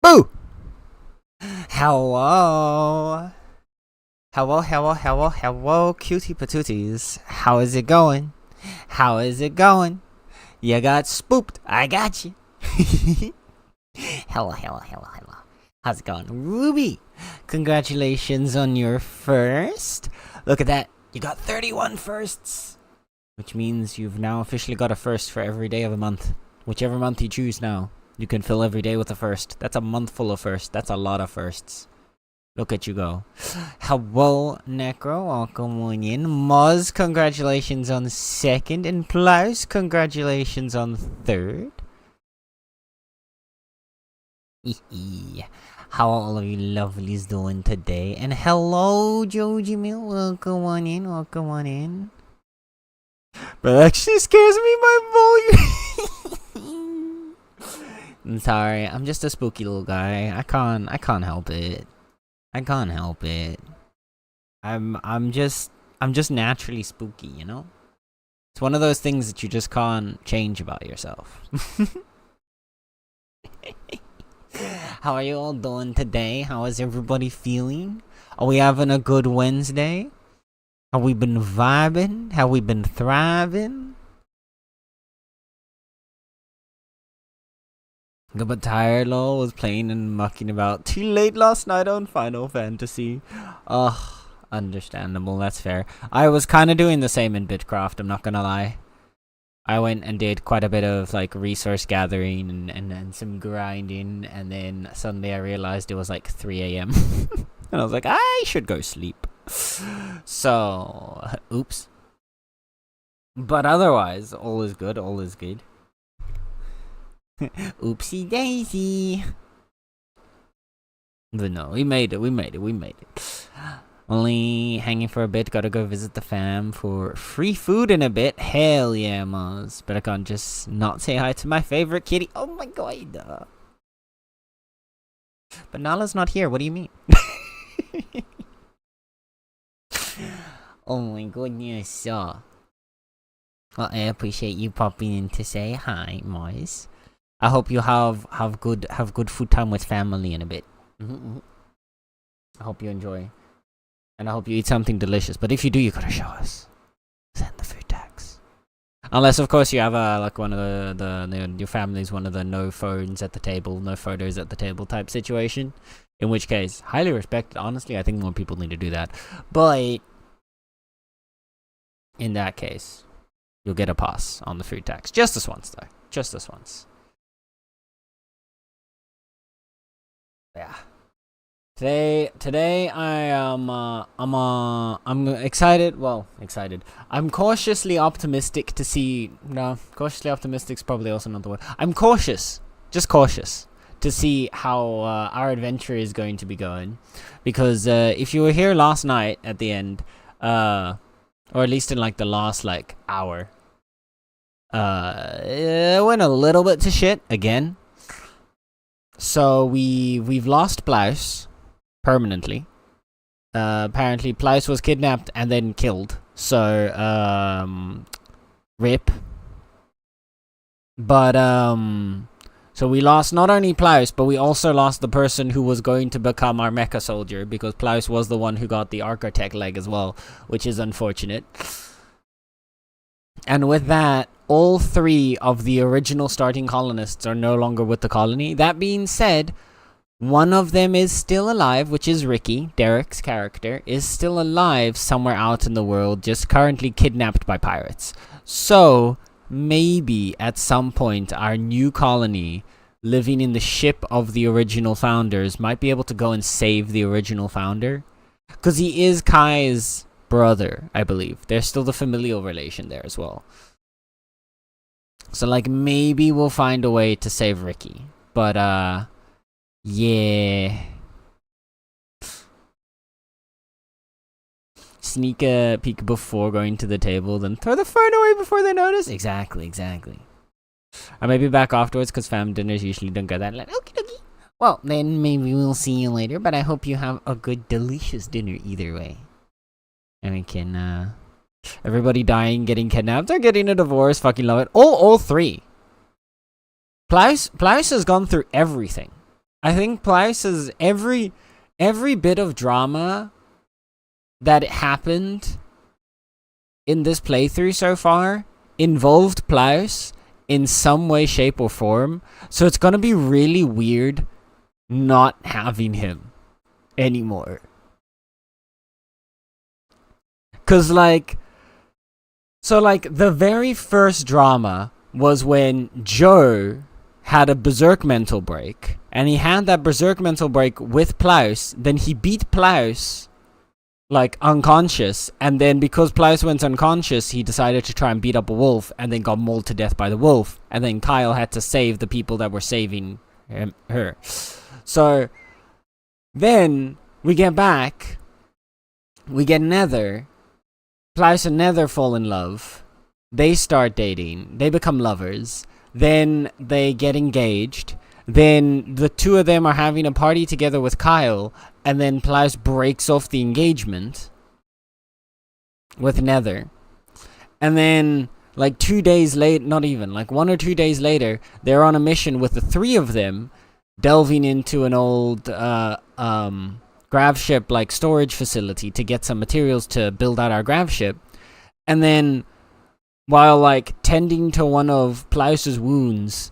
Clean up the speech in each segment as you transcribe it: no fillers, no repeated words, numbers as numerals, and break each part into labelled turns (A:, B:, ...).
A: Boo! Hello. Hello, cutie patooties. How is it going? How is it going? You got spooked. I got you. Hello. How's it going? Ruby, congratulations on your first. Look at that. You got 31 firsts. Which means you've now officially got a first for every day of a month. Whichever month you choose now. You can fill every day with a first. That's a month full of firsts. That's a lot of firsts. Look at you go. Hello, Necro. Welcome on in. Moz, congratulations on second. And Plaus, congratulations on third. How are all of you lovelies doing today? And hello, Joji Mill. Welcome on in. But it actually scares me, my volume. I'm sorry. I'm just a spooky little guy. I can't help it. I'm just naturally spooky, you know? It's one of those things that you just can't change about yourself. How are you all doing today? How is everybody feeling? Are we having a good Wednesday? Have we been vibing? Have we been thriving? Good but tired, lol. Was playing and mucking about too late last night on Final Fantasy. Ugh, understandable, that's fair. I was kind of doing the same in Bitcraft, I'm not gonna lie. I went and did quite a bit of like resource gathering and some grinding, and then suddenly I realized it was like 3 a.m. And I was like, I should go sleep. So, oops. But otherwise, all is good, all is good. Oopsie daisy. But no, we made it. Only hanging for a bit, gotta go visit the fam for free food in a bit. Hell yeah, Maz. But I can't just not say hi to my favorite kitty. Oh my god. But Nala's not here, what do you mean? Oh my goodness. Well, I appreciate you popping in to say hi, Maz. I hope you have good food time with family in a bit. I hope you enjoy. And I hope you eat something delicious. But if you do, you gotta show us. Send the food tags. Unless, of course, you have like one of your family's one of the no phones at the table, no photos at the table type situation. In which case, highly respected. Honestly, I think more people need to do that. But in that case, you'll get a pass on the food tax. Just this once, though. Just this once. Yeah. Today I'm excited. Well, excited. I'm cautiously optimistic to see. No, cautiously optimistic is probably also not the word. I'm cautious, just cautious, to see how our adventure is going to be going, because if you were here last night at the end, or at least in like the last like hour, it went a little bit to shit again. So we've lost Plaus permanently. Apparently Plaus was kidnapped and then killed. So rip. But so we lost not only Plaus, but we also lost the person who was going to become our mecha soldier, because Plaus was the one who got the architect leg as well, which is unfortunate. And with that, all 3 of the original starting colonists are no longer with the colony. That being said, one of them is still alive, which is Ricky, Derek's character, is still alive somewhere out in the world, just currently kidnapped by pirates. So, maybe at some point our new colony, living in the ship of the original founders, might be able to go and save the original founder. Because he is Kai's brother, I believe. There's still the familial relation there as well. So, like, maybe we'll find a way to save Ricky. But, yeah. Sneak a peek before going to the table, then throw the phone away before they notice. Exactly. I may be back afterwards, because fam dinners usually don't go that late. Okie dokie. Well, then maybe we'll see you later, but I hope you have a good, delicious dinner either way. And we can, everybody dying, getting kidnapped, or getting a divorce. Fucking love it. All 3. Plaus has gone through everything. I think Plyce's every bit of drama that happened in this playthrough so far involved Plyce in some way, shape, or form. So it's gonna be really weird not having him anymore. Cause the very first drama was when Joe had a berserk mental break, and he had that berserk mental break with Plyce. Then he beat Plyce unconscious, and then because Plyce went unconscious, he decided to try and beat up a wolf, and then got mauled to death by the wolf. And then Kyle had to save the people that were saving her. So then we get back, we get Nether. Plyce and Nether fall in love. They start dating. They become lovers. Then they get engaged. Then the two of them are having a party together with Kyle. And then Plyce breaks off the engagement with Nether. And then, 2 days late, not even, 1 or 2 days later, they're on a mission with the three of them, delving into an old grav ship storage facility to get some materials to build out our grav ship. And then while tending to one of Plyce's wounds,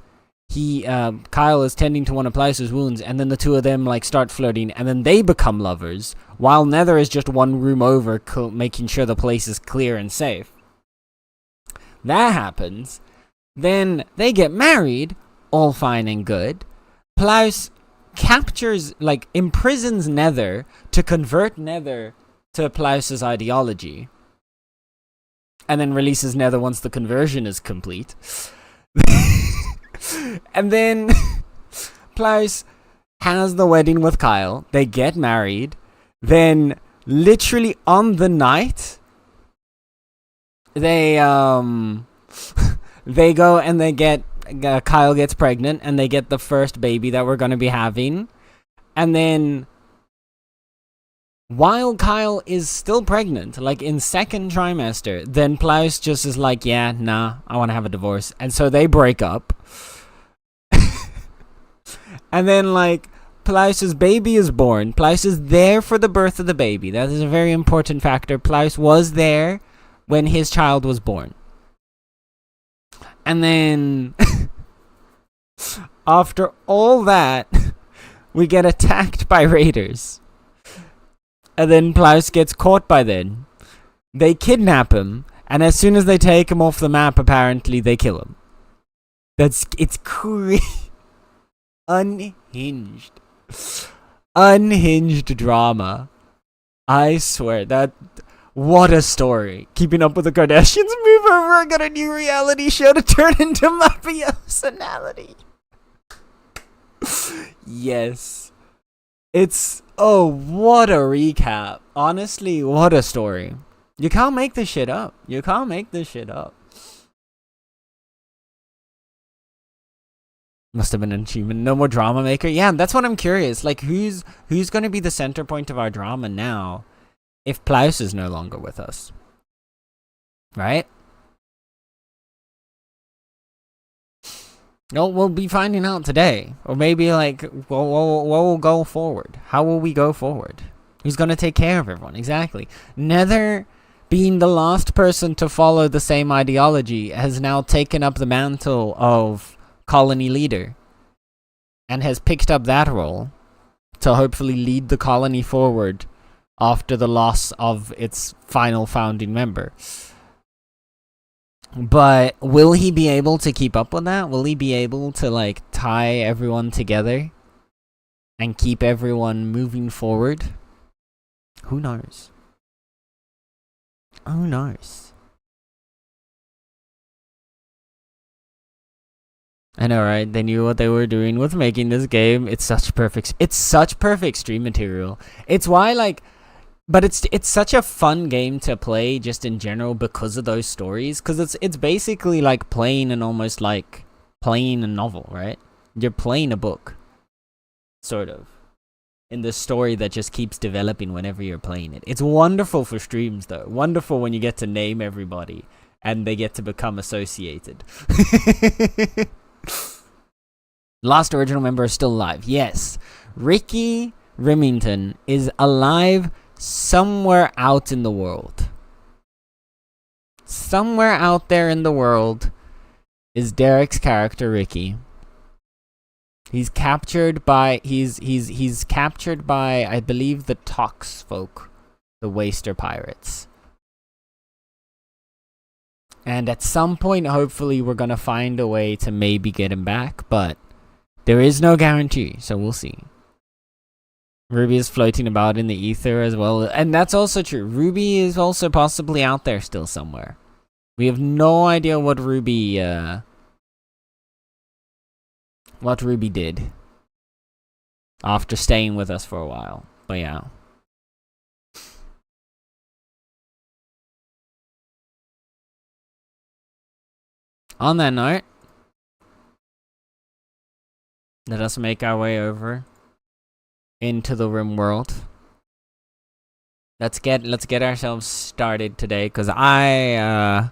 A: Kyle is tending to one of Plyce's wounds, and then the two of them start flirting, and then they become lovers, while Nether is just one room over making sure the place is clear and safe. That happens. Then they get married, all fine and good. Plyce imprisons Nether to convert Nether to Plyce's ideology, and then releases Nether once the conversion is complete. And then Plyce has the wedding with Kyle. They get married. Then, literally on the night, they they go and they get Kyle gets pregnant, and they get the first baby that we're gonna be having. And then, while Kyle is still pregnant, in second trimester, then Plyce just is yeah, nah, I want to have a divorce. And so they break up. And then, Plyce's baby is born. Plyce is there for the birth of the baby. That is a very important factor. Plyce was there when his child was born. And then, after all that, we get attacked by raiders. And then Plyce gets caught by them. They kidnap him, and as soon as they take him off the map, apparently they kill him. It's crazy. Unhinged drama. I swear, what a story. Keeping Up with the Kardashians move over. I got a new reality show to turn into my personality. Yes. What a recap. Honestly, what a story. You can't make this shit up. Must have been an achievement. No more drama maker. Yeah, that's what I'm curious. Who's going to be the center point of our drama now if Plyce is no longer with us? Right? No, we'll be finding out today. Or maybe, what will go forward? How will we go forward? Who's going to take care of everyone? Exactly. Nether, being the last person to follow the same ideology, has now taken up the mantle of colony leader and has picked up that role to hopefully lead the colony forward after the loss of its final founding member. But will he be able to keep up with that? Will he be able to tie everyone together and keep everyone moving forward? Who knows? Who knows? I know, right? They knew what they were doing with making this game. It's such perfect stream material. It's why but it's such a fun game to play just in general because of those stories. Because it's basically playing playing a novel, right? You're playing a book, sort of, in the story that just keeps developing whenever you're playing it. It's wonderful for streams, though. Wonderful when you get to name everybody and they get to become associated. Last original member is still alive. Yes. Ricky Remington is alive somewhere out in the world. Somewhere out there in the world is Derek's character Ricky. He's captured by he's captured by, I believe, the Tox folk, the Waster pirates. And at some point, hopefully, we're gonna find a way to maybe get him back, but there is no guarantee, so we'll see. Ruby is floating about in the ether as well, and that's also true. Ruby is also possibly out there still somewhere. We have no idea what Ruby did after staying with us for a while, but yeah. On that note, let us make our way over into the Rim world. Let's get ourselves started today, cause I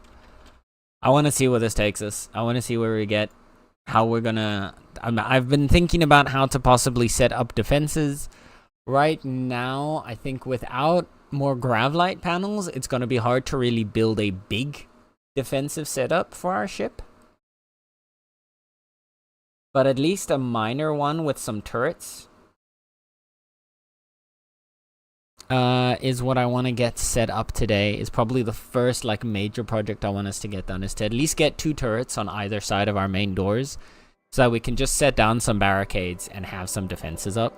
A: want to see where this takes us. I want to see where we get, how we're gonna. I've been thinking about how to possibly set up defenses. Right now, I think without more Gravlight panels, it's gonna be hard to really build a big defensive setup for our ship. But at least a minor one with some turrets is what I want to get set up today. Is probably the first like major project I want us to get done, is to at least get 2 turrets on either side of our main doors, so that we can just set down some barricades and have some defenses up.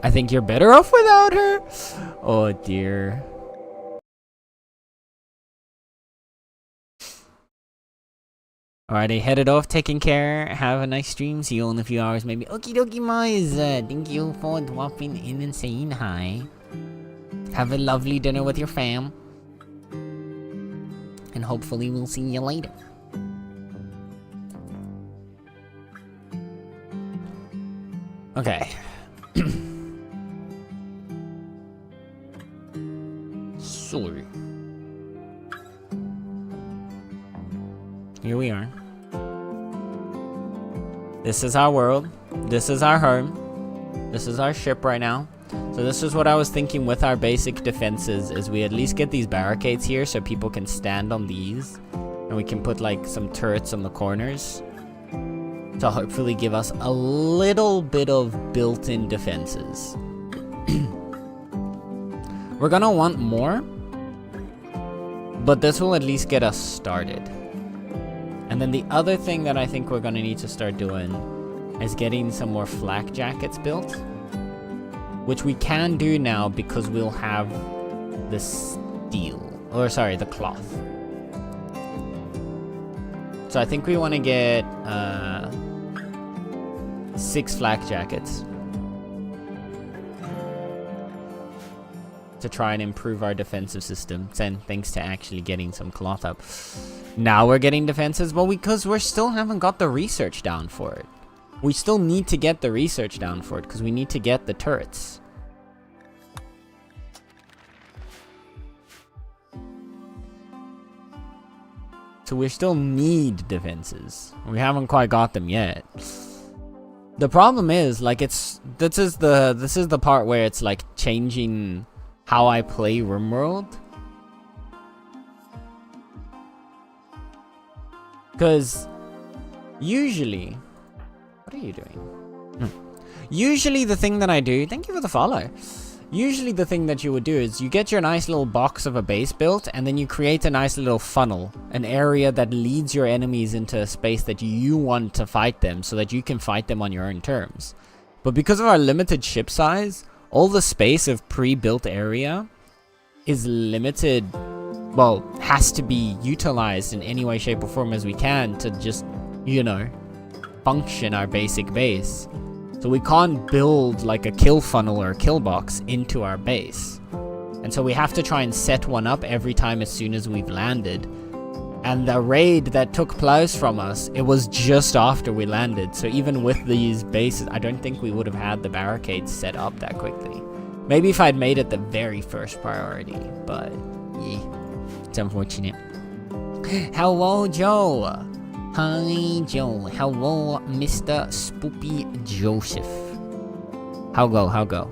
A: I think you're better off without her. Oh dear. Alrighty, headed off, taking care. Have a nice stream. See you in a few hours, maybe. Okie dokie, Mize. Thank you for dropping in and saying hi. Have a lovely dinner with your fam. And hopefully we'll see you later. Okay. Sorry. Here we are. This is our world. This is our home. This is our ship right now. So this is what I was thinking with our basic defenses, is we at least get these barricades here so people can stand on these. And we can put like some turrets on the corners to hopefully give us a little bit of built-in defenses. We're gonna want more, but this will at least get us started. And then the other thing that I think we're gonna need to start doing is getting some more flak jackets built, which we can do now because we'll have the steel, or sorry, the cloth. So I think we want to get 6 flak jackets to try and improve our defensive system, thanks to actually getting some cloth up. Now we're getting defenses, well, because we still haven't got the research down for it. We still need to get the research down for it, because we need to get the turrets. So we still need defenses. We haven't quite got them yet. The problem is, like, this is the part where it's like changing how I play RimWorld. Because usually, what are you doing? Usually the thing that I do, thank you for the follow. Usually the thing that you would do is you get your nice little box of a base built, and then you create a nice little funnel, an area that leads your enemies into a space that you want to fight them, so that you can fight them on your own terms. But because of our limited ship size, all the space of pre-built area is limited, well, has to be utilized in any way, shape, or form as we can to just, you know, function our basic base. So we can't build like a kill funnel or a kill box into our base. And so we have to try and set one up every time as soon as we've landed. And the raid that took place from us, it was just after we landed. So even with these bases, I don't think we would have had the barricades set up that quickly. Maybe if I'd made it the very first priority, but yeah, it's unfortunate. Hello, Joe. Hi, Joe. Hello, Mr. Spoopy Joseph. How go? How go?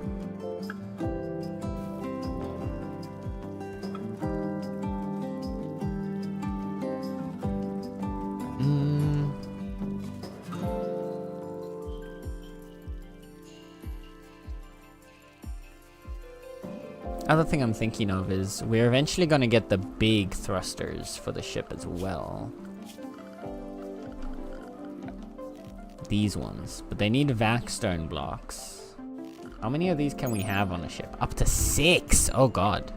A: Other thing I'm thinking of is we're eventually going to get the big thrusters for the ship as well. These ones. But they need vac stone blocks. How many of these can we have on a ship? Up to 6! Oh god.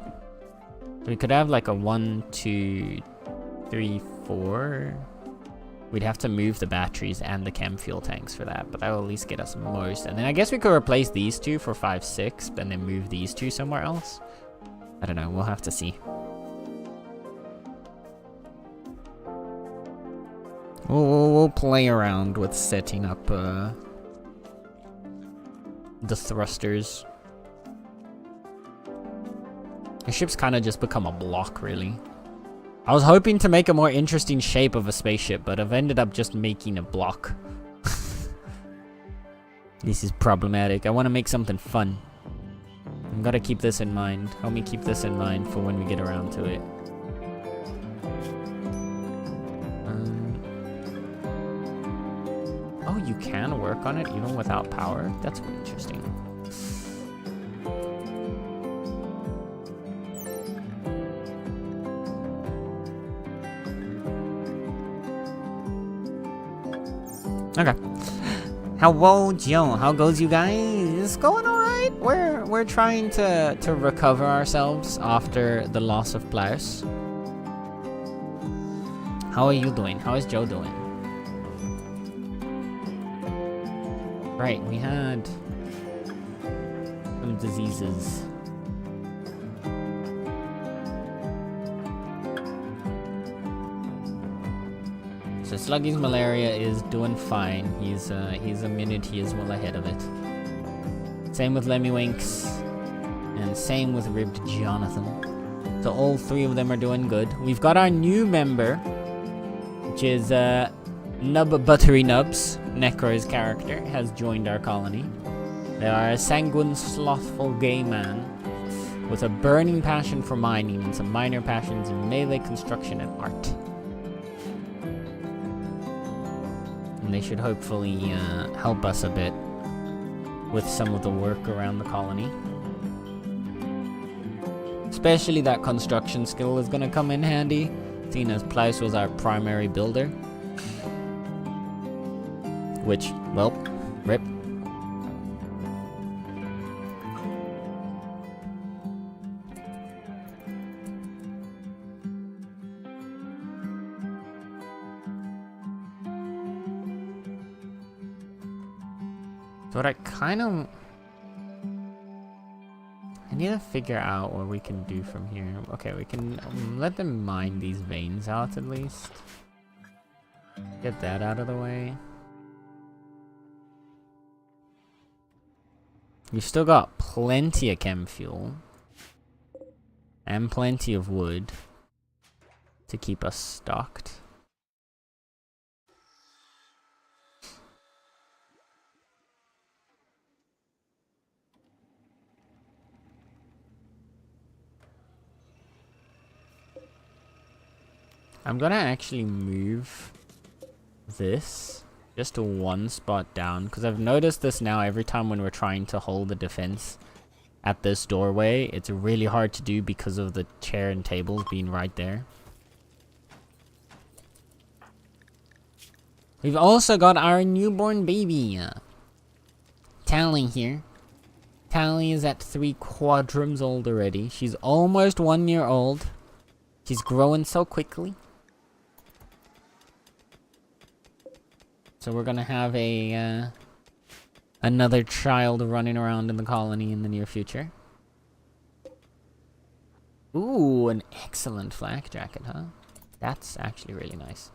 A: So we could have like a 1, 2, 3, 4. We'd have to move the batteries and the chem fuel tanks for that, but that will at least get us most. And then I guess we could replace these two for 5, 6, and then move these two somewhere else. I don't know, we'll have to see. We'll play around with setting up the thrusters. The ship's kind of just become a block, really. I was hoping to make a more interesting shape of a spaceship, but I've ended up just making a block. This is problematic. I want to make something fun. I've got to keep this in mind. Help me keep this in mind for when we get around to it. Oh, you can work on it even without power? That's interesting. Okay. Hello, Joe. How goes, you guys? It's going alright. We're trying to recover ourselves after the loss of Plaus. How are you doing? How is Joe doing? Right, we had some diseases. So Sluggy's malaria is doing fine. He's immunity is well ahead of it. Same with Lemmywinks, and same with Ribbed Jonathan. So all 3 of them are doing good. We've got our new member, which is Nub Buttery Nubs. Necro's character has joined our colony. They are a sanguine, slothful gay man with a burning passion for mining and some minor passions in melee construction and art. And they should hopefully help us a bit with some of the work around the colony. Especially that construction skill is going to come in handy, seeing as Plaus was our primary builder. Which, well, rip. So what I kind of... I need to figure out what we can do from here. Okay, we can let them mine these veins out at least. Get that out of the way. We've still got plenty of chem fuel. And plenty of wood to keep us stocked. I'm gonna actually move this just to one spot down, because I've noticed this now every time when we're trying to hold the defense at this doorway. It's really hard to do because of the chair and tables being right there. We've also got our newborn baby, Tally here. Tally is at 3 quadrums old already. She's almost 1 year old. She's growing so quickly. So we're gonna have a another child running around in the colony in the near future. Ooh, an excellent flak jacket, huh? That's actually really nice.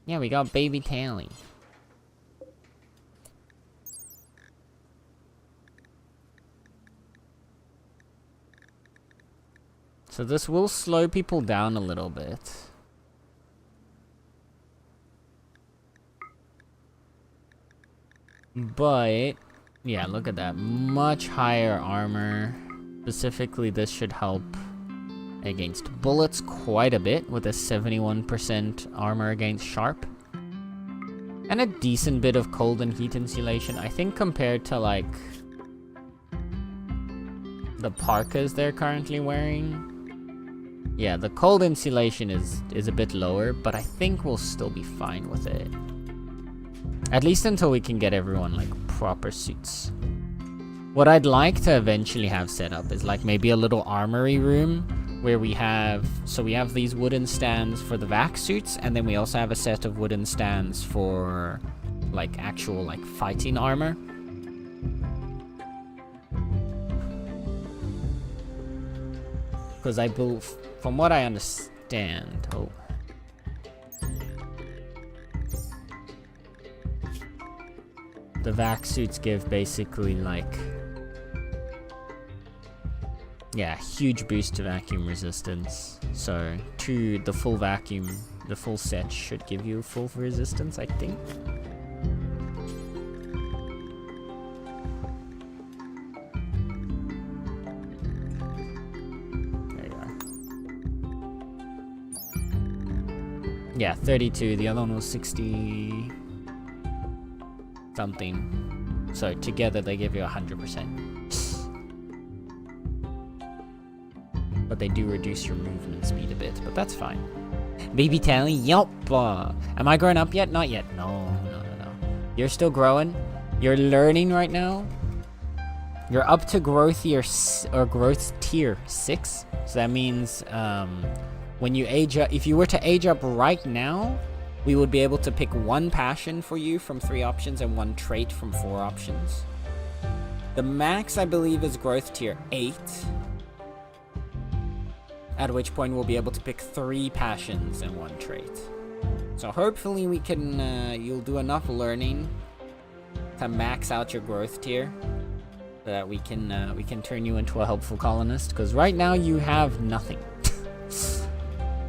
A: Yeah, we got baby Tally. So this will slow people down a little bit. But, yeah, look at that. Much higher armor. Specifically, this should help against bullets quite a bit with a 71% armor against sharp. And a decent bit of cold and heat insulation. I think compared to, like, the parkas they're currently wearing. Yeah, the cold insulation is a bit lower, but I think we'll still be fine with it. At least until we can get everyone, like, proper suits. What I'd like to eventually have set up is, like, maybe a little armory room where we have... So we have these wooden stands for the vac suits, and then we also have a set of wooden stands for, like, actual, like, fighting armor. Because I believe... From what I understand... Oh... The vac suits give basically like... Yeah, huge boost to vacuum resistance. So, the full vacuum, the full set should give you full resistance, I think. There you are. Yeah, 32. The other one was 60... something. So together they give you 100%. But they do reduce your movement speed a bit, but that's fine. Baby Tally, yup. Am I grown up yet? Not yet. No. You're still growing. You're learning right now. You're up to growth tier 6. So that means when you age up, if you were to age up right now, we would be able to pick 1 passion for you from 3 options and 1 trait from 4 options. The max, I believe, is growth tier 8. At which point we'll be able to pick 3 passions and 1 trait. So hopefully we can, you'll do enough learning to max out your growth tier. So that we can turn you into a helpful colonist. Because right now you have nothing.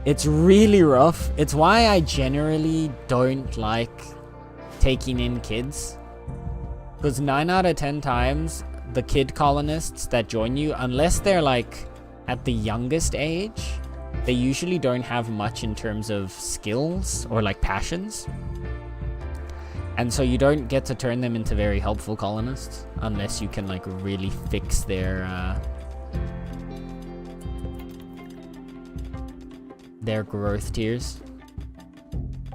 A: It's really rough. It's why I generally don't like taking in kids. Because 9 out of 10 times, the kid colonists that join you, unless they're like at the youngest age, they usually don't have much in terms of skills or like passions. And so you don't get to turn them into very helpful colonists unless you can like really fix their growth tiers.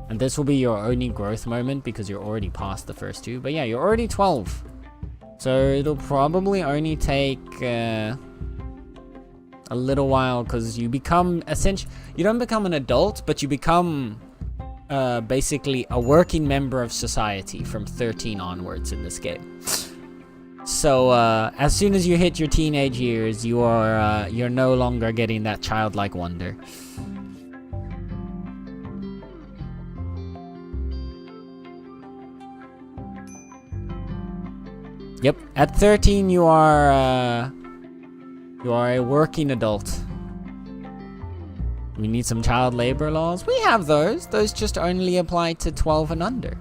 A: And this will be your only growth moment because you're already past the first 2. But yeah, you're already 12. So it'll probably only take a little while because you become you don't become an adult, but you become basically a working member of society from 13 onwards in this game. So as soon as you hit your teenage years, you're no longer getting that childlike wonder. Yep, at 13 you are a working adult. We need some child labor laws. We have those. Those just only apply to 12 and under.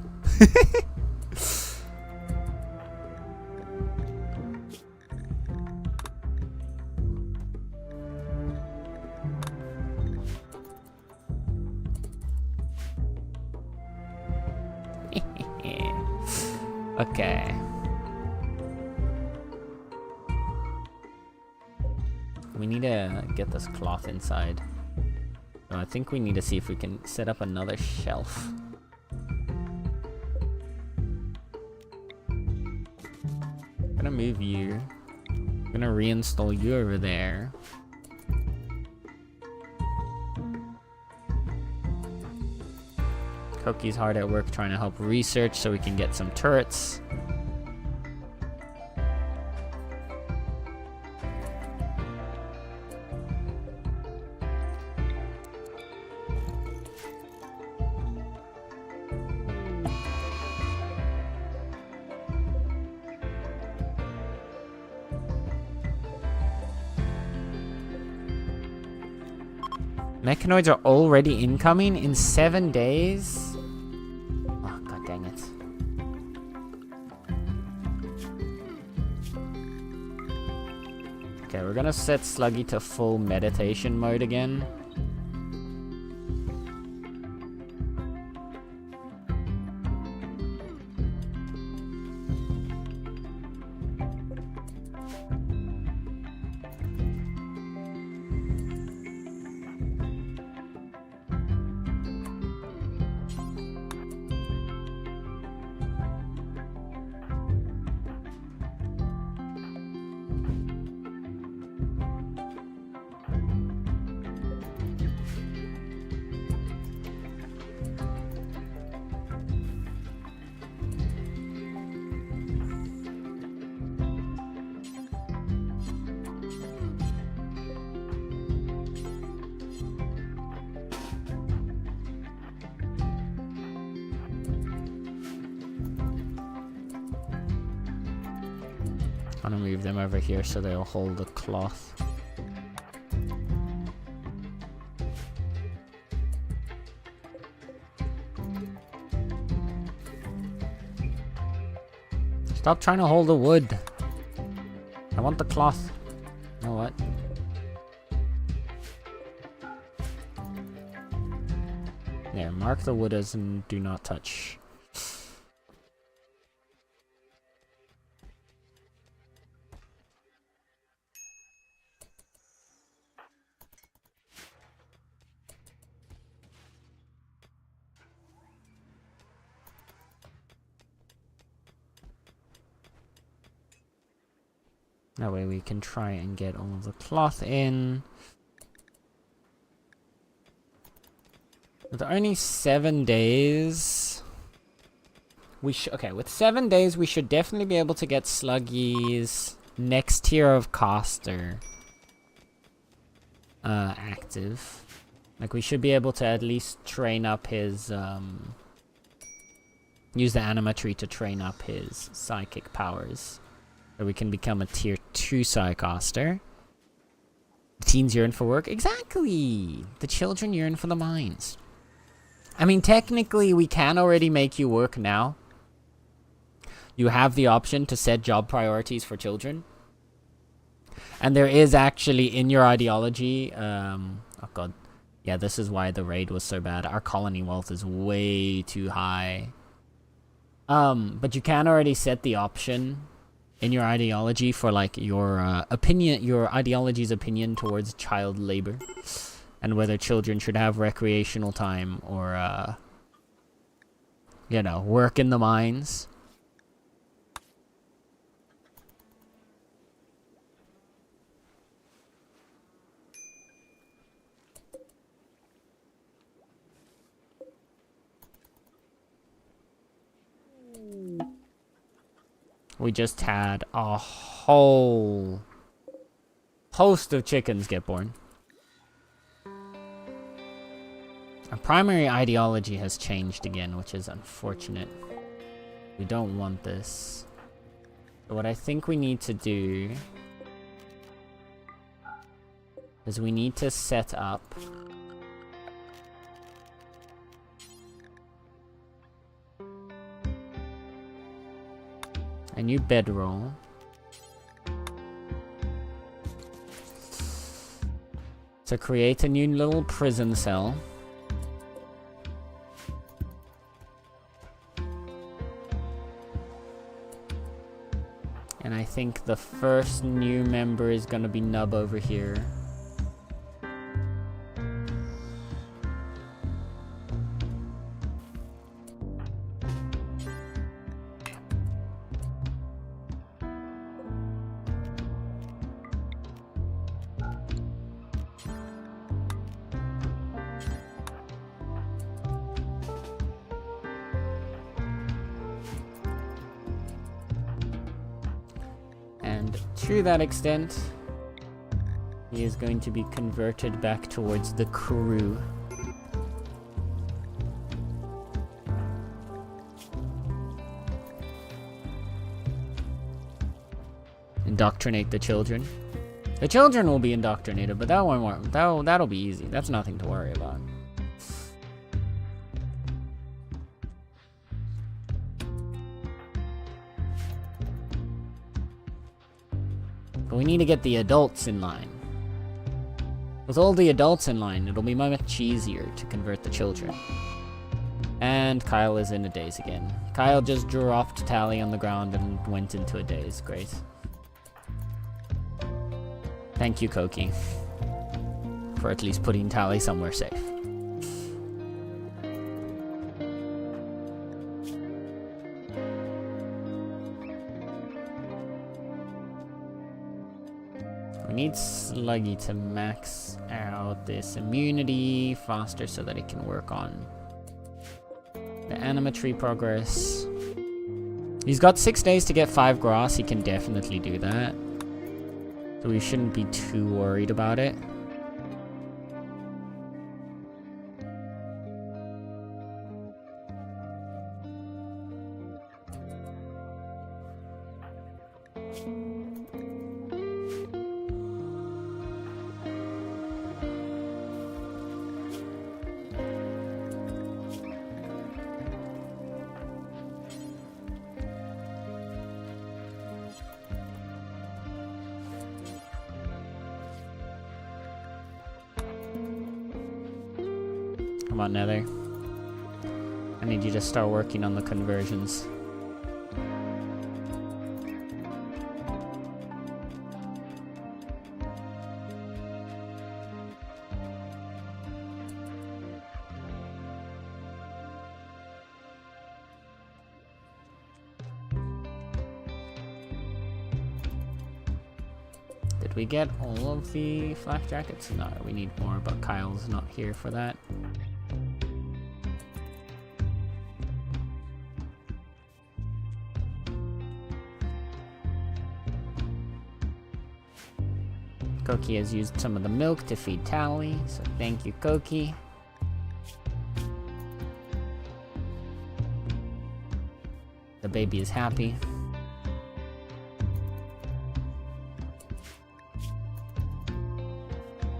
A: Okay. We need to get this cloth inside. So I think we need to see if we can set up another shelf. I'm gonna move you. I'm gonna reinstall you over there. Cookie's hard at work trying to help research so we can get some turrets. Mechanoids are already incoming in 7 days? Oh, god dang it. Okay, we're gonna set Sluggy to full meditation mode again. I'm gonna move them over here so they'll hold the cloth. Stop trying to hold the wood. I want the cloth. You know what? There, mark the wood as and do not touch. That way we can try and get all the cloth in. With only 7 days, okay, with 7 days we should definitely be able to get Sluggy's next tier of caster active. Like, we should be able to at least train up his use the anima tree to train up his psychic powers. So we can become a tier 2 Psycaster. The teens yearn for work. Exactly! The children yearn for the mines. I mean, technically, we can already make you work now. You have the option to set job priorities for children. And there is actually, in your ideology... oh god. Yeah, this is why the raid was so bad. Our colony wealth is way too high. But you can already set the option... in your ideology for like your opinion, your ideology's opinion towards child labor and whether children should have recreational time or you know, work in the mines. We just had a whole host of chickens get born. Our primary ideology has changed again, which is unfortunate. We don't want this. So what I think we need to do is we need to set up a new bedroll. To create a new little prison cell. And I think the first new member is gonna be Nub over here. To that extent, he is going to be converted back towards the crew. Indoctrinate the children. The children will be indoctrinated, but that one won't. That'll be easy. That's nothing to worry about. But we need to get the adults in line. With all the adults in line, it'll be much easier to convert the children. And Kyle is in a daze again. Kyle just dropped Tally on the ground and went into a daze. Great. Thank you, Koki, for at least putting Tally somewhere safe. We need Sluggy to max out this immunity faster so that it can work on the animatree progress. He's got 6 days to get 5 grass. He can definitely do that. So we shouldn't be too worried about it. Come on, Nether. I need you to start working on the conversions. Did we get all of the flak jackets? No, we need more, but Kyle's not here for that. Koki has used some of the milk to feed Tally, so thank you, Koki. The baby is happy.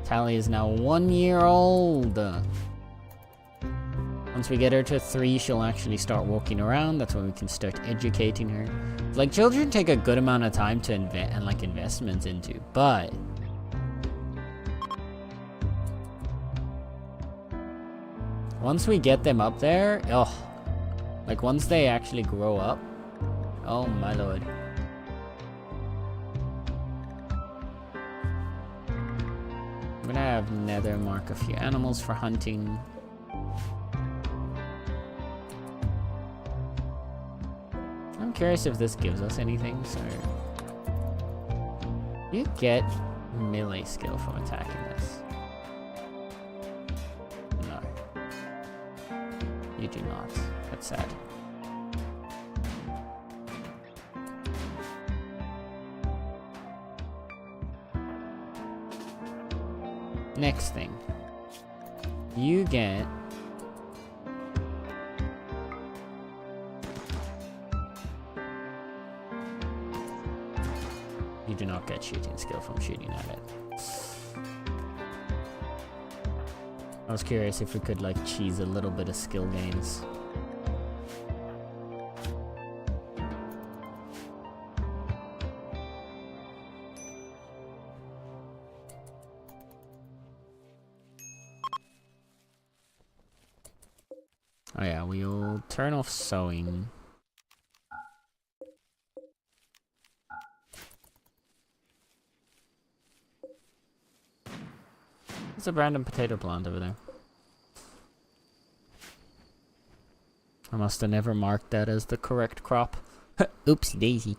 A: Tally is now 1 year old. Once we get her to 3, she'll actually start walking around. That's when we can start educating her. Like, children take a good amount of time to invest and like investments into, but once we get them up there, like once they actually grow up, oh my lord. I'm gonna have Nether mark a few animals for hunting. I'm curious if this gives us anything, so you get melee skill from attacking this. You do not. That's sad. Next thing. You get you do not get shooting skill from shooting at it. I was curious if we could like cheese a little bit of skill gains. Oh yeah, we'll turn off sewing. There's a random potato plant over there. I must have never marked that as the correct crop. Oopsie daisy.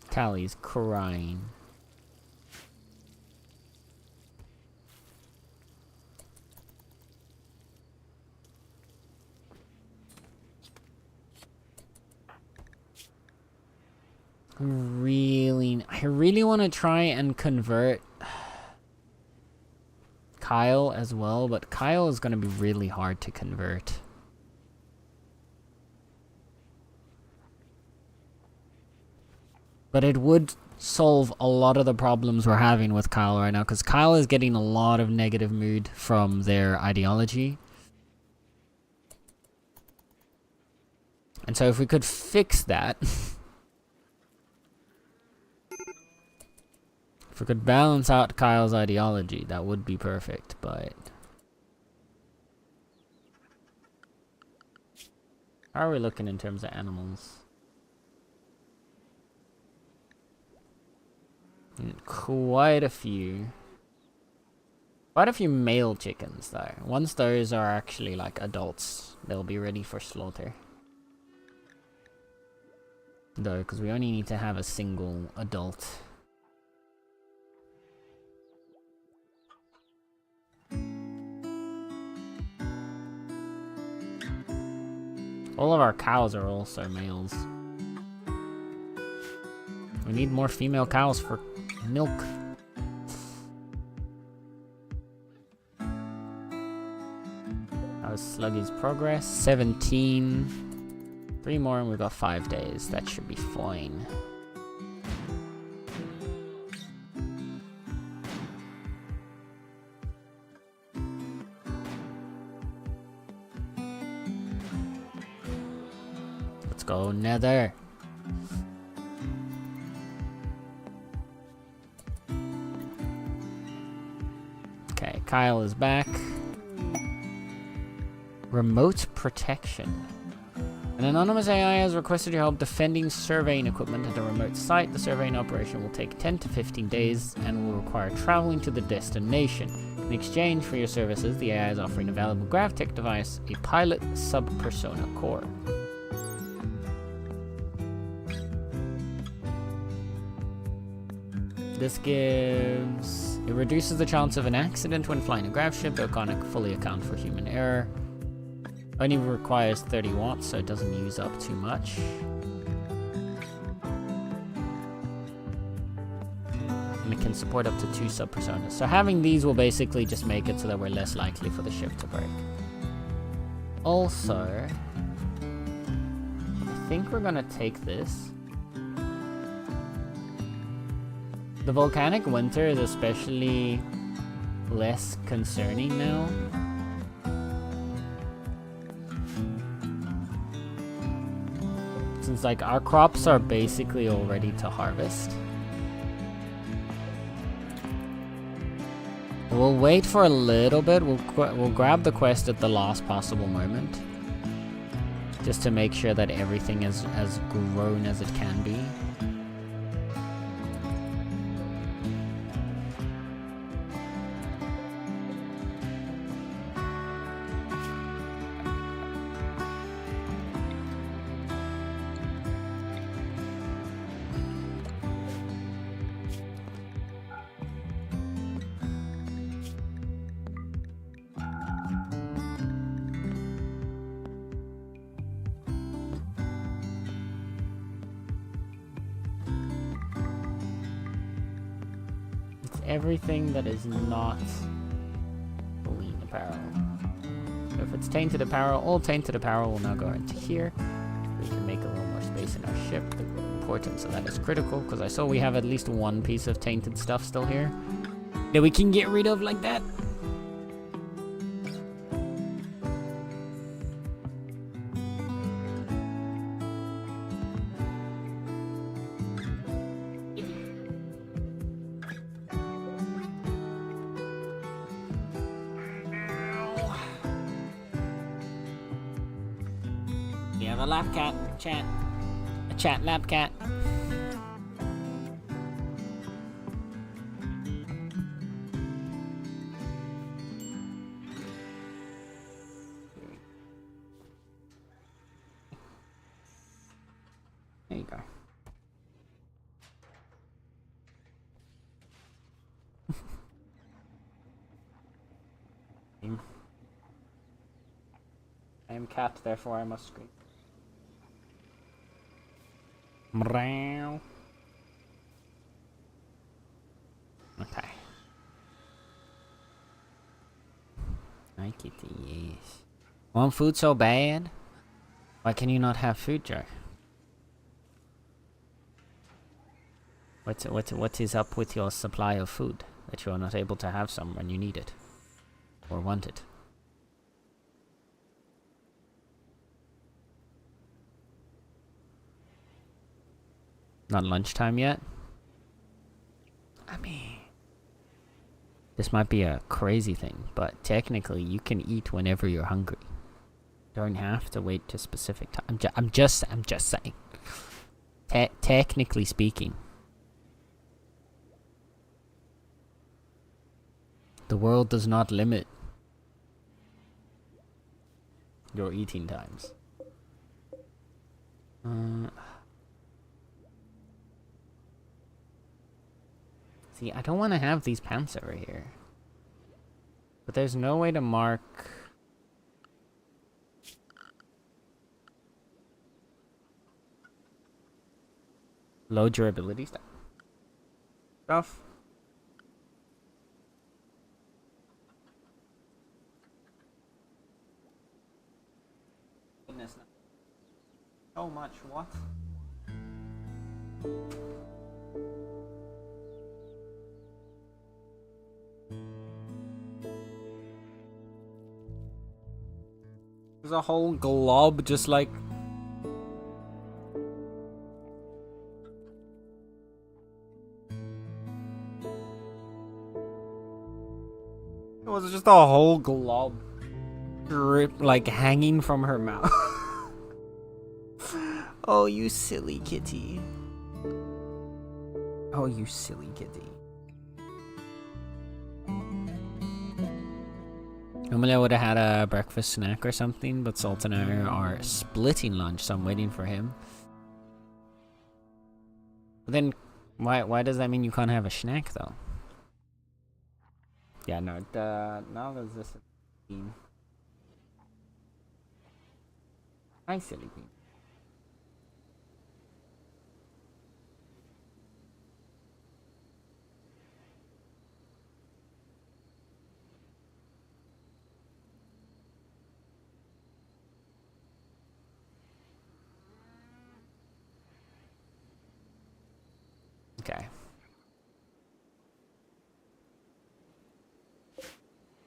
A: Tally's crying. I really want to try and convert Kyle as well, but Kyle is going to be really hard to convert. But it would solve a lot of the problems we're having with Kyle right now, because Kyle is getting a lot of negative mood from their ideology. And so if we could fix that, if we could balance out Kyle's ideology, that would be perfect, but... How are we looking in terms of animals? Quite a few. Quite a few male chickens, though. Once those are actually, like, adults, they'll be ready for slaughter. Though, because we only need to have a single adult. All of our cows are also males. We need more female cows for milk. How's Sluggy's progress? 17. 3 more and we've got 5 days. That should be fine. Let's go Nether. Okay, Kyle is back. Remote protection. An anonymous AI has requested your help defending surveying equipment at a remote site. The surveying operation will take 10 to 15 days and will require traveling to the destination. In exchange for your services, the AI is offering a valuable GravTech device, a pilot sub-persona core. This gives... It reduces the chance of an accident when flying a grav ship, though can't fully account for human error. Only requires 30 watts, so it doesn't use up too much. And it can support up to 2 sub-personas. So having these will basically just make it so that we're less likely for the ship to break. Also, I think we're gonna take this. The volcanic winter is especially less concerning now. Since like our crops are basically all ready to harvest. We'll wait for a little bit. We'll grab the quest at the last possible moment. Just to make sure that everything is as grown as it can be. Everything that is not clean apparel. So if it's tainted apparel, all tainted apparel will now go into here. We can make a little more space in our ship. The importance of that is critical, because I saw we have at least one piece of tainted stuff still here that we can get rid of like that. A lab cat, chat. A chat lab cat. There you go. I am cat, therefore I must scream. Meow. Hi, kitty. Yes. Want food so bad? Why can you not have food, Joe? What is up with your supply of food that you are not able to have some when you need it or want it? Not lunchtime yet? I mean, this might be a crazy thing, but technically you can eat whenever you're hungry. Don't have to wait to specific time. I'm just saying. Technically speaking, the world does not limit your eating times. See, I don't want to have these pants over here. But there's no way to mark... low durability stuff. Goodness. So much, what? There's a whole glob just like... It was just a whole glob drip, like, hanging from her mouth. Oh, you silly kitty. Oh, you silly kitty. Normally I would have had a breakfast snack or something, but Salt and I are splitting lunch, so I'm waiting for him. But then, why does that mean you can't have a snack, though? Yeah, no, now there's this bean. Hi, silly bean. Okay.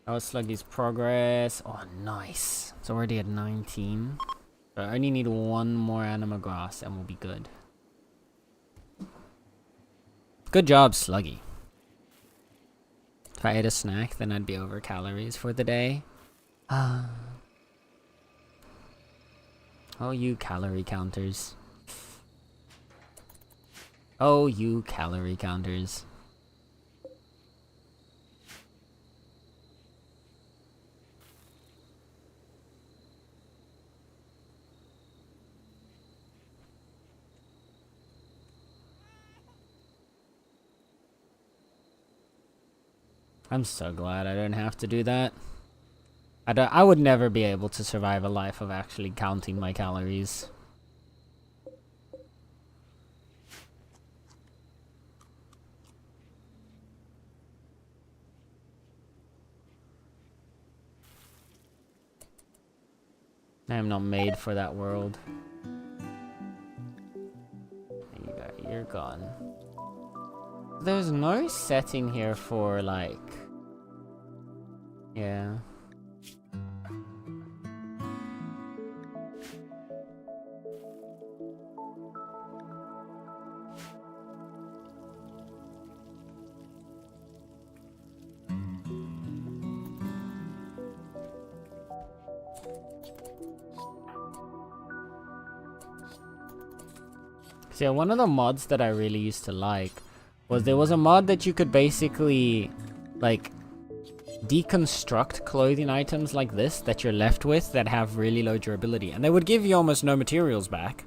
A: Oh, Sluggy's progress. Oh, nice. It's already at 19. So I only need one more anima grass and we'll be good. Good job, Sluggy. If I ate a snack, then I'd be over calories for the day. Oh, you calorie counters. Oh, you calorie counters. I'm so glad I don't have to do that. I would never be able to survive a life of actually counting my calories. I am not made for that world. You're gone. There's no setting here for, like... Yeah. So yeah, one of the mods that I really used to like was there was a mod that you could basically like deconstruct clothing items like this that you're left with that have really low durability, and they would give you almost no materials back,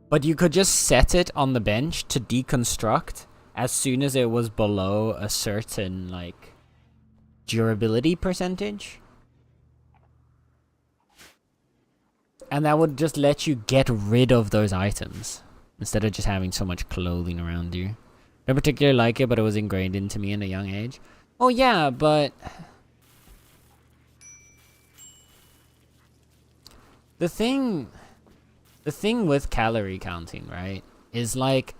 A: but you could just set it on the bench to deconstruct as soon as it was below a certain like durability percentage. And that would just let you get rid of those items instead of just having so much clothing around you. I don't particularly like it, but it was ingrained into me in a young age. Oh yeah, but The thing with calorie counting, right, is like,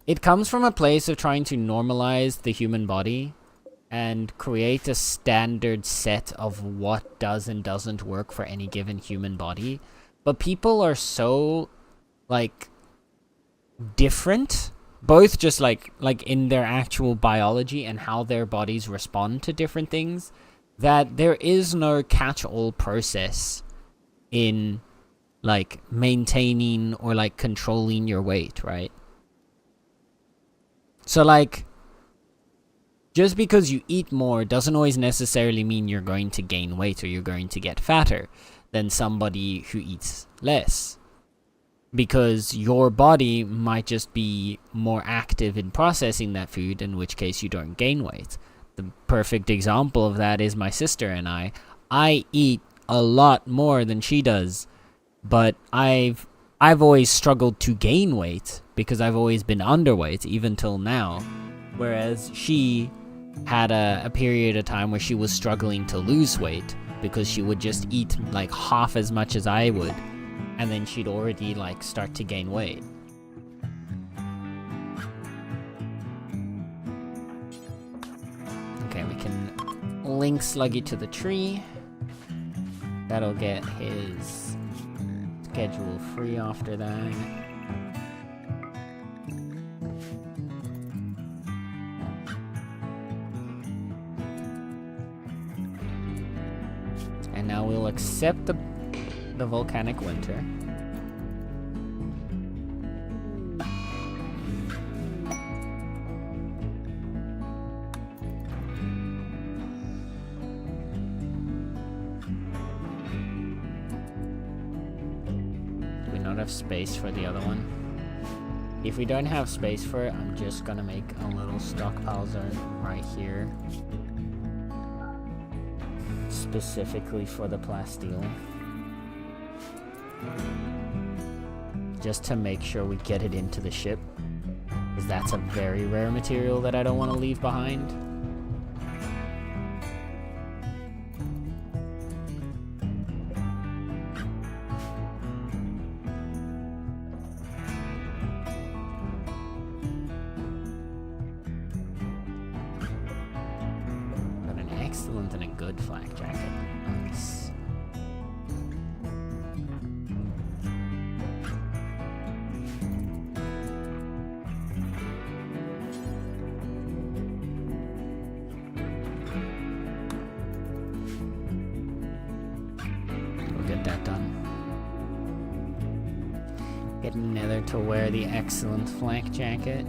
A: it comes from a place of trying to normalize the human body and create a standard set of what does and doesn't work for any given human body. But people are so, like, different, both just like in their actual biology and how their bodies respond to different things, that there is no catch-all process in, like, maintaining or, like, controlling your weight, right? So, like, just because you eat more doesn't always necessarily mean you're going to gain weight or you're going to get fatter than somebody who eats less. Because your body might just be more active in processing that food, in which case you don't gain weight. The perfect example of that is my sister and I. I eat a lot more than she does, but I've always struggled to gain weight because I've always been underweight, even till now. Whereas she had a period of time where she was struggling to lose weight because she would just eat like half as much as I would, and then she'd already like start to gain weight. Okay, we can link Sluggy to the tree. That'll get his schedule free after that. And now we'll accept the volcanic winter. Do we not have space for the other one? If we don't have space for it, I'm just gonna make a little stockpile zone right here, specifically for the plasteel, just to make sure we get it into the ship, because that's a very rare material that I don't want to leave behind. Got an excellent and a good flak jacket. Nice. That done. Get Nether to wear the excellent flak jacket.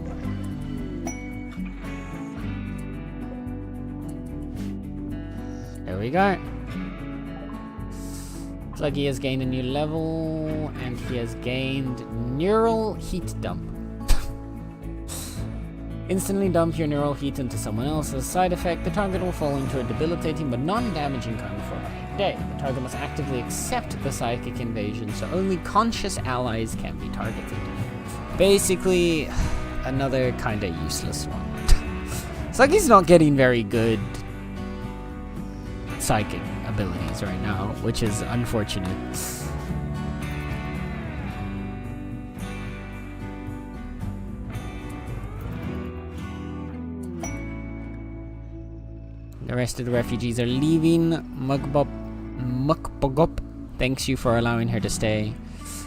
A: There we go. Sluggy has gained a new level, and he has gained neural heat dump. Instantly dump your neural heat into someone else. As a side effect, the target will fall into a debilitating but non-damaging coma for a day. The target must actively accept the psychic invasion, so only conscious allies can be targeted. Basically, another kinda useless one. Sluggy's not getting very good psychic abilities right now, which is unfortunate. The rest of the refugees are leaving. Mukbogop thanks you for allowing her to stay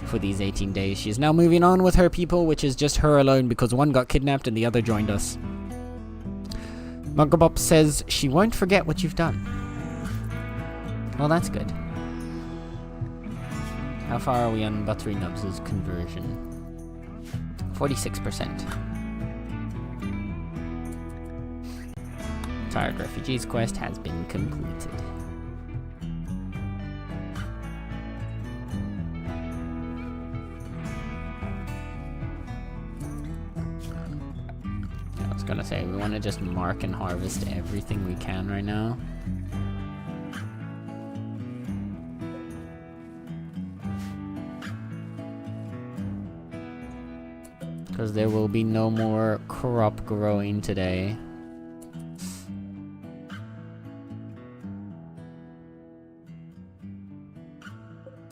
A: for these 18 days. She is now moving on with her people, which is just her alone because one got kidnapped and the other joined us. Mukbogop says she won't forget what you've done. Well, that's good. How far are we on Buttery Nubs' conversion? 46%. Tired Refugees quest has been completed. I was gonna say, we want to just mark and harvest everything we can right now. Because there will be no more crop growing today.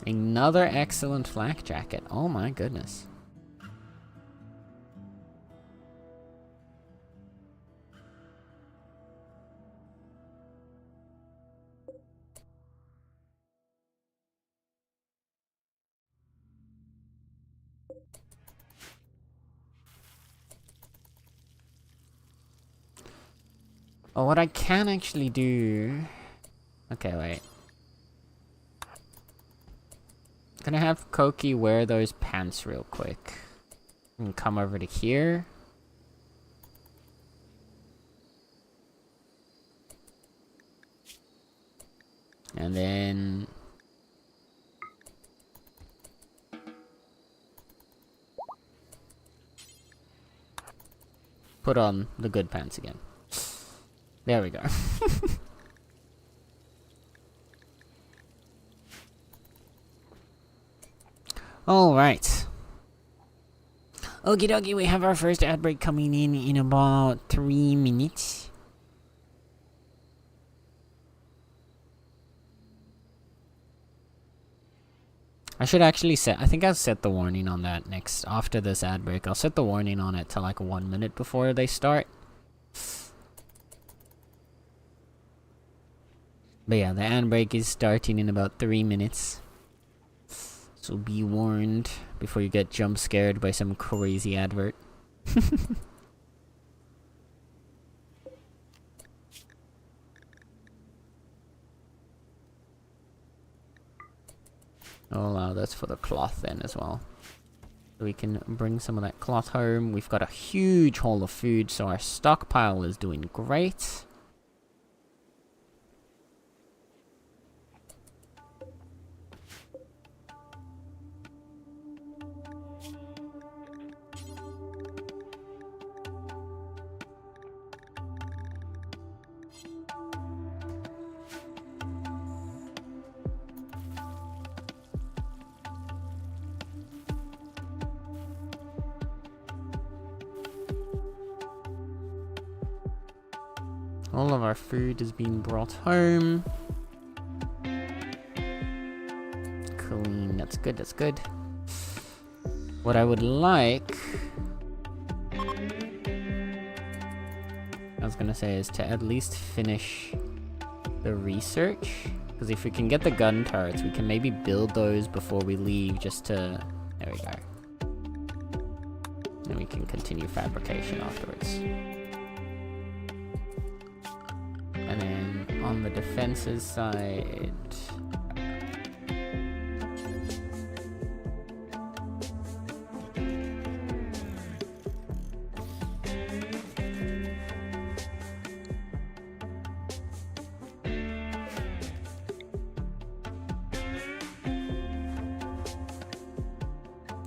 A: Another excellent flak jacket. Oh my goodness. Oh, what I can actually do... Okay, wait. Gonna have Koki wear those pants real quick. And come over to here. And then... put on the good pants again. There we go. Alright. Okie dokie, we have our first ad break coming in about 3 minutes. I should actually set... I think I'll set the warning on that next... after this ad break. I'll set the warning on it to like 1 minute before they start. But yeah, the ad break is starting in about 3 minutes. So be warned before you get jump scared by some crazy advert. Oh, that's for the cloth then as well. So we can bring some of that cloth home. We've got a huge haul of food, so our stockpile is doing great. All of our food is being brought home. Clean, that's good, that's good. What I would like... I was gonna say is to at least finish the research. Because if we can get the gun turrets, we can maybe build those before we leave just to... There we go. Then we can continue fabrication afterwards. And then on the defenses side...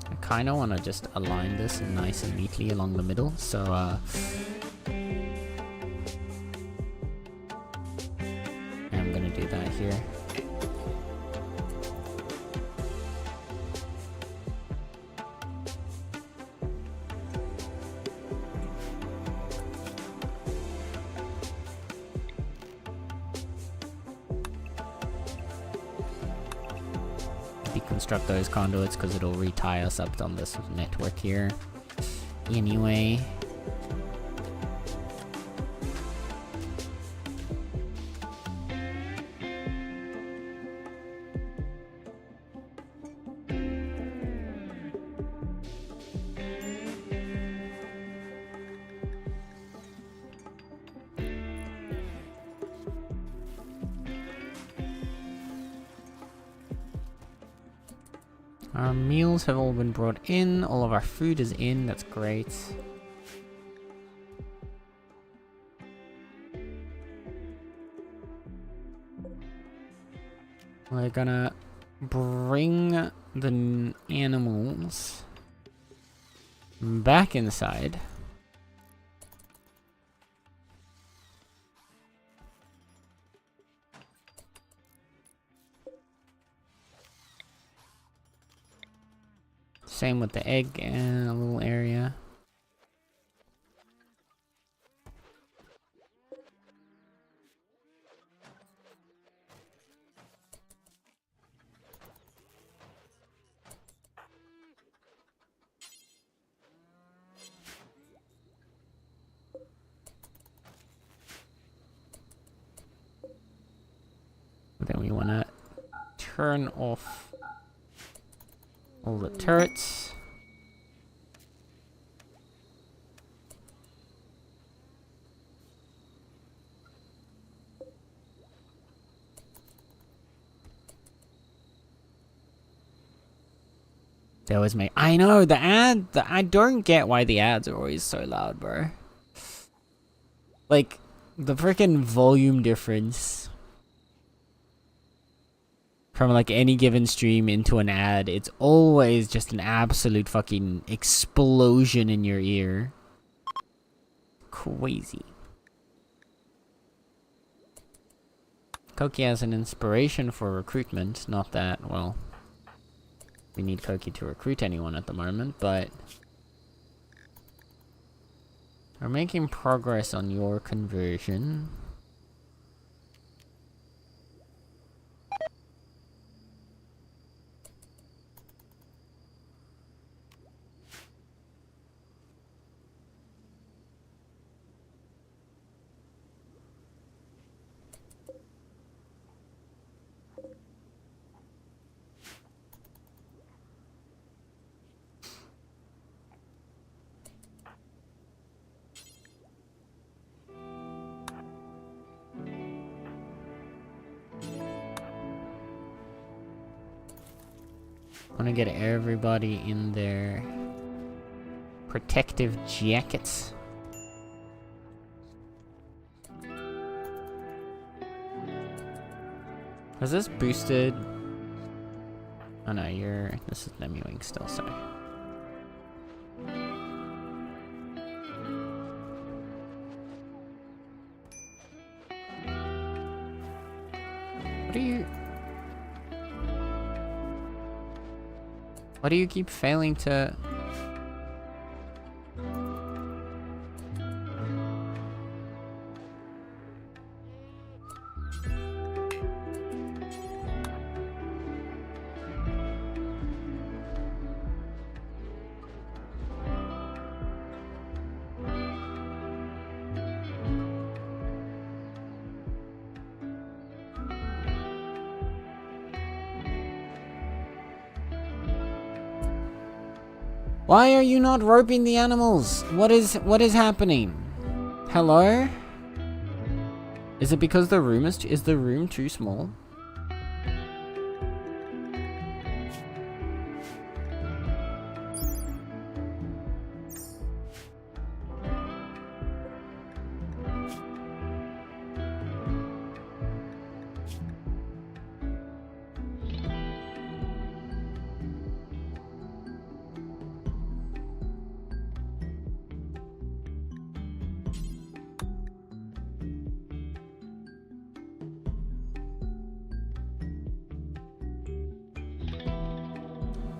A: I kinda wanna just align this nice and neatly along the middle, so I'm gonna do that here. Deconstruct those conduits because it'll retie us up on this network here. Anyway. Our meals have all been brought in, all of our food is in, that's great. We're gonna bring the animals back inside. Same with the egg and a little area. Then we want to turn off all the turrets. They always make. I know the ad. I don't get why the ads are always so loud, bro. Like the freaking volume difference from like any given stream into an ad, it's always just an absolute fucking explosion in your ear. Crazy. Koki has an inspiration for recruitment. Not that, well, we need Koki to recruit anyone at the moment, but we're making progress on your conversion. I want to get everybody in their protective jackets. Has this boosted? Oh no, this is Nemuing still, sorry. Why do you keep failing to... Why are you not roping the animals? What is happening? Hello? Is it because the room is the room too small?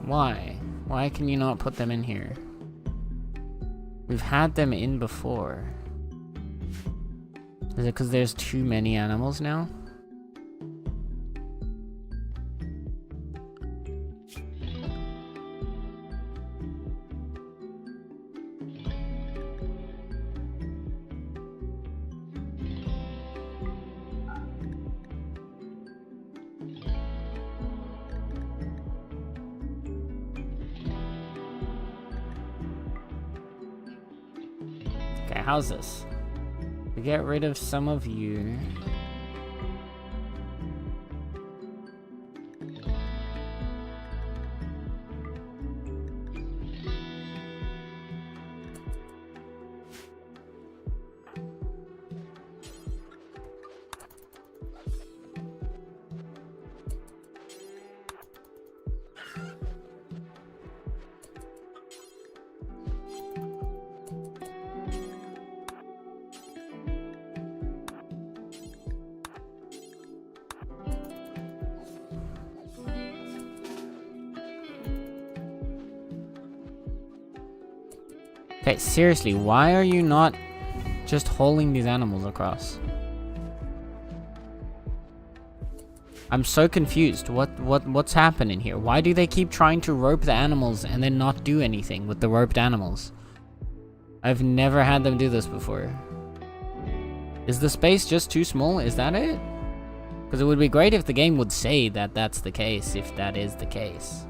A: Why? Why can you not put them in here? We've had them in before. Is it because there's too many animals now? How's this? We get rid of some of you. Okay, seriously, why are you not just hauling these animals across? I'm so confused. What's happening here? Why do they keep trying to rope the animals and then not do anything with the roped animals? I've never had them do this before. Is the space just too small? Is that it? Because it would be great if the game would say that that's the case, if that is the case.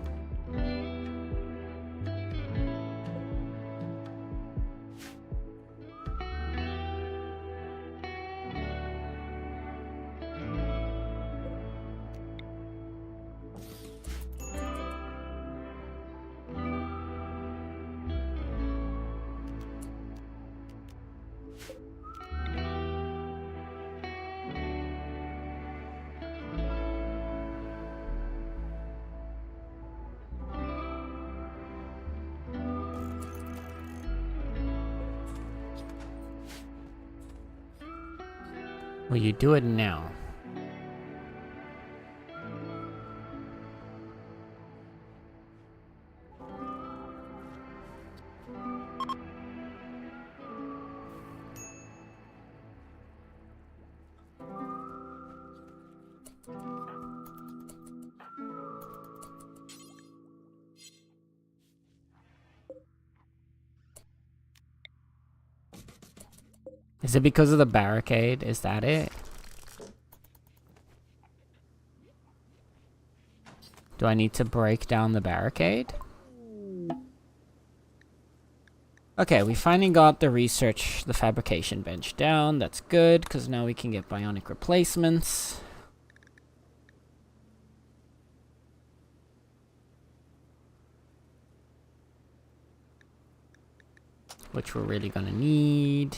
A: Will you do it now? Is it because of the barricade? Is that it? Do I need to break down the barricade? Okay, we finally got the fabrication bench down. That's good, because now we can get bionic replacements. Which we're really gonna need.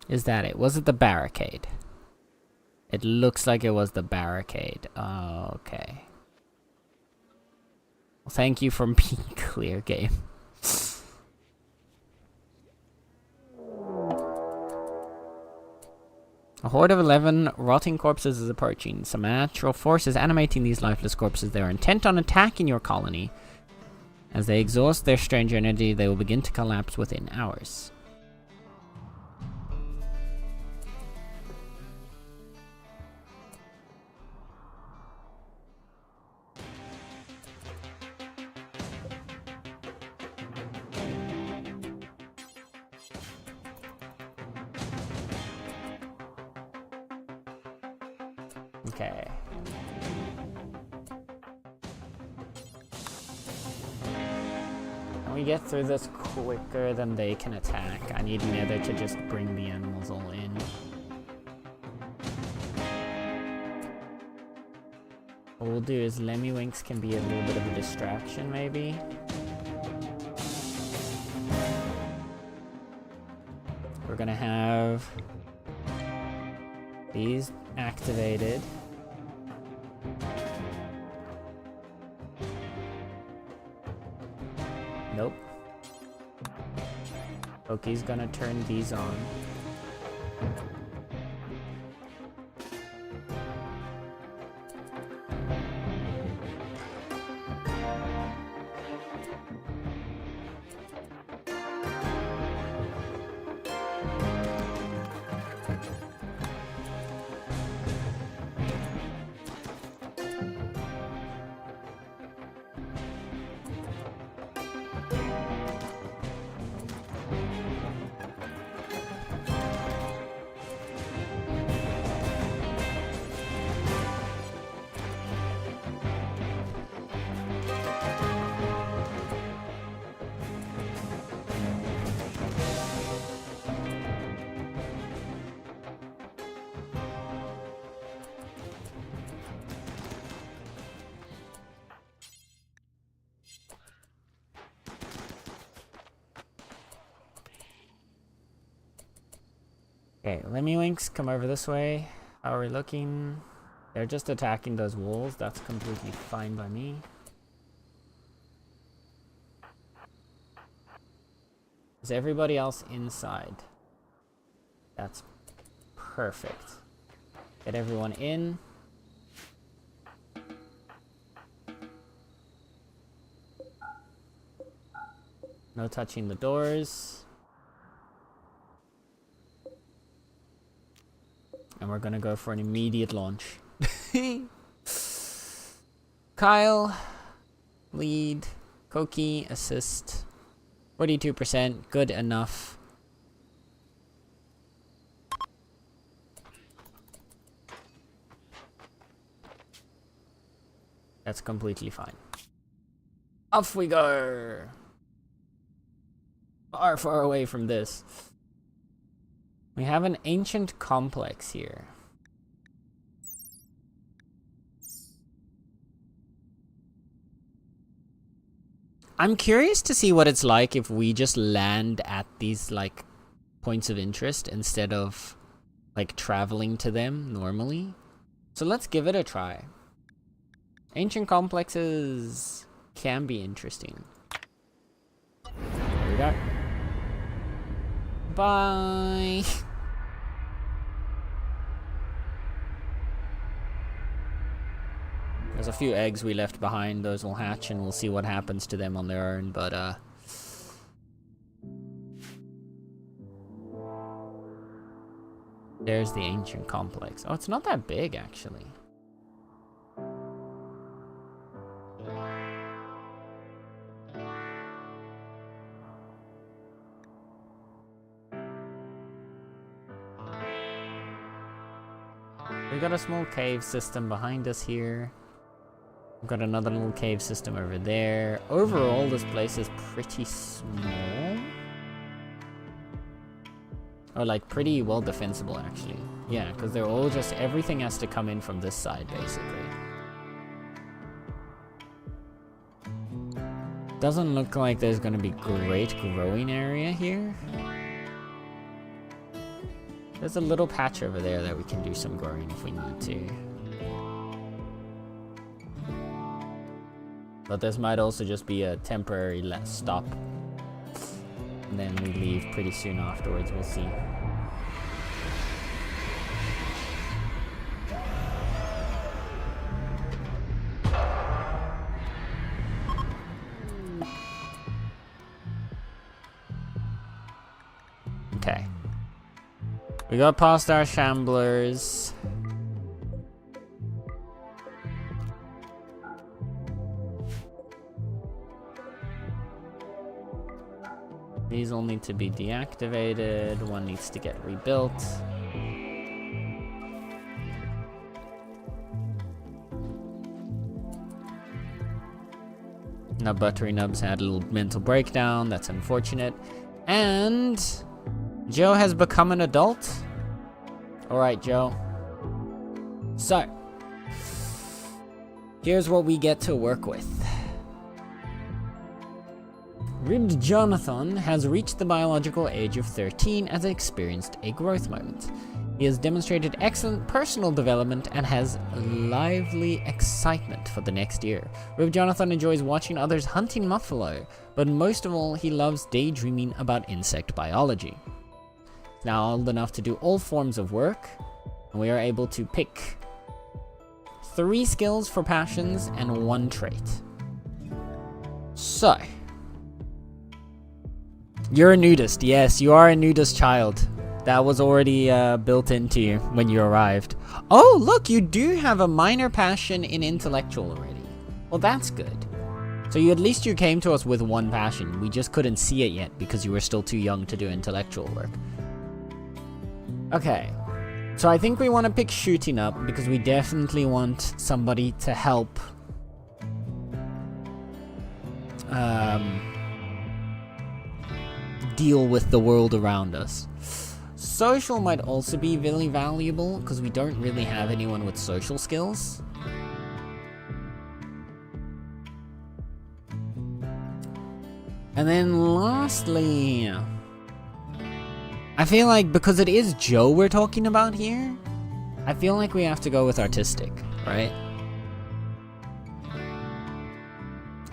A: Is that it? Was it the barricade? It looks like it was the barricade. Okay. Well, thank you for being clear, game. A horde of 11 rotting corpses is approaching. Some natural force is animating these lifeless corpses. They are intent on attacking your colony. As they exhaust their strange energy, they will begin to collapse within hours. Okay. Can we get through this quicker than they can attack? I need Nether to just bring the animals all in. What we'll do is Lemmywinks can be a little bit of a distraction, maybe. We're gonna have these activated. Nope. Loki's gonna turn these on. Okay, Lemmywinks, come over this way. How are we looking? They're just attacking those wolves. That's completely fine by me. Is everybody else inside? That's perfect. Get everyone in. No touching the doors. And we're gonna go for an immediate launch. Kyle, lead, Koki, assist, 42%, good enough. That's completely fine. Off we go! Far, far away from this. We have an ancient complex here. I'm curious to see what it's like if we just land at these, like, points of interest instead of, like, traveling to them normally. So let's give it a try. Ancient complexes can be interesting. There we go. Bye! There's a few eggs we left behind. Those will hatch and we'll see what happens to them on their own, but there's the ancient complex. Oh, it's not that big, actually. We got a small cave system behind us here. We've got another little cave system over there. Overall, this place is pretty small. Or like pretty well defensible, actually. Yeah, because they're all just, everything has to come in from this side, basically. Doesn't look like there's going to be great growing area here. There's a little patch over there that we can do some growing if we need to. But this might also just be a temporary stop. And then we leave pretty soon afterwards, we'll see. Okay. We got past our shamblers. These all need to be deactivated. One needs to get rebuilt. Now Buttery Nubs had a little mental breakdown. That's unfortunate. And Joe has become an adult. Alright, Joe. So, here's what we get to work with. Ribbed Jonathan has reached the biological age of 13 and has experienced a growth moment. He has demonstrated excellent personal development and has lively excitement for the next year. Ribbed Jonathan enjoys watching others hunting buffalo, but most of all, he loves daydreaming about insect biology. He's now old enough to do all forms of work, and we are able to pick 3 skills for passions and 1 trait. So, you're a nudist. Yes, you are a nudist child. That was already built into you when you arrived. Oh, look, you do have a minor passion in intellectual already. Well, that's good. So at least you came to us with 1 passion. We just couldn't see it yet because you were still too young to do intellectual work. Okay. So I think we want to pick shooting up because we definitely want somebody to help deal with the world around us. Social might also be really valuable because we don't really have anyone with social skills. And then lastly, I feel like because it is Joe we're talking about here, I feel like we have to go with artistic, right?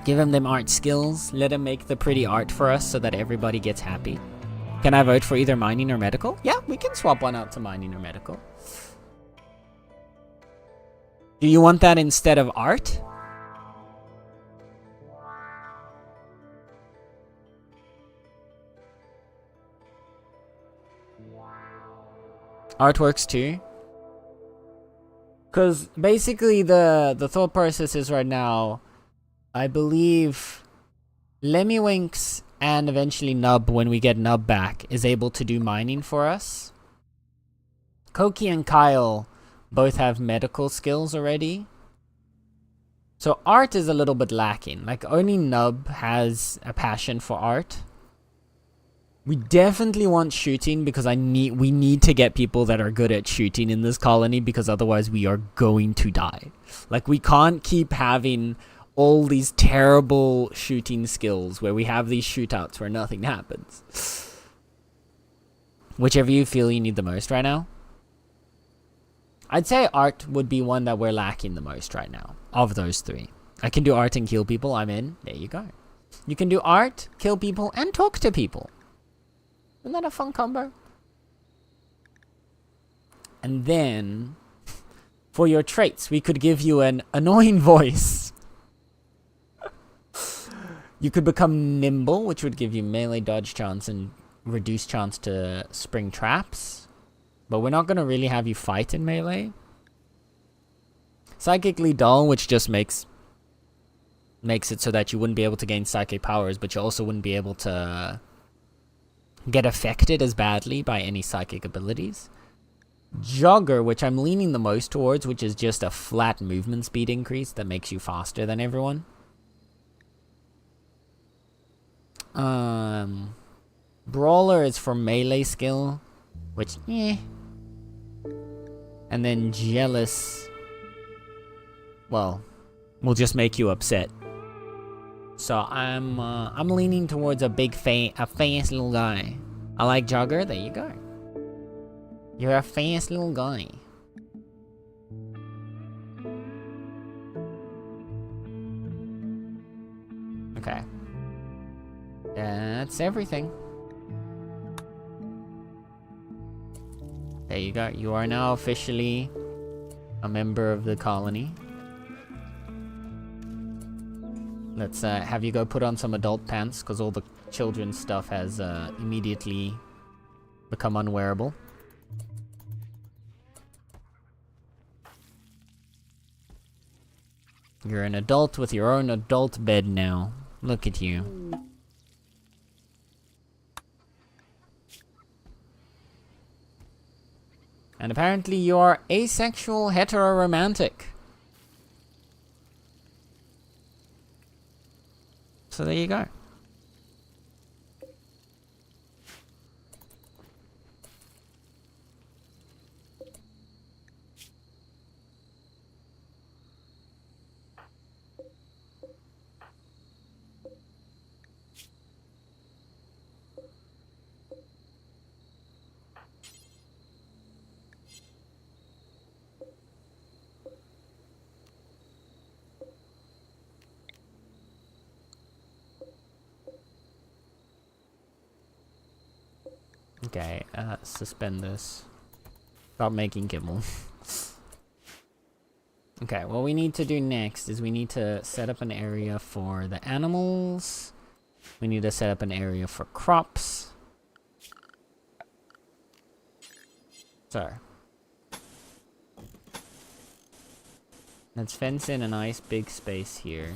A: Give him them art skills, let him make the pretty art for us so that everybody gets happy. Can I vote for either mining or medical? Yeah, we can swap one out to mining or medical. Do you want that instead of art? Art works too. Because basically the thought process is right now, I believe Lemmywinks and eventually Nub, when we get Nub back, is able to do mining for us. Koki and Kyle both have medical skills already. So art is a little bit lacking. Like, only Nub has a passion for art. We definitely want shooting because we need to get people that are good at shooting in this colony, because otherwise we are going to die. Like, we can't keep having all these terrible shooting skills where we have these shootouts where nothing happens. Whichever you feel you need the most right now. I'd say art would be one that we're lacking the most right now, of those three. I can do art and kill people, I'm in. There you go. You can do art, kill people, and talk to people. Isn't that a fun combo? And then, for your traits, we could give you an annoying voice. You could become nimble, which would give you melee dodge chance and reduced chance to spring traps. But we're not going to really have you fight in melee. Psychically dull, which just makes it so that you wouldn't be able to gain psychic powers, but you also wouldn't be able to get affected as badly by any psychic abilities. Jogger, which I'm leaning the most towards, which is just a flat movement speed increase that makes you faster than everyone. Brawler is for melee skill, which, And then Jealous, well, will just make you upset. So I'm leaning towards a fast little guy. I like Jogger. There you go. You're a fast little guy. Okay. That's everything. There you go. You are now officially a member of the colony. Let's have you go put on some adult pants, because all the children's stuff has immediately become unwearable. You're an adult with your own adult bed now. Look at you. And apparently you are asexual heteroromantic. So there you go. Okay, suspend this. Stop making kibble. Okay, what we need to do next is we need to set up an area for the animals. We need to set up an area for crops. So. Let's fence in a nice big space here.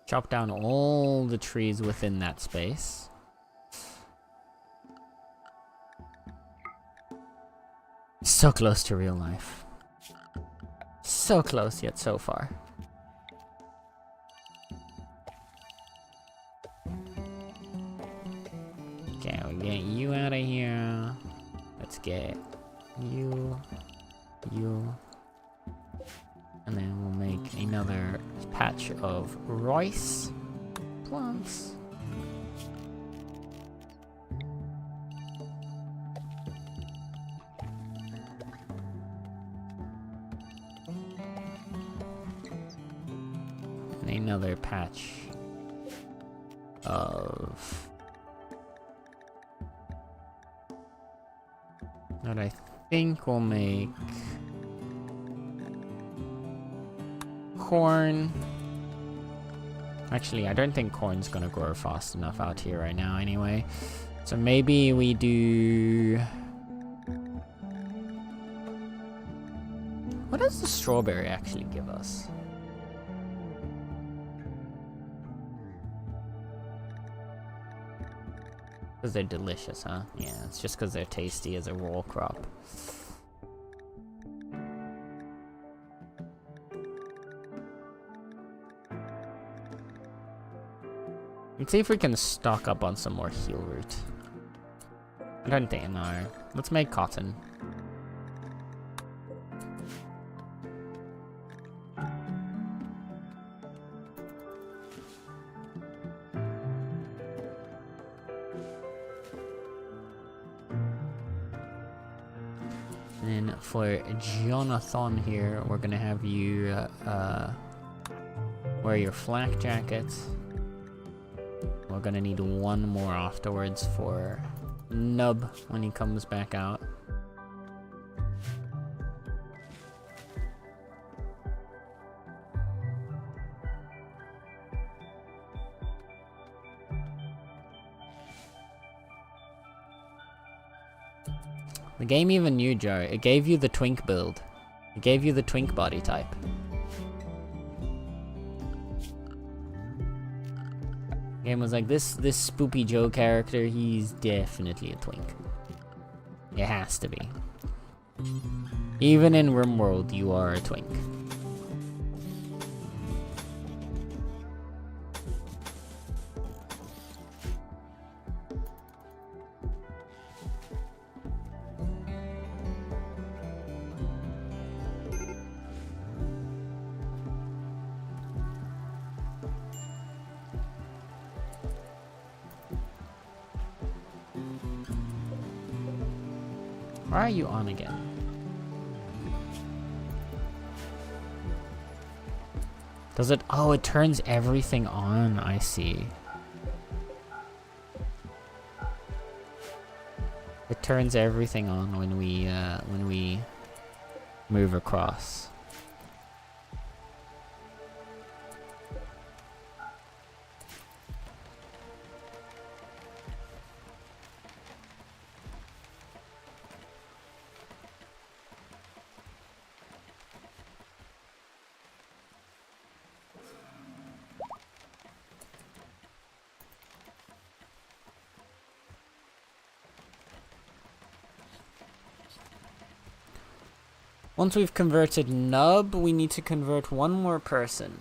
A: Chop down all the trees within that space. So close to real life. So close, yet so far. Okay, we'll get you out of here. Let's get you. And then we'll make another patch of rice plants. And another patch of what I think we'll make corn. Actually, I don't think corn's gonna grow fast enough out here right now anyway. So maybe we do... What does the strawberry actually give us? Because they're delicious, huh? Yeah, it's just because they're tasty as a raw crop. Let's see if we can stock up on some more heel root. I don't think, no. Let's make cotton. And then for Jonathan here, we're gonna have you wear your flak jackets. We're gonna need one more afterwards for Nub when he comes back out. The game even knew, Joe. It gave you the twink build. It gave you the twink body type. The game was like, this Spoopy Joe character, he's definitely a twink. It has to be. Even in RimWorld, you are a twink. Why are you on again? Does it? Oh, it turns everything on. I see. It turns everything on when we move across. Once we've converted Nub, we need to convert one more person.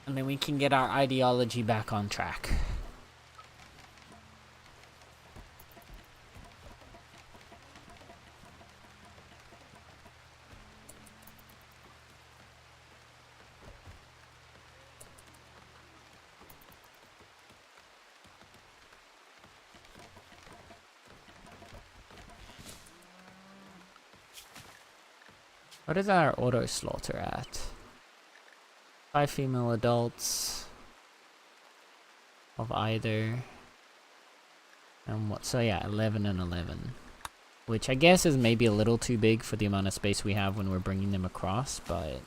A: And then we can get our ideology back on track. What is our auto slaughter at? 5 female adults of either. And what? So yeah, 11 and 11. Which I guess is maybe a little too big for the amount of space we have when we're bringing them across, but...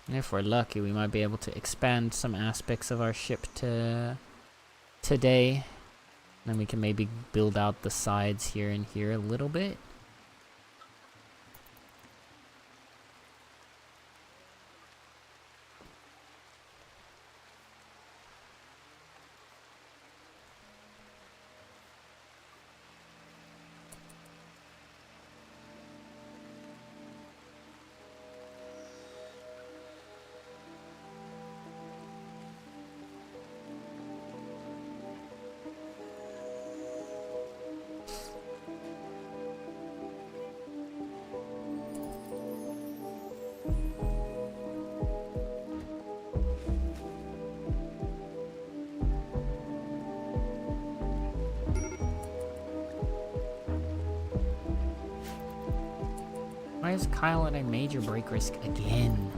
A: if we're lucky, we might be able to expand some aspects of our ship today. Then we can maybe build out the sides here and here a little bit. is Kyle at a major break risk again?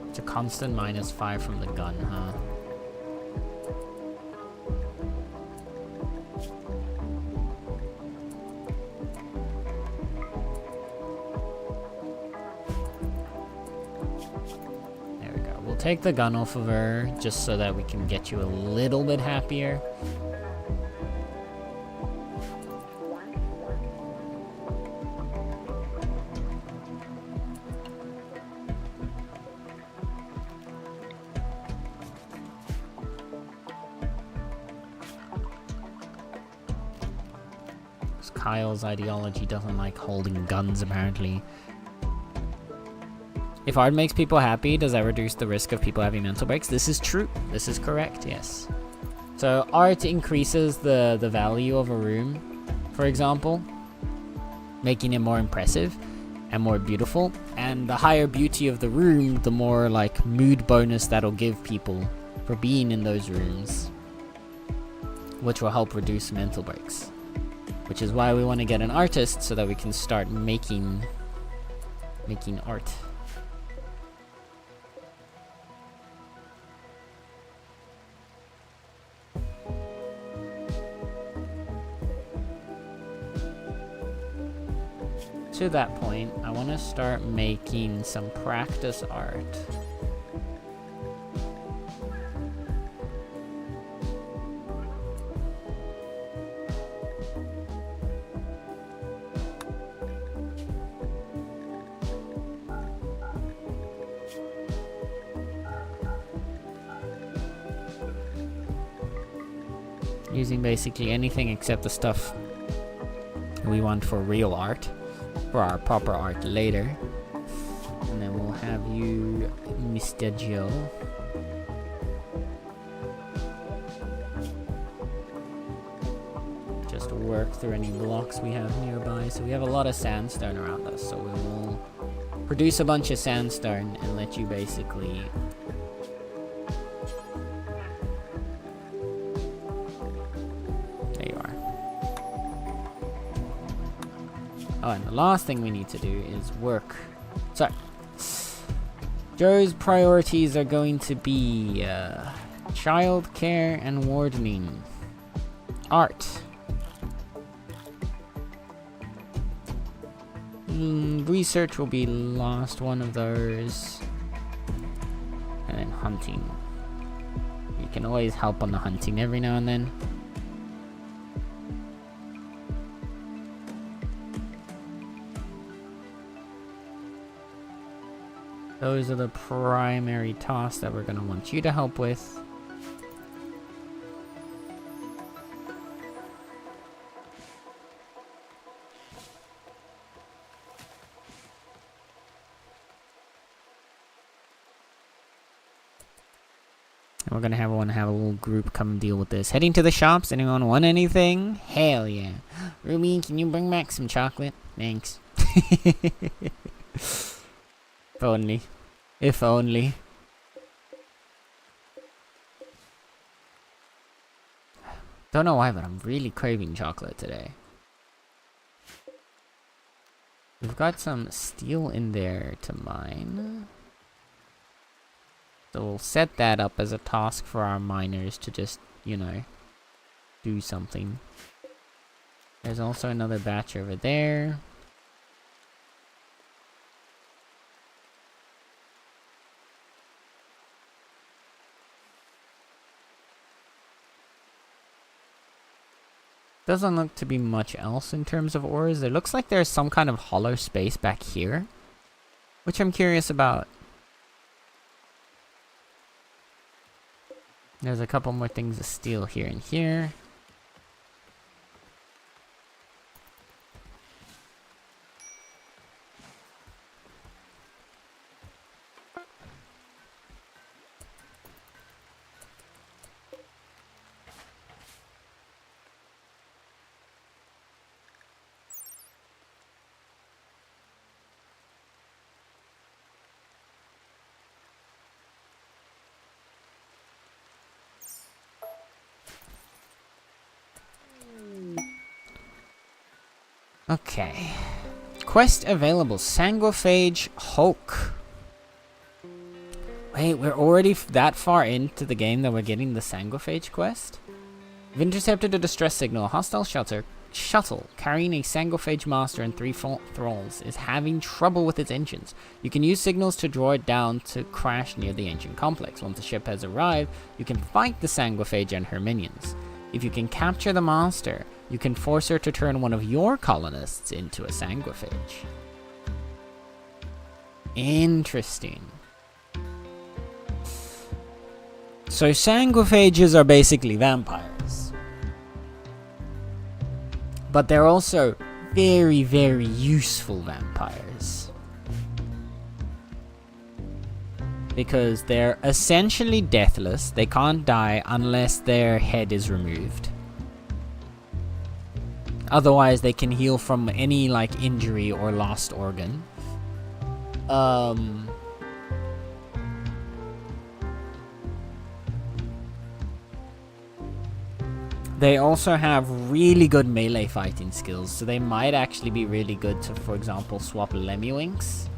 A: It's a constant -5 from the gun, huh? There we go. We'll take the gun off of her just so that we can get you a little bit happier. Kyle's ideology doesn't like holding guns, apparently. If art makes people happy, does that reduce the risk of people having mental breaks? This is true. This is correct, yes. So art increases the value of a room, for example, making it more impressive and more beautiful. And the higher beauty of the room, the more like mood bonus that'll give people for being in those rooms, which will help reduce mental breaks. Which is why we want to get an artist so that we can start making art. To that point, I want to start making some practice art. Using basically anything except the stuff we want for real art, for our proper art later. And then we'll have you, Mr. Joe. Just work through any blocks we have nearby. So we have a lot of sandstone around us, so we will produce a bunch of sandstone and let you basically Oh, and the last thing we need to do is work. So, Joe's priorities are going to be childcare and wardening. Art. Research will be last one of those. And then hunting. You can always help on the hunting every now and then. Those are the primary tasks that we're going to want you to help with. And we're going to have a little group come deal with this. Heading to the shops. Anyone want anything? Hell yeah. Ruby, can you bring back some chocolate? Thanks. If only. If only. Don't know why, but I'm really craving chocolate today. We've got some steel in there to mine. So we'll set that up as a task for our miners to just, you know, do something. There's also another batch over there. Doesn't look to be much else in terms of ores. It looks like there's some kind of hollow space back here, which I'm curious about. There's a couple more things of steel here and here. Okay. Quest available. Sanguiphage Hulk. Wait, we're already that far into the game that we're getting the Sanguiphage quest? We've intercepted a distress signal. A hostile shuttle carrying a Sanguiphage master and 3 thralls is having trouble with its engines. You can use signals to draw it down to crash near the ancient complex. Once the ship has arrived, you can fight the Sanguiphage and her minions. If you can capture the master, you can force her to turn one of your colonists into a Sanguiphage. Interesting. So Sanguiphages are basically vampires. But they're also very, very useful vampires. Because they're essentially deathless. They can't die unless their head is removed. Otherwise, they can heal from any, like, injury or lost organ. They also have really good melee fighting skills, so they might actually be really good to, for example, swap Lemmiwinks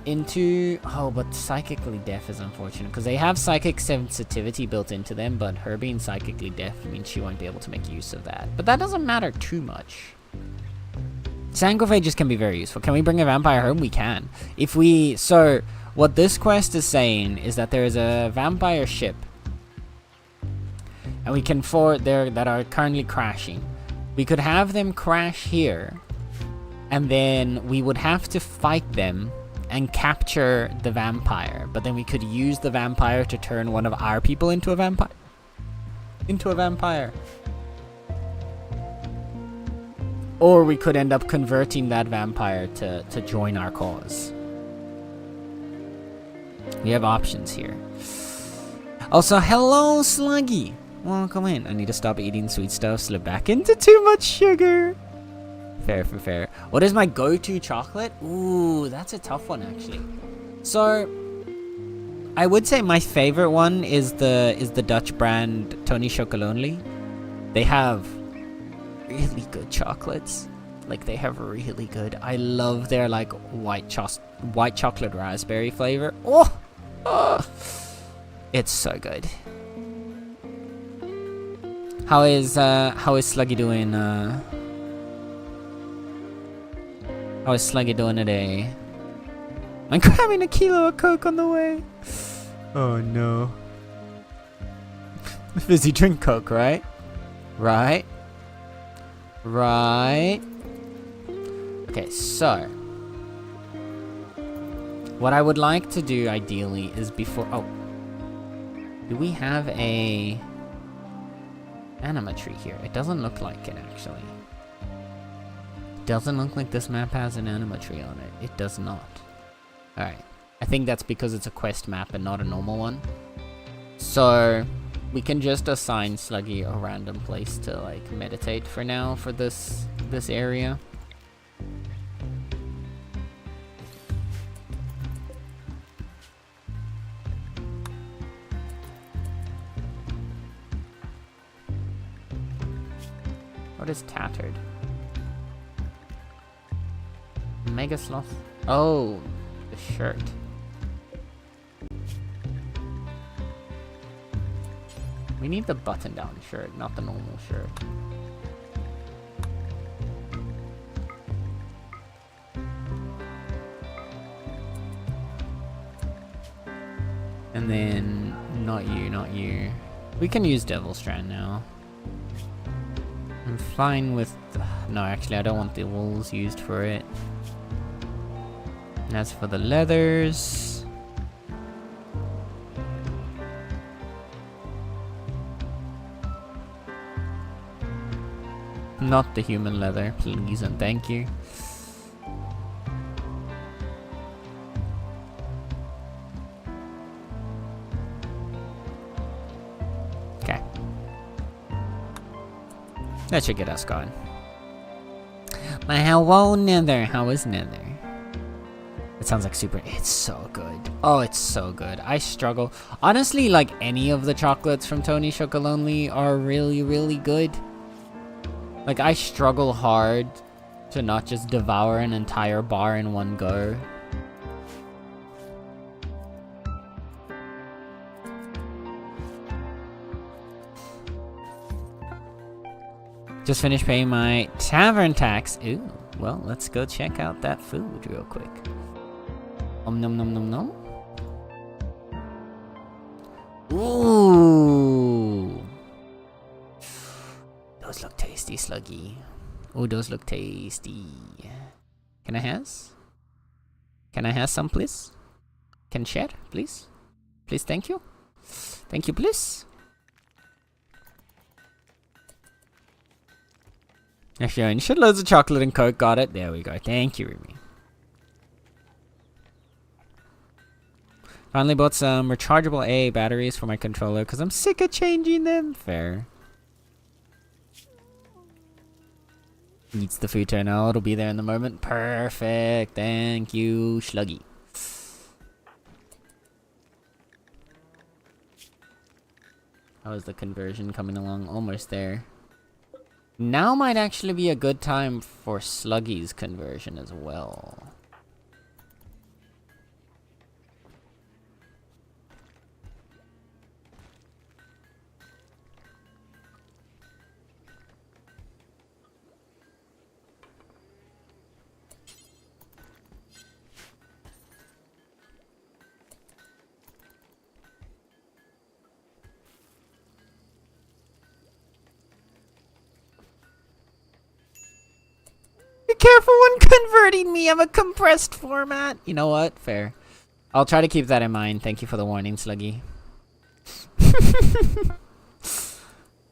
A: into... Oh, but psychically deaf is unfortunate, because they have psychic sensitivity built into them, but her being psychically deaf means she won't be able to make use of that. But that doesn't matter too much. Sanguiphages can be very useful. Can we bring a vampire home? We can. If we... So, what this quest is saying is that there is a vampire ship and we can forward there that are currently crashing. We could have them crash here, and then we would have to fight them and capture the vampire. But then we could use the vampire to turn one of our people into a vampire. Or we could end up converting that vampire to join our cause. We have options here. Also, hello, Sluggy. Welcome in. I need to stop eating sweet stuff, slip back into too much sugar. Fair for fair. What is my go-to chocolate? Ooh, that's a tough one, actually. So, I would say my favorite one is the Dutch brand Tony Chocolonely. They have really good chocolates. Like, they have really good. I love their, like, white chocolate raspberry flavor. Oh! It's so good. How is Sluggy doing? How is Sluggy doing today? I'm grabbing a kilo of Coke on the way. Oh no. Fizzy drink Coke, right? Right. Okay, so what I would like to do ideally is before... Oh. Do we have a anima tree here? It doesn't look like it, actually. It doesn't look like this map has an anima tree on it. It does not. Alright. I think that's because it's a quest map and not a normal one. So we can just assign Sluggy a random place to, like, meditate for now for this area. What is tattered? Mega sloth. Oh, the shirt. We need the button-down shirt, not the normal shirt. And then, not you. We can use Devil Strand now. I'm fine with... No, actually, I don't want the wools used for it. And as for the leathers... Not the human leather, please and thank you. Okay. That should get us going. My hello, Nether. How is Nether? It sounds like super... It's so good. Oh, it's so good. I struggle. Honestly, like, any of the chocolates from Tony Chocolonely are really, really good. Like, I struggle hard to not just devour an entire bar in one go. Just finished paying my tavern tax. Ooh, well, let's go check out that food real quick. Nom nom nom nom. Ooh. Those look tasty, Sluggy. Ooh, those look tasty. Can I has? Can I have some, please? Can share, please? Please, thank you. Thank you, please. Actually, shitloads of chocolate and Coke. Got it. There we go. Thank you, Remy. Finally bought some rechargeable A batteries for my controller because I'm sick of changing them. Fair. Needs the food turner. It'll be there in the moment. Perfect. Thank you, Sluggy. How is the conversion coming along? Almost there. Now might actually be a good time for Sluggy's conversion as well. Be careful when converting me. I'm a compressed format. You know what? Fair. I'll try to keep that in mind. Thank you for the warning, Sluggy.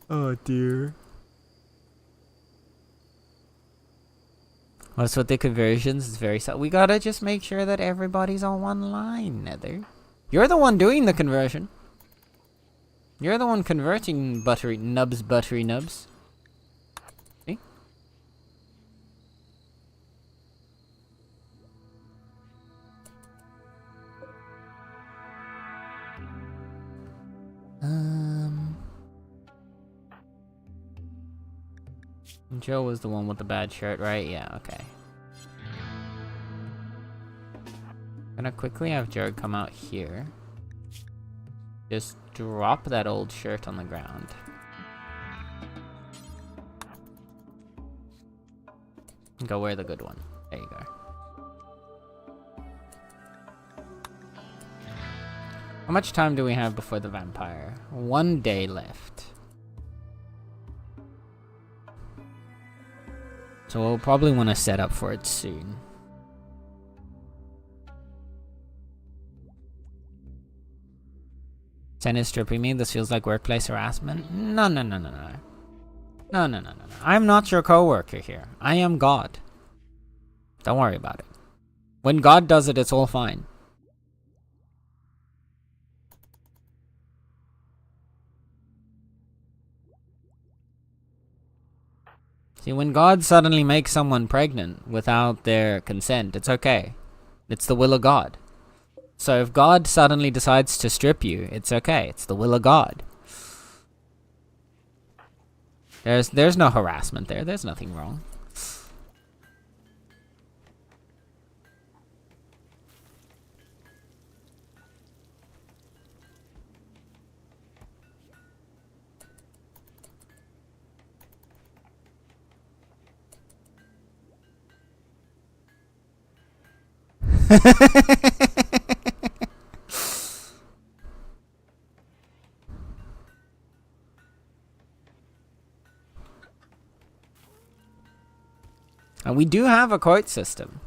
A: Oh, dear. What's with the conversions? It's very we gotta just make sure that everybody's on one line, Nether. You're the one doing the conversion. You're the one converting buttery nubs. See? Joe was the one with the bad shirt, right? Yeah, okay. Gonna quickly have Joe come out here. Just drop that old shirt on the ground. Go wear the good one. There you go. How much time do we have before the vampire? 1 day left. So we'll probably want to set up for it soon. Sen is stripping me. This feels like workplace harassment. No. No. I'm not your coworker here. I am God. Don't worry about it. When God does it, it's all fine. See, when God suddenly makes someone pregnant without their consent, it's okay. It's the will of God. So if God suddenly decides to strip you, it's okay. It's the will of God. There's no harassment there. There's nothing wrong. And we do have a quote system.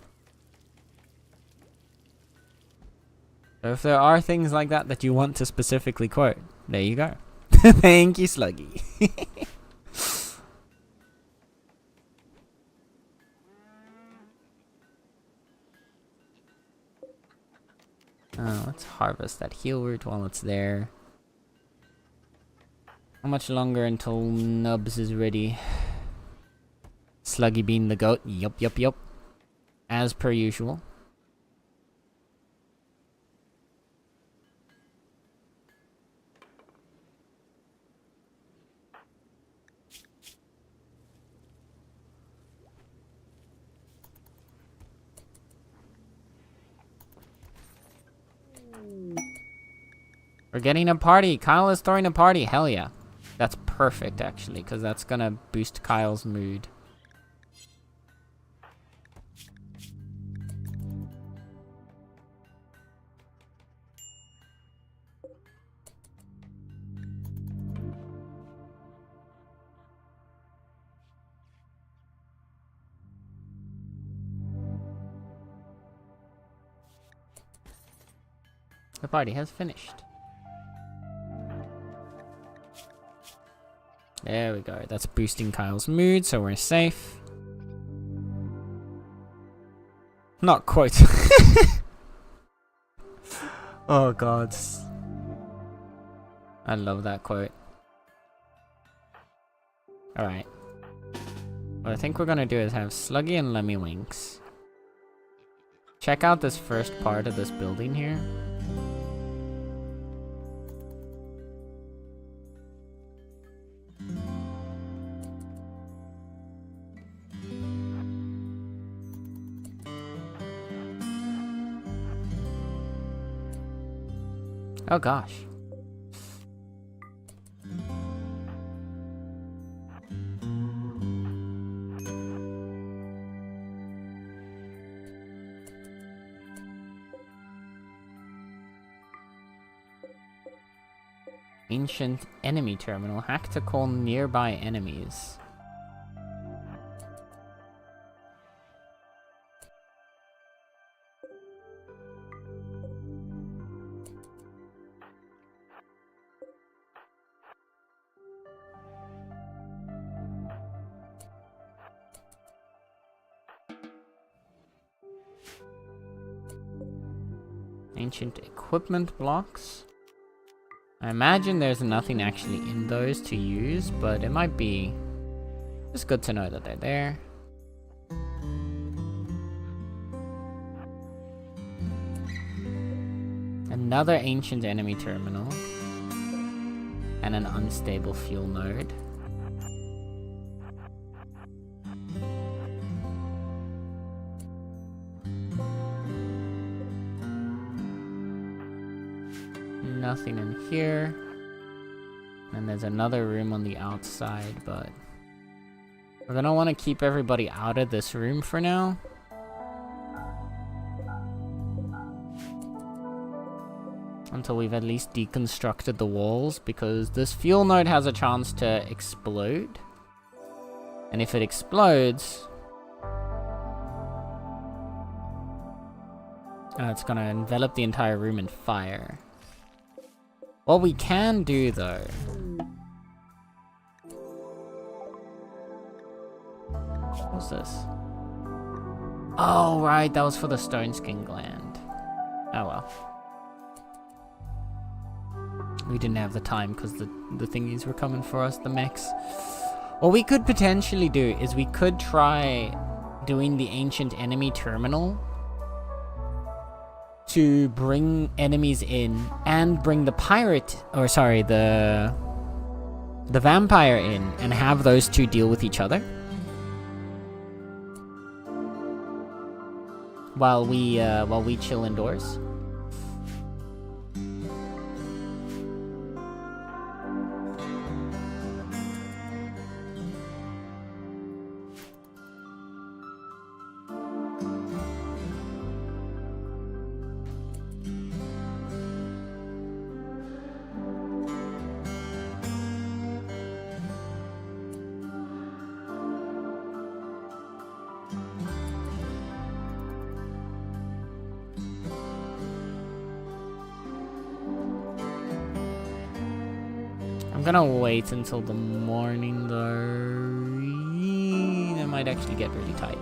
A: So if there are things like that that you want to specifically quote, there you go. Thank you, Sluggy. Let's harvest that heal root while it's there. How much longer until Nubs is ready? Sluggy being the goat. Yup. As per usual. We're getting a party. Kyle is throwing a party. Hell yeah. That's perfect, actually, because that's gonna boost Kyle's mood. The party has finished. There we go. That's boosting Kyle's mood, so we're safe. Not quite. Oh god. I love that quote. Alright. What I think we're gonna do is have Sluggy and Lemmywinks check out this first part of this building here. Oh gosh. Ancient enemy terminal. Hack to call nearby enemies. Ancient equipment blocks. I imagine there's nothing actually in those to use, but it might be just good to know that they're there. Another ancient enemy terminal. And an unstable fuel node. Nothing in here. And there's another room on the outside, but we're gonna want to keep everybody out of this room for now. Until we've at least deconstructed the walls, because this fuel node has a chance to explode. And if it explodes, it's gonna envelop the entire room in fire. What we can do, though... What's this? Oh, right, that was for the stone skin gland. Oh well. We didn't have the time because the thingies were coming for us, the mechs. What we could potentially do is we could try doing the ancient enemy terminal to bring enemies in and bring the pirate, or sorry, the vampire in, and have those two deal with each other while we chill indoors. I'm gonna wait until the morning though. That might actually get really tight.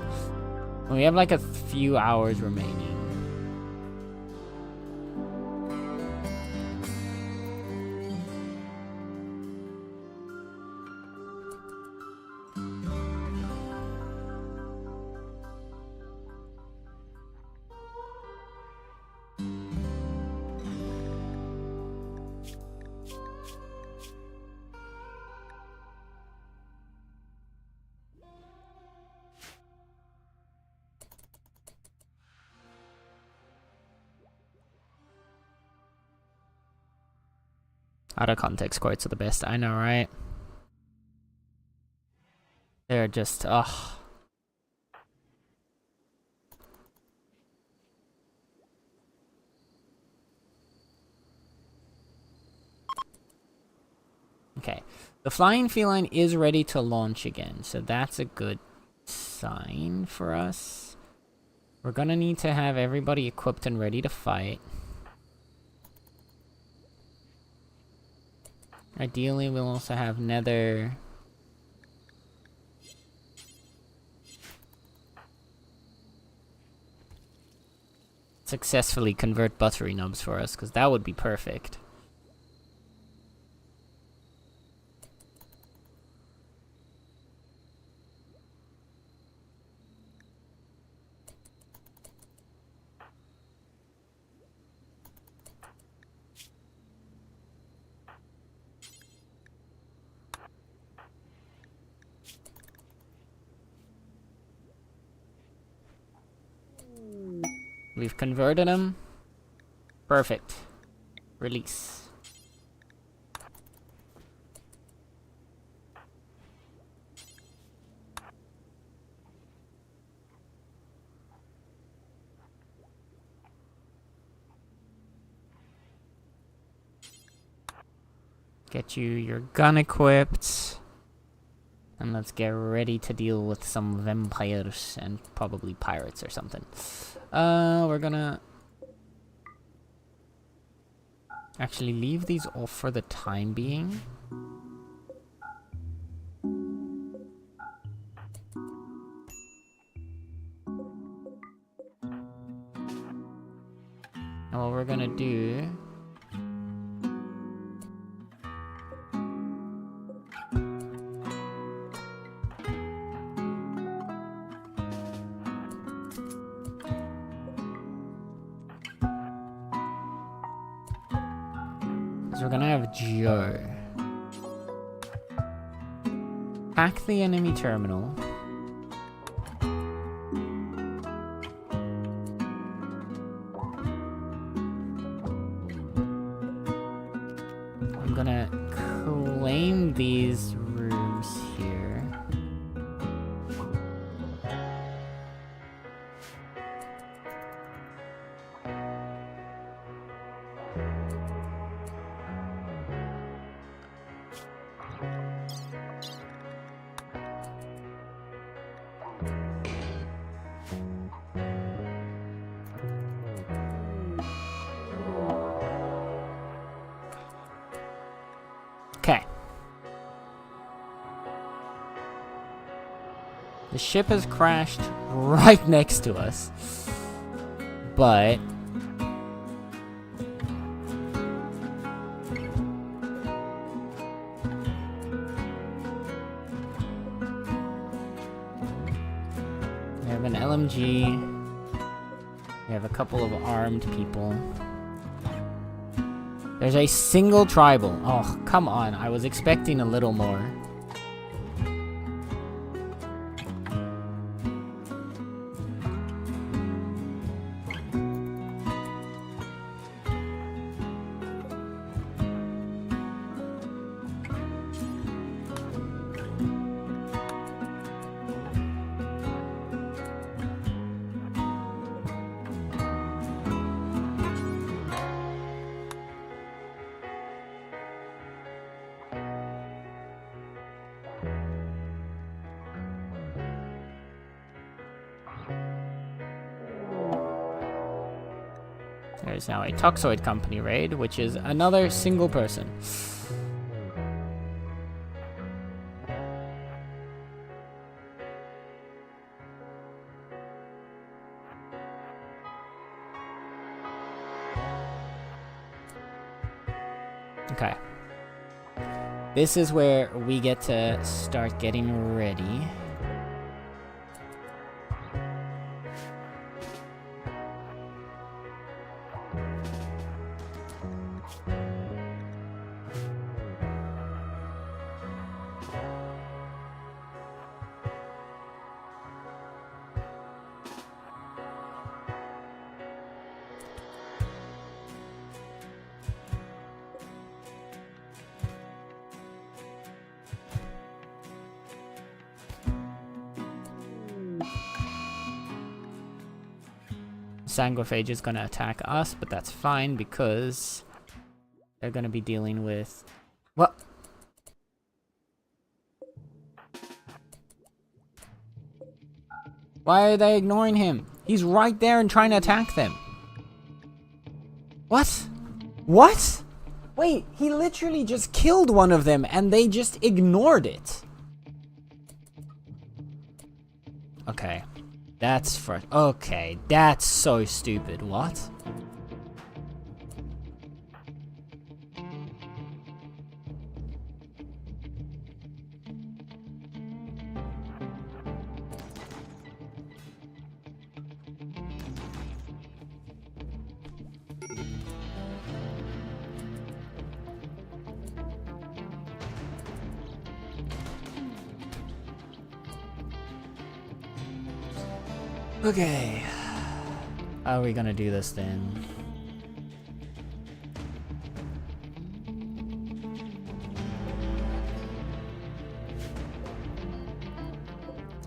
A: We have like a few hours remaining. Out of context quotes are the best, I know, right? They're just, ugh. Okay, the flying feline is ready to launch again, so that's a good sign for us. We're gonna need to have everybody equipped and ready to fight. Ideally, we'll also have nether. Successfully convert buttery nubs for us, because that would be perfect. We've converted them. Perfect. Release. Get you your gun equipped. And let's get ready to deal with some vampires and probably pirates or something. We're gonna actually leave these off for the time being. And what we're gonna do is we're gonna have Joe hack the enemy terminal. I'm gonna claim these rooms here. Okay. The ship has crashed right next to us. But we have an LMG. We have a couple of armed people. There's a single tribal. Oh, come on. I was expecting a little more. There's now a Toxoid Company raid, which is another single person. Okay. This is where we get to start getting ready. Sanguiphage is gonna attack us, but that's fine because they're gonna be dealing with... What? Why are they ignoring him? He's right there and trying to attack them. What? What? Wait, he literally just killed one of them and they just ignored it. Okay. Okay, that's so stupid. What? Okay. How are we gonna do this then?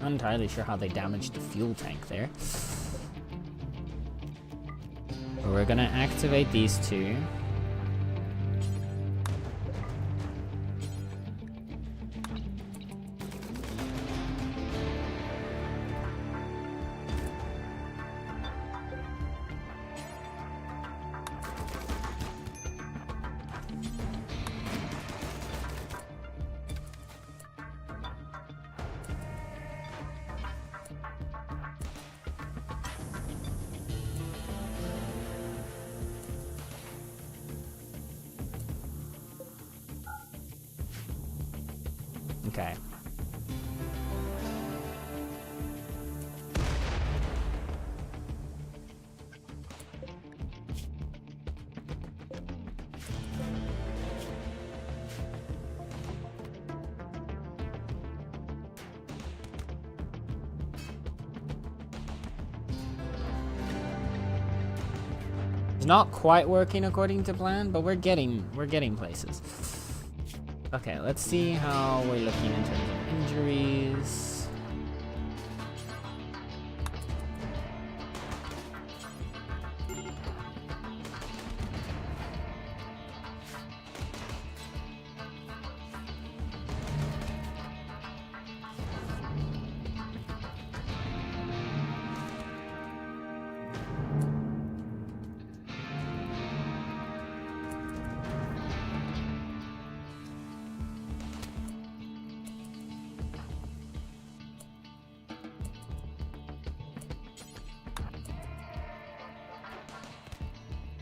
A: Not entirely sure how they damaged the fuel tank there. But we're gonna activate these two. Okay. It's not quite working according to plan, but we're getting places. Okay, let's see how we're looking in terms of injuries.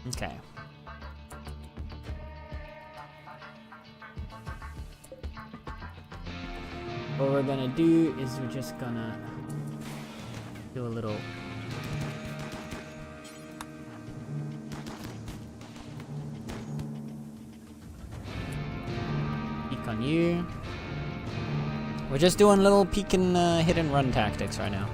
A: Okay. What we're gonna do is we're just gonna do a little peek on you. We're just doing little peek and hit and run tactics right now.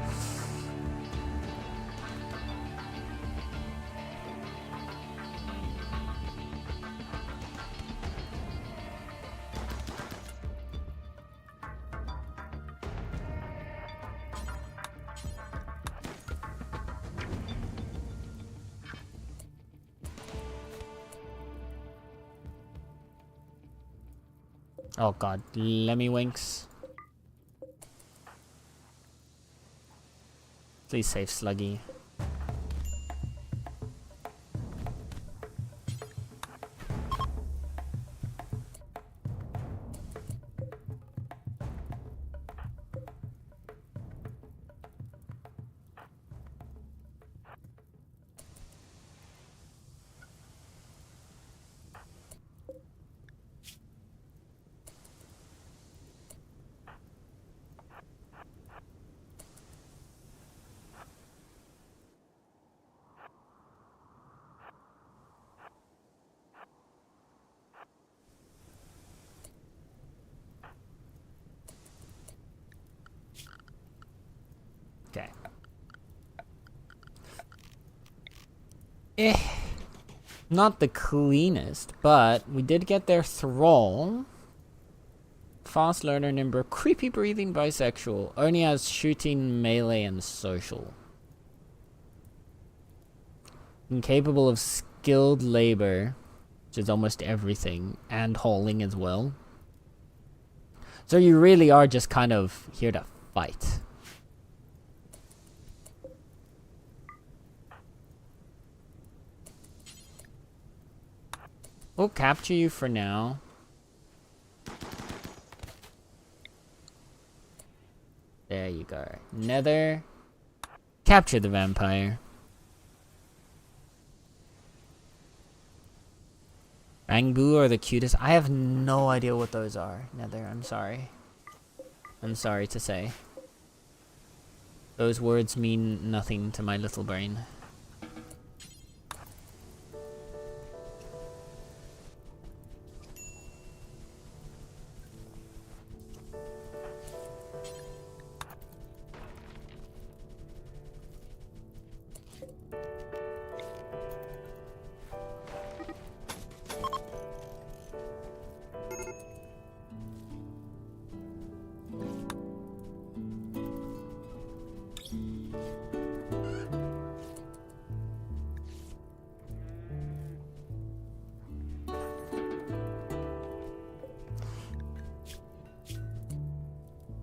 A: Oh god, Lemmy Winks. Please save Sluggy. Okay. Not the cleanest, but we did get their thrall. Fast learner, nimble, creepy breathing, bisexual. Only has shooting, melee, and social. Incapable of skilled labor, which is almost everything, and hauling as well. So you really are just kind of here to fight. We'll capture you for now. There you go. Nether. Capture the vampire. Rangbu are the cutest. I have no idea what those are, Nether. I'm sorry. I'm sorry to say. Those words mean nothing to my little brain.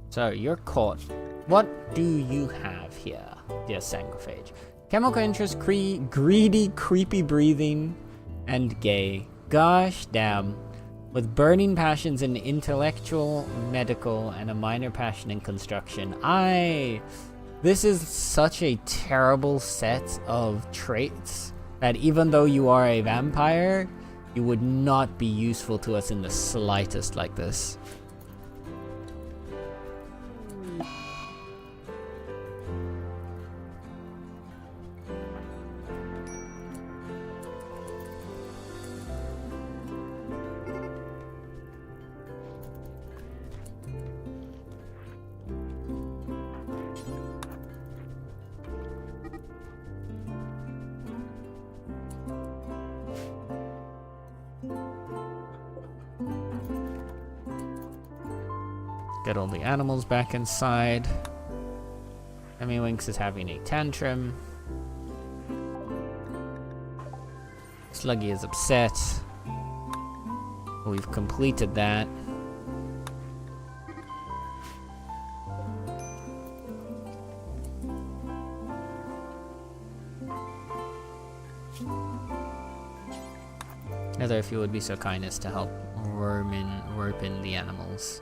A: So, you're caught. What do you have here, dear Sanguiphage? Chemical interest, greedy, creepy breathing, and gay. Gosh damn. With burning passions in intellectual, medical, and a minor passion in construction. This is such a terrible set of traits that even though you are a vampire, you would not be useful to us in the slightest like this. Get all the animals back inside. Winks is having a tantrum. Sluggy is upset. We've completed that. Nether, if you would be so kind as to help rope in the animals.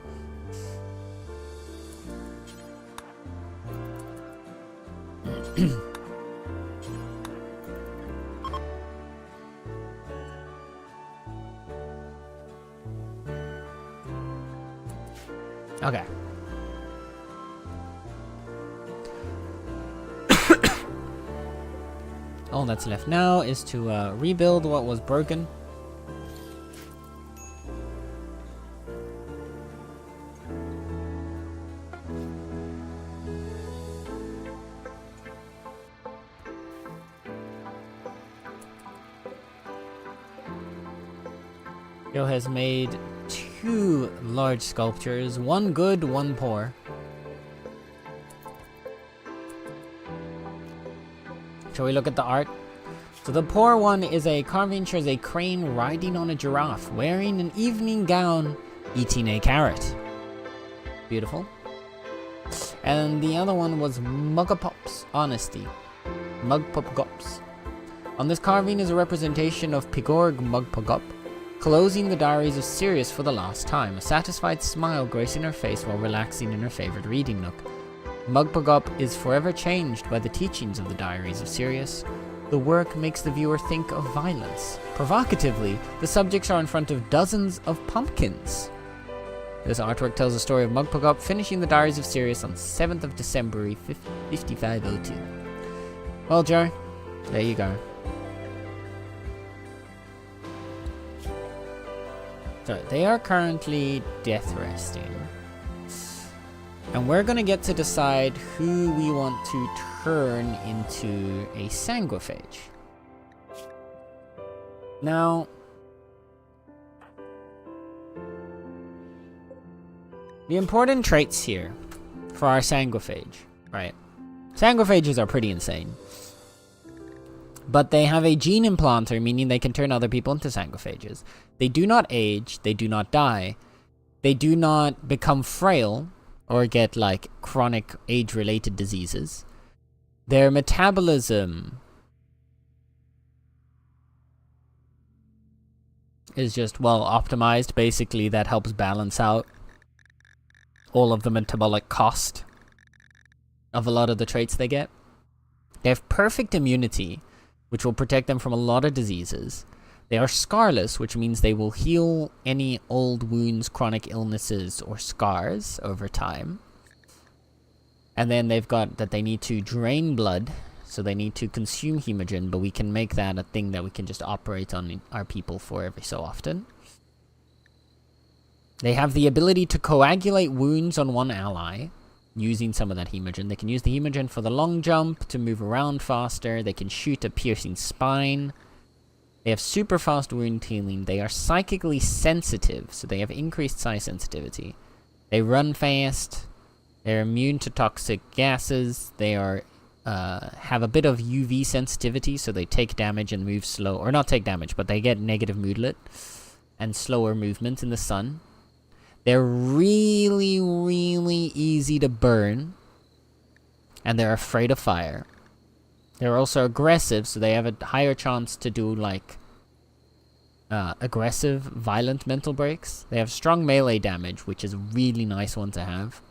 A: Okay. All that's left now is to rebuild what was broken. Joe has made 2 large sculptures, one good, one poor. Shall we look at the art? So the poor one is a carving shows a crane riding on a giraffe, wearing an evening gown, eating a carrot. Beautiful. And the other one was Mugapop's Honesty. Mugpopgops. On this carving is a representation of Pigorg Mugpogop, closing the diaries of Sirius for the last time, a satisfied smile gracing her face while relaxing in her favorite reading nook. Mugpogop is forever changed by the teachings of the diaries of Sirius. The work makes the viewer think of violence. Provocatively, the subjects are in front of dozens of pumpkins. This artwork tells the story of Mugpogop finishing the diaries of Sirius on 7th of December 5502. Well, Joe, there you go. So, they are currently death resting. And we're gonna get to decide who we want to turn into a Sanguiphage. Now, the important traits here for our Sanguiphage, right? Sanguiphages are pretty insane. But they have a gene implanter, meaning they can turn other people into sanguiphages. They do not age, they do not die, they do not become frail or get like chronic age-related diseases. Their metabolism is just well optimized. Basically, that helps balance out all of the metabolic cost of a lot of the traits they get. They have perfect immunity, which will protect them from a lot of diseases. They are scarless, which means they will heal any old wounds, chronic illnesses, or scars over time. And then they've got that they need to drain blood, so they need to consume hemogen, but we can make that a thing that we can just operate on our people for every so often. They have the ability to coagulate wounds on one ally, using some of that hemogen. They can use the hemogen for the long jump, to move around faster. They can shoot a piercing spine. They have super fast wound healing. They are psychically sensitive, so they have increased psi sensitivity. They run fast. They're immune to toxic gases. They are have a bit of UV sensitivity, so they take damage and move slow. Or not take damage, but they get negative moodlet and slower movement in the sun. They're really, really easy to burn. And they're afraid of fire. They're also aggressive, so they have a higher chance to do, like, aggressive, violent mental breaks. They have strong melee damage, which is a really nice one to have.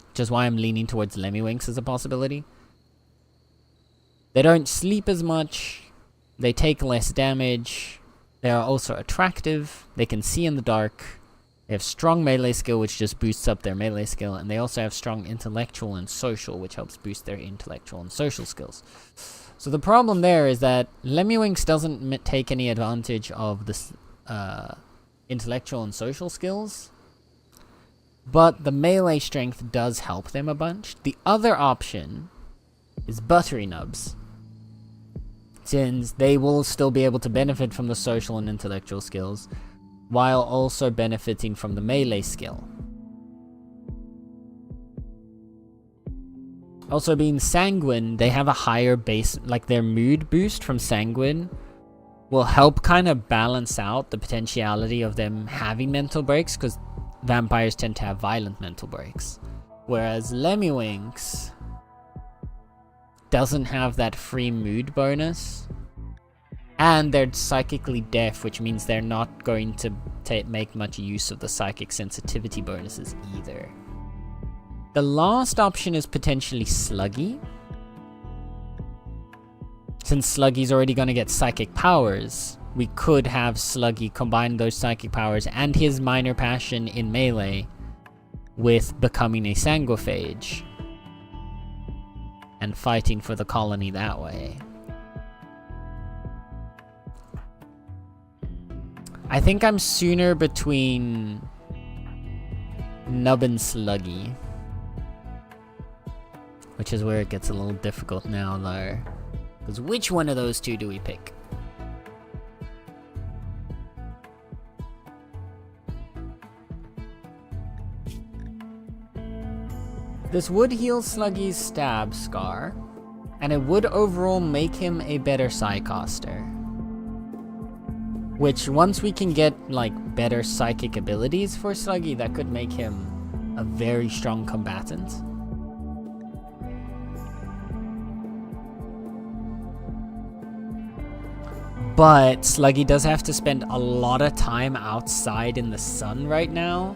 A: Which is why I'm leaning towards Lemmiwinks as a possibility. They don't sleep as much. They take less damage. They are also attractive. They can see in the dark. They have strong melee skill, which just boosts up their melee skill. And they also have strong intellectual and social, which helps boost their intellectual and social skills. So the problem there is that Lemmiwinks doesn't take any advantage of the intellectual and social skills. But the melee strength does help them a bunch. The other option is Buttery Nubs, since they will still be able to benefit from the social and intellectual skills, while also benefiting from the melee skill. Also, being sanguine, they have a higher base, like their mood boost from sanguine will help kind of balance out the potentiality of them having mental breaks, because vampires tend to have violent mental breaks. Whereas Lemmiwinks doesn't have that free mood bonus. And they're psychically deaf, which means they're not going to make much use of the psychic sensitivity bonuses either. The last option is potentially Sluggy. Since Sluggy's already going to get psychic powers, we could have Sluggy combine those psychic powers and his minor passion in melee with becoming a sanguiphage and fighting for the colony that way. I think I'm sooner between Nub and Sluggy, which is where it gets a little difficult now though, because which one of those two do we pick? This would heal Sluggy's stab scar, and it would overall make him a better Psycaster. Which, once we can get, like, better psychic abilities for Sluggy, that could make him a very strong combatant. But Sluggy does have to spend a lot of time outside in the sun right now,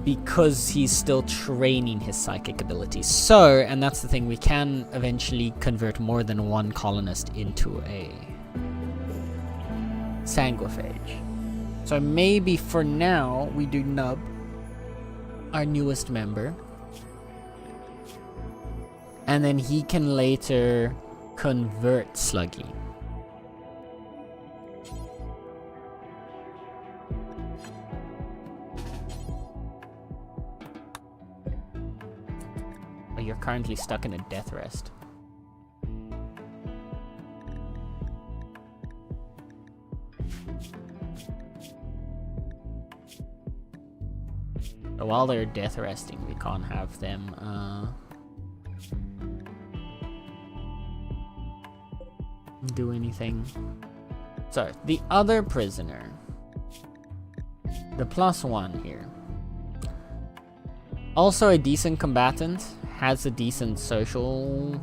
A: because he's still training his psychic abilities. So, and that's the thing, we can eventually convert more than one colonist into a sanguiphage. So maybe for now, we do Nub, our newest member. And then he can later convert Sluggy. You're currently stuck in a death rest. So while they're death resting, we can't have them do anything. So, the other prisoner. The +1 here. Also a decent combatant. Has a decent social...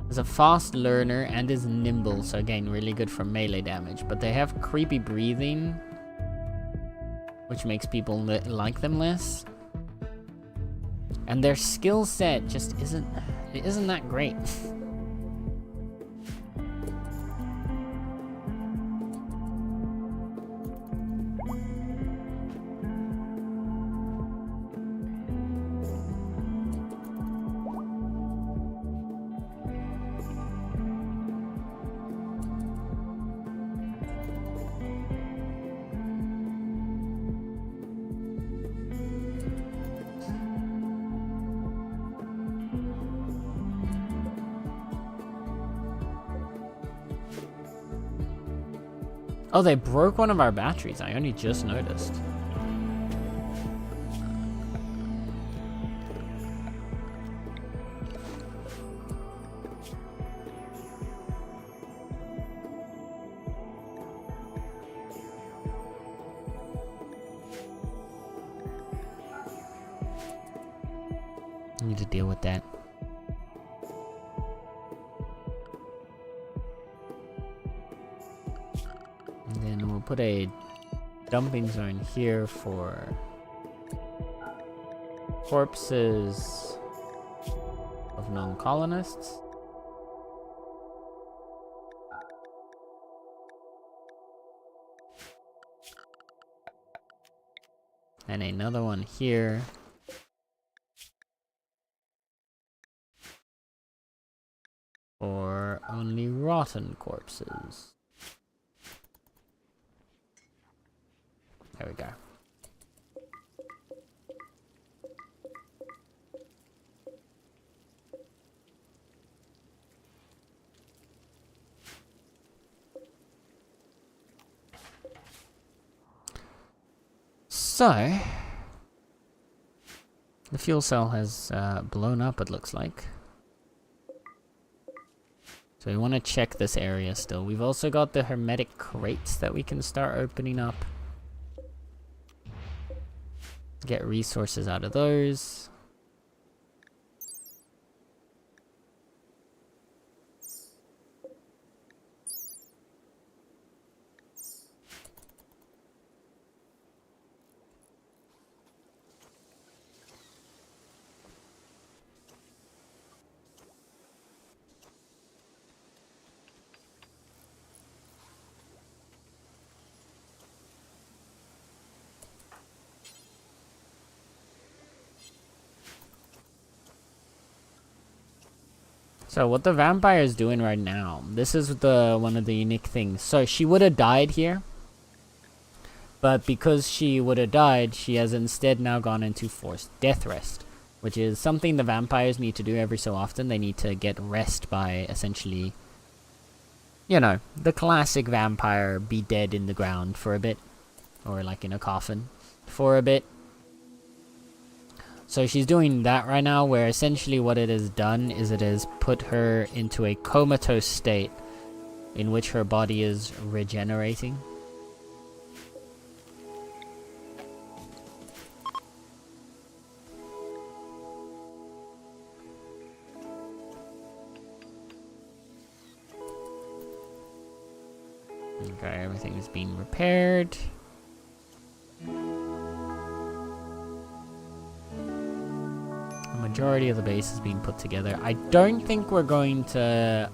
A: is a fast learner and is nimble, so again, really good for melee damage. But they have creepy breathing, which makes people like them less. And their skill set just isn't that great. Oh, they broke one of our batteries. I only just noticed. I need to deal with that. Put a dumping zone here for corpses of non-colonists. And another one here for only rotten corpses. There we go. So, the fuel cell has blown up, it looks like. So we want to check this area still. We've also got the hermetic crates that we can start opening up. Get resources out of those. So what the vampire is doing right now, this is one of the unique things. So she would have died here, but because she would have died, she has instead now gone into forced death rest, which is something the vampires need to do every so often. They need to get rest by essentially, you know, the classic vampire, be dead in the ground for a bit, or like in a coffin for a bit. So she's doing that right now, where essentially what it has done is it has put her into a comatose state in which her body is regenerating. Okay, everything is being repaired. Majority of the base is being put together. I don't think we're going to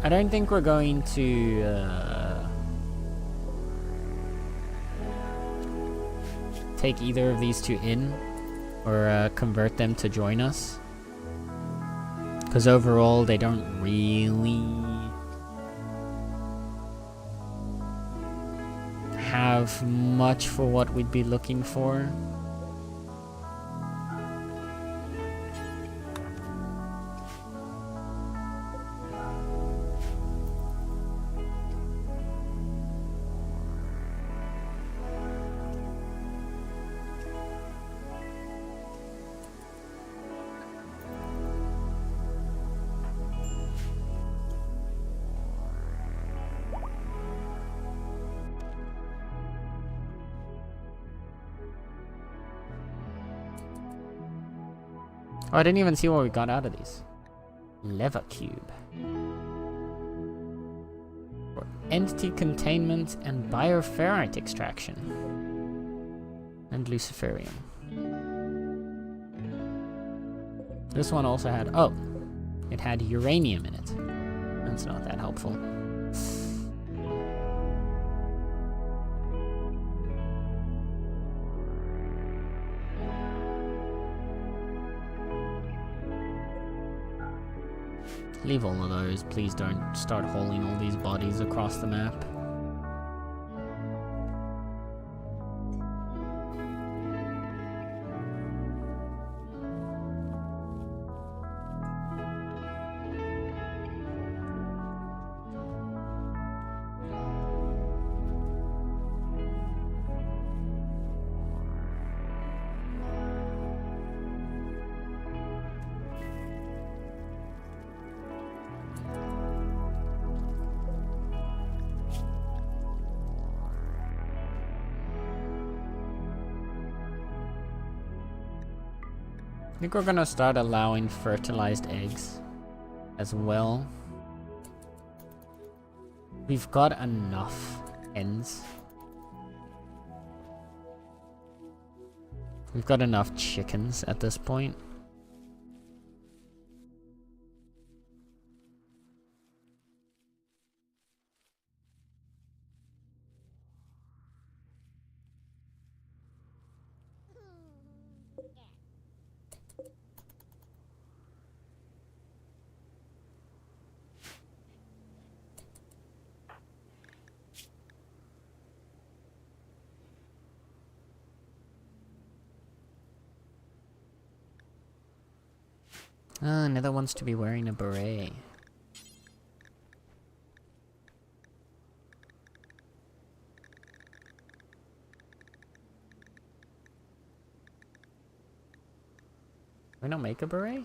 A: I don't think we're going to take either of these two in or convert them to join us, because overall they don't really have much for what we'd be looking for. Oh, I didn't even see what we got out of these. Lever cube. For entity containment and bioferrite extraction. And luciferium. This one also had... Oh! It had uranium in it. That's not that helpful. Leave all of those. Please don't start hauling all these bodies across the map. I think we're gonna start allowing fertilized eggs as well. We've got enough hens. We've got enough chickens at this point. Ah, another wants to be wearing a beret. We don't make a beret?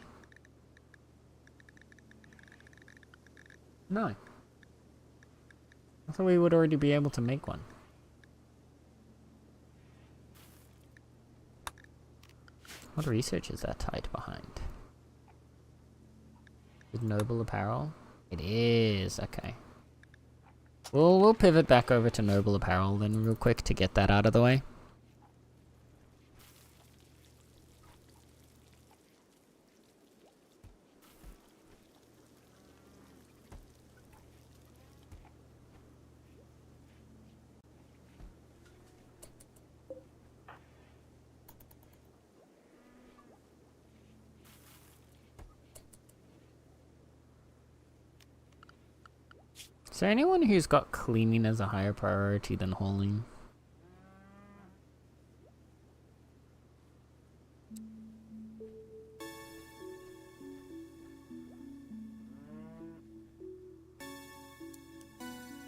A: No. I thought we would already be able to make one. What research is that tied behind? With noble apparel? It is, okay. We'll pivot back over to noble apparel then real quick to get that out of the way. Is there anyone who's got cleaning as a higher priority than hauling?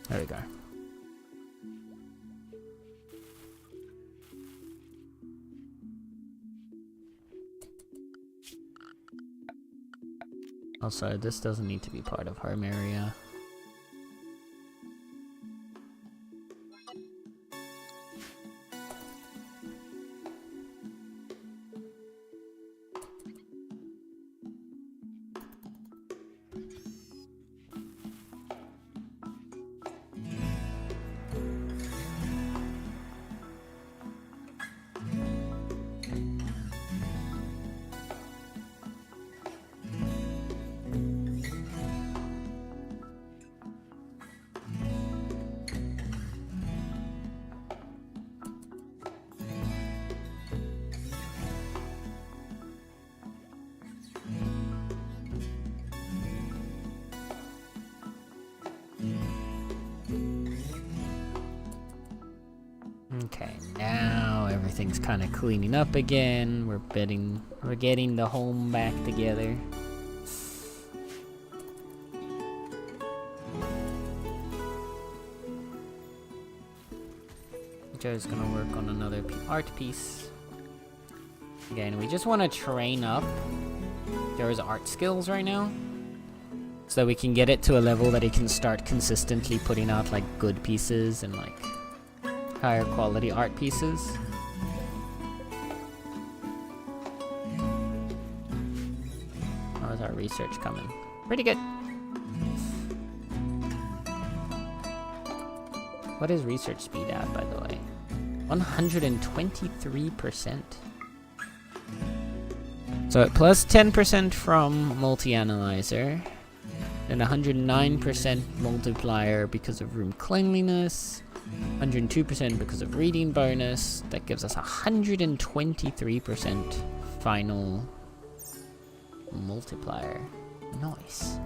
A: There we go. Also, this doesn't need to be part of home area. Okay, now everything's kind of cleaning up again. We're getting the home back together. Joe's gonna work on another art piece. Again, we just want to train up Joe's art skills right now, so that we can get it to a level that he can start consistently putting out like good pieces and like higher quality art pieces. research coming. Pretty good. What is research speed at, by the way? 123%. So plus 10% from multi-analyzer, and 109% multiplier because of room cleanliness, 102% because of reading bonus. That gives us 123% final multiplier. Nice.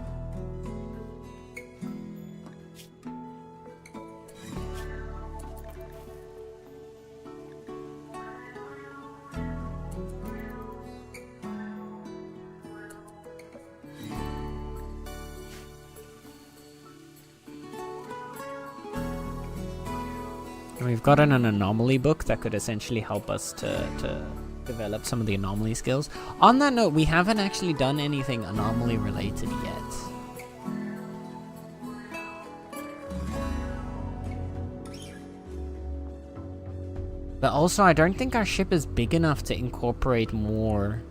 A: And we've gotten an anomaly book that could essentially help us to develop some of the anomaly skills. On that note, we haven't actually done anything anomaly related yet. But also, I don't think our ship is big enough to incorporate more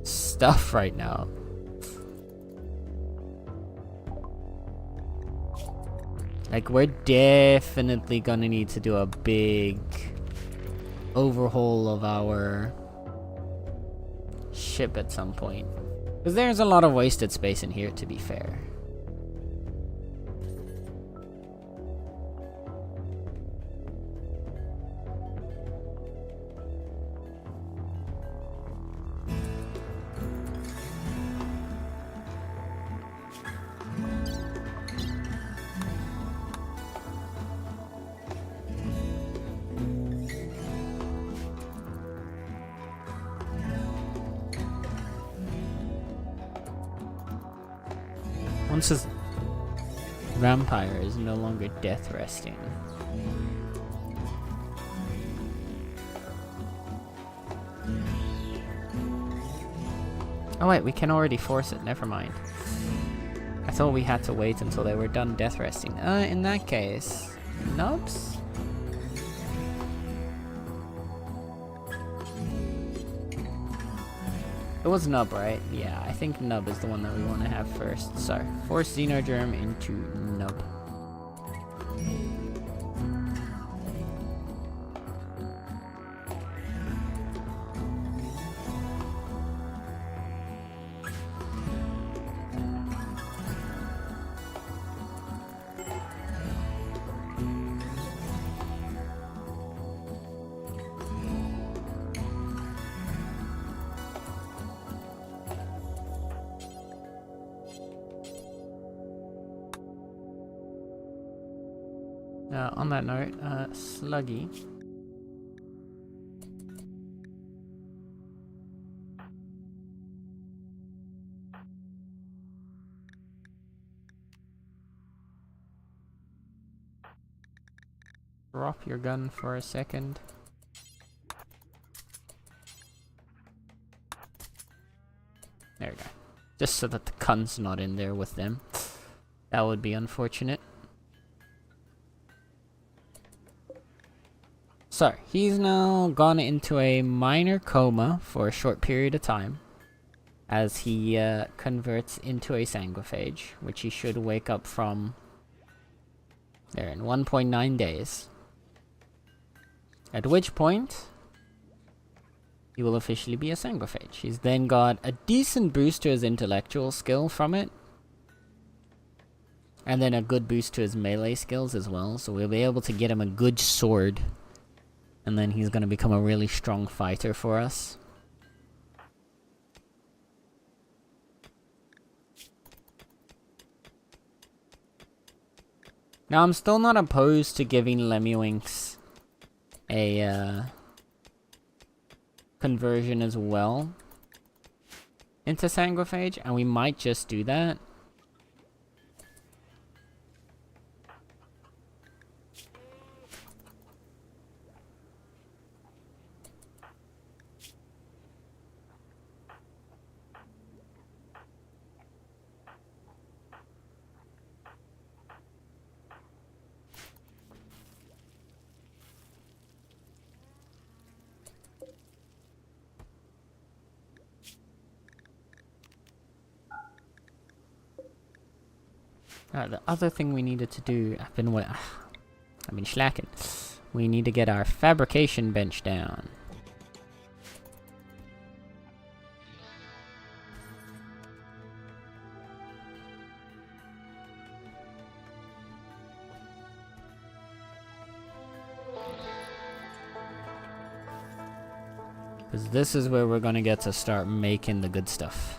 A: stuff right now. Like, we're definitely gonna need to do a big overhaul of our ship at some point. Because there's a lot of wasted space in here, to be fair. Once his vampire is no longer death resting. Oh wait, we can already force it, never mind. I thought we had to wait until they were done death resting. In that case, nubs? It was Nub, right? Yeah, I think Nub is the one that we want to have first. So, force Xenogerm into Nub. On that note, Sluggy. Drop your gun for a second. There we go. Just so that the gun's not in there with them. That would be unfortunate. So, he's now gone into a minor coma for a short period of time as he converts into a sanguiphage, which he should wake up from there in 1.9 days. At which point, he will officially be a sanguiphage. He's then got a decent boost to his intellectual skill from it, and then a good boost to his melee skills as well, so we'll be able to get him a good sword. And then he's going to become a really strong fighter for us. Now, I'm still not opposed to giving Lemmiwinks a conversion as well into Sanguiphage, and we might just do that. The other thing we needed to do, I've been slacking. We need to get our fabrication bench down. Because this is where we're gonna get to start making the good stuff.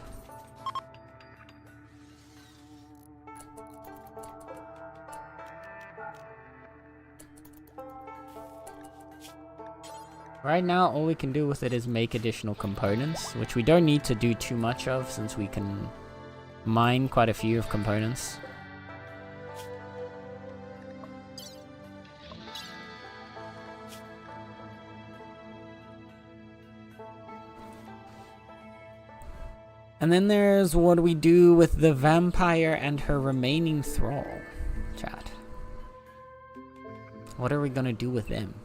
A: Right now, all we can do with it is make additional components, which we don't need to do too much of since we can mine quite a few of components. And then there's what we do with the vampire and her remaining thrall. Chat. What are we gonna do with them?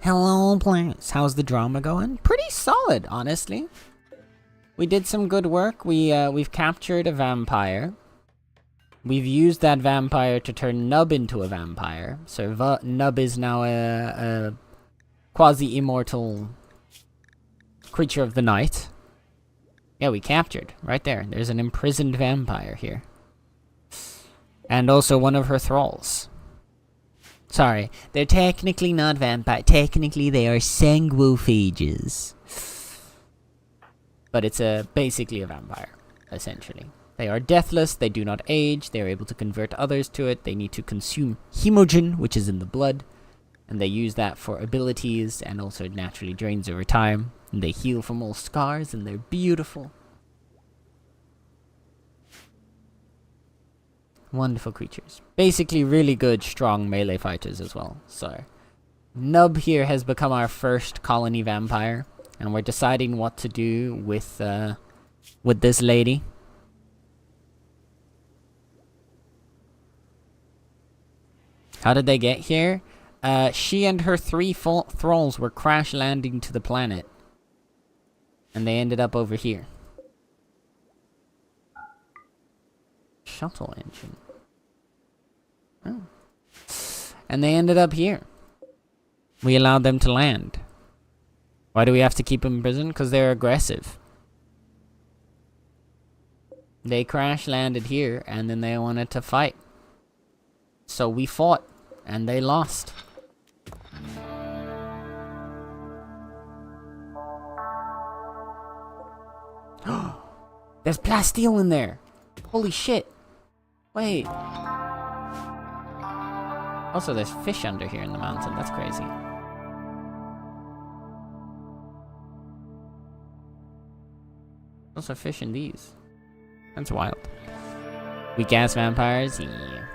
A: Hello, players. How's the drama going? Pretty solid, honestly. We did some good work. We've captured a vampire. We've used that vampire to turn Nub into a vampire. So Nub is now a quasi-immortal creature of the night. Yeah, we captured. Right there. There's an imprisoned vampire here. And also one of her thralls. Sorry, they're technically not vampire. Technically, they are sanguophages. But it's basically a vampire, essentially. They are deathless, they do not age, they are able to convert others to it, they need to consume hemogen, which is in the blood, and they use that for abilities, and also it naturally drains over time. And they heal from all scars, and they're beautiful. Wonderful creatures. Basically really good, strong melee fighters as well. So, Nub here has become our first colony vampire, and we're deciding what to do with this lady. How did they get here? She and her 3 thralls were crash landing to the planet, and they ended up over here. Shuttle engine. Oh. And they ended up here. We allowed them to land. Why do we have to keep them in prison? Because they're aggressive. They crash landed here and then they wanted to fight. So we fought and they lost. There's plasteel in there. Holy shit. Wait. Also, there's fish under here in the mountain. That's crazy. Also fish in these. That's wild. Weak ass vampires? Yeah.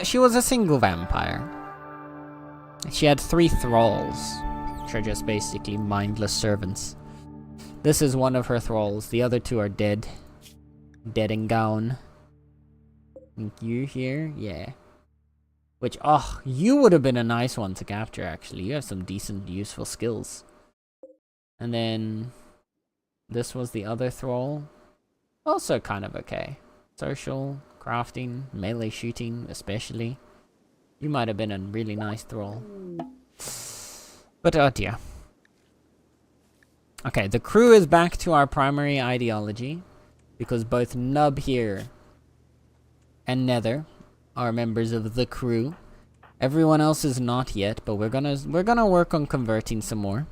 A: She was a single vampire. She had 3 thralls, which are just basically mindless servants. This is one of her thralls. The other 2 are dead. Dead and gone. And you here? Yeah. Which, oh, you would have been a nice one to capture, actually. You have some decent, useful skills. And then this was the other thrall. Also kind of okay. Social, crafting, melee shooting, especially. You might have been a really nice thrall. But oh dear. Okay, the crew is back to our primary ideology, because both Nub here and Nether are members of the crew. Everyone else is not yet, but we're gonna work on converting some more.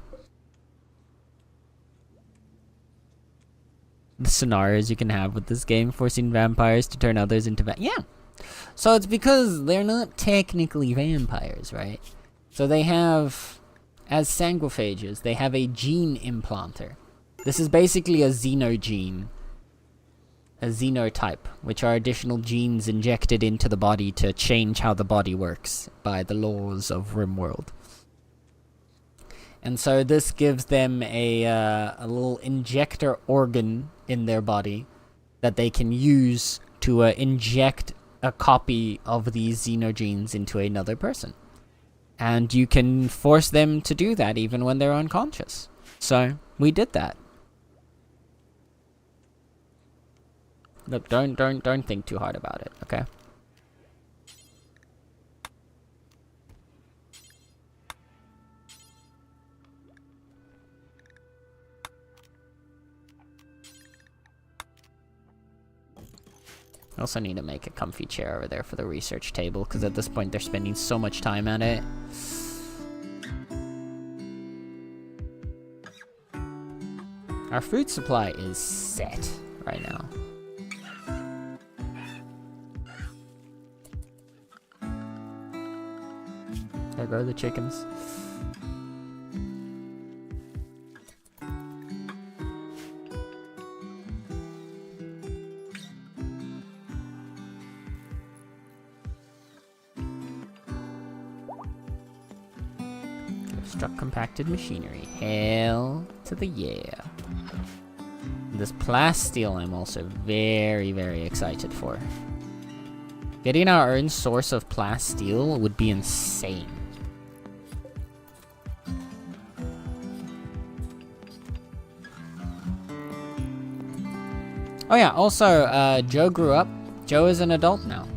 A: The scenarios you can have with this game, forcing vampires to turn others into yeah. So it's because they're not technically vampires, right? So they have, as sanguophages, they have a gene implanter. This is basically a xenogene. A xenotype, which are additional genes injected into the body to change how the body works by the laws of RimWorld. And so this gives them a little injector organ in their body that they can use to inject a copy of these xenogenes into another person. And you can force them to do that even when they're unconscious. So we did that. Look, don't think too hard about it, okay? I also need to make a comfy chair over there for the research table, because at this point they're spending so much time at it. Our food supply is set right now. There go the chickens. Construct compacted machinery. Hell to the yeah. This plasteel I'm also very, very excited for. Getting our own source of plasteel would be insane. Oh yeah, also, Joe grew up. Joe is an adult now.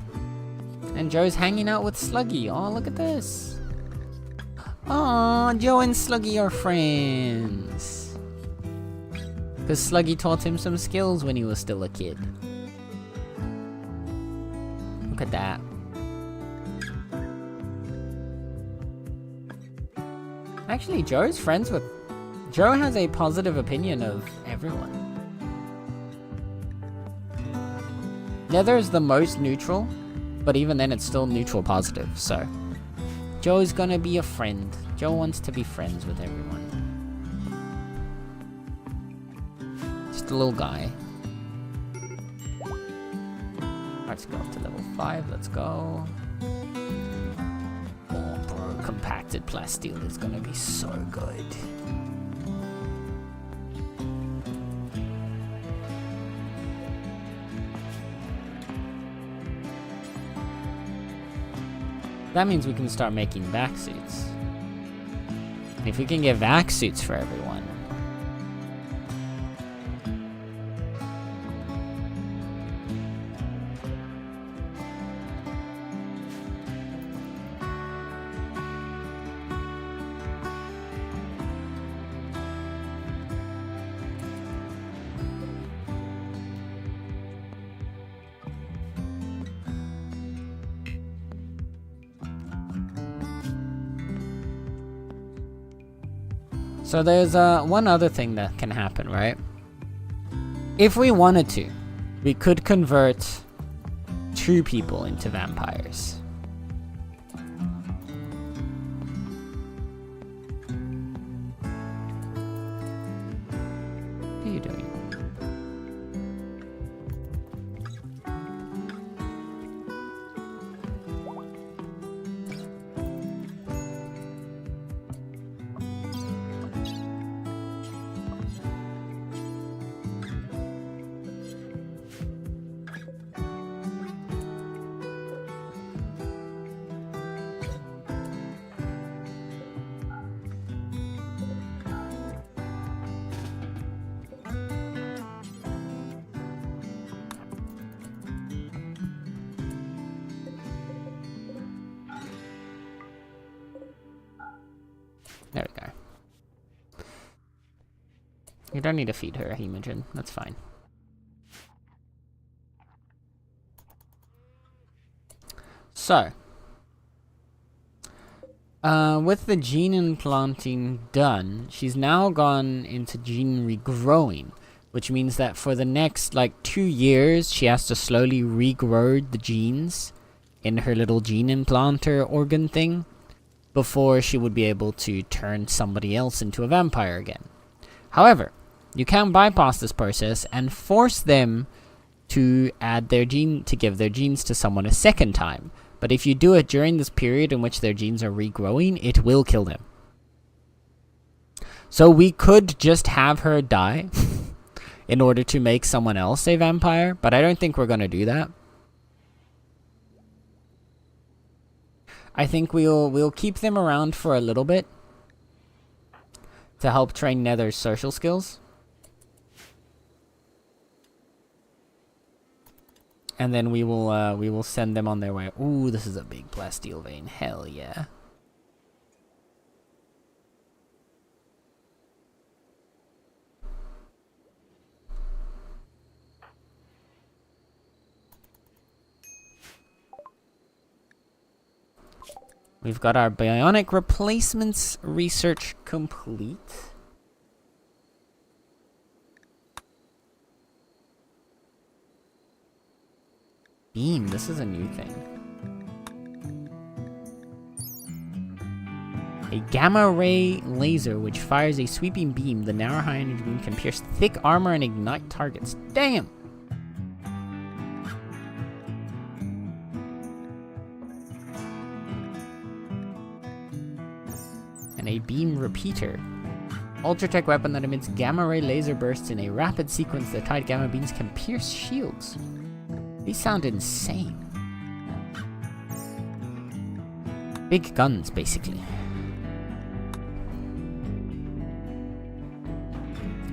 A: And Joe's hanging out with Sluggy. Oh, look at this. Aw, Joe and Sluggy are friends. Because Sluggy taught him some skills when he was still a kid. Look at that. Actually, Joe's friends with... Joe has a positive opinion of everyone. Nether is the most neutral, but even then it's still neutral positive, so... Joe's gonna be a friend. Joe wants to be friends with everyone. Just a little guy. Let's go up to level 5, let's go. Oh bro, compacted plasteel is gonna be so good. That means we can start making vac suits. And if we can get vac suits for everyone. So there's one other thing that can happen, right? If we wanted to, we could convert 2 people into vampires. What are you doing? There we go. You don't need to feed her a hemogen, that's fine. So, with the gene implanting done, she's now gone into gene regrowing, which means that for the next, like, 2 years, she has to slowly regrow the genes in her little gene implanter organ thing before she would be able to turn somebody else into a vampire again. However, you can bypass this process and force them to add their gene, to give their genes to someone a second time. But if you do it during this period in which their genes are regrowing, it will kill them. So we could just have her die in order to make someone else a vampire, but I don't think we're going to do that. I think we'll keep them around for a little bit to help train Nether's social skills. And then we will send them on their way. Ooh, this is a big plasteel vein. Hell yeah. We've got our bionic replacements research complete. Beam, this is a new thing. A gamma ray laser which fires a sweeping beam. The narrow high energy beam can pierce thick armor and ignite targets. Damn! And a beam repeater. Ultratech weapon that emits gamma ray laser bursts in a rapid sequence. The tight gamma beams can pierce shields. These sound insane. Big guns, basically.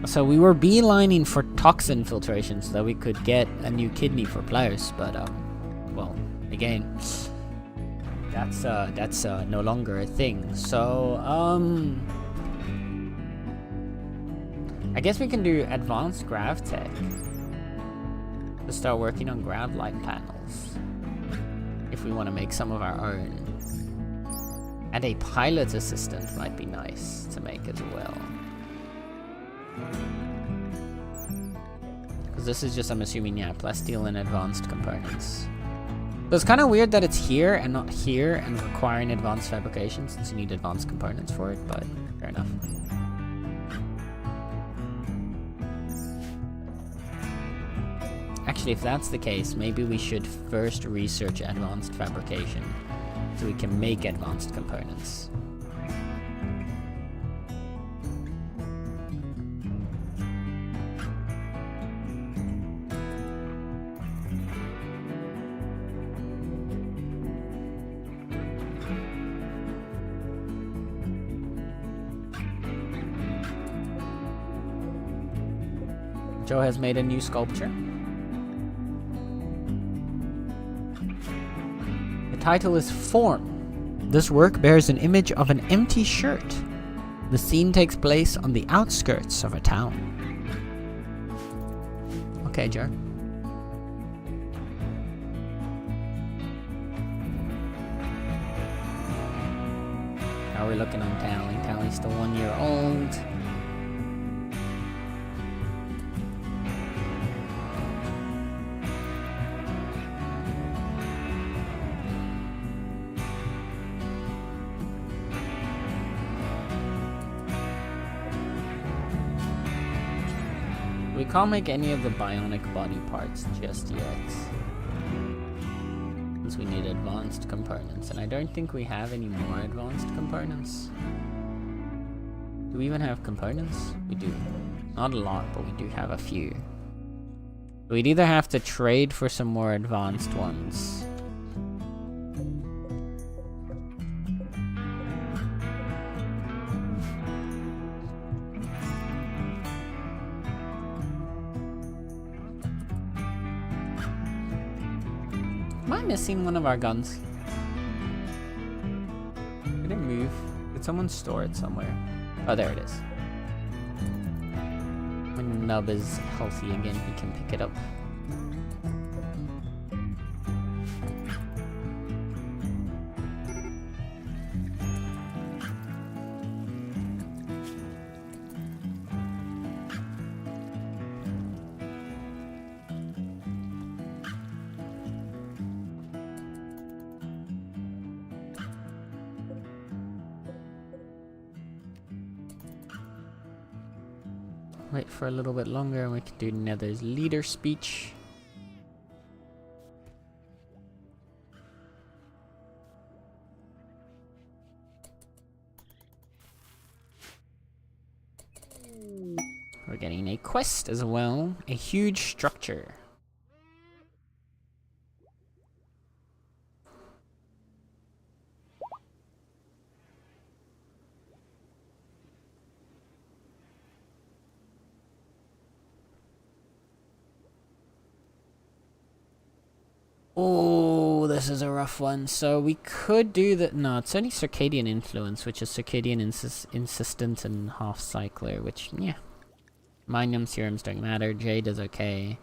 A: So we were beelining for toxin filtration so that we could get a new kidney for players, but well, again, that's no longer a thing. So I guess we can do advanced grav tech to start working on grav light panels if we want to make some of our own. And a pilot assistant might be nice to make as well. Because this is just, I'm assuming, yeah, plasteel and advanced components. So it's kind of weird that it's here and not here and requiring advanced fabrication since you need advanced components for it, but fair enough. Actually, if that's the case, maybe we should first research advanced fabrication so we can make advanced components. Joe has made a new sculpture. The title is Form. This work bears an image of an empty shirt. The scene takes place on the outskirts of a town. Okay, Joe. How are we looking on Tally? Tally's still 1 year old. We can't make any of the bionic body parts just yet, since we need advanced components, and I don't think we have any more advanced components. Do we even have components? We do. Not a lot, but we do have a few. We'd either have to trade for some more advanced ones. Am I missing one of our guns? Did it move? Did someone store it somewhere? Oh, there it is. When Nub is healthy again, he can pick it up. Wait for a little bit longer and we can do Nether's leader speech. We're getting a quest as well. A huge structure. Oh, this is a rough one. So we could do that. No, it's only Circadian Influence, which is Circadian Insistent and Half Cycler, which, yeah. Minium Serums don't matter. Jade is okay.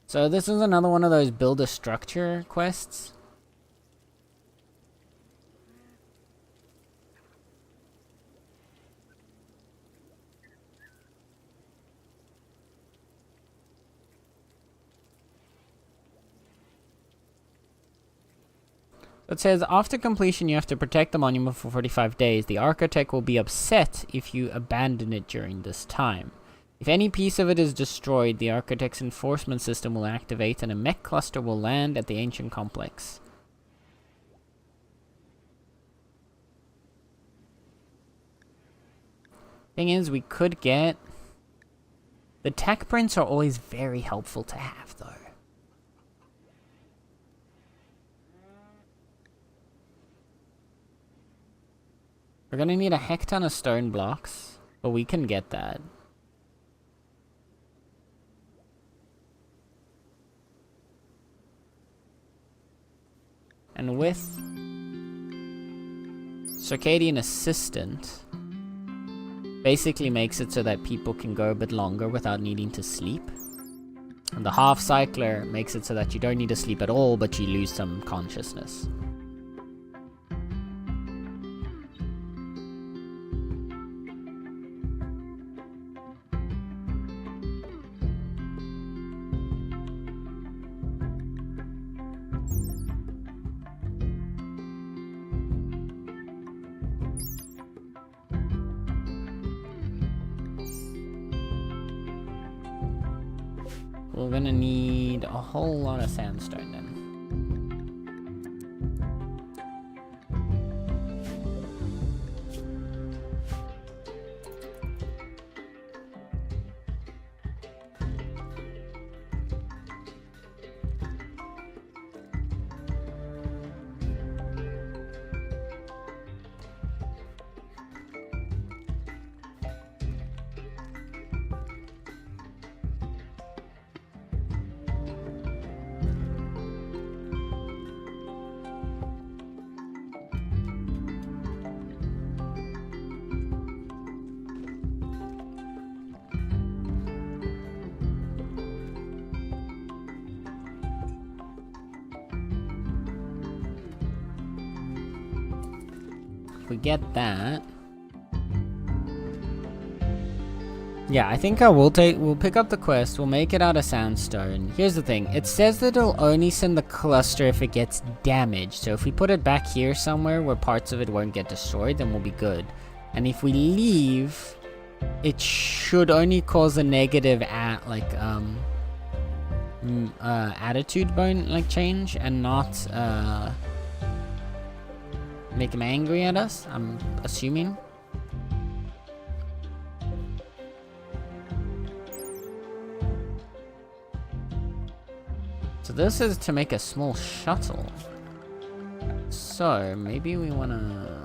A: So this is another one of those build a structure quests. It says, after completion you have to protect the monument for 45 days. The architect will be upset if you abandon it during this time. If any piece of it is destroyed, the architect's enforcement system will activate and a mech cluster will land at the ancient complex. Thing is, we could get... The tech prints are always very helpful to have, though. We're gonna need a heck ton of stone blocks, but we can get that. And with Circadian Assistant, basically makes it so that people can go a bit longer without needing to sleep. And the Half Cycler makes it so that you don't need to sleep at all, but you lose some consciousness. We're gonna need a whole lot of sandstone then. If we get that, yeah, I think we'll pick up the quest, we'll make it out of sandstone. Here's the thing, it says that it'll only send the cluster if it gets damaged, so if we put it back here somewhere where parts of it won't get destroyed, then we'll be good. And if we leave, it should only cause a negative attitude bone change and not make him angry at us, I'm assuming. So this is to make a small shuttle. So maybe we wanna...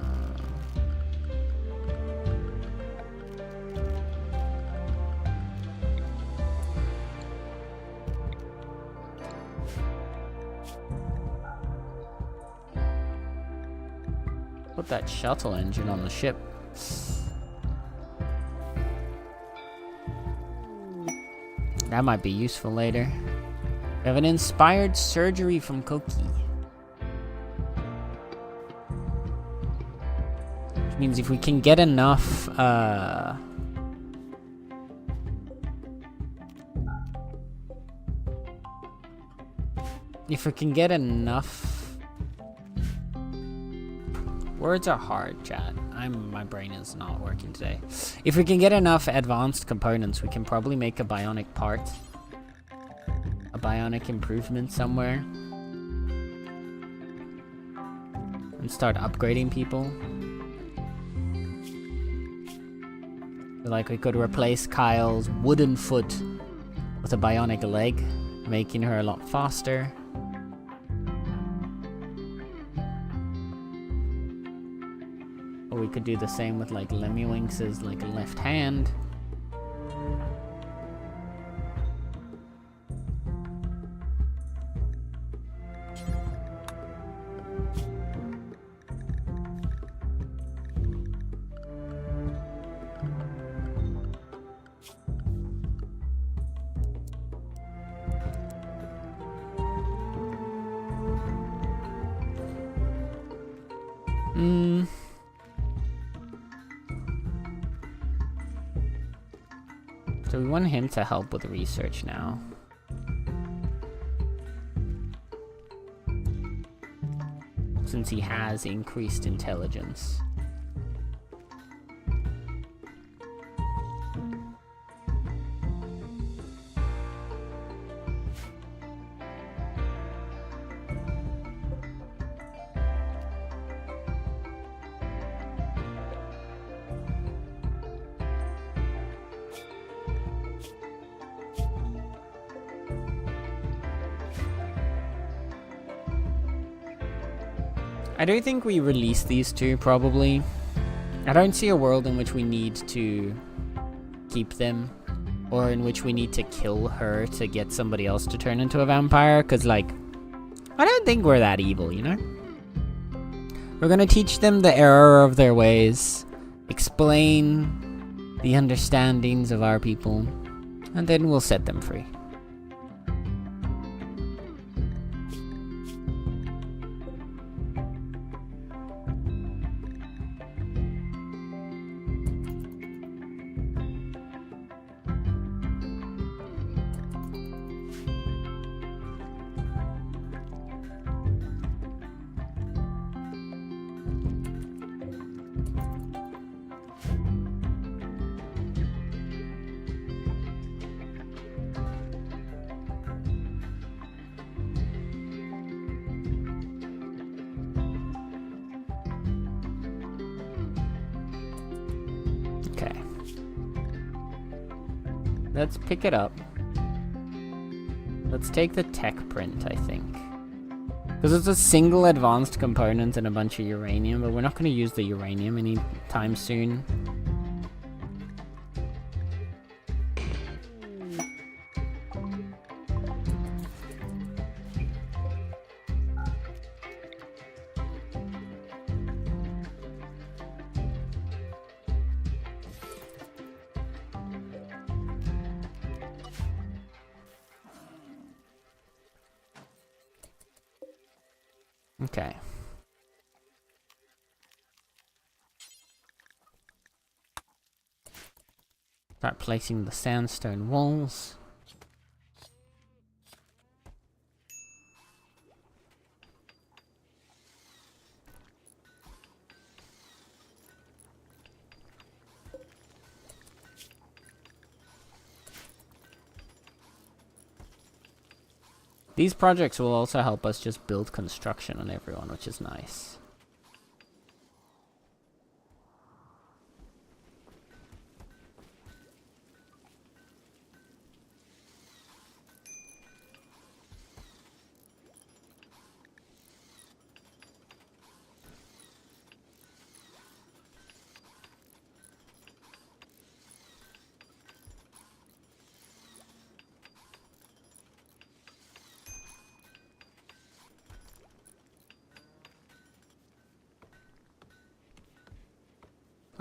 A: put that shuttle engine on the ship. That might be useful later. We have an inspired surgery from Koki. Which means if we can get enough, if we can get enough... Words are hard, chat. My brain is not working today. If we can get enough advanced components, we can probably make a bionic part. A bionic improvement somewhere. And start upgrading people. Like we could replace Kyle's wooden foot with a bionic leg, making her a lot faster. Or we could do the same with like Lemmiwinks's like left hand. So we want him to help with research now. Since he has increased intelligence. I don't think we release these two, probably. I don't see a world in which we need to keep them, or in which we need to kill her to get somebody else to turn into a vampire, because, like, I don't think we're that evil, you know? We're gonna teach them the error of their ways, explain the understandings of our people, and then we'll set them free. Okay. Let's pick it up. Let's take the tech print, I think. Because it's a single advanced component and a bunch of uranium, but we're not going to use the uranium anytime soon. Okay. Start placing the sandstone walls. These projects will also help us just build construction on everyone, which is nice.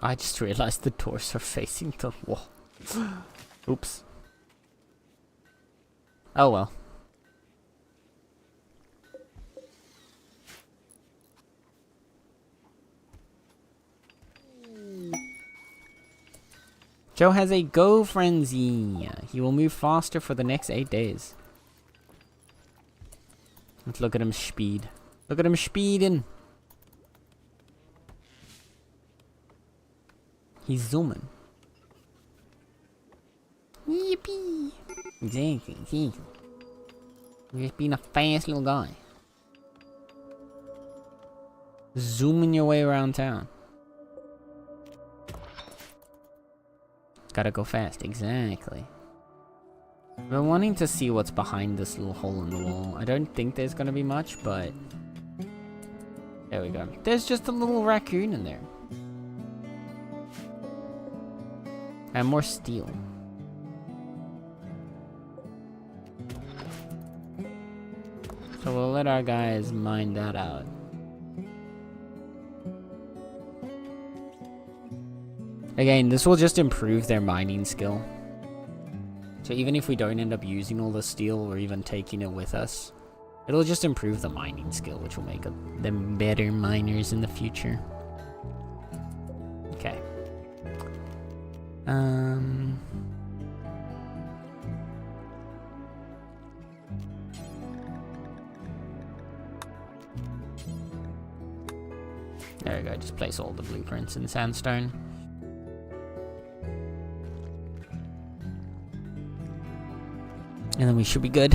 A: I just realized the doors are facing the wall. Oops. Oh well. Joe has a go frenzy. He will move faster for the next 8 days. Let's look at him speed. Look at him speeding. He's zooming. Yippee! Exactly. You're just being a fast little guy. Zooming your way around town. Gotta go fast, exactly. I've been wanting to see what's behind this little hole in the wall. I don't think there's gonna be much, but... there we go. There's just a little raccoon in there. And more steel. So we'll let our guys mine that out. Again, this will just improve their mining skill. So even if we don't end up using all the steel or even taking it with us, it'll just improve the mining skill, which will make them better miners in the future. Okay. There we go, just place all the blueprints in sandstone. And then we should be good.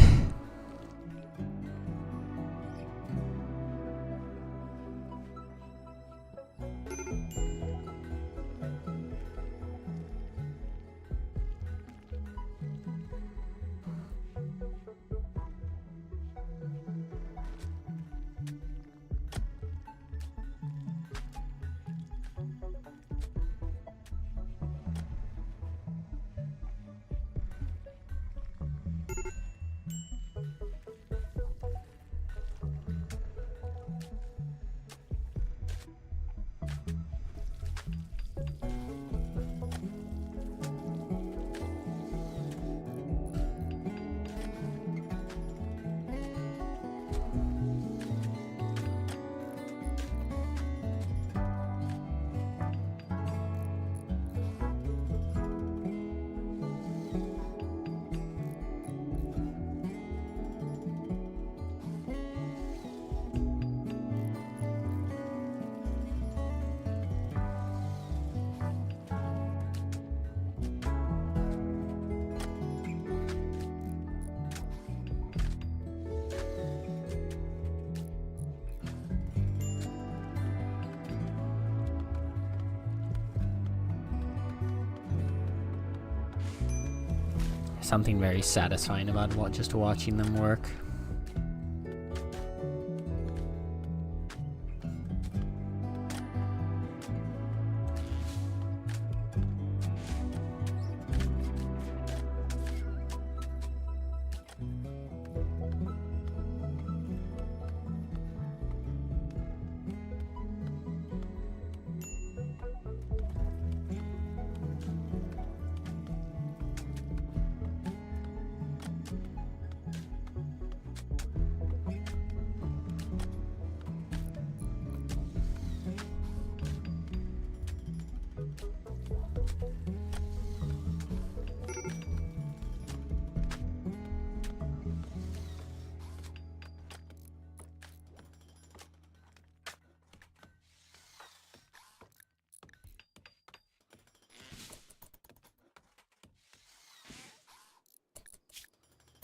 A: Something very satisfying about just watching them work.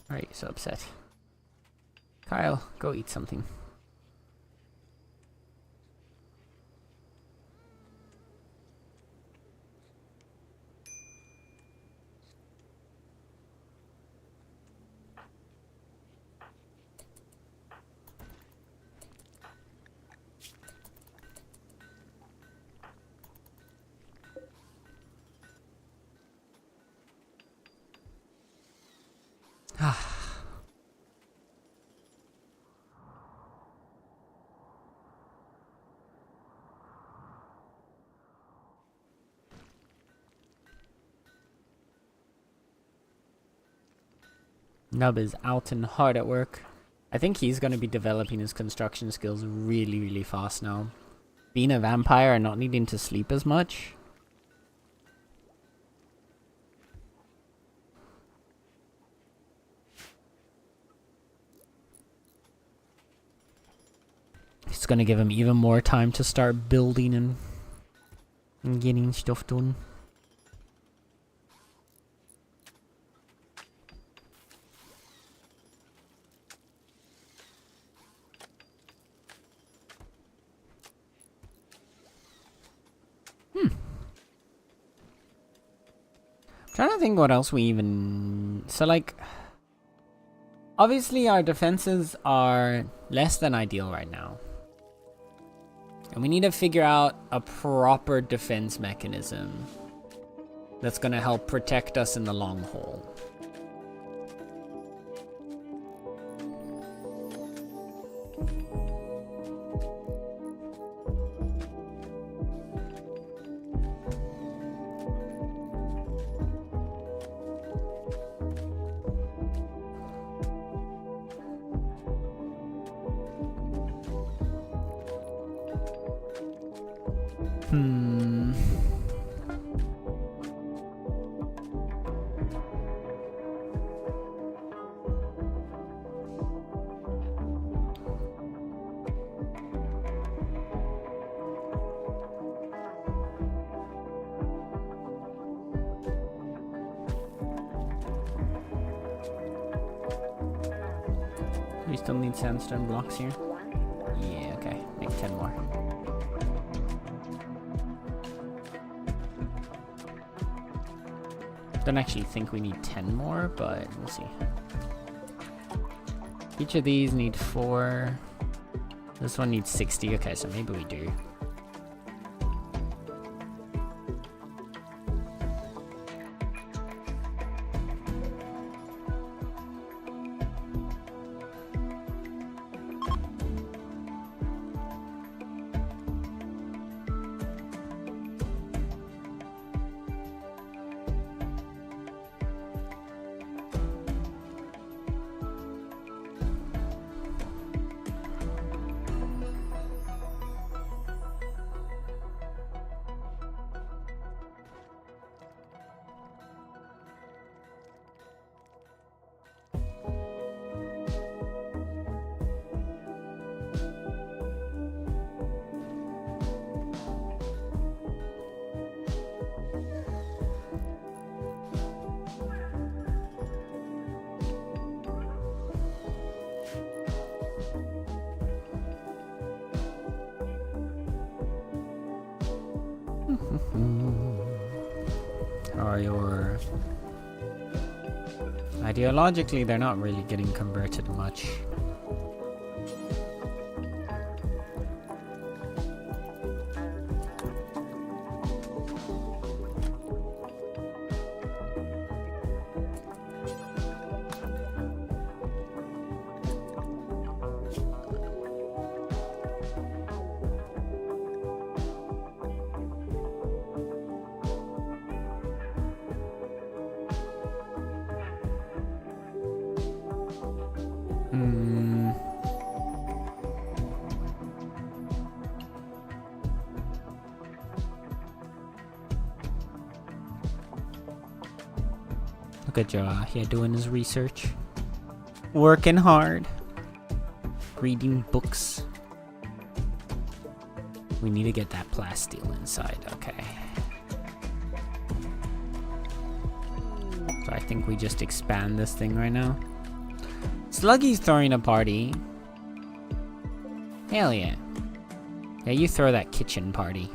A: Why are you so upset? Kyle, go eat something. Nub is out and hard at work. I think he's going to be developing his construction skills really, really fast now. Being a vampire and not needing to sleep as much. It's going to give him even more time to start building and getting stuff done. Trying to think what else we even... So, like... Obviously, our defenses are less than ideal right now. And we need to figure out a proper defense mechanism that's going to help protect us in the long haul. We still need sandstone blocks here. Yeah, okay. Make 10 more. Don't actually think we need 10 more, but we'll see. Each of these need 4. This one needs 60. Okay, so maybe we do. Are your... Ideologically, they're not really getting converted much. Look at Joe here doing his research. Working hard. Reading books. We need to get that plasteel inside, okay. So I think we just expand this thing right now. Sluggy's throwing a party. Hell yeah. Yeah, you throw that kitchen party.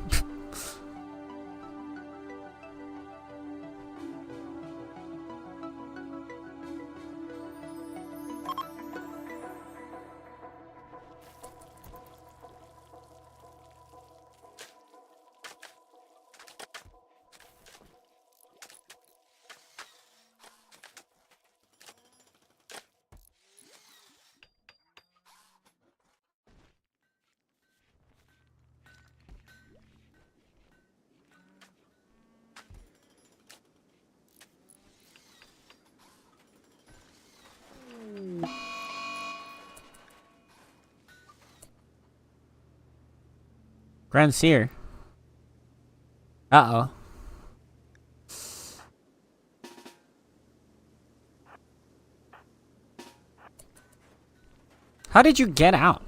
A: Grand Seer. Uh-oh. How did you get out?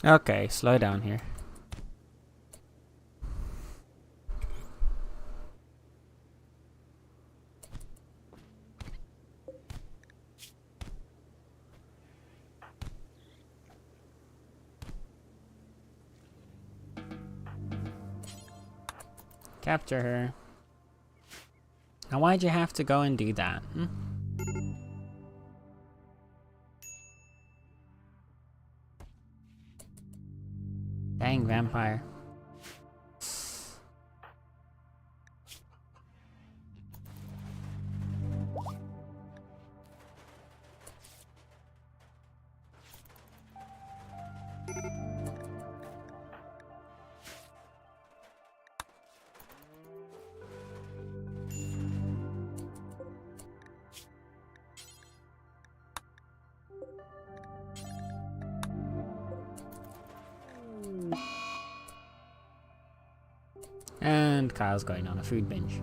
A: Okay, slow down here. Capture her. Now why'd you have to go and do that? Dang, vampire. And Kyle's going on a food binge.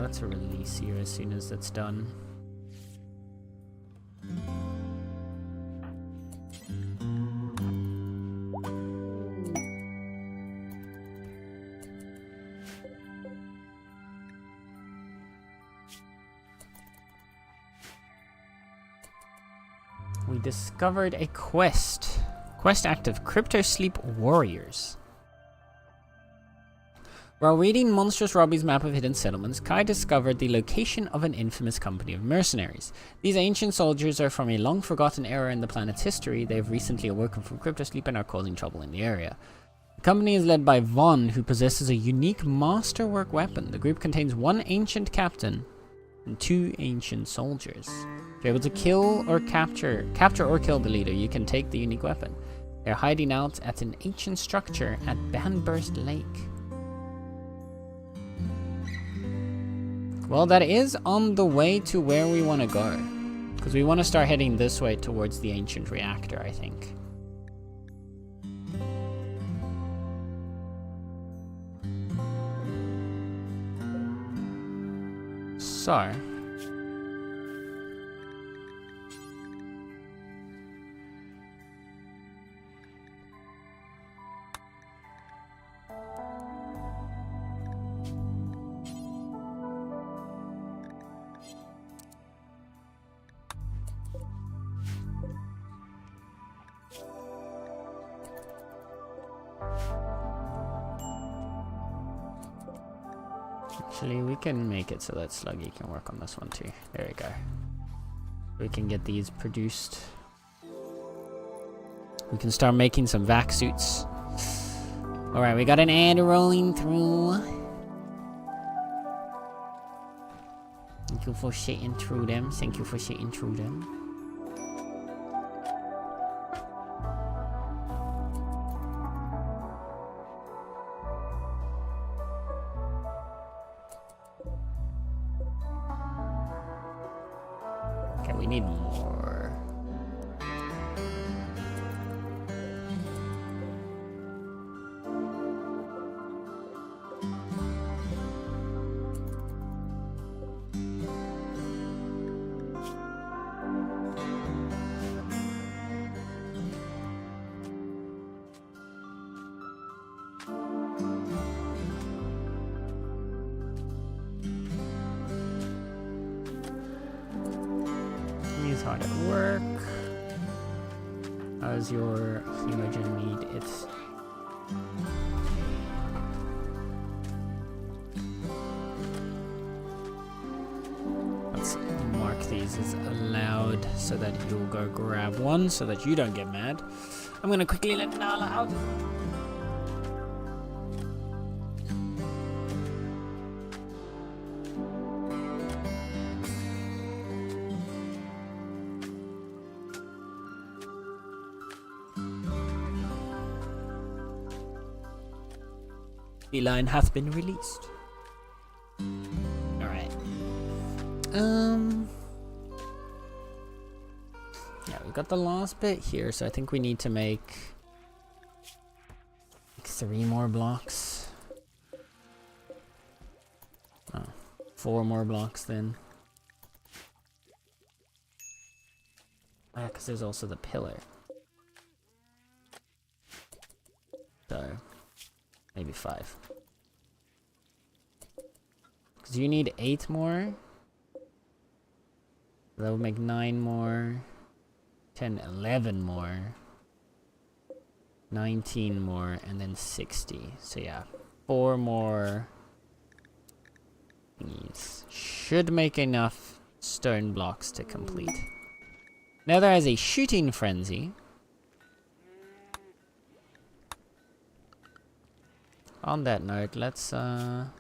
A: Let's release here as soon as that's done. We discovered a quest. Quest active, Crypto Sleep Warriors. While reading Monstrous Robbie's map of hidden settlements, Kai discovered the location of an infamous company of mercenaries. These ancient soldiers are from a long-forgotten era in the planet's history. They have recently awoken from cryptosleep and are causing trouble in the area. The company is led by Vaughn, who possesses a unique masterwork weapon. The group contains one ancient captain and 2 ancient soldiers. If you're able to kill or capture or kill the leader, you can take the unique weapon. They're hiding out at an ancient structure at Banburst Lake. Well, that is on the way to where we want to go. Because we want to start heading this way towards the ancient reactor, I think. So... Actually, we can make it so that Sluggy can work on this one too. There we go. We can get these produced. We can start making some vac suits. Alright, we got an ad rolling through. Thank you for sitting through them. Thank you for sitting through them. We need more. He's hard at work. How's your hemogen need? It's let's mark these as allowed so that you'll go grab one so that you don't get mad. I'm gonna quickly let Nala out. The line hath been released. Alright. Yeah, we got the last bit here, so I think we need to make like 3 more blocks. Oh, 4 more blocks then. Oh, yeah, because there's also the pillar. So, maybe 5. Because you need 8 more. That would make 9 more. 10, 11 more. 19 more, and then 60. So yeah, 4 more thingies. Should make enough stone blocks to complete. Nether has a shooting frenzy. On that note, let's do a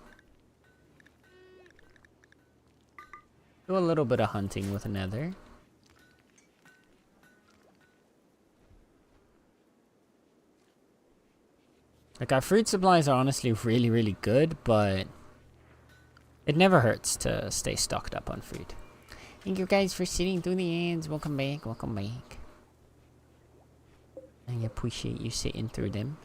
A: little bit of hunting with Nether. Like, our fruit supplies are honestly really, really good, but it never hurts to stay stocked up on fruit. Thank you guys for sitting through the ads. Welcome back, welcome back. I appreciate you sitting through them.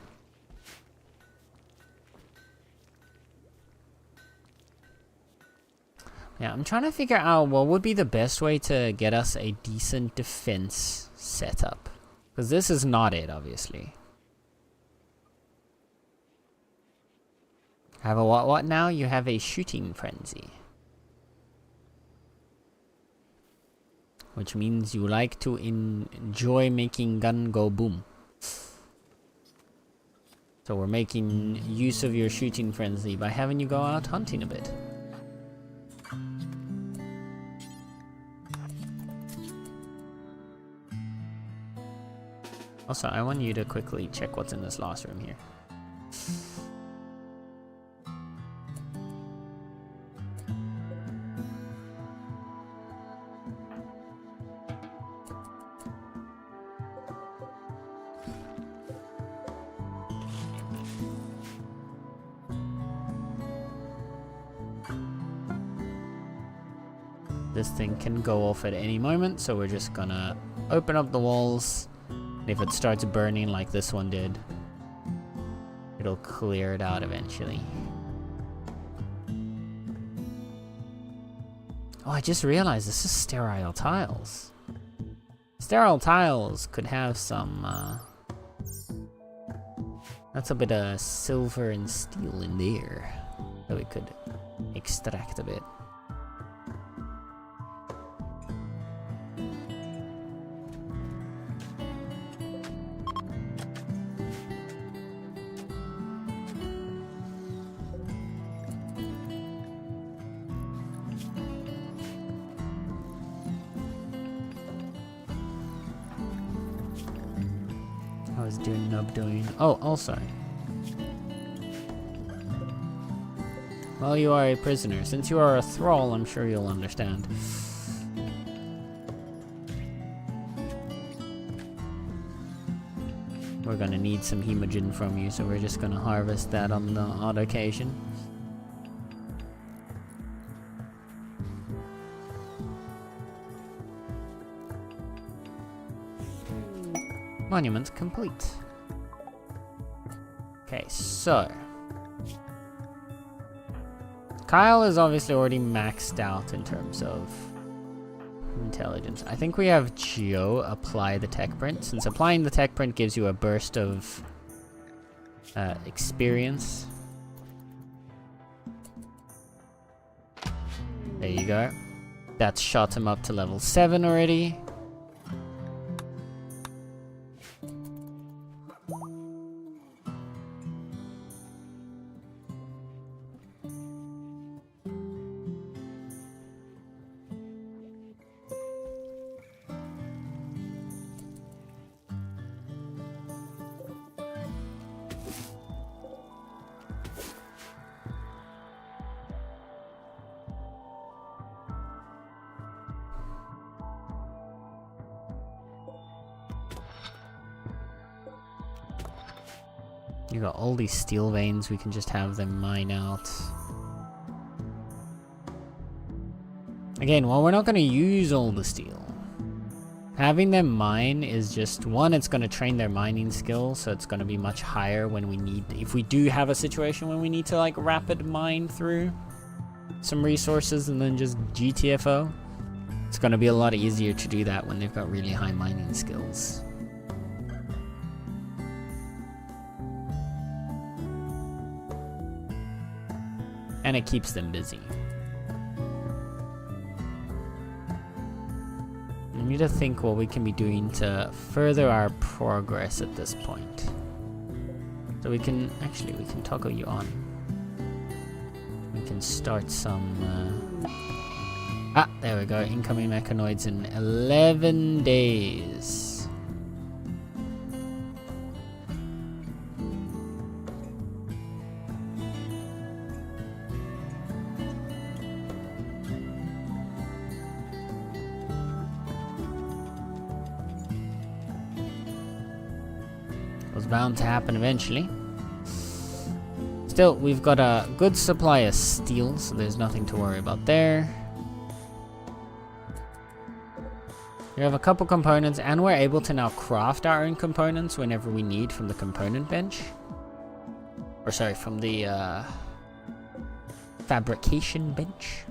A: Yeah, I'm trying to figure out what would be the best way to get us a decent defense setup. Because this is not it, obviously. Have a what now? You have a shooting frenzy. Which means you like to enjoy making gun go boom. So we're making use of your shooting frenzy by having you go out hunting a bit. Also, I want you to quickly check what's in this last room here. This thing can go off at any moment, so we're just gonna open up the walls. And if it starts burning like this one did, it'll clear it out eventually. Oh, I just realized this is sterile tiles. Sterile tiles could have some, that's a bit of silver and steel in there that we could extract a bit. I was doing doing. Oh, also. Well, you are a prisoner. Since you are a thrall, I'm sure you'll understand. We're gonna need some hemogen from you, so we're just gonna harvest that on the odd occasion. Monument complete. Okay, so Kyle is obviously already maxed out in terms of intelligence. I think we have Geo apply the tech print, since applying the tech print gives you a burst of experience. There you go. That's shot him up to level 7 already. You got all these steel veins, we can just have them mine out. Again, while we're not going to use all the steel, having them mine is just, one, it's going to train their mining skills, so it's going to be much higher when we need, if we do have a situation when we need to like rapid mine through some resources and then just GTFO. It's going to be a lot easier to do that when they've got really high mining skills. And it keeps them busy. I need to think what we can be doing to further our progress at this point. So we can, actually, we can toggle you on. We can start some, there we go, incoming mechanoids in 11 days. Was bound to happen eventually. Still, we've got a good supply of steel, so there's nothing to worry about there. We have a couple components, and we're able to now craft our own components whenever we need from the component bench. Or sorry, from the fabrication bench.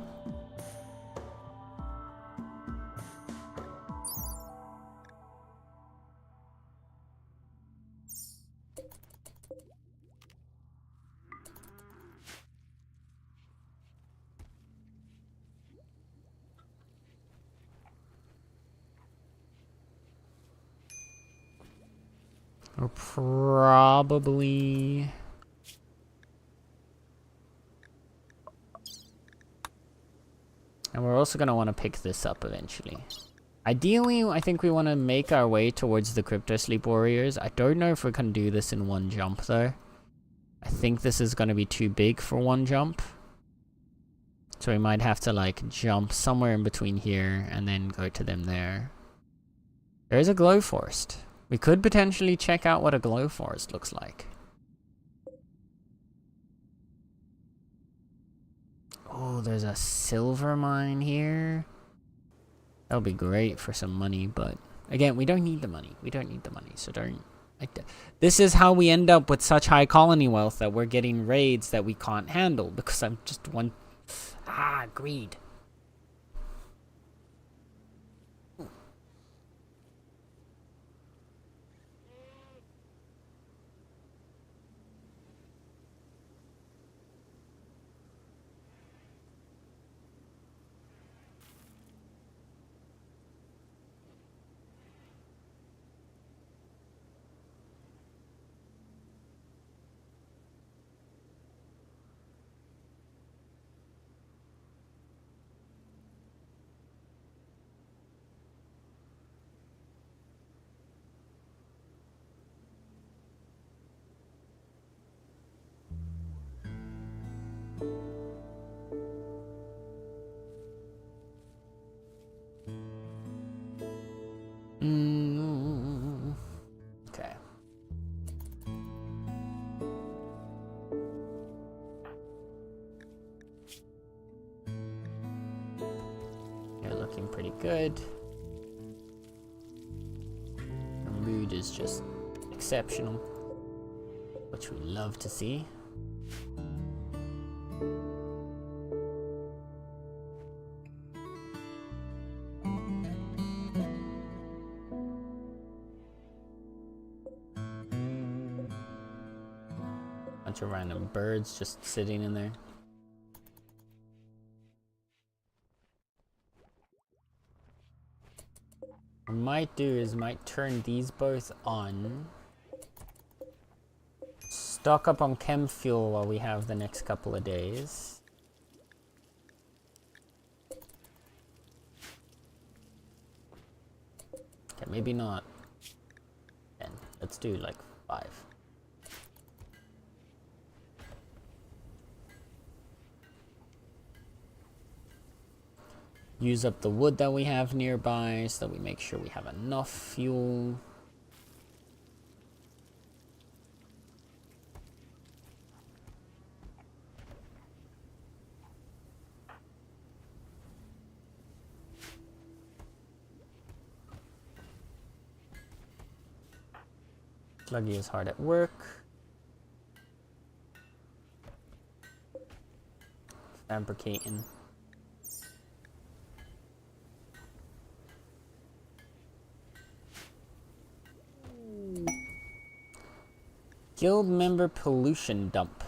A: Or probably... And we're also going to want to pick this up eventually. Ideally, I think we want to make our way towards the Crypto Sleep Warriors. I don't know if we can do this in one jump, though. I think this is going to be too big for one jump. So we might have to, like, jump somewhere in between here and then go to them there. There's a glow forest. We could potentially check out what a glow forest looks like. Oh, there's a silver mine here. That'll be great for some money, but again, we don't need the money. We don't need the money, so don't... This is how we end up with such high colony wealth that we're getting raids that we can't handle because I'm just one... Ah, greed. Okay. You're looking pretty good. Your mood is just exceptional, which we love to see. Bunch of random birds just sitting in there. What I might do is might turn these both on. Stock up on chem fuel while we have the next couple of days. Okay, maybe not 10. Let's do like 5. Use up the wood that we have nearby so that we make sure we have enough fuel. Sluggy is hard at work. Fabricating. Guild member pollution dump.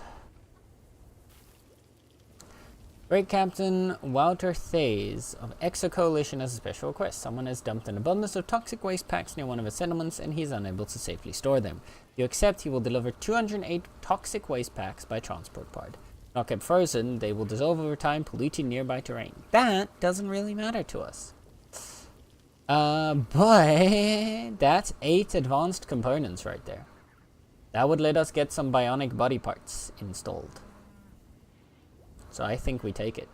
A: Great Captain Wouter Thays of Exo Coalition has a special request. Someone has dumped an abundance of toxic waste packs near one of his settlements and he's unable to safely store them. If you accept, he will deliver 208 toxic waste packs by transport pod. Not kept frozen, they will dissolve over time, polluting nearby terrain. That doesn't really matter to us. But that's 8 advanced components right there. That would let us get some bionic body parts installed. So I think we take it.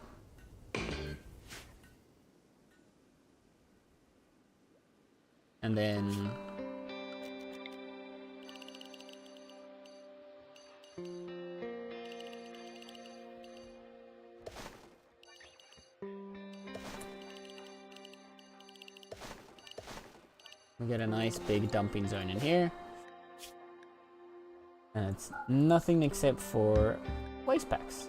A: And then... We get a nice big dumping zone in here. And it's nothing except for waste packs.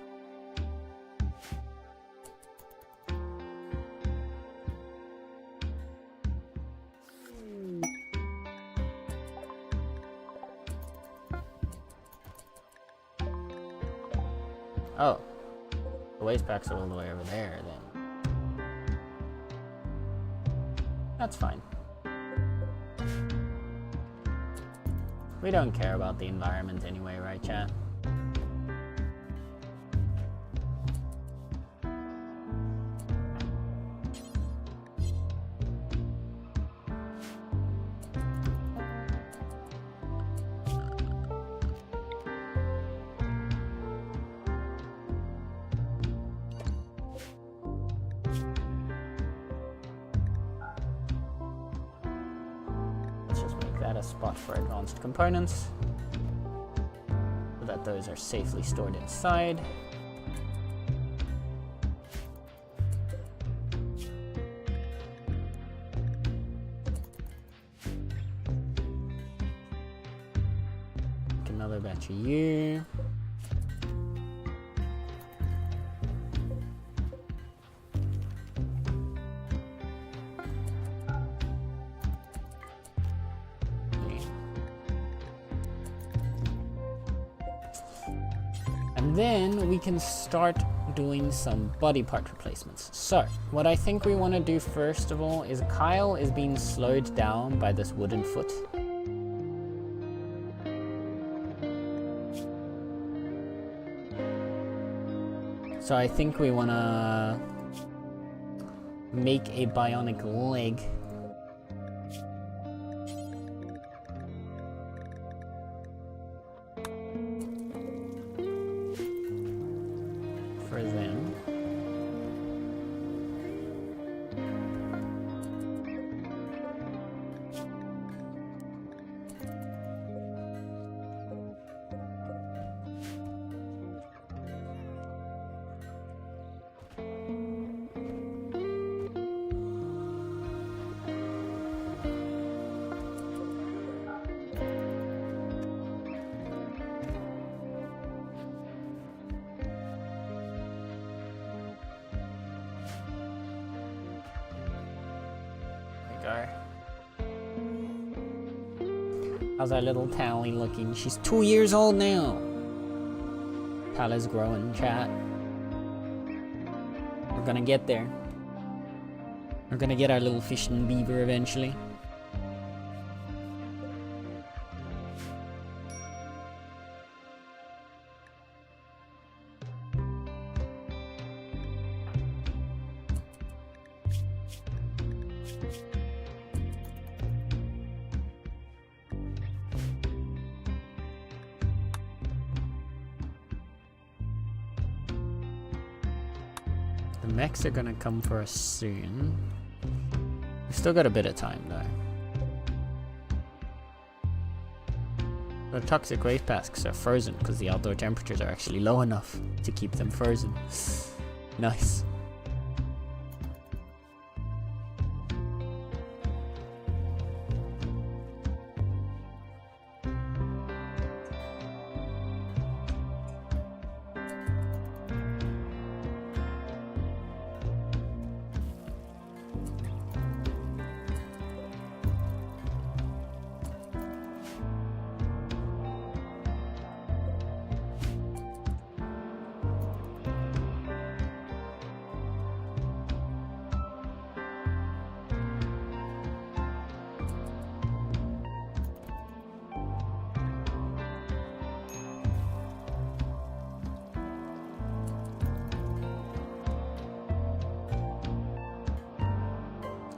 A: Oh, the waste packs are all the way over there then. That's fine. We don't care about the environment anyway, right, chat? Spot for advanced components so that those are safely stored inside. Make another batch of you. And then we can start doing some body part replacements. So, what I think we want to do first of all is Kyle is being slowed down by this wooden foot. So I think we want to make a bionic leg. For them. Go. How's our little Tally looking? She's 2 years old now. Tally's growing, chat. We're gonna get there. We're gonna get our little fish and beaver eventually. The mechs are gonna come for us soon. We've still got a bit of time though. The toxic waste packs are frozen because the outdoor temperatures are actually low enough to keep them frozen. Nice.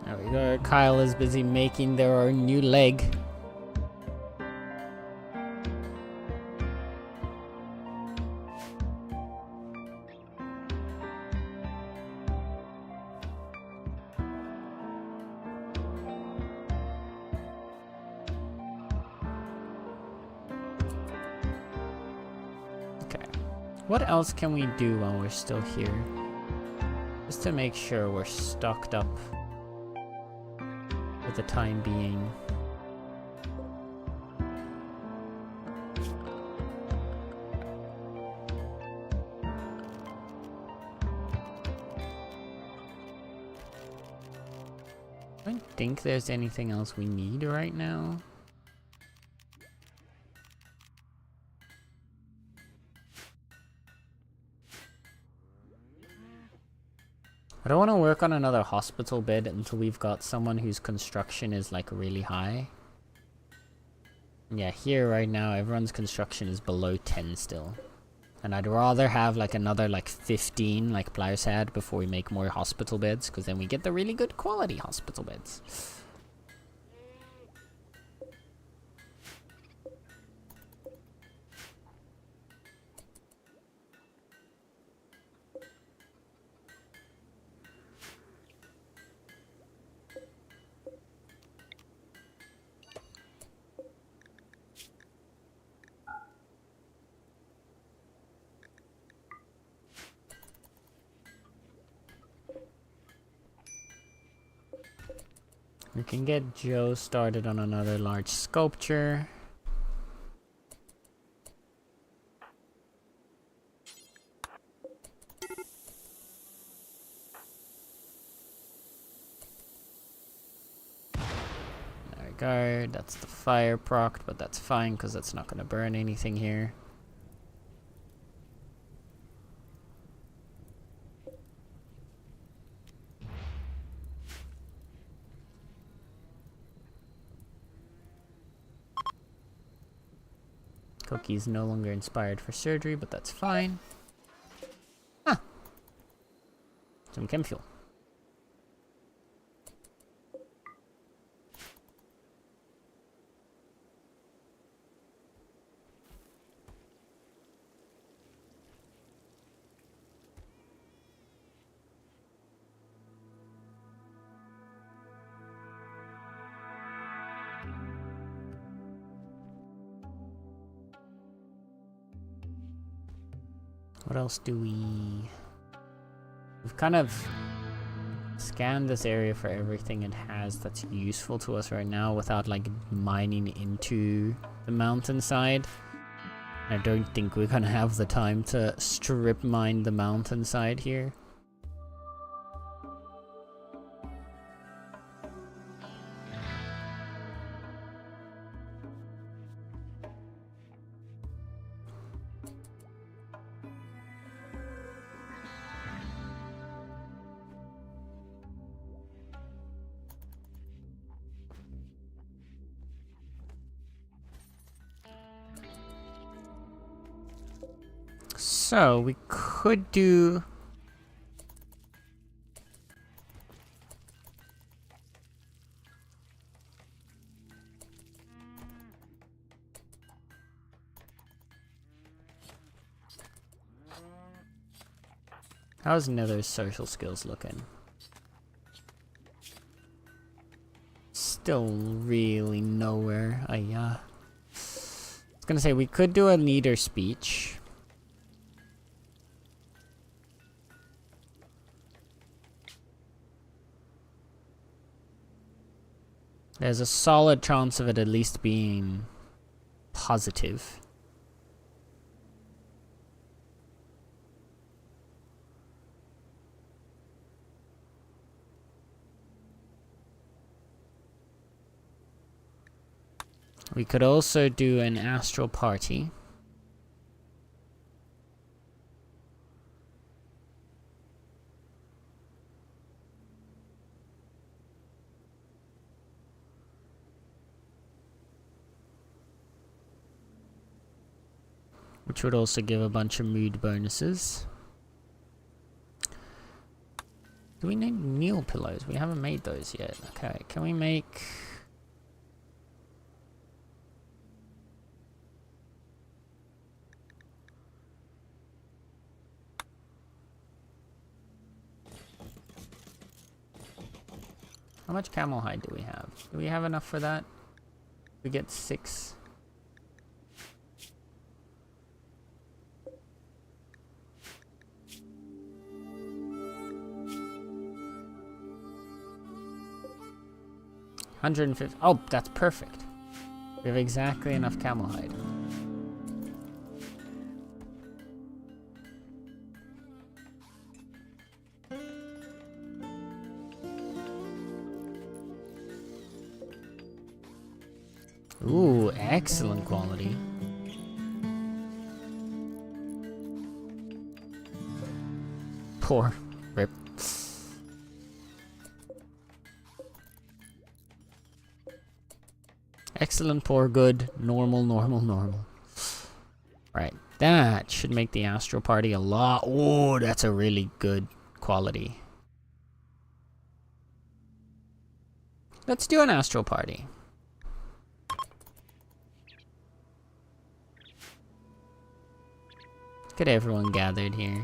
A: There we go. Kyle is busy making their own new leg. Okay. What else can we do while we're still here? Just to make sure we're stocked up. for the time being. I don't think there's anything else we need right now. I don't want to work on another hospital bed until we've got someone whose construction is like really high. Yeah, here right now everyone's construction is below 10 still. And I'd rather have like another like 15 like Blouse had before we make more hospital beds, because then we get the really good quality hospital beds. We can get Joe started on another large sculpture. There we go. That's the fire procced, but that's fine because that's not going to burn anything here. Cookie's no longer inspired for surgery, but that's fine. Ah! Some chem fuel. What else do we... We've kind of scanned this area for everything it has that's useful to us right now without like mining into the mountainside. I don't think we're gonna have the time to strip mine the mountainside here. So, we could do... How's Nether's social skills looking? Still really nowhere. I was gonna say, we could do a leader speech. There's a solid chance of it at least being positive. We could also do an astral party. Which would also give a bunch of mood bonuses. Do we need meal pillows? We haven't made those yet. Okay, can we make... How much camel hide do we have? Do we have enough for that? We get 6. 150. Oh, that's perfect. We have exactly enough camel hide. Ooh, excellent quality. Poor. Rip. Excellent, poor, good, normal, normal, normal. Right. That should make the Astro Party a lot. Oh, that's a really good quality. Let's do an Astro Party. Get everyone gathered here.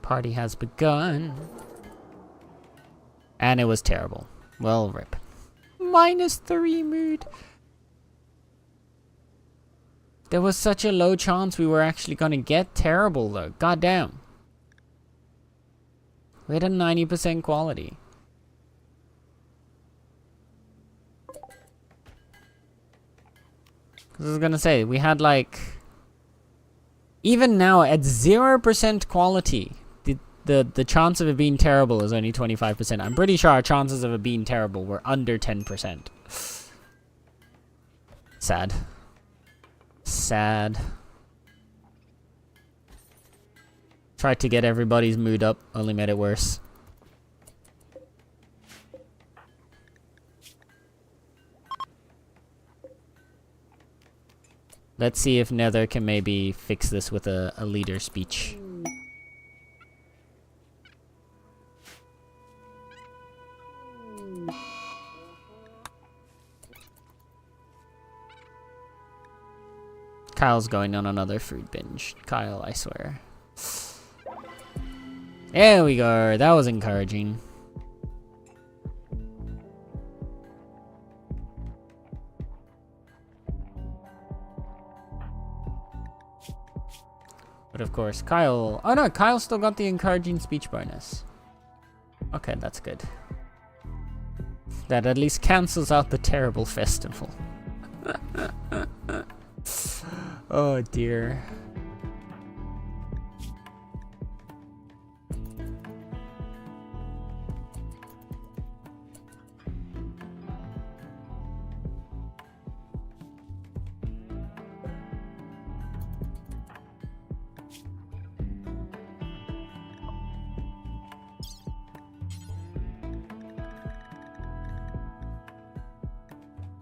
A: Party has begun. And it was terrible. Well, rip. -3 mood. There was such a low chance we were actually gonna get terrible though. Goddamn. We had a 90% quality. I was gonna say, we had like... Even now, at 0% quality, the chance of it being terrible is only 25%. I'm pretty sure our chances of it being terrible were under 10%. Sad. Sad. Tried to get everybody's mood up, only made it worse. Let's see if Nether can maybe fix this with a leader speech. Kyle's going on another food binge. Kyle, I swear. There we go. That was encouraging. But of course, Kyle... Oh no, Kyle still got the encouraging speech bonus. Okay, that's good. That at least cancels out the terrible festival. Oh dear.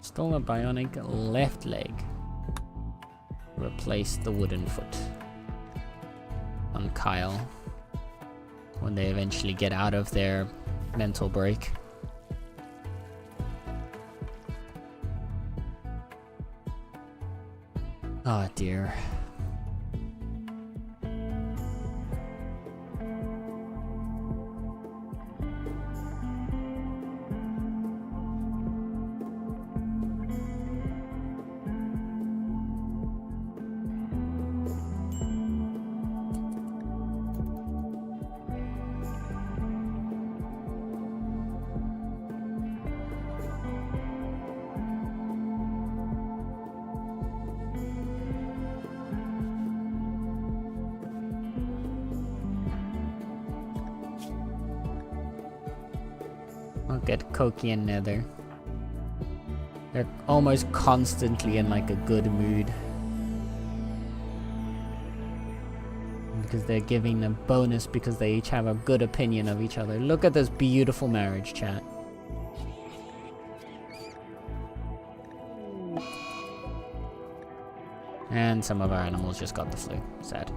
A: Stole a bionic left leg. Replace the wooden foot on Kyle when they eventually get out of their mental break. Oh dear. I'll get Koki and Nether. They're almost constantly in like a good mood. Because they're giving a bonus because they each have a good opinion of each other. Look at this beautiful marriage, chat. And some of our animals just got the flu. Sad.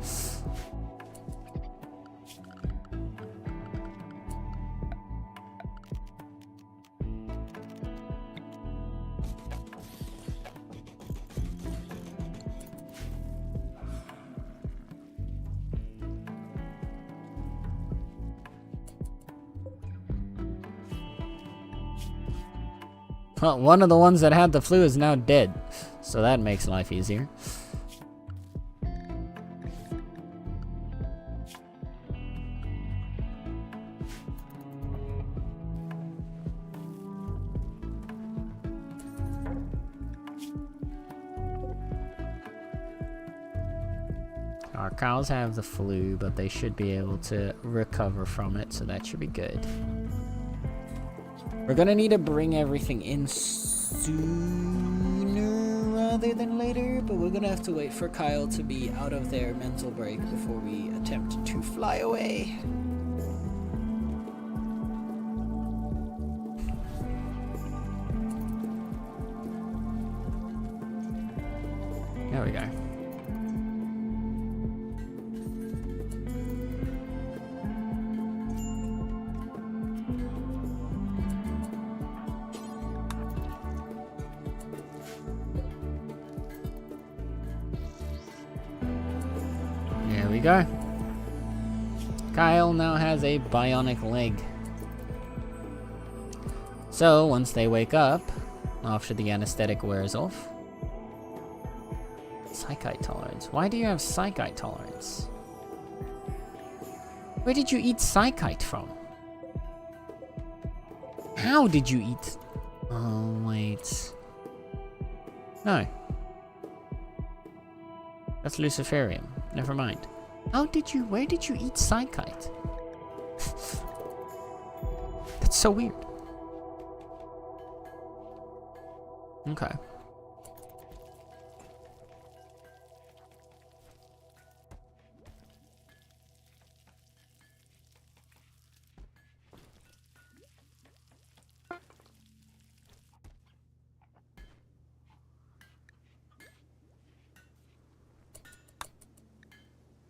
A: Well, one of the ones that had the flu is now dead, so that makes life easier. Our cows have the flu, but they should be able to recover from it, so that should be good. We're gonna need to bring everything in sooner rather than later, but we're gonna have to wait for Kyle to be out of their mental break before we attempt to fly away. There we go. There we go. Kyle now has a bionic leg. So, once they wake up, after the anesthetic wears off... Psychite tolerance. Why do you have psychite tolerance? Where did you eat psychite from? How did you eat... Oh, wait. No. That's Luciferium. Never mind. How did you... Where did you eat psychite? That's so weird. Okay.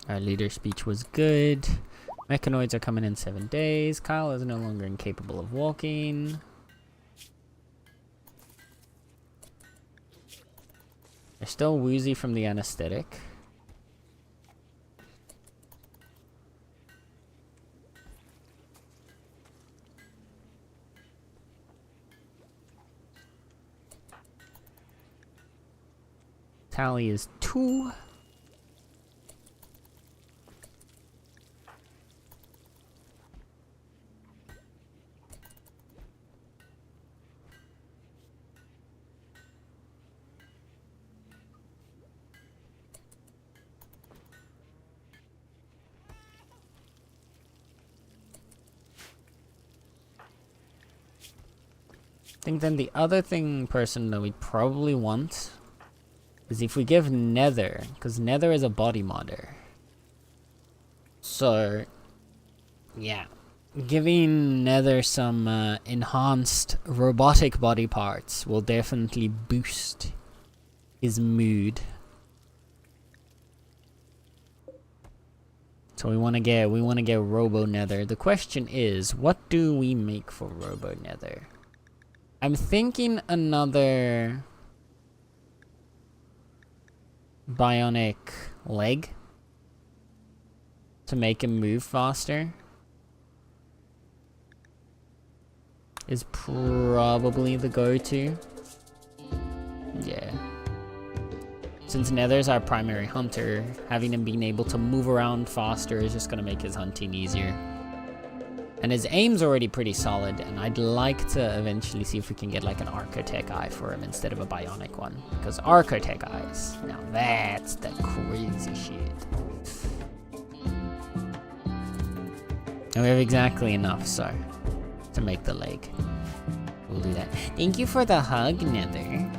A: Our leader speech was good. Mechanoids are coming in 7 days. Kyle is no longer incapable of walking. They're still woozy from the anesthetic. Tally is 2. I think then the other person that we'd probably want is if we give Nether, because Nether is a body modder. So, yeah. Giving Nether some enhanced robotic body parts will definitely boost his mood. So we want to get Robo Nether. The question is, what do we make for Robo Nether? I'm thinking another bionic leg to make him move faster is probably the go-to. Yeah. Since Nether's our primary hunter, having him being able to move around faster is just gonna make his hunting easier. And his aim's already pretty solid, and I'd like to eventually see if we can get like an Architect eye for him instead of a bionic one. Because Architect eyes, now that's the crazy shit. And we have exactly enough, so, to make the leg. We'll do that. Thank you for the hug, Nether.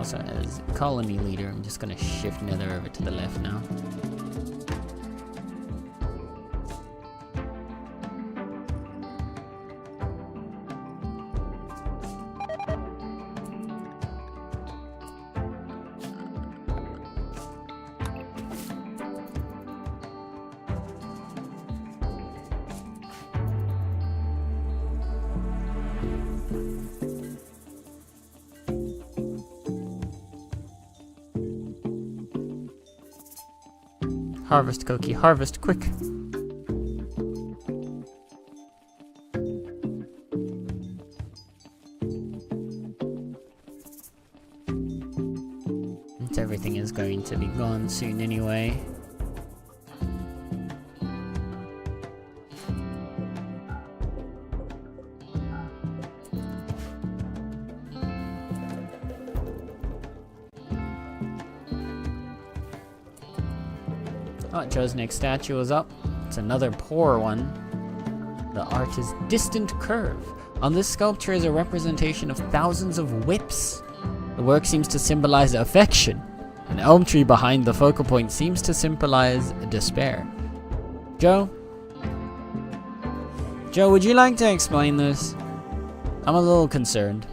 A: Also, as colony leader, I'm just gonna shift Nether over to the left now. Harvest, Koki, harvest, quick! Everything is going to be gone soon anyway. Oh, Joe's next statue is up. It's another poor one. The art is Distant Curve. On this sculpture is a representation of thousands of whips. The work seems to symbolize affection. An elm tree behind the focal point seems to symbolize despair. Joe? Joe, would you like to explain this? I'm a little concerned.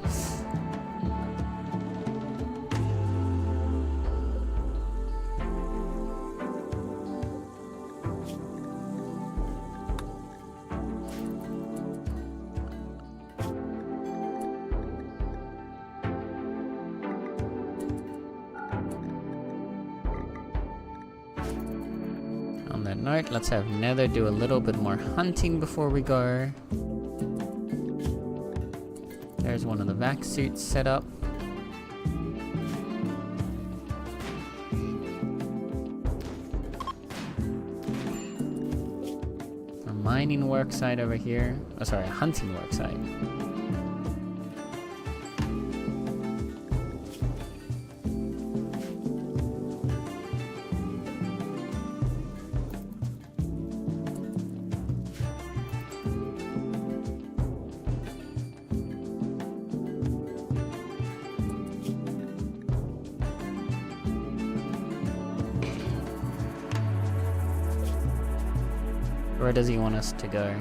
A: On that note, let's have Nether do a little bit more hunting before we go. There's one of the vac suits set up. A mining work site over here. Oh, sorry, a hunting work site. Where does he want us to go?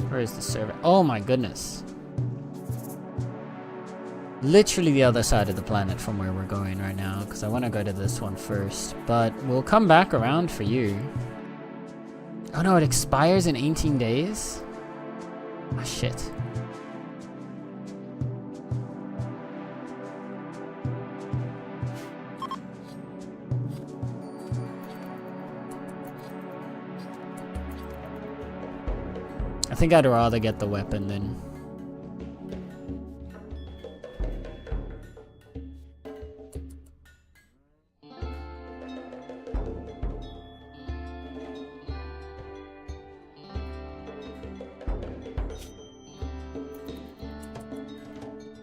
A: Where is the server? Oh my goodness. Literally the other side of the planet from where we're going right now, because I want to go to this one first, but we'll come back around for you. Oh no, it expires in 18 days? Ah, shit. I think I'd rather get the weapon than...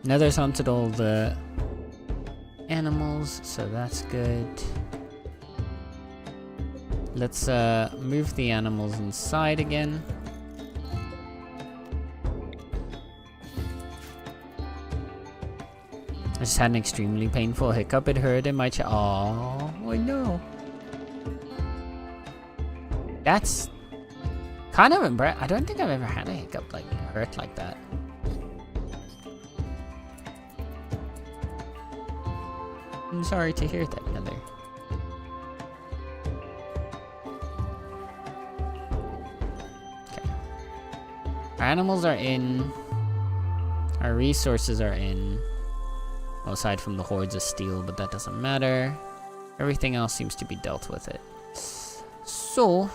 A: Nether's hunted all the animals, so that's good. Let's move the animals inside again. I just had an extremely painful hiccup. It hurt in my chest. Oh, I know. That's kind of impressive. I don't think I've ever had a hiccup like hurt like that. I'm sorry to hear that, Nether. Okay. Our animals are in. Our resources are in. Well, aside from the hordes of steel, but that doesn't matter. Everything else seems to be dealt with it. So...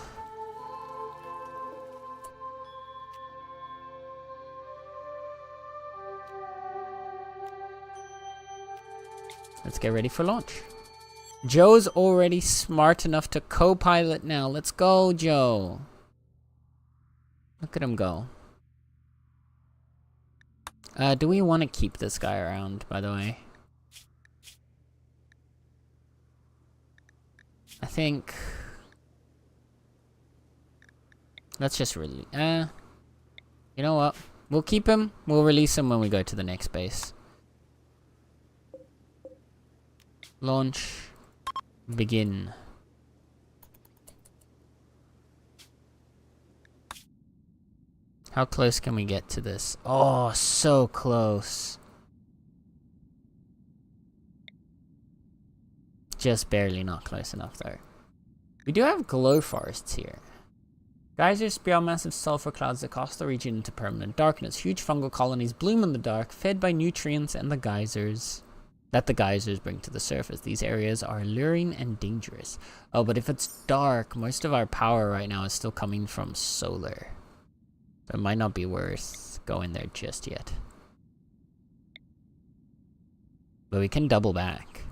A: let's get ready for launch. Joe's already smart enough to co-pilot now. Let's go, Joe. Look at him go. Do we want to keep this guy around, by the way? I think... let's just really... you know what? We'll keep him. We'll release him when we go to the next base. Launch. Begin. How close can we get to this? Oh, so close. Just barely not close enough though. We do have glow forests here. Geysers spew out massive sulfur clouds that cast the region into permanent darkness. Huge fungal colonies bloom in the dark, fed by nutrients and the geysers that the geysers bring to the surface. These areas are alluring and dangerous. Oh, but if it's dark, most of our power right now is still coming from solar. So it might not be worth going there just yet. But we can double back.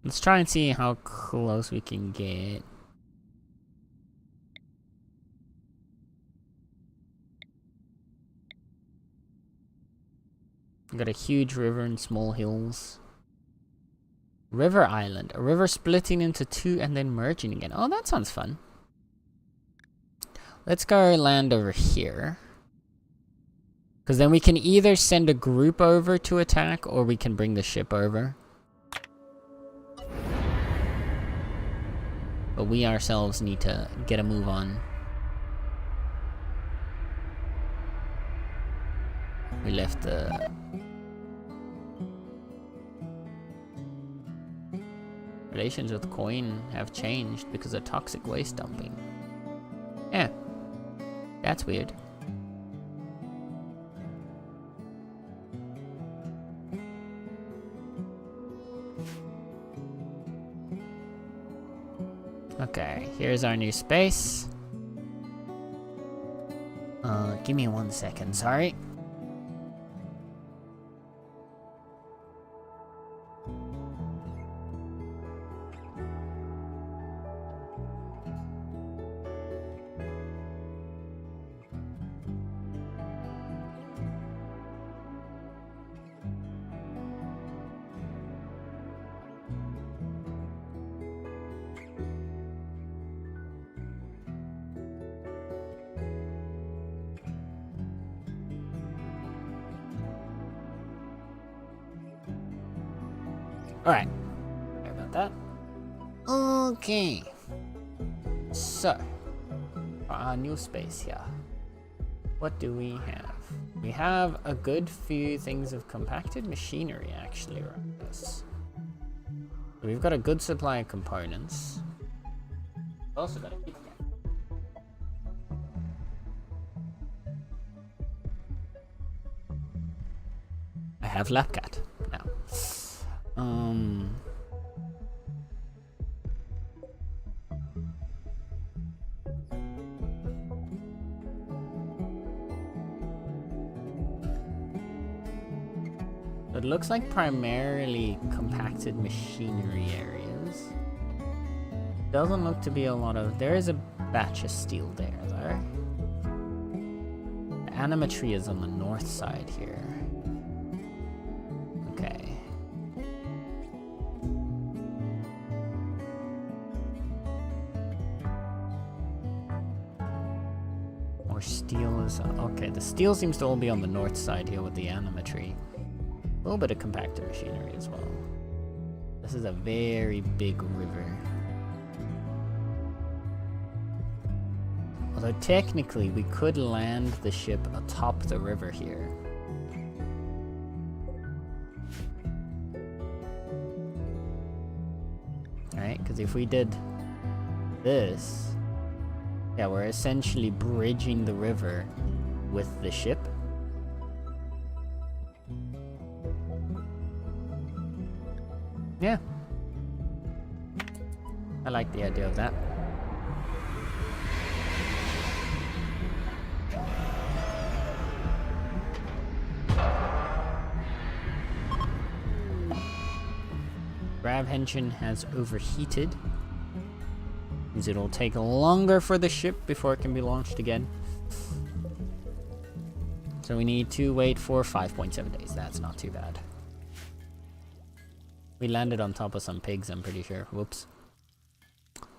A: Let's try and see how close we can get. We got a huge river and small hills. River Island. A river splitting into two and then merging again. Oh, that sounds fun. Let's go land over here. Because then we can either send a group over to attack or we can bring the ship over. But we ourselves need to get a move on. We left the... Relations with coin have changed because of toxic waste dumping. Yeah. That's weird. Okay, here's our new space. Give me 1 second, sorry. Alright. Sorry about that. Okay. So, our new space here. What do we have? We have a good few things of compacted machinery actually around us. We've got a good supply of components. Also got a kit cat. I have Lapcat now. It looks like primarily compacted machinery areas. Doesn't look to be a lot of... There is a batch of steel there, though. The animatry is on the north side here. Okay. More steel is... Okay, the steel seems to all be on the north side here with the animatry. A little bit of compacted machinery as well. This is a very big river. Although technically we could land the ship atop the river here. Alright, because if we did this, yeah, we're essentially bridging the river with the ship. Yeah. I like the idea of that. Grav engine has overheated. Means it'll take longer for the ship before it can be launched again. So we need to wait for 5.7 days. That's not too bad. We landed on top of some pigs, I'm pretty sure. Whoops.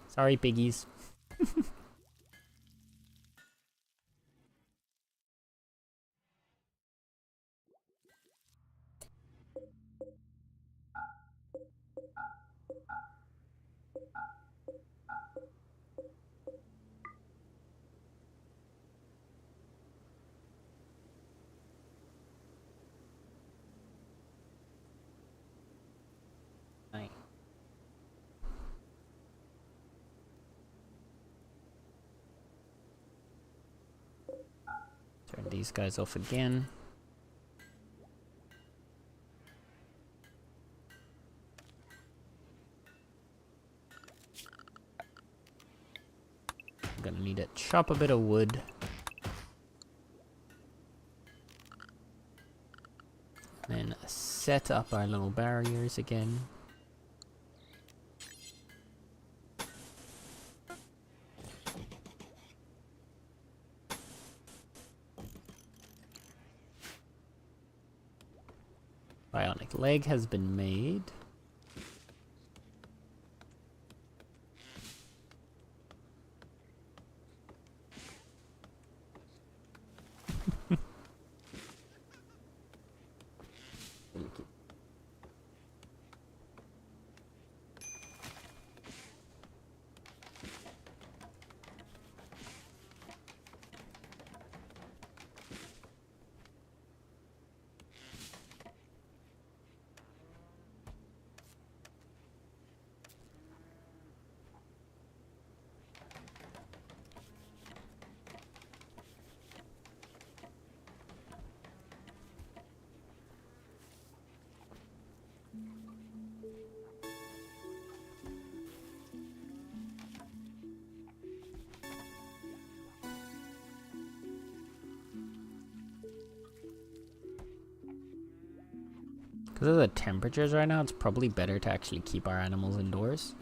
A: Sorry, piggies. Nice. Turn these guys off again. I'm gonna need to chop a bit of wood. Then set up our little barriers again. Bionic leg has been made. Because of the temperatures right now, it's probably better to actually keep our animals indoors.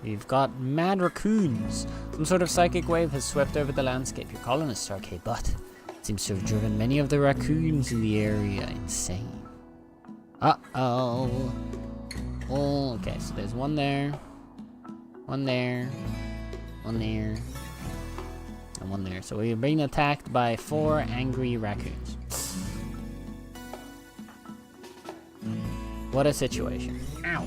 A: We've got mad raccoons. Some sort of psychic wave has swept over the landscape. Your colonists are okay, but it seems to have driven many of the raccoons in the area insane. Uh-oh. Oh, okay, so there's one there. One there. One there. And one there. So we're being attacked by 4 angry raccoons. What a situation. Ow.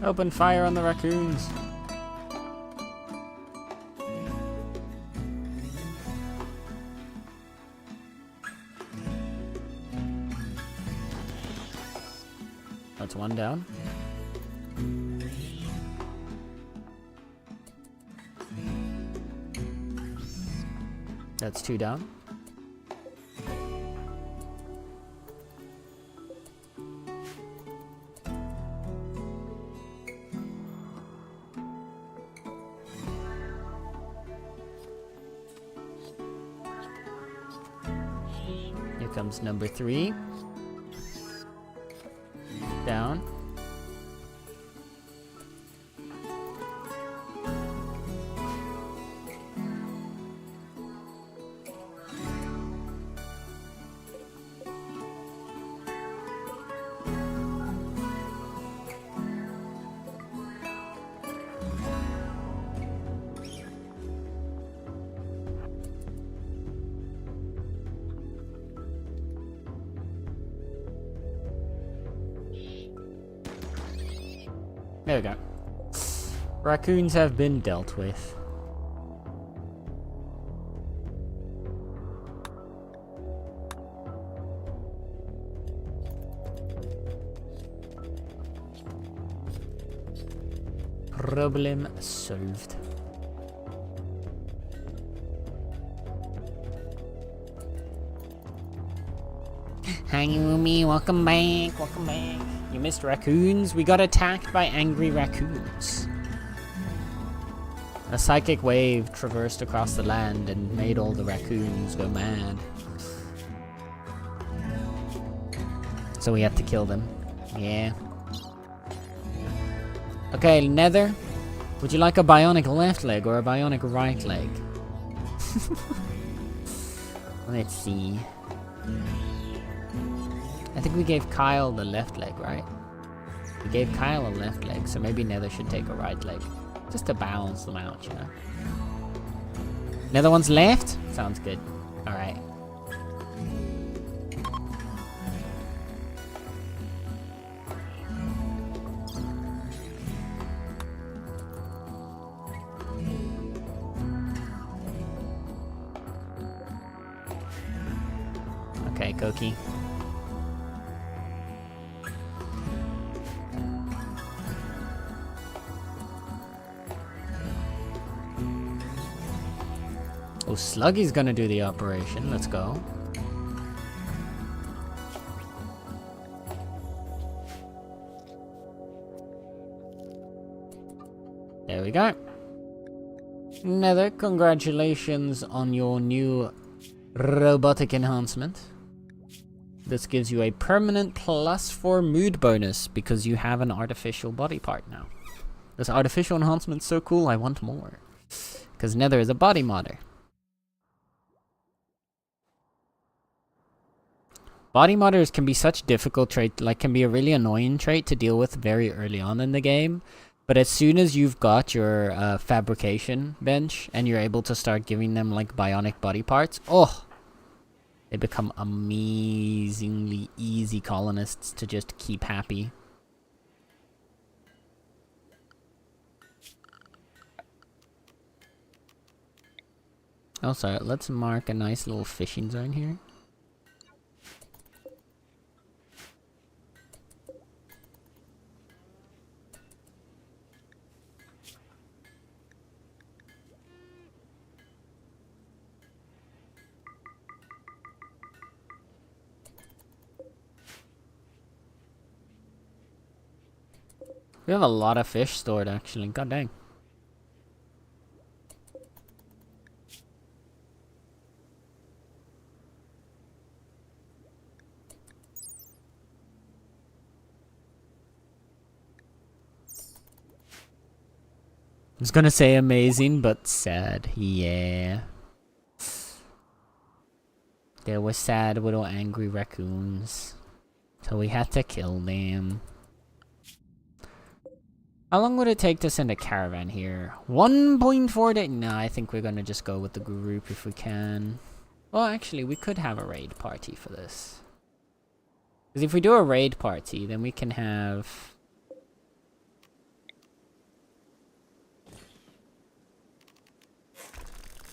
A: Open fire on the raccoons. That's one down. That's 2 down. Here comes number 3. Down. There we go. Raccoons have been dealt with. Problem solved. Hanging with me, welcome back, welcome back. You missed raccoons? We got attacked by angry raccoons. A psychic wave traversed across the land and made all the raccoons go mad. So we had to kill them. Yeah. Okay, Nether. Would you like a bionic left leg or a bionic right leg? Let's see. I think we gave Kyle the left leg, right? We gave Kyle a left leg, so maybe Nether should take a right leg. Just to balance them out, you know? Nether one's left? Sounds good. Alright. Okay, Koki. Oh, Sluggy's gonna do the operation. Let's go. There we go. Nether, congratulations on your new robotic enhancement. This gives you a permanent +4 mood bonus because you have an artificial body part now. This artificial enhancement's so cool, I want more. Because Nether is a body modder. Body modders can be such difficult trait, like can be a really annoying trait to deal with very early on in the game. But as soon as you've got your fabrication bench and you're able to start giving them like bionic body parts, oh, they become amazingly easy colonists to just keep happy. Oh, sorry, let's mark a nice little fishing zone here. We have a lot of fish stored, actually. God dang. I was gonna say amazing, but sad. Yeah. There were sad little angry raccoons. So we had to kill them. How long would it take to send a caravan here? 1.4 days? Nah, I think we're gonna just go with the group if we can. Well, actually, we could have a raid party for this. Because if we do a raid party, then we can have...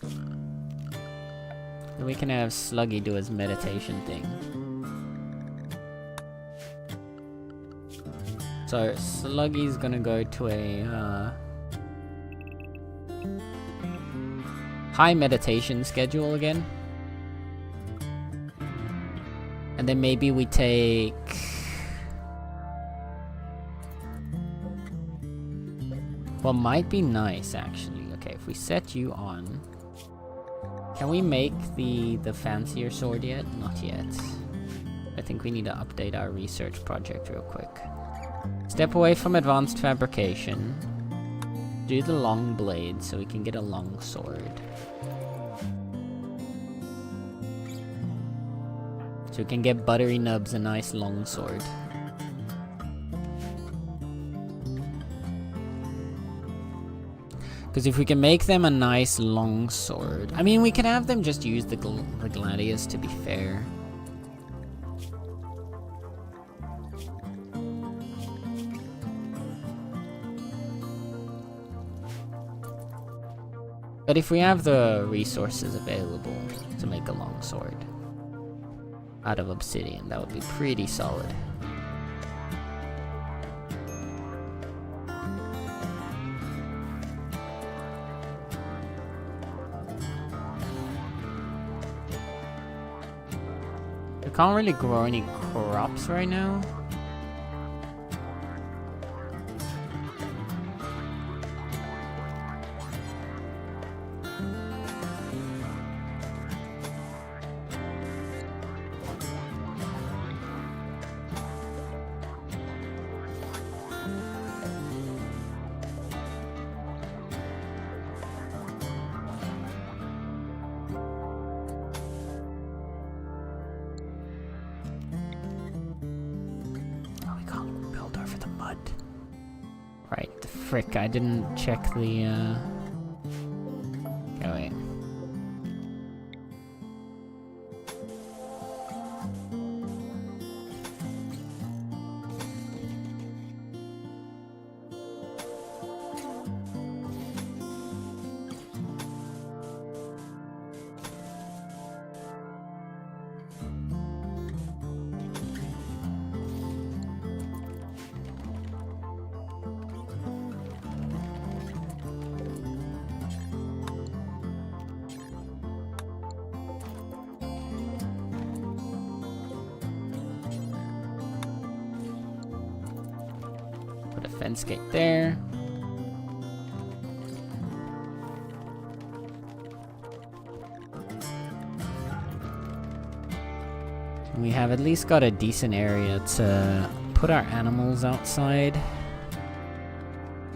A: Then we can have Sluggy do his meditation thing. So, Sluggy's gonna go to a high meditation schedule again. And then maybe we take... What might be nice, actually. Okay, if we set you on... Can we make the fancier sword yet? Not yet. I think we need to update our research project real quick. Step away from advanced fabrication. Do the long blade so we can get a long sword. So we can get Buttery Nubs a nice long sword. Because if we can make them a nice long sword... I mean, we can have them just use the Gladius, to be fair. But if we have the resources available to make a long sword out of obsidian, that would be pretty solid. We can't really grow any crops right now. Right, the frick, I didn't check the, Okay, wait. defense gate there. We have at least got a decent area to put our animals outside.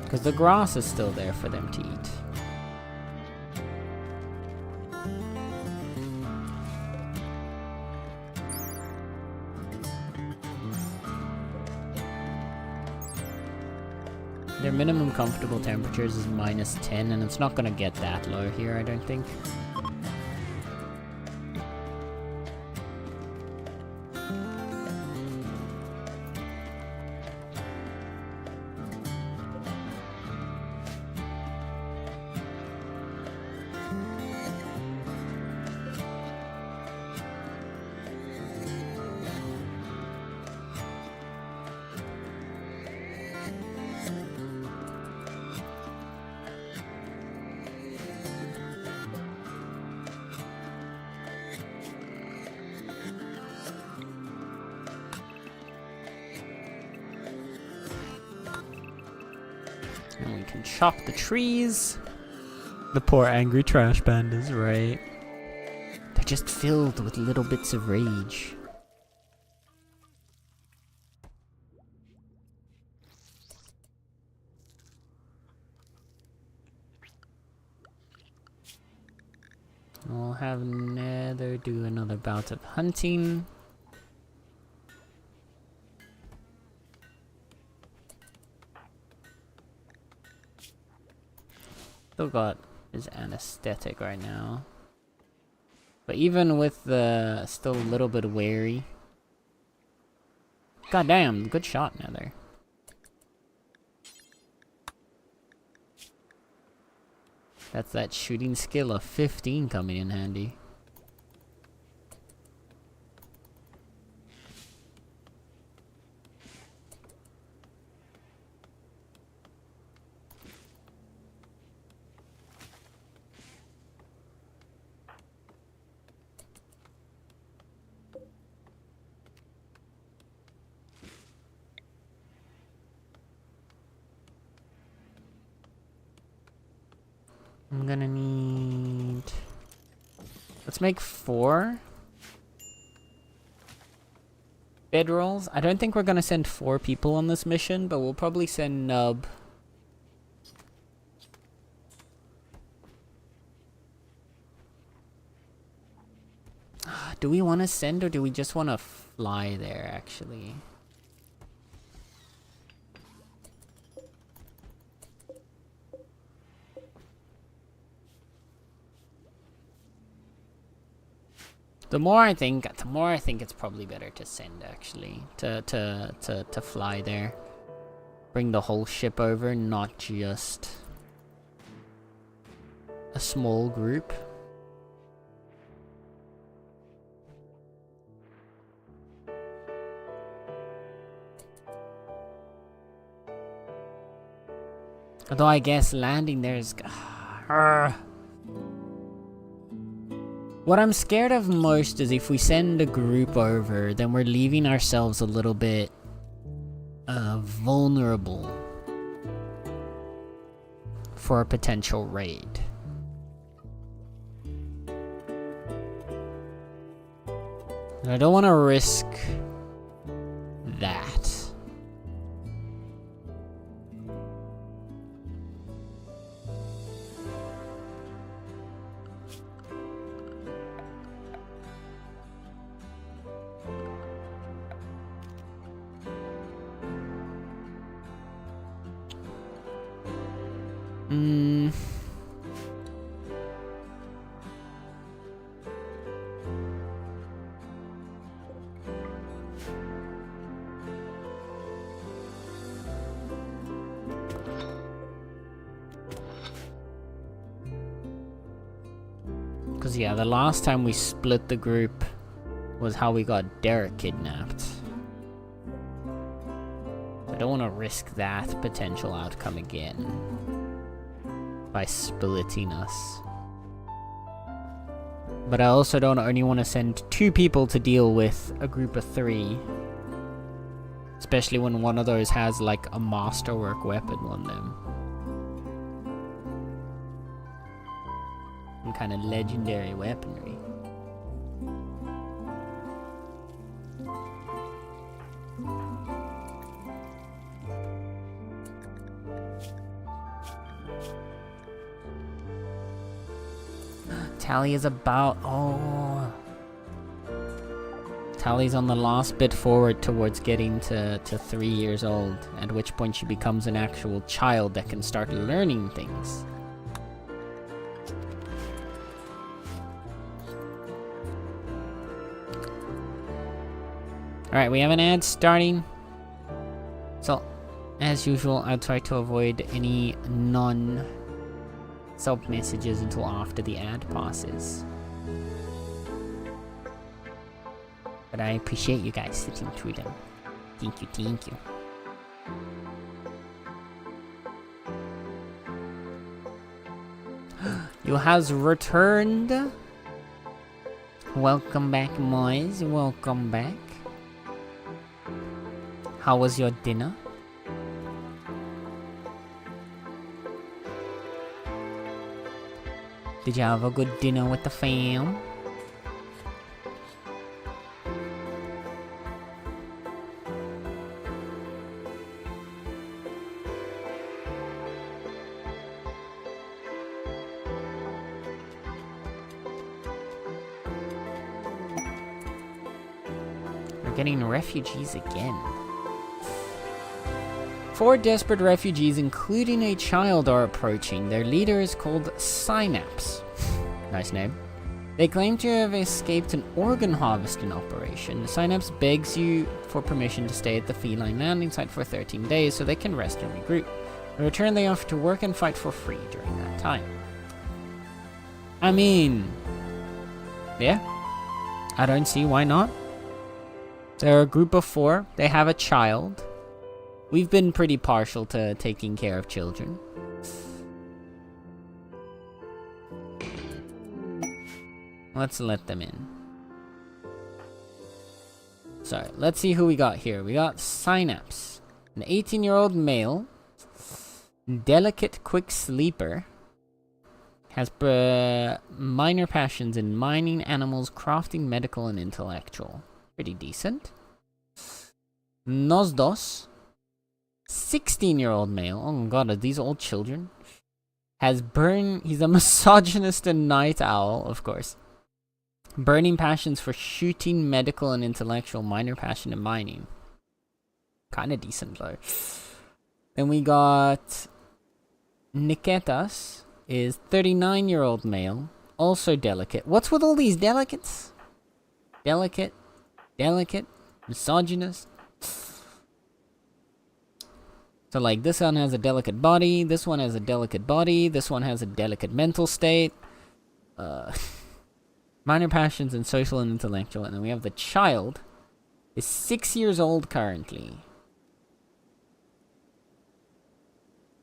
A: Because the grass is still there for them to eat. Their minimum comfortable temperatures is -10, and it's not going to get that low here, I don't think. And we can chop the trees. The poor angry trash pandas, right? They're just filled with little bits of rage. We'll have Nether do another bout of hunting. Still got his anesthetic right now. But even with the still a little bit wary. God damn, good shot, Nether. That's that shooting skill of 15 coming in handy. I'm gonna need... Let's make 4 bedrolls. I don't think we're gonna send 4 people on this mission, but we'll probably send Nub. Do we want to send, or do we just want to fly there, actually? The more I think it's probably better to send, actually, to fly there. Bring the whole ship over, not just a small group. Although I guess landing there is... What I'm scared of most is if we send a group over, then we're leaving ourselves a little bit vulnerable for a potential raid. And I don't want to risk that. Because yeah, the last time we split the group was how we got Derek kidnapped. I don't want to risk that potential outcome again by splitting us. But I also don't only want to send 2 people to deal with a group of 3. Especially when one of those has like a masterwork weapon on them. Some kind of legendary weaponry. Tally is about... Oh. Tally's on the last bit forward towards getting to 3 years old, at which point she becomes an actual child that can start learning things. Alright, we have an ad starting. So, as usual, I'll try to avoid any non-sub messages until after the ad passes. But I appreciate you guys sitting through them. Thank you, thank you. You has returned. Welcome back, Moise. Welcome back. How was your dinner? Did you have a good dinner with the fam? We're getting refugees again. 4 desperate refugees, including a child, are approaching. Their leader is called Synapse. Nice name. They claim to have escaped an organ harvesting operation. Synapse begs you for permission to stay at the feline landing site for 13 days so they can rest and regroup. In return, they offer to work and fight for free during that time. I mean... yeah. I don't see why not. They're a group of 4. They have a child. We've been pretty partial to taking care of children. Let's let them in. So, let's see who we got here. We got Synapse. An 18-year-old male. Delicate quick sleeper. Has minor passions in mining, animals, crafting, medical, and intellectual. Pretty decent. Nosdos. 16-year-old male. Oh my god, are these all children? He's a misogynist and night owl, of course. Burning passions for shooting, medical, and intellectual. Minor passion in mining. Kinda decent though. Then we got... Niketas is 39-year-old male. Also delicate. What's with all these delicates? Delicate. Misogynist. So like this one has a delicate body, this one has a delicate body, this one has a delicate mental state. Minor passions in social and intellectual. And then we have the child. Is 6 years old currently.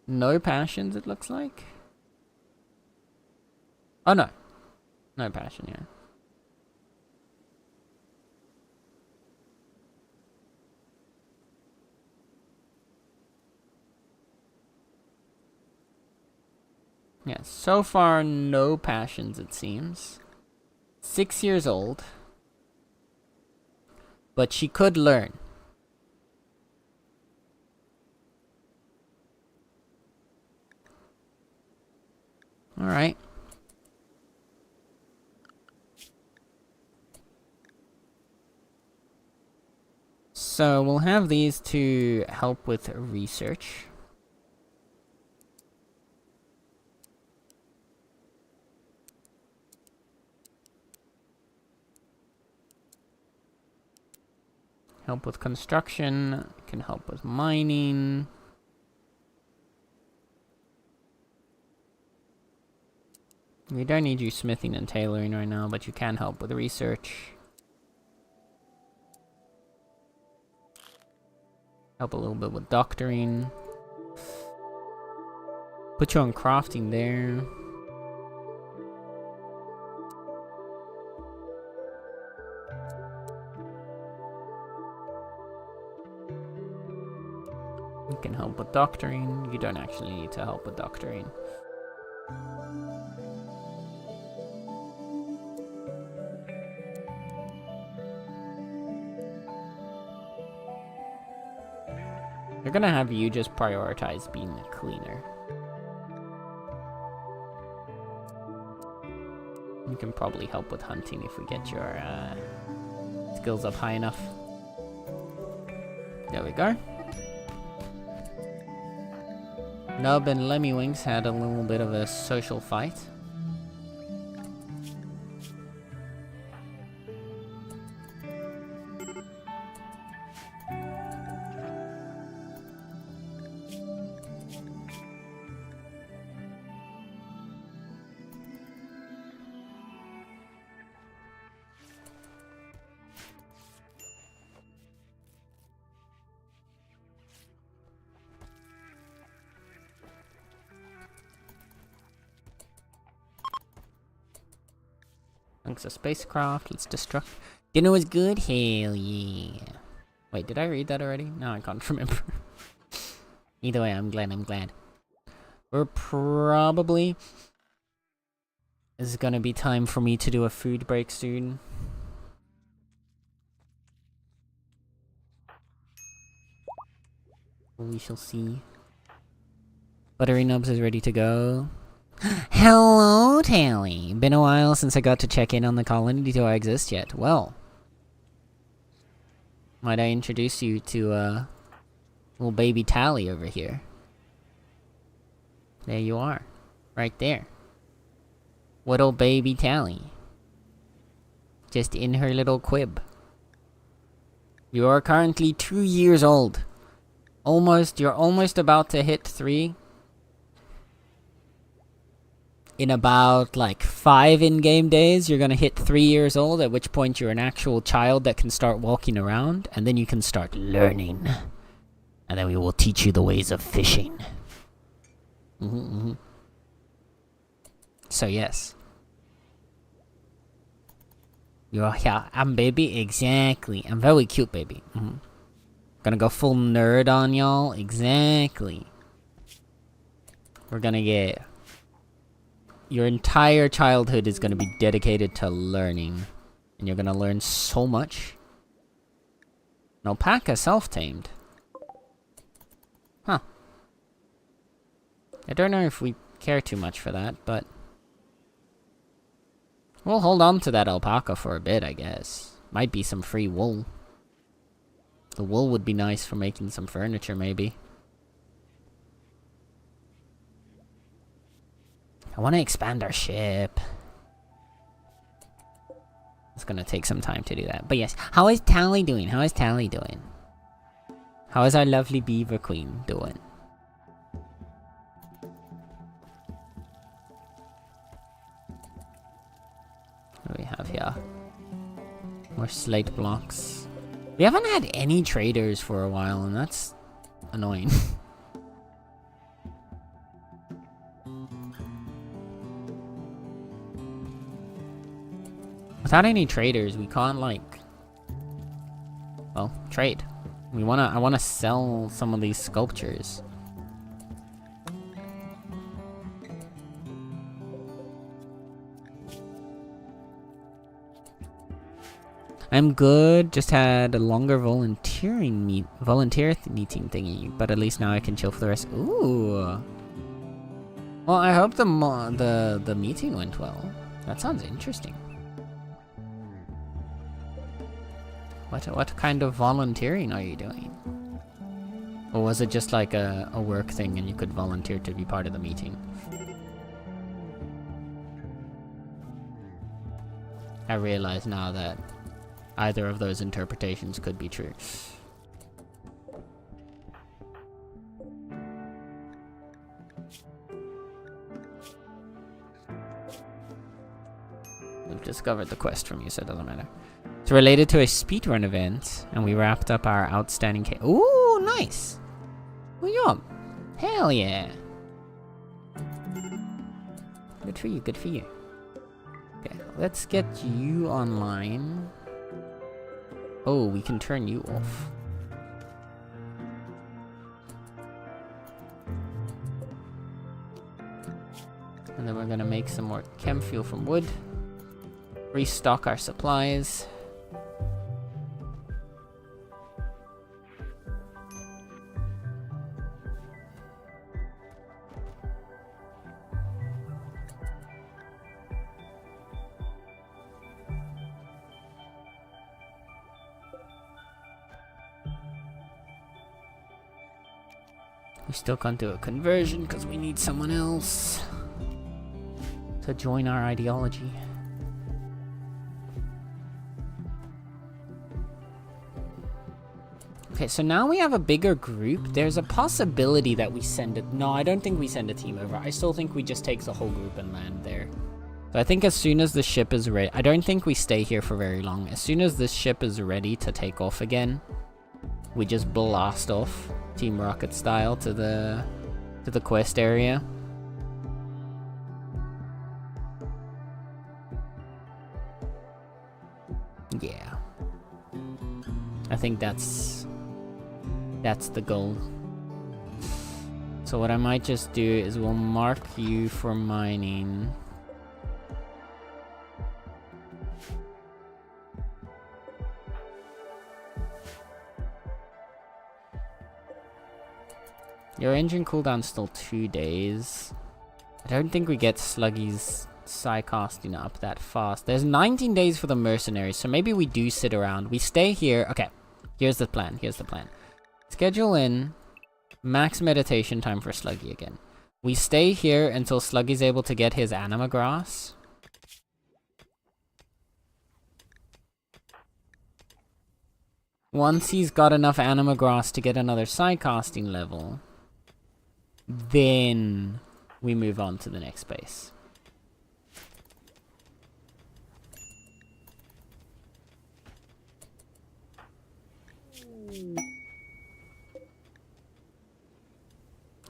A: No passions, it looks like. Oh no. No passion, yeah. Yeah, so far no passions it seems. 6 years old. But she could learn. Alright. So we'll have these to help with research. Help with construction, can help with mining. We don't need you smithing and tailoring right now, but you can help with research. Help a little bit with doctoring. Put you on crafting there. You can help with doctoring. You don't actually need to help with doctoring. They're gonna have you just prioritize being a cleaner. You can probably help with hunting if we get your skills up high enough. There we go. Nub and Lemmywinks had a little bit of a social fight. Thanks a spacecraft, let's destruct. Dinner was good? Hell yeah. Wait, did I read that already? No, I can't remember. Either way, I'm glad. We're probably... This is gonna be time for me to do a food break soon. We shall see. Buttery Nubs is ready to go. Hello, Tally. Been a while since I got to check in on the colony. Do I exist yet? Well, might I introduce you to little baby Tally over here? There you are, right there. Little baby Tally, just in her little quib. You are currently 2 years old. You're almost about to hit 3. In about like 5 in-game days, you're gonna hit 3 years old, at which point you're an actual child that can start walking around, and then you can start learning. And then we will teach you the ways of fishing. So yes. Yeah, I'm baby, exactly. I'm very cute, baby. Gonna go full nerd on y'all, exactly. We're gonna get... Your entire childhood is going to be dedicated to learning. And you're going to learn so much. An alpaca self-tamed. Huh. I don't know if we care too much for that, but... We'll hold on to that alpaca for a bit, I guess. Might be some free wool. The wool would be nice for making some furniture, maybe. I want to expand our ship. It's gonna take some time to do that. But yes, how is Tally doing? How is Tally doing? How is our lovely beaver queen doing? What do we have here? More slate blocks. We haven't had any traders for a while, and that's annoying. Without any traders, we can't, like... Well, trade. I wanna sell some of these sculptures. I'm good, just had a longer volunteer meeting thingy, but at least now I can chill for the rest. Ooh. Well, I hope the meeting went well. That sounds interesting. What kind of volunteering are you doing? Or was it just like a work thing and you could volunteer to be part of the meeting? I realize now that either of those interpretations could be true. We've discovered the quest from you, so it doesn't matter. It's related to a speedrun event, and we wrapped up our outstanding case. Ooh, nice! Well, hell yeah! Good for you, good for you. Okay, let's get you online. Oh, we can turn you off. And then we're gonna make some more chem fuel from wood. Restock our supplies. We still can't do a conversion because we need someone else to join our ideology. Okay, so now we have a bigger group. There's a possibility that we send it. No, I don't think we send a team over. I still think we just take the whole group and land there. So I think as soon as the ship is ready, I don't think we stay here for very long. As soon as this ship is ready to take off again, we just blast off Team Rocket style to the quest area. Yeah. I think that's the goal. So what I might just do is we'll mark you for mining. Your engine cooldown's still 2 days. I don't think we get Sluggy's Psycasting up that fast. There's 19 days for the mercenaries, so maybe we do sit around. We stay here. Okay, here's the plan. Schedule in max meditation time for Sluggy again. We stay here until Sluggy's able to get his anima grass. Once he's got enough anima grass to get another Psycasting level, then we move on to the next base.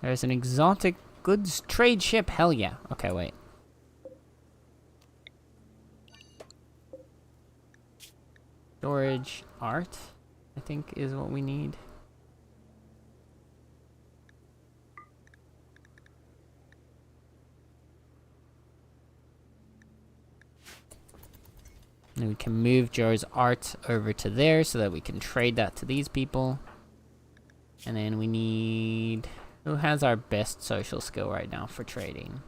A: There's an exotic goods trade ship. Hell yeah. Okay, wait. Storage art, I think, is what we need. And we can move Joe's art over to there so that we can trade that to these people. And then we need... Who has our best social skill right now for trading?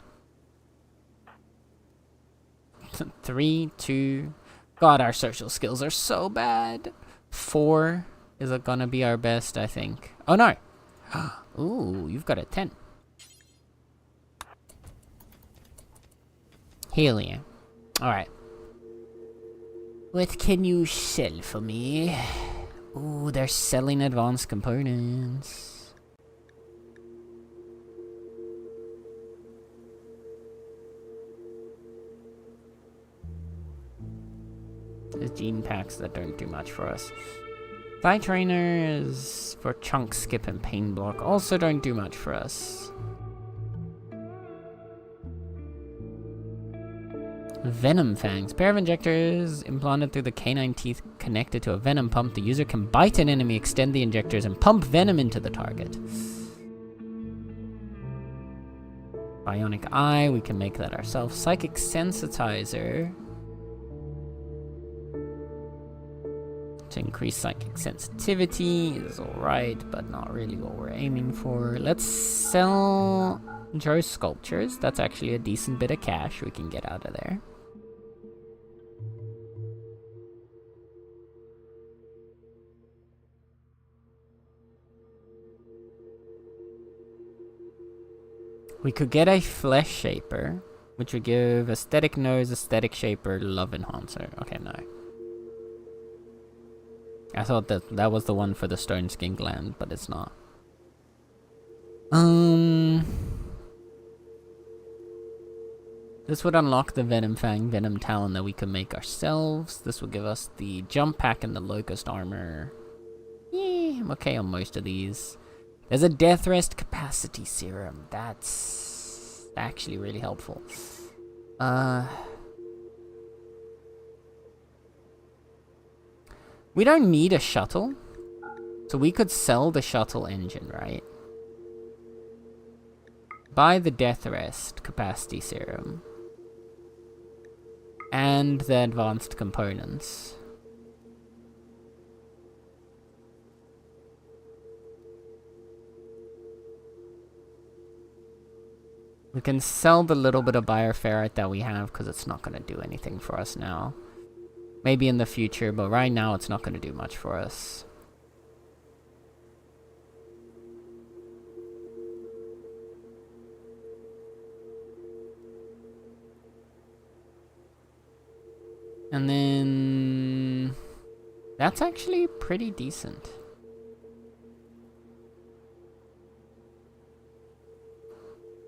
A: 3, 2... God, our social skills are so bad. 4 is gonna be our best, I think. Oh, no! Ooh, you've got a 10. Hell yeah. Alright. What can you sell for me? Ooh, they're selling advanced components. There's gene packs that don't do much for us. Thigh trainers for chunk, skip, and pain block also don't do much for us. Venom fangs. Pair of injectors implanted through the canine teeth connected to a venom pump. The user can bite an enemy, extend the injectors, and pump venom into the target. Bionic eye. We can make that ourselves. Psychic sensitizer. To increase psychic sensitivity is alright, but not really what we're aiming for. Let's sell Joe's sculptures. That's actually a decent bit of cash we can get out of there. We could get a flesh shaper, which would give aesthetic nose, aesthetic shaper, love enhancer. Okay, no. I thought that was the one for the stone skin gland, but it's not. This would unlock the Venom Fang, Venom Talon that we can make ourselves. This will give us the jump pack and the locust armor. Yeah, I'm okay on most of these. There's a death rest capacity serum. That's actually really helpful. We don't need a shuttle, so we could sell the shuttle engine, right? buy the Death Rest capacity serum and the advanced components. We can sell the little bit of bioferrite that we have because it's not going to do anything for us now. Maybe in the future, but right now it's not going to do much for us. And then that's actually pretty decent.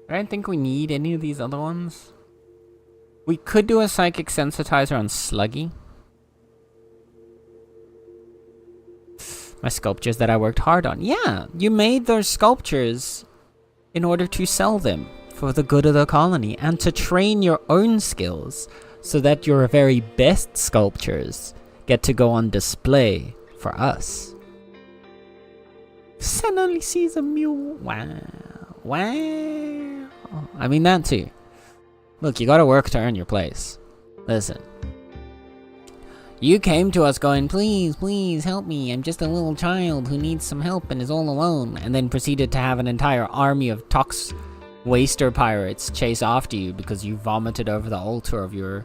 A: I don't think we need any of these other ones. We could do a psychic sensitizer on Sluggy. My sculptures that I worked hard on. Yeah, you made those sculptures in order to sell them for the good of the colony and to train your own skills so that your very best sculptures get to go on display for us. Sun only sees a mule. Wow. Wow. I mean that too. Look, you gotta work to earn your place. Listen. You came to us going, please, please help me. I'm just a little child who needs some help and is all alone. And then proceeded to have an entire army of Tox Waster pirates chase after you because you vomited over the altar of your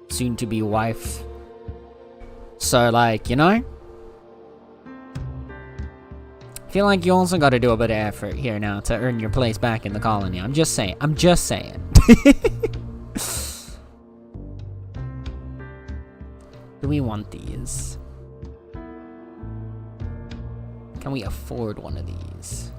A: soon-to-be wife. So, like, you know? I feel like you also gotta do a bit of effort here now to earn your place back in the colony. I'm just saying. I'm just saying. Do we want these? Can we afford one of these?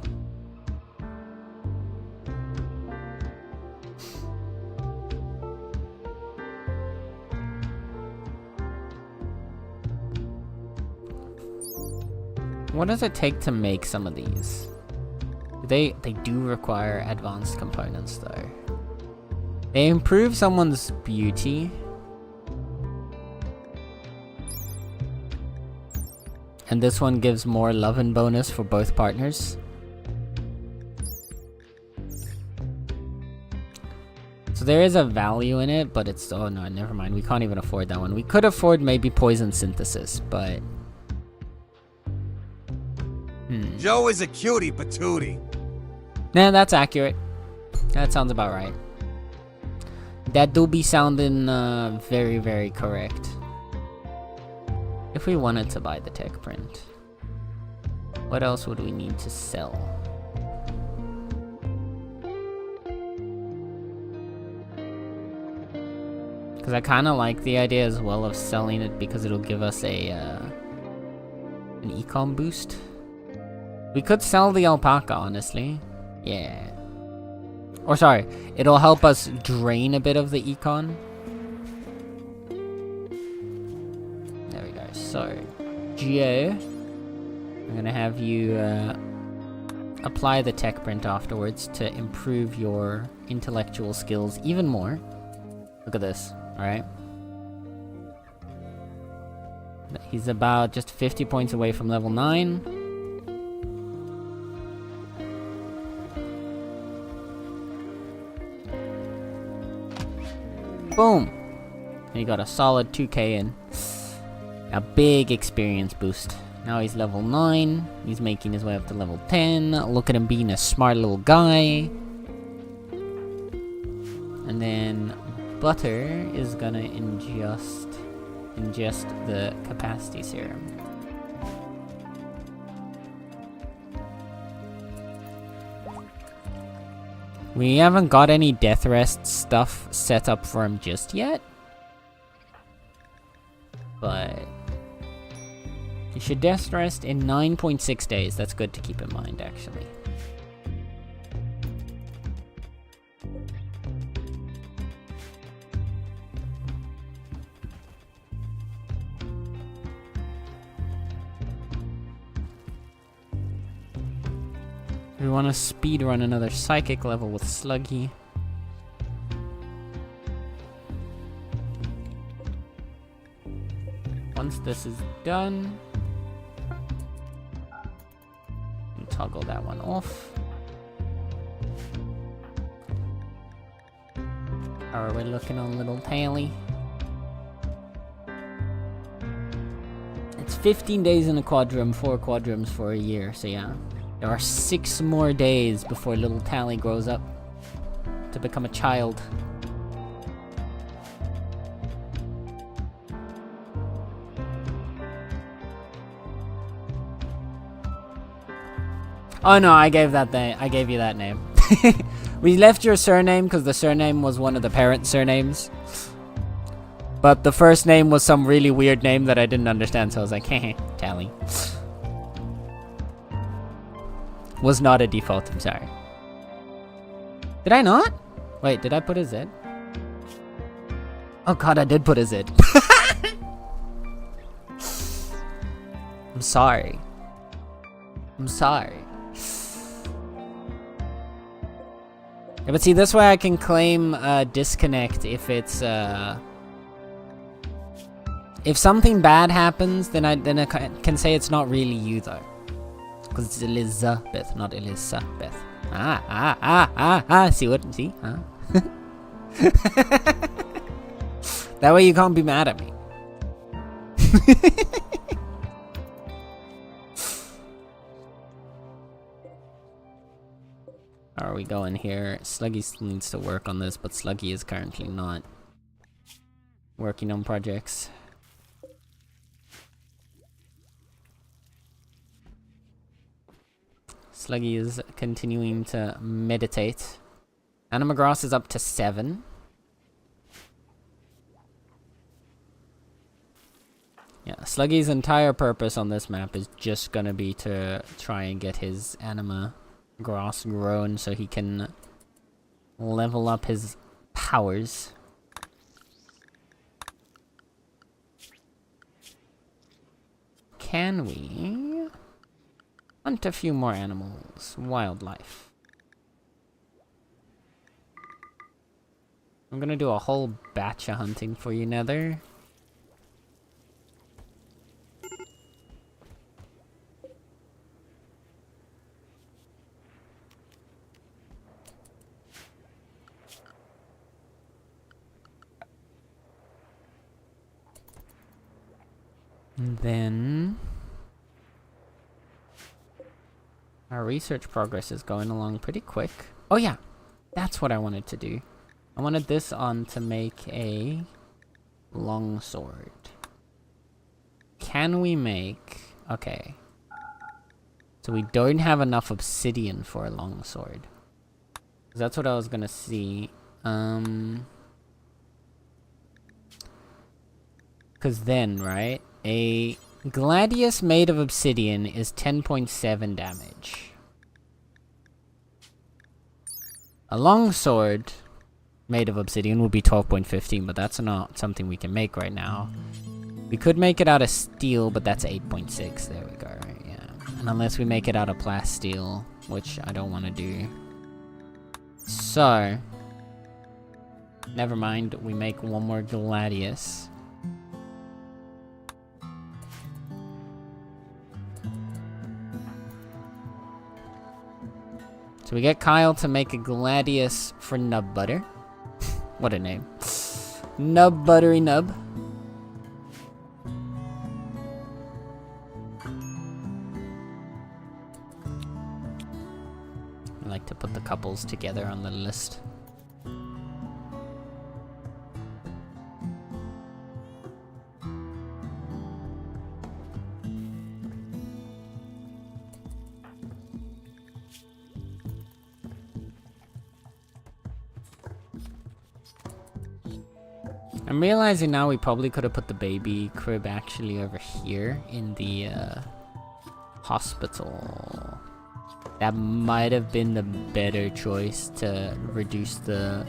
A: What does it take to make some of these? They do require advanced components though. They improve someone's beauty. And this one gives more love and bonus for both partners. So there is a value in it, but it's... oh no, never mind. We can't even afford that one. We could afford maybe poison synthesis, but...
B: Joe is a cutie patootie.
A: Nah, that's accurate. That sounds about right. That do be sounding very, very correct. If we wanted to buy the tech print, what else would we need to sell? Because I kind of like the idea as well of selling it because it'll give us a an econ boost. We could sell the alpaca, honestly. Yeah. Or sorry, it'll help us drain a bit of the econ. There we go. So, Geo, I'm gonna have you apply the tech print afterwards to improve your intellectual skills even more. Look at this, alright? He's about just 50 points away from level 9. Boom! And he got a solid 2k in. A big experience boost. Now he's level 9. He's making his way up to level 10. Look at him being a smart little guy. And then Butter is gonna ingest the capacity serum. We haven't got any death rest stuff set up for him just yet. But he should death rest in 9.6 days. That's good to keep in mind, actually. We want to speed run another psychic level with Sluggy. Once this is done, toggle that one off. How are we looking on little Tally? It's 15 days in a quadrum, 4 quadrums for a year, so yeah. There are 6 more days before little Tally grows up to become a child. Oh no, I gave you that name. We left your surname because the surname was one of the parent surnames. But the first name was some really weird name that I didn't understand, so I was like, heh, Tally. Was not a default, I'm sorry. Did I not? Wait, did I put a Z? Oh god, I did put a Z. I'm sorry. I'm sorry. Yeah, but see, this way I can claim disconnect if it's if something bad happens, then I can say it's not really you though, because it's Elizabeth, not Elizabeth. See what? See? Huh? That way you can't be mad at me. How are we going here? Sluggy needs to work on this, but Sluggy is currently not working on projects. Sluggy is continuing to meditate. Anima Grass is up to 7. Yeah, Sluggy's entire purpose on this map is just gonna be to try and get his Anima Grass grown so he can level up his powers. Can we hunt a few more animals? Wildlife. I'm gonna do a whole batch of hunting for you, Nether. And then our research progress is going along pretty quick. Oh yeah, that's what I wanted to do. I wanted this on to make a longsword. Can we make... Okay. So we don't have enough obsidian for a longsword. That's what I was gonna see. Cause then, right? A gladius made of obsidian is 10.7 damage. A longsword made of obsidian would be 12.15, but that's not something we can make right now. We could make it out of steel, but that's 8.6. There we go, right? Yeah. And unless we make it out of plasteel, which I don't want to do. So, never mind, we make one more gladius. So we get Kyle to make a gladius for Nub Butter. What a name. Nub Buttery Nub. I like to put the couples together on the list. I'm realizing now we probably could have put the baby crib actually over here in the hospital. That might have been the better choice to reduce the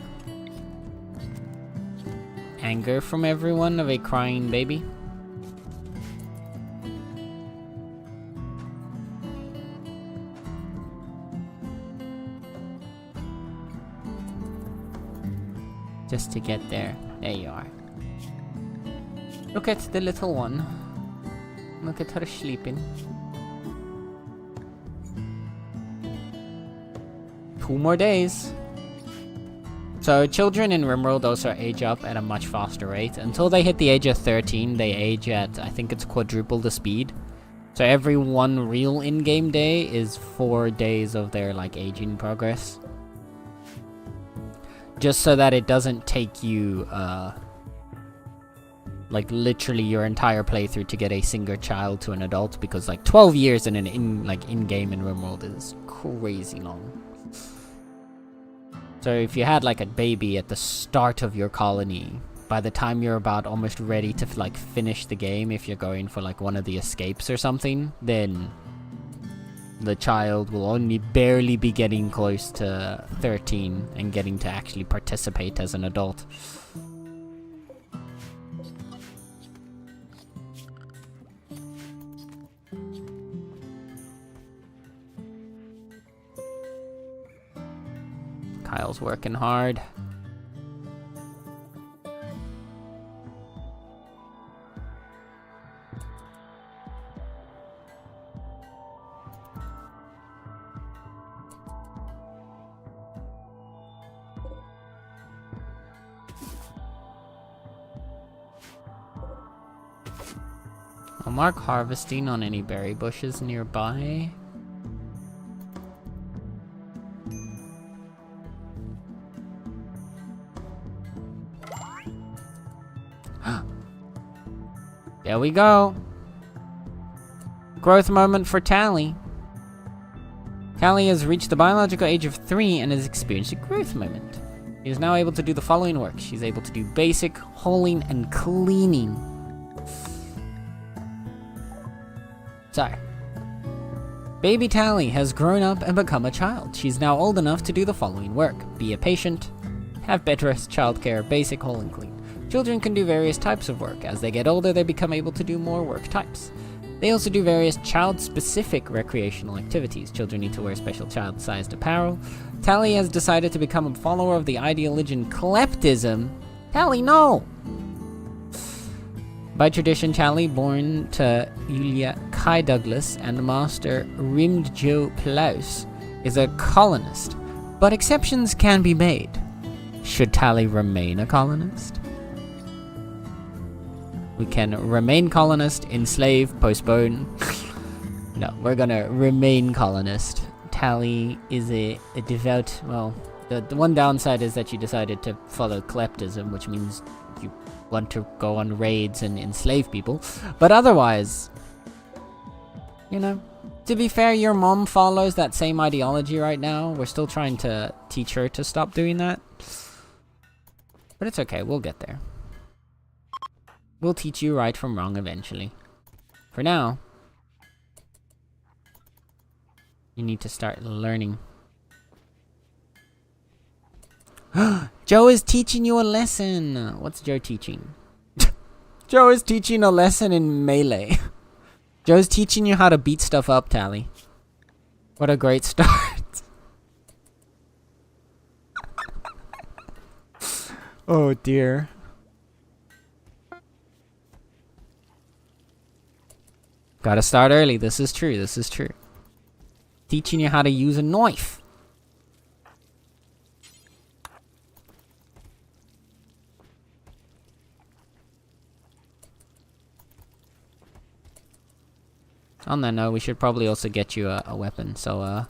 A: anger from everyone of a crying baby. Just to get there. There you are. Look at the little one. Look at her sleeping. 2 more days. So children in RimWorld also age up at a much faster rate. Until they hit the age of 13, they age at, I think it's quadruple the speed. So every one real in-game day is 4 days of their, like, aging progress. Just so that it doesn't take you, like, literally your entire playthrough to get a single child to an adult. Because, like, 12 years in an in-game in RimWorld is crazy long. So if you had like a baby at the start of your colony, by the time you're about almost ready to like finish the game, if you're going for like one of the escapes or something, then the child will only barely be getting close to 13 and getting to actually participate as an adult. Kyle's working hard. I'll mark harvesting on any berry bushes nearby. There we go. Growth moment for Tally. Tally has reached the biological age of 3 and has experienced a growth moment. She is now able to do the following work. She's able to do basic holing and cleaning. Sorry. Baby Tally has grown up and become a child. She's now old enough to do the following work. Be a patient, have bed rest, childcare, basic hole and clean. Children can do various types of work. As they get older, they become able to do more work types. They also do various child-specific recreational activities. Children need to wear special child-sized apparel. Tally has decided to become a follower of the ideology kleptism. Tally, no! By tradition, Tally, born to Julia Kai Douglas and Master Rimd Joe Plaus, is a colonist, but exceptions can be made. Should Tally remain a colonist? We can remain colonist, enslave, postpone. No, we're gonna remain colonist. Tally is a devout, well, the one downside is that you decided to follow kleptism, which means you want to go on raids and enslave people. But otherwise, you know, to be fair, your mom follows that same ideology right now. We're still trying to teach her to stop doing that. But it's okay, we'll get there. We'll teach you right from wrong eventually. For now, you need to start learning. Joe is teaching you a lesson. What's Joe teaching? Joe is teaching a lesson in melee. Joe's teaching you how to beat stuff up, Tally. What a great start. Oh dear. Gotta start early. This is true. This is true. Teaching you how to use a knife. On that note, we should probably also get you a weapon. So,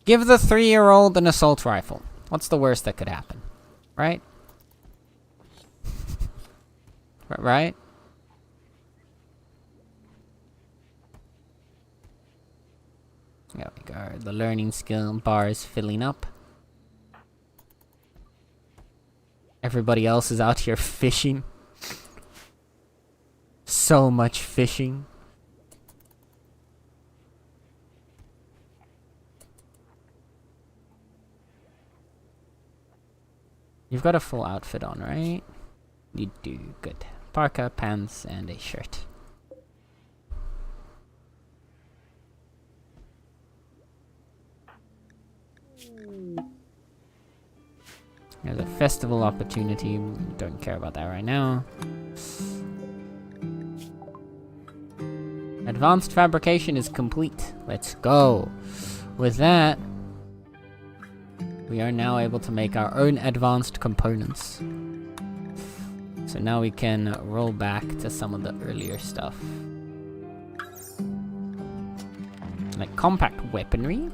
A: give the 3-year-old an assault rifle. What's the worst that could happen? Right? Right? There we go. The learning skill bar is filling up. Everybody else is out here fishing. So much fishing. You've got a full outfit on, right? You do. Good. Parka, pants, and a shirt. There's a festival opportunity. Don't care about that right now. Advanced fabrication is complete. Let's go. With that, We are now able to make our own advanced components. So now we can roll back to some of the earlier stuff. Like compact weaponry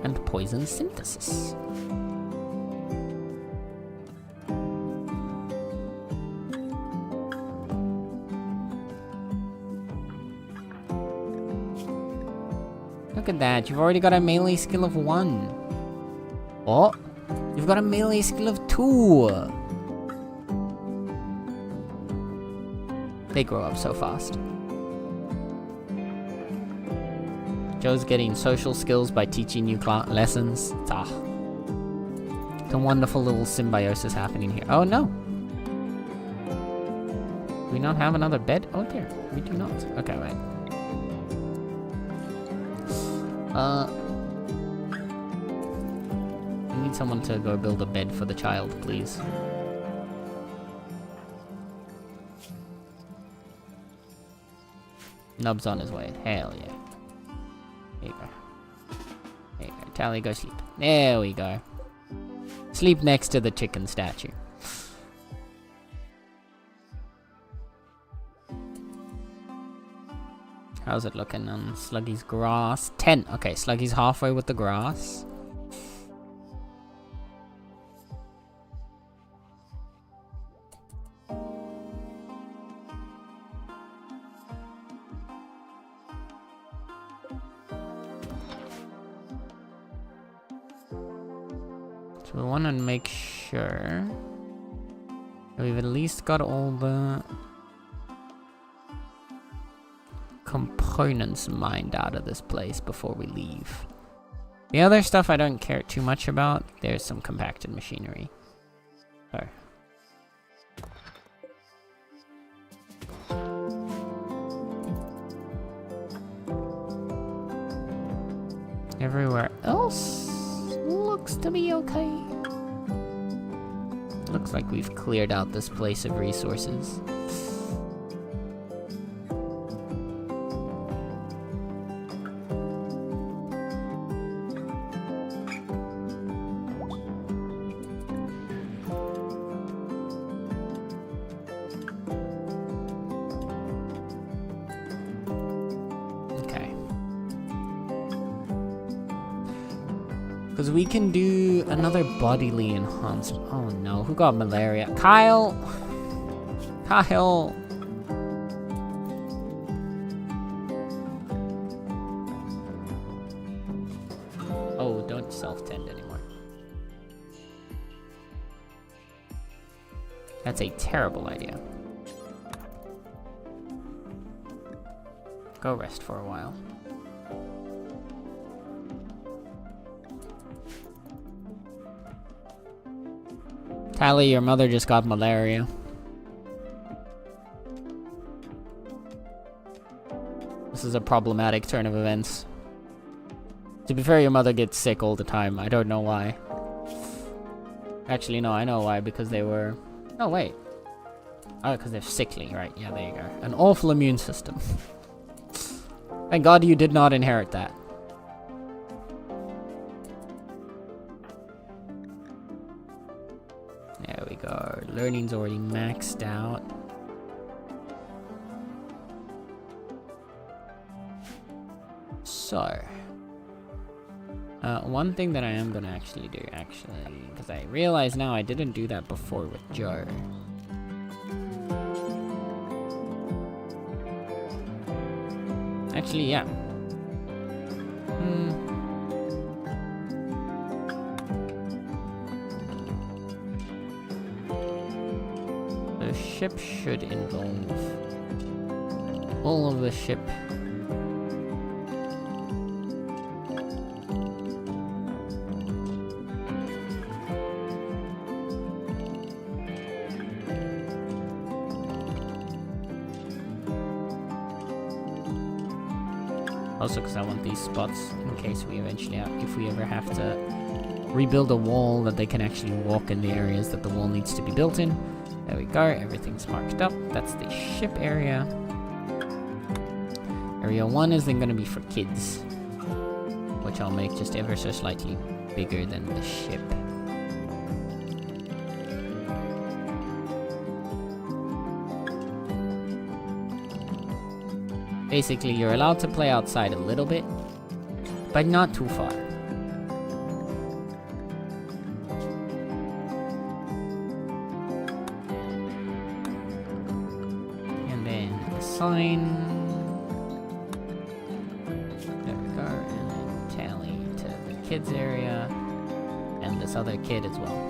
A: and poison synthesis. Look at that, you've already got a melee skill of 1. Oh, you've got a melee skill of 2. They grow up so fast. Joe's getting social skills by teaching you lessons. It's a wonderful little symbiosis happening here. Oh no! Do we not have another bed? Oh dear, we do not. Okay, right. We need someone to go build a bed for the child, please. Nub's on his way. Hell yeah. There you go. There you go. Tally, go sleep. There we go. Sleep next to the chicken statue. How's it looking on Sluggy's grass? 10. Okay, Sluggy's halfway with the grass. So we want to make sure we've at least got all the components mined out of this place before we leave. The other stuff I don't care too much about. There's some compacted machinery. Sorry. Everywhere else looks to be okay. Looks like we've cleared out this place of resources. Because we can do another bodily enhancement. Oh no, who got malaria? Kyle! Kyle! Oh, don't self-tend anymore. That's a terrible idea. Go rest for a while. Tally, your mother just got malaria. This is a problematic turn of events. To be fair, your mother gets sick all the time. I don't know why. Actually, no, I know why. Because they were... Oh, wait. Oh, because they're sickly, right? Yeah, there you go. An awful immune system. Thank God you did not inherit that. There we go. Learning's already maxed out. So, one thing that I am gonna actually do, because I realize now I didn't do that before with Joe. Actually, yeah. The ship should involve all of the ship. Also, because I want these spots in case we eventually have, if we ever have to rebuild a wall, that they can actually walk in the areas that the wall needs to be built in. There we go, everything's marked up. That's the ship area. Area 1 is then going to be for kids, which I'll make just ever so slightly bigger than the ship. Basically, you're allowed to play outside a little bit, but not too far. And then assign. There we go. And then tally to the kids area. And this other kid as well.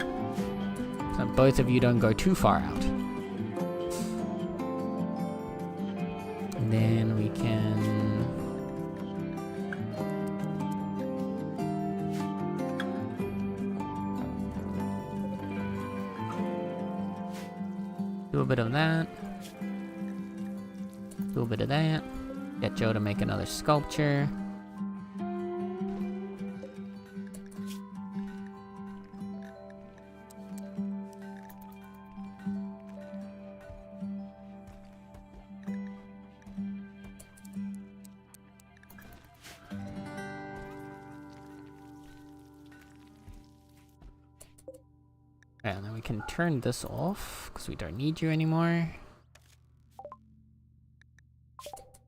A: So both of you don't go too far out. And then we can do a bit of that. Do a bit of that. Get Joe to make another sculpture. And then we can turn this off, because we don't need you anymore.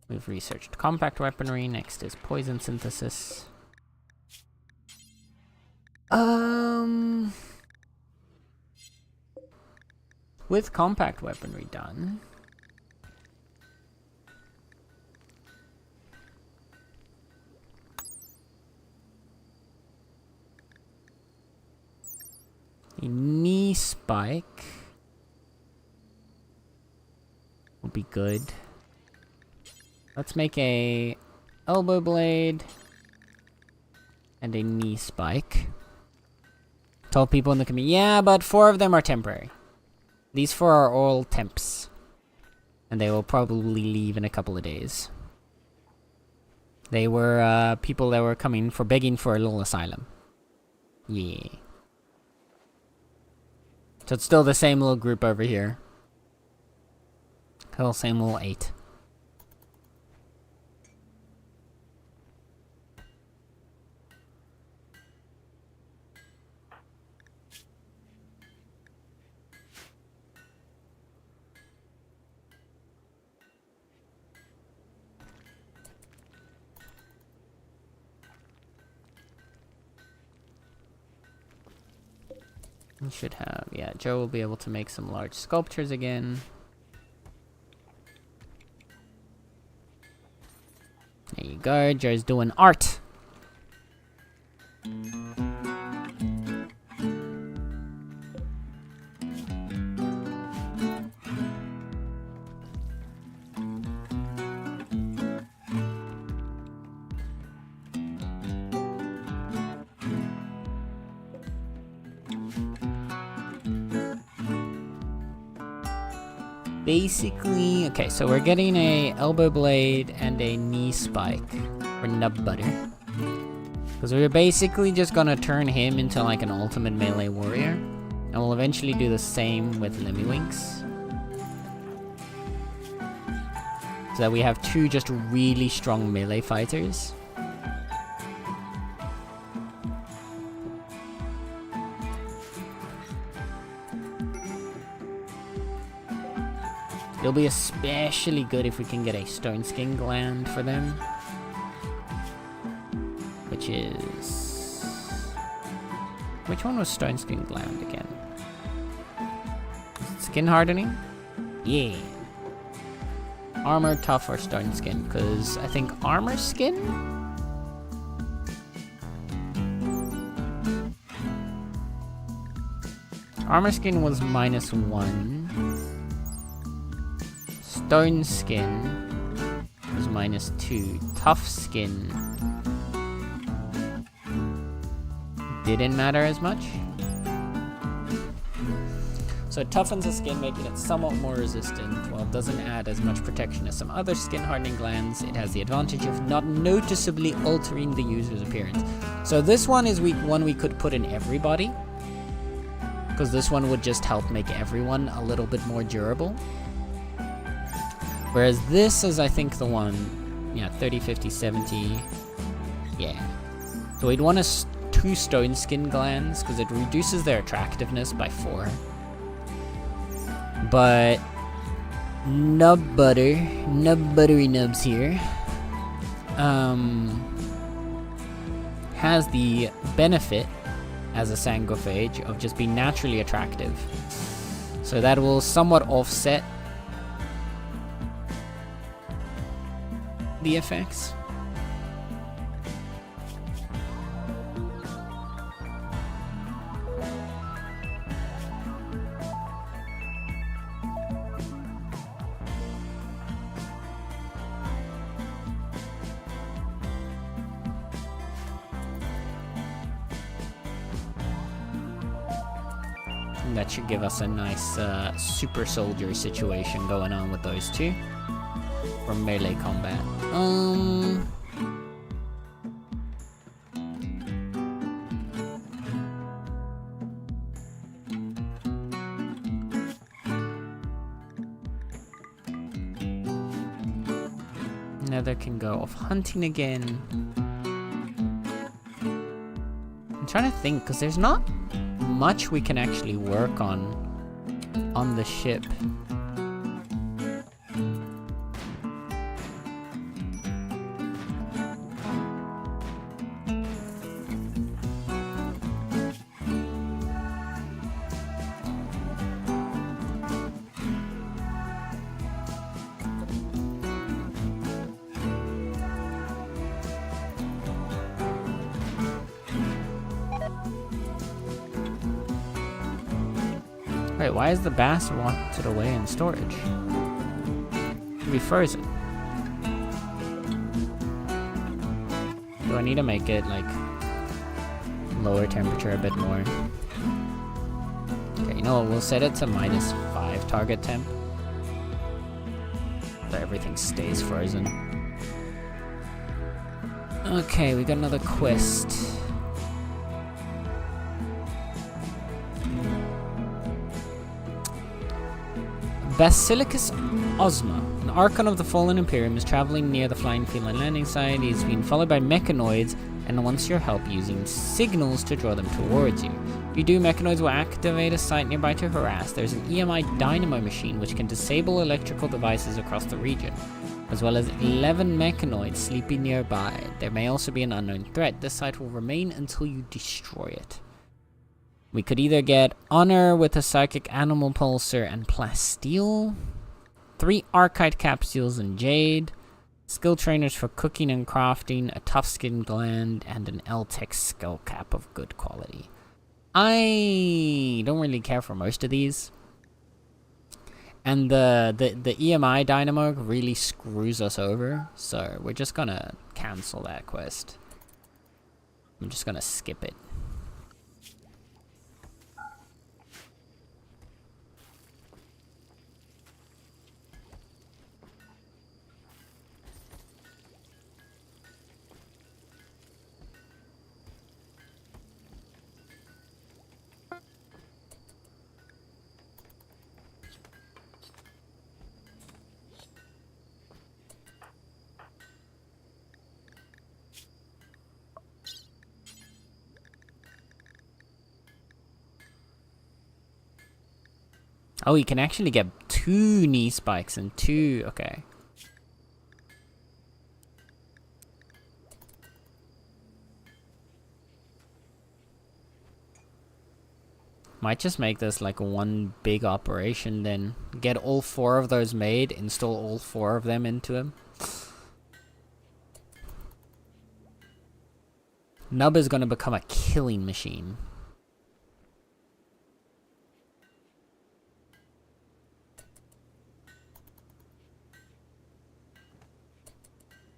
A: We've researched compact weaponry, next is poison synthesis. With compact weaponry done, a knee spike will be good. Let's make a elbow blade and a knee spike. Told people in the community, yeah, but 4 of them are temporary. These 4 are all temps. And they will probably leave in a couple of days. They were people that were coming for begging for a little asylum. Yeah. So it's still the same little group over here. Still same little 8. We should have, yeah, Joe will be able to make some large sculptures again. There you go, Joe's doing art. Basically, okay, so we're getting a elbow blade and a knee spike for Nub Butter. Because we're basically just gonna turn him into like an ultimate melee warrior. And we'll eventually do the same with Lemmiwinks. So that we have 2 just really strong melee fighters. It'll be especially good if we can get a stone skin gland for them. Which is... Which one was stone skin gland again? Skin hardening? Yeah. Armor, tough, or stone skin, because I think armor skin? Armor skin was -1. Stone skin was -2. Tough skin didn't matter as much. So it toughens the skin, making it somewhat more resistant. While it doesn't add as much protection as some other skin hardening glands, it has the advantage of not noticeably altering the user's appearance. So this one is one we could put in everybody, because this one would just help make everyone a little bit more durable. Whereas this is, I think, the one, yeah, 30, 50, 70, yeah. So we'd want to 2 stone skin glands because it reduces their attractiveness by 4. But buttery nubs here has the benefit as a sanguiphage of just being naturally attractive. So that will somewhat offset the effects. That should give us a nice super soldier situation going on with those two for melee combat. Nether can go off hunting again. I'm trying to think because there's not much we can actually work on the ship. Wait, why is the bastard wanted away in storage? To be frozen. Do I need to make it like lower temperature a bit more? Okay, you know what? We'll set it to -5 target temp, so everything stays frozen. Okay, we got another quest. Basilicus Ozma, an Archon of the Fallen Imperium, is traveling near the flying field and landing site. He's being followed by mechanoids and wants your help using signals to draw them towards you. If you do, mechanoids will activate a site nearby to harass. There's an EMI dynamo machine which can disable electrical devices across the region, as well as 11 mechanoids sleeping nearby. There may also be an unknown threat. This site will remain until you destroy it. We could either get Honor with a Psychic Animal Pulsar and Plasteel, 3 Archite Capsules and Jade, Skill Trainers for Cooking and Crafting, a Tough Skin Gland, and an L-Tech Skull Cap of good quality. I don't really care for most of these. And the EMI Dynamo really screws us over, so we're just gonna cancel that quest. I'm just gonna skip it. Oh, you can actually get 2 knee spikes and 2... Okay. Might just make this like one big operation then. Get all 4 of those made, install all 4 of them into him. Nub is going to become a killing machine.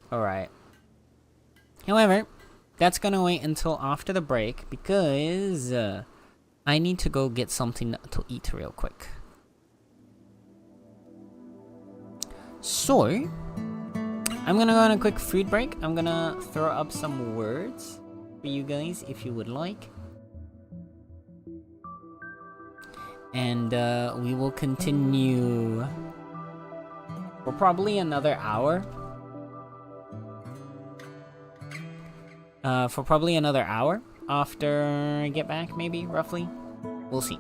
A: Alright. However, that's gonna wait until after the break because I need to go get something to eat real quick. So, I'm gonna go on a quick food break. I'm gonna throw up some words for you guys if you would like. And we will continue for probably another hour. after I get back, maybe, roughly. We'll see.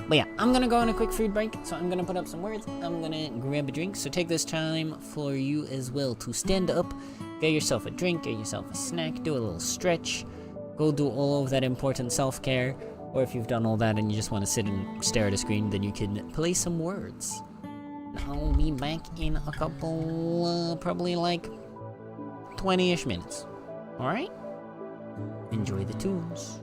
A: But yeah, I'm gonna go on a quick food break, so I'm gonna put up some words. I'm gonna grab a drink, so take this time for you as well to stand up, get yourself a drink, get yourself a snack, do a little stretch, go do all of that important self-care, or if you've done all that and you just want to sit and stare at a screen, then you can play some words. I'll be back in a couple, probably like 20-ish minutes. Alright? Enjoy the tunes.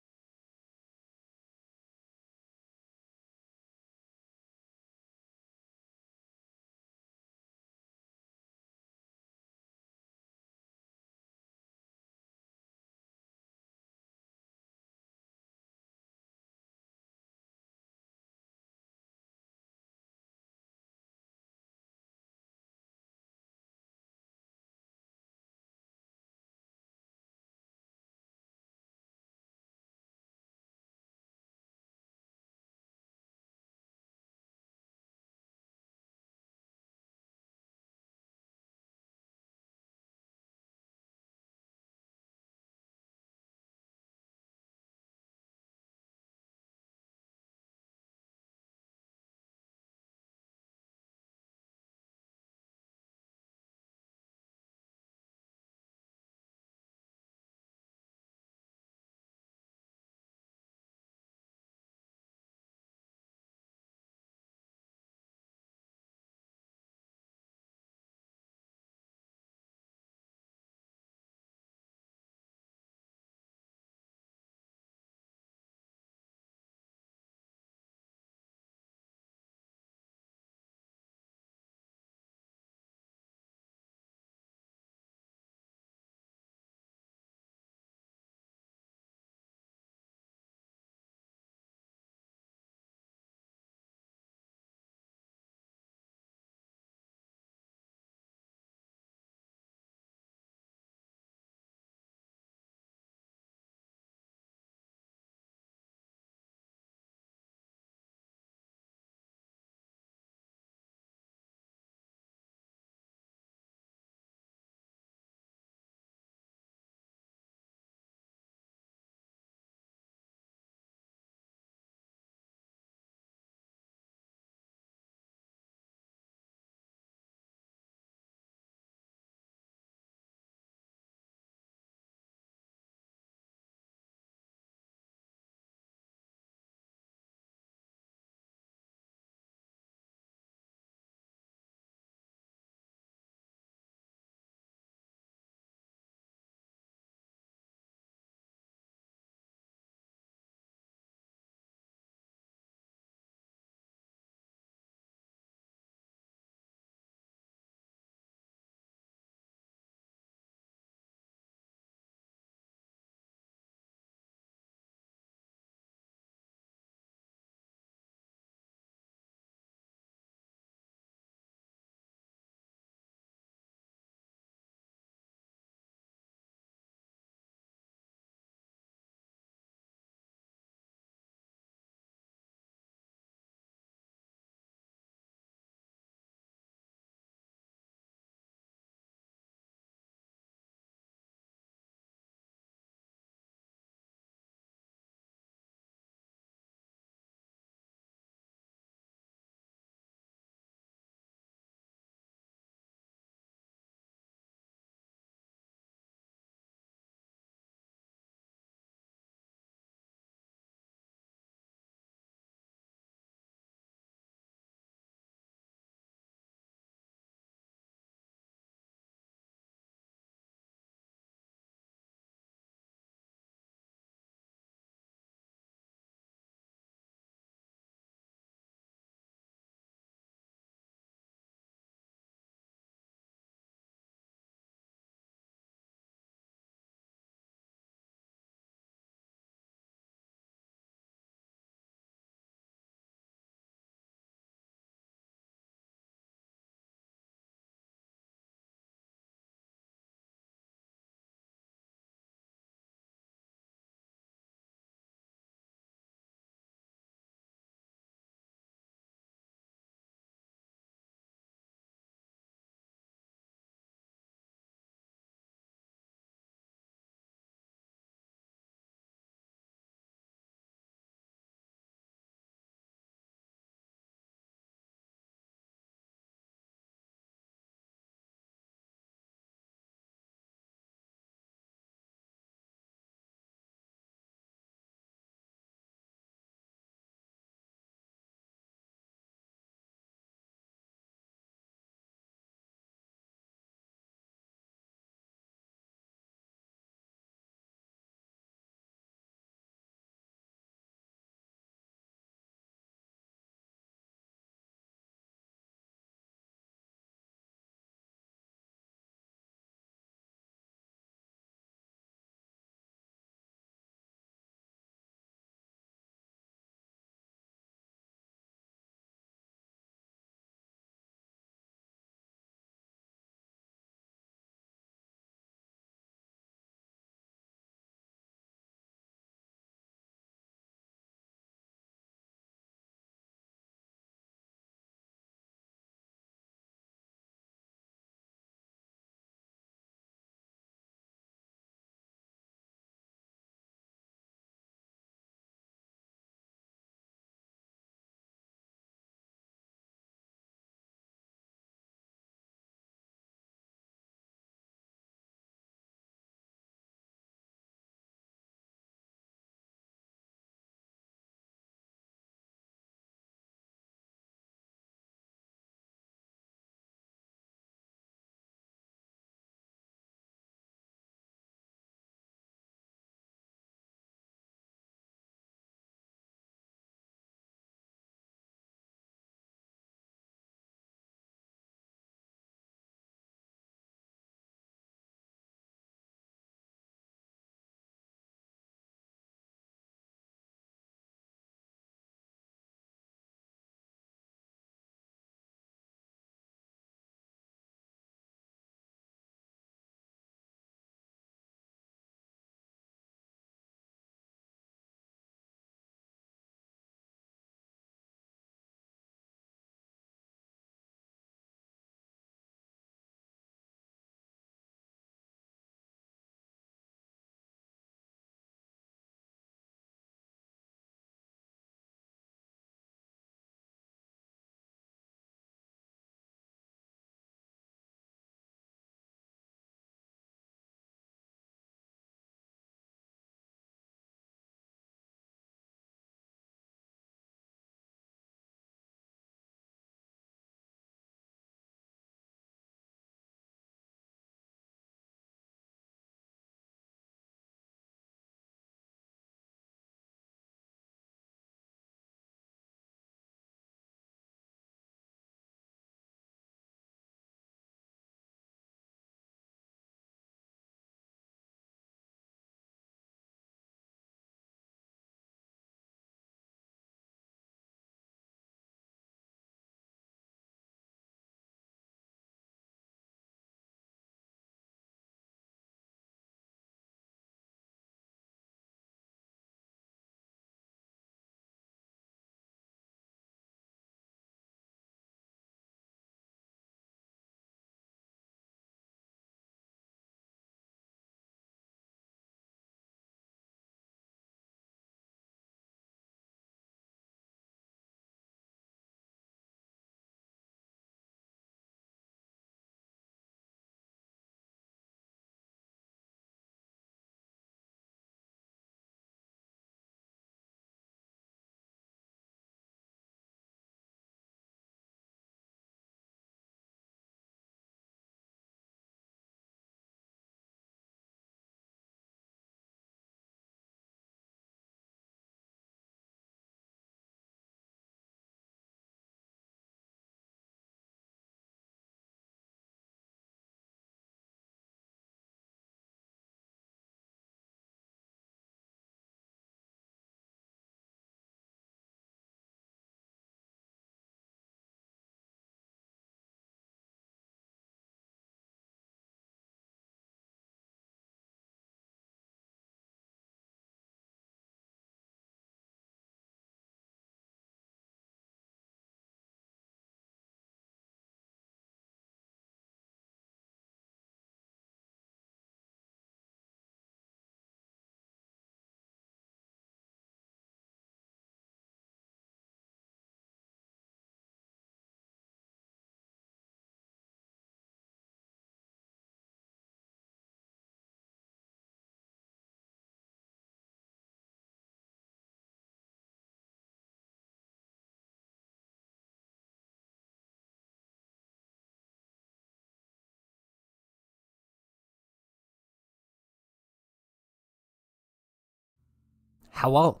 A: Hello.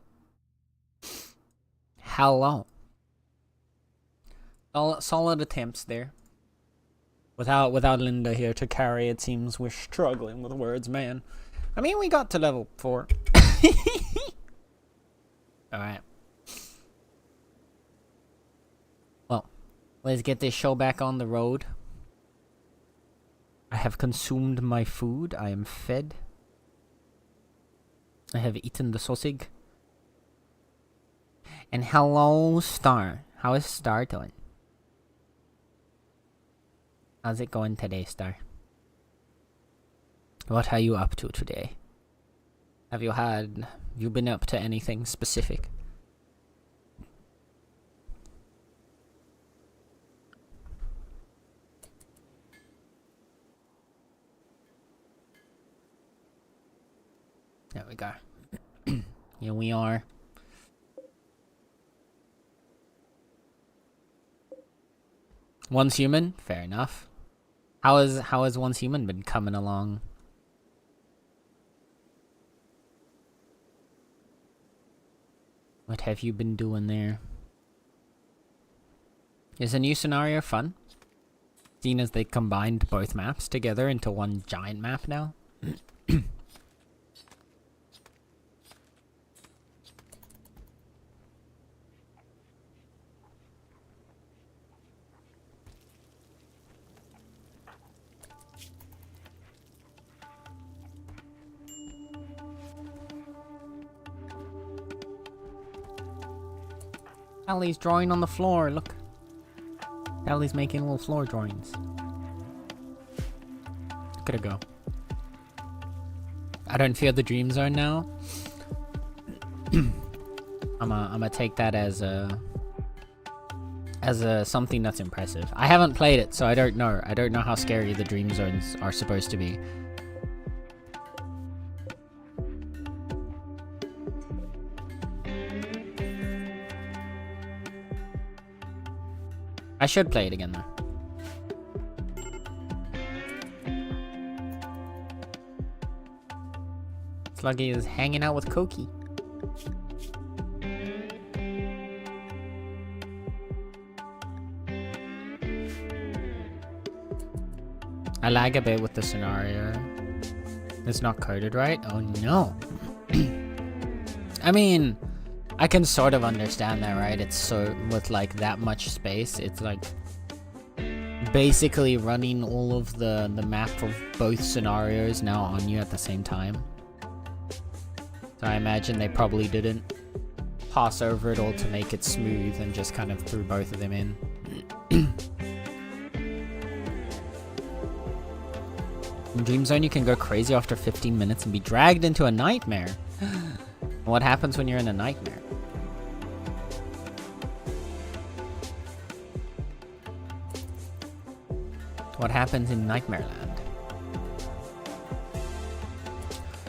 A: Hello. Solid attempts there. Without Linda here to carry, it seems we're struggling with words, man. I mean, we got to level 4. Alright. Well, let's get this show back on the road. I have consumed my food. I am fed. I have eaten the sausage. And hello, Star. How is Star doing? How's it going today, Star? What are you up to today? Have you been up to anything specific? There we go. Here we are. Once human? Fair enough. How has Once Human been coming along? What have you been doing there? Is a new scenario fun? Seeing as they combined both maps together into one giant map now? Sally's drawing on the floor, look. Sally's making little floor drawings. Look at her go. I don't fear the Dream Zone now. I'ma take that as a something that's impressive. I haven't played it, so I don't know. I don't know how scary the Dream Zones are supposed to be. I should play it again though. Sluggy is hanging out with Koki. I lag a bit with the scenario. It's not coded right? Oh no. I mean, I can sort of understand that, right? It's so, with like that much space, it's like basically running all of the map of both scenarios now on you at the same time. So I imagine they probably didn't pass over it all to make it smooth and just kind of threw both of them in. In Dream Zone, you can go crazy after 15 minutes and be dragged into a nightmare. What happens when you're in a nightmare? What happens in Nightmare Land?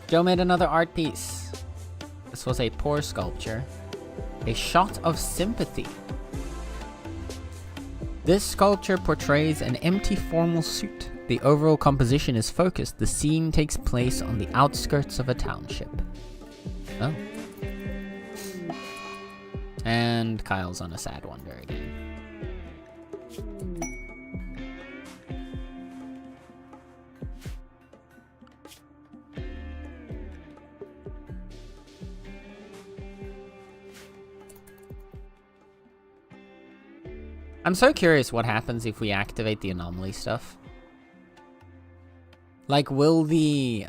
A: Joe made another art piece. This was a poor sculpture. A shot of sympathy. This sculpture portrays an empty formal suit. The overall composition is focused. The scene takes place on the outskirts of a township. Oh. And Kyle's on a sad wonder again. I'm so curious what happens if we activate the anomaly stuff. Like, will the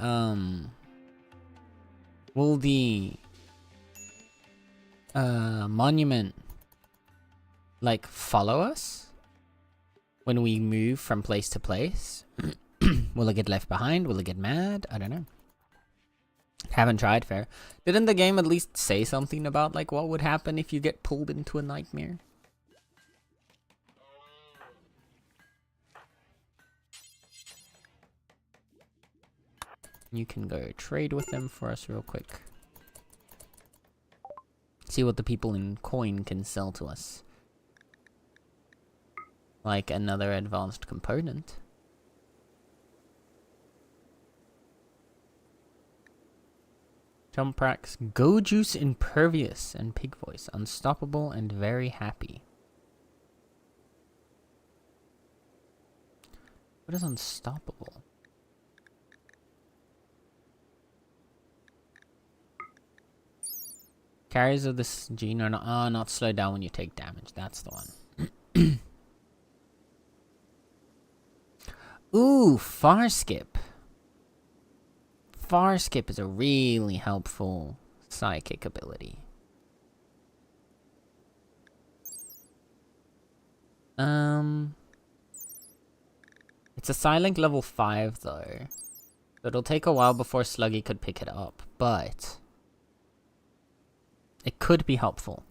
A: monument, like, follow us when we move from place to place? Will it get left behind? Will it get mad? I don't know. Haven't tried, fair. Didn't the game at least say something about, like, what would happen if you get pulled into a nightmare? You can go trade with them for us real quick. See what the people in coin can sell to us. Like another advanced component. Jump Racks. Go Juice Impervious and Pig Voice. Unstoppable and very happy. What is unstoppable? Carriers of this gene are not slowed down when you take damage. That's the one. Ooh, Far Skip. Far Skip is a really helpful psychic ability. It's a silent level 5 though. So it'll take a while before Sluggy could pick it up, but it could be helpful.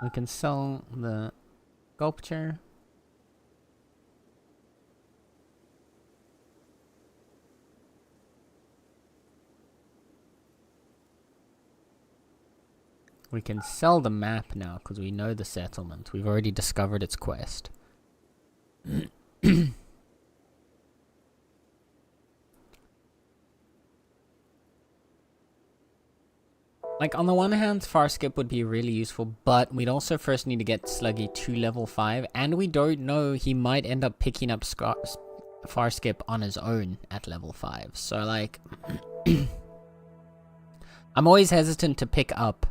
A: We can sell the sculpture. We can sell the map now because we know the settlement. We've already discovered its quest. Like, on the one hand, Far Skip would be really useful, but we'd also first need to get Sluggy to level 5, and we don't know, he might end up picking up Far Skip on his own at level 5. So, like, I'm always hesitant to pick up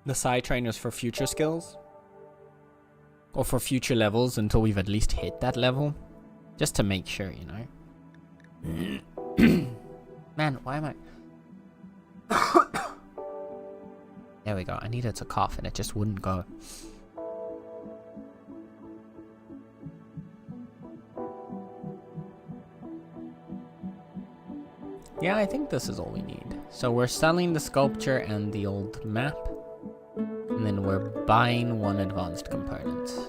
A: the side trainers for future skills, or for future levels until we've at least hit that level, just to make sure, you know. Man, why am I... There we go. I needed to cough and it just wouldn't go. Yeah, I think this is all we need. So we're selling the sculpture and the old map. And then we're buying one advanced component. Is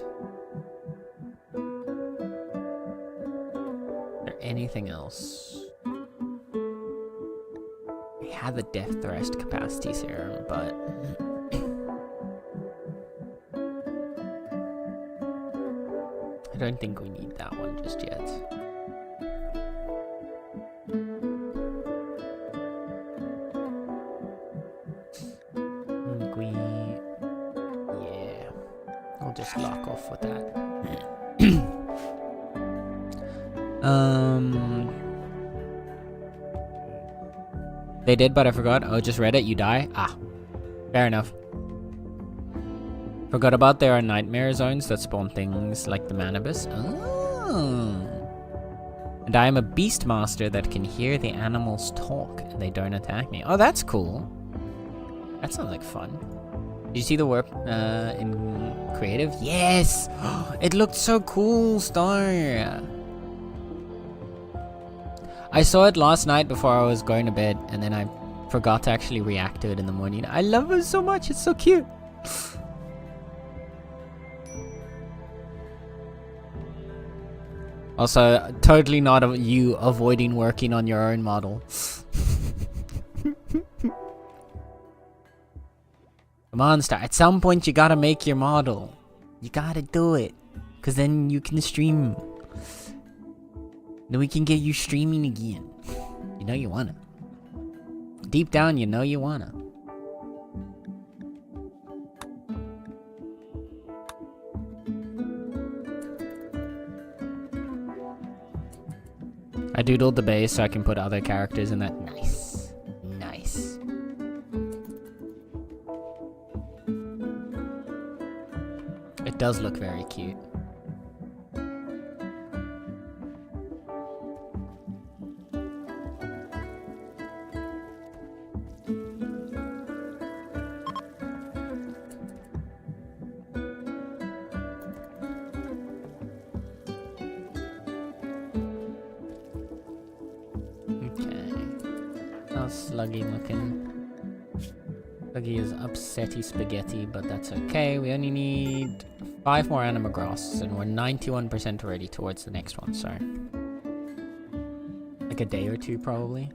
A: there anything else? We had the Death Thrust capacity serum, but... I don't think we need that one just yet. Just lock off with that. They did, but I forgot. Oh, just read it. You die? Ah. Fair enough. Forgot about there are nightmare zones that spawn things like the Manibus. Oh. And I am a beast master that can hear the animals talk and they don't attack me. Oh, that's cool. That sounds like fun. Did you see the work in creative? Yes! It looked so cool, Star! I saw it last night before I was going to bed, and then I forgot to actually react to it in the morning. I love it so much, it's so cute! Also, totally not you avoiding working on your own model. Come on, Star. At some point, you gotta make your model. You gotta do it. Because then you can stream. Then we can get you streaming again. You know you wanna. Deep down, you know you wanna. I doodled the base so I can put other characters in that. Nice. Nice. It does look very cute. Sluggy looking. Sluggy is upsetty spaghetti, but that's okay. We only need 5 more anima grasses, and we're 91% ready towards the next one, so... like a day or two, probably.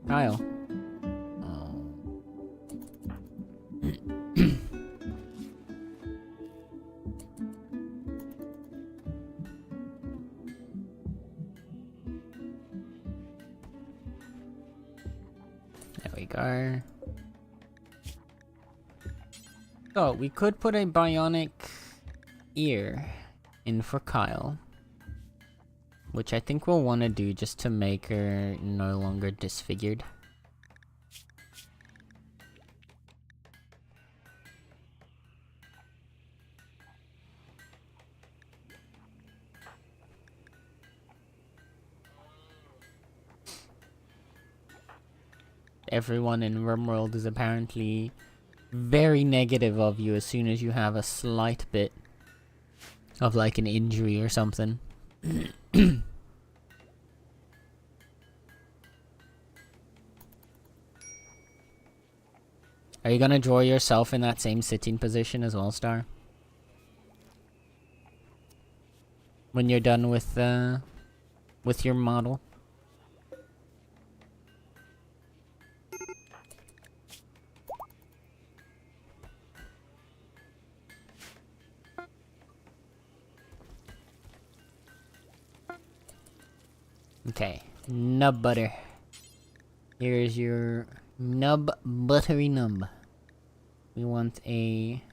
A: Kyle. Oh. There we go. So, we could put a bionic ear in for Kyle. Which I think we'll want to do just to make her no longer disfigured. Everyone in RimWorld is apparently very negative of you as soon as you have a slight bit of like an injury or something. Are you gonna draw yourself in that same sitting position as well, Star? When you're done with your model? Okay, nub butter. Here's your nub buttery nub. We want a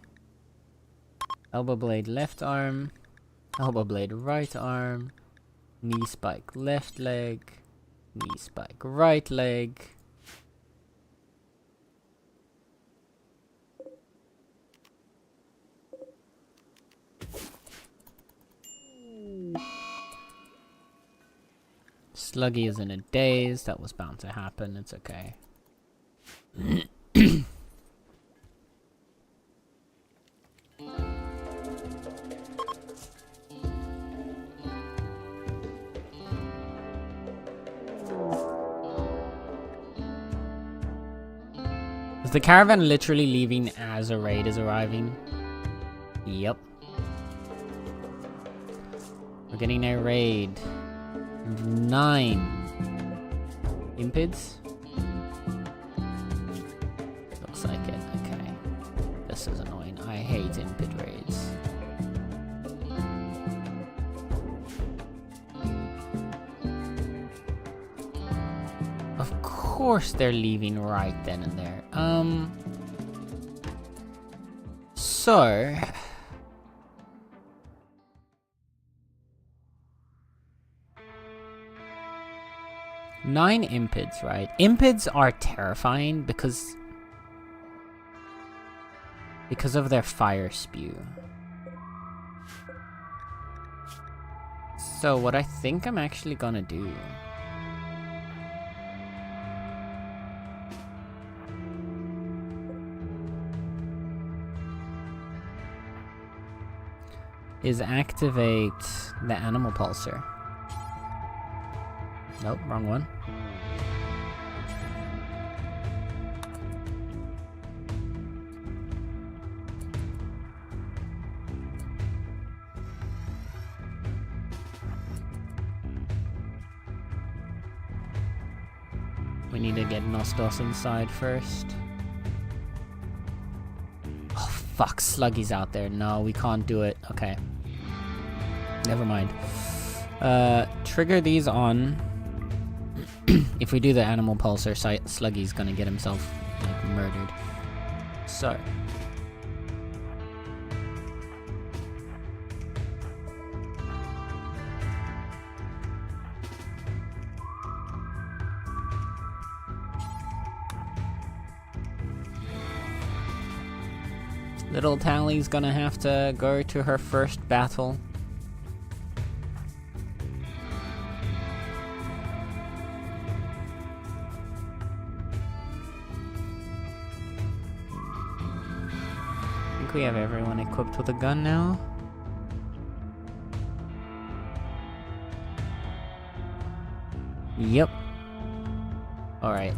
A: elbow blade left arm, elbow blade right arm, knee spike left leg, knee spike right leg. Sluggy is in a daze. That was bound to happen. It's okay. Is the caravan literally leaving as a raid is arriving? Yep. We're getting a raid. 9 impids. Looks like it. Okay. This is annoying. I hate impid raids. Of course they're leaving right then and there. So 9 impids, right? Impids are terrifying because of their fire spew. So what I think I'm actually gonna do is activate the animal pulsar. Nope, wrong one. We need to get Nostos inside first. Oh fuck, Sluggy's out there. No, we can't do it. Okay. Never mind. Trigger these on. If we do the animal pulsar, Sluggy's gonna get himself like murdered. So little Tally's gonna have to go to her first battle. We have everyone equipped with a gun now. Yep. Alright.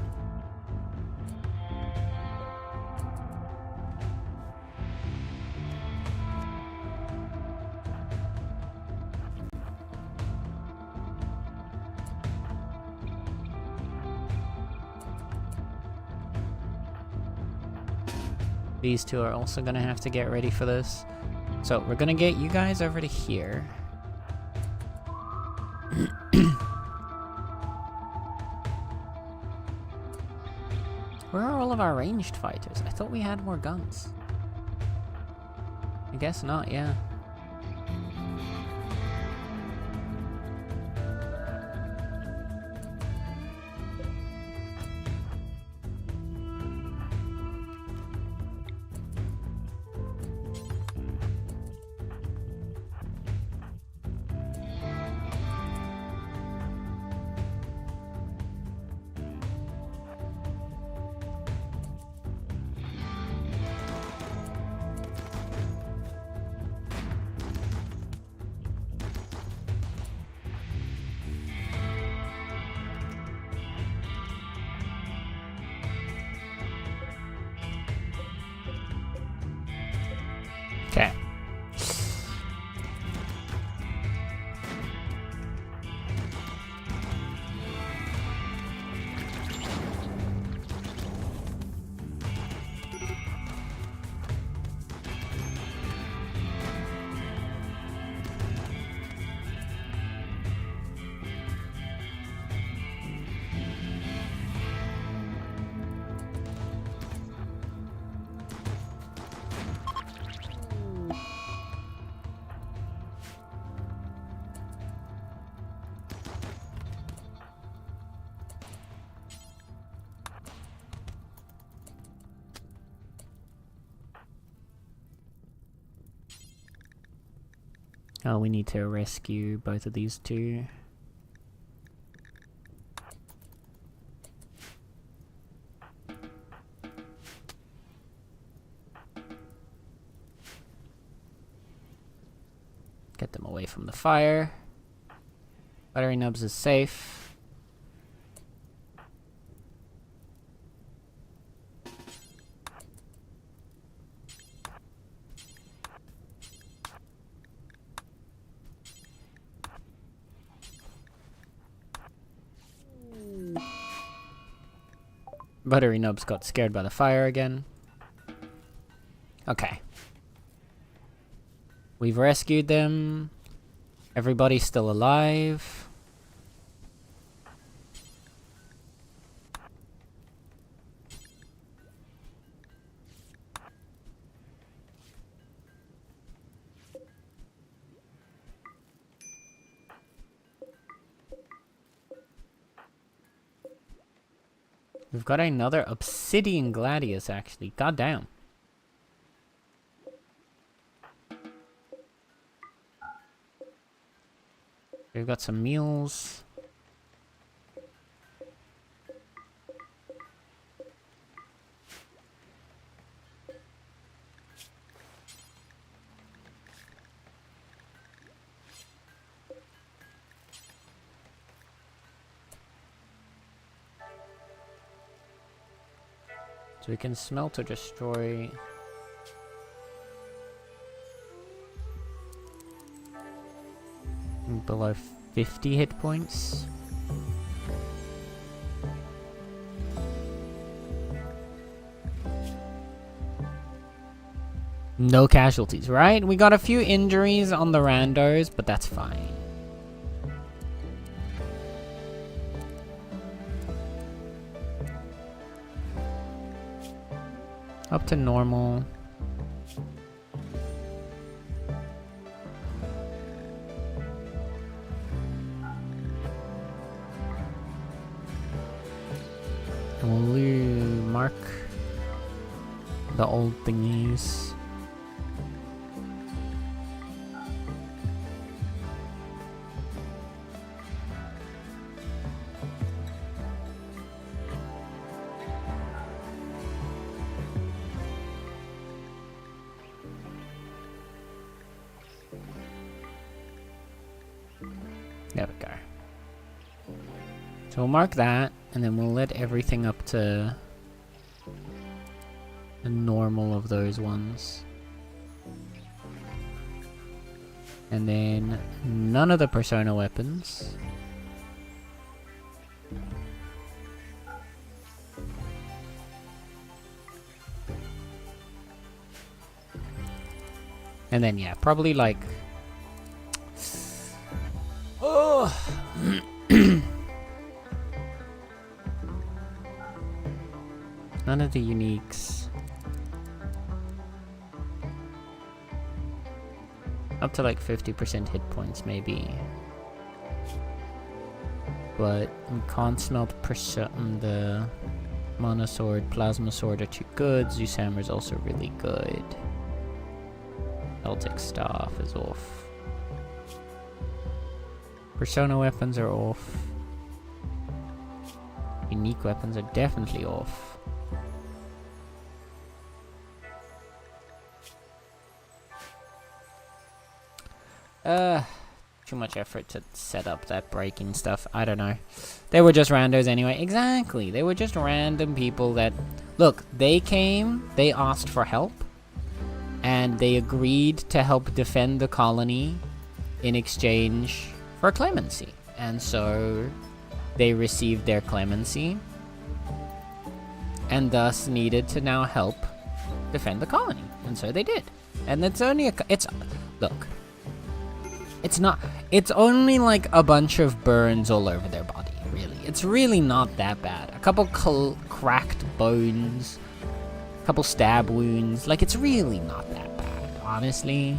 A: These two are also gonna have to get ready for this. So we're gonna get you guys over to here. Where are all of our ranged fighters? I thought we had more guns. I guess not, yeah. Okay. Oh, we need to rescue both of these two. Get them away from the fire. Battery Nubs is safe. Buttery Nubs got scared by the fire again. Okay. We've rescued them. Everybody's still alive. We've got another Obsidian Gladius, actually. Goddamn. We've got some meals. So we can smelt or destroy. Below 50 hit points. No casualties, right? We got a few injuries on the randos, but that's fine. Up to normal. And we'll mark the old thingies. There we go. So we'll mark that, and then we'll let everything up to the normal of those ones. And then none of the persona weapons. And then yeah, probably like None of the uniques. Up to like 50% hit points, maybe. But we can't smelt the Mana Sword, Plasma Sword are too good. Zeus Hammer is also really good. Celtic Staff is off. Persona weapons are off. Unique weapons are definitely off. Too much effort to set up that breaking stuff. I don't know. They were just randos anyway. Exactly. They were just random people that... Look, they came, they asked for help, and they agreed to help defend the colony in exchange for clemency. And so they received their clemency, and thus needed to now help defend the colony. And so they did. And it's only look. It's only like a bunch of burns all over their body, really. It's really not that bad. A couple cracked bones, a couple stab wounds. Like, it's really not that bad, honestly.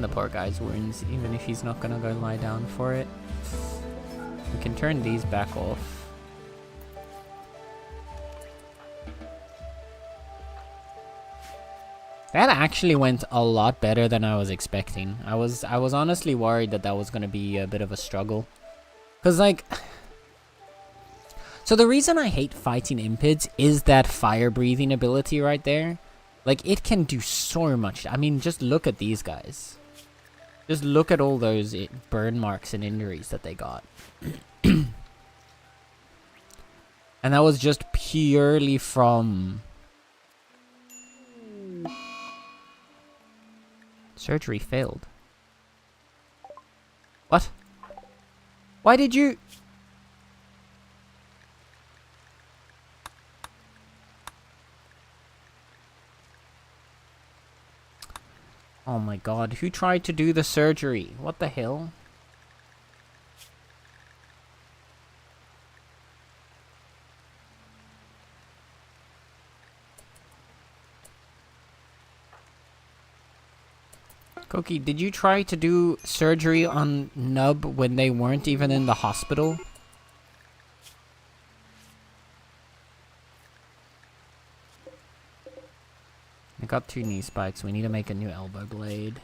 A: The poor guy's wounds, even if he's not gonna go lie down for it. We can turn these back off. That actually went a lot better than I was expecting. I was honestly worried that was gonna be a bit of a struggle. Cause like... So the reason I hate fighting Impids is that fire breathing ability right there. Like, it can do so much. I mean, just look at these guys. Just look at all those burn marks and injuries that they got. And that was just purely from... Surgery failed. What? Why did you... Oh my god, who tried to do the surgery? What the hell? Cookie, did you try to do surgery on Nub when they weren't even in the hospital? I got 2 knee spikes. We need to make a new elbow blade.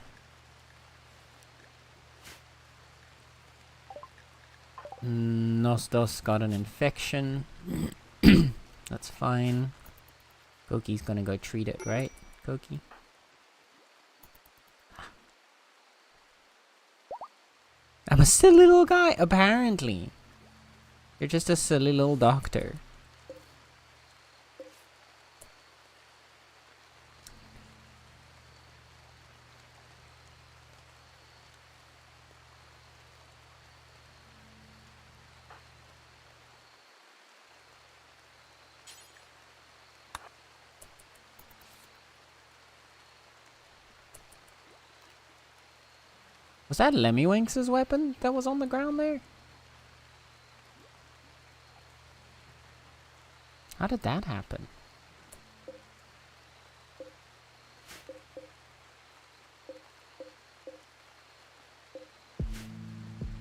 A: Nostos got an infection. That's fine. Koki's gonna go treat it, right? Koki? I'm a silly little guy, apparently. You're just a silly little doctor. Was that Lemmywinks' weapon that was on the ground there? How did that happen?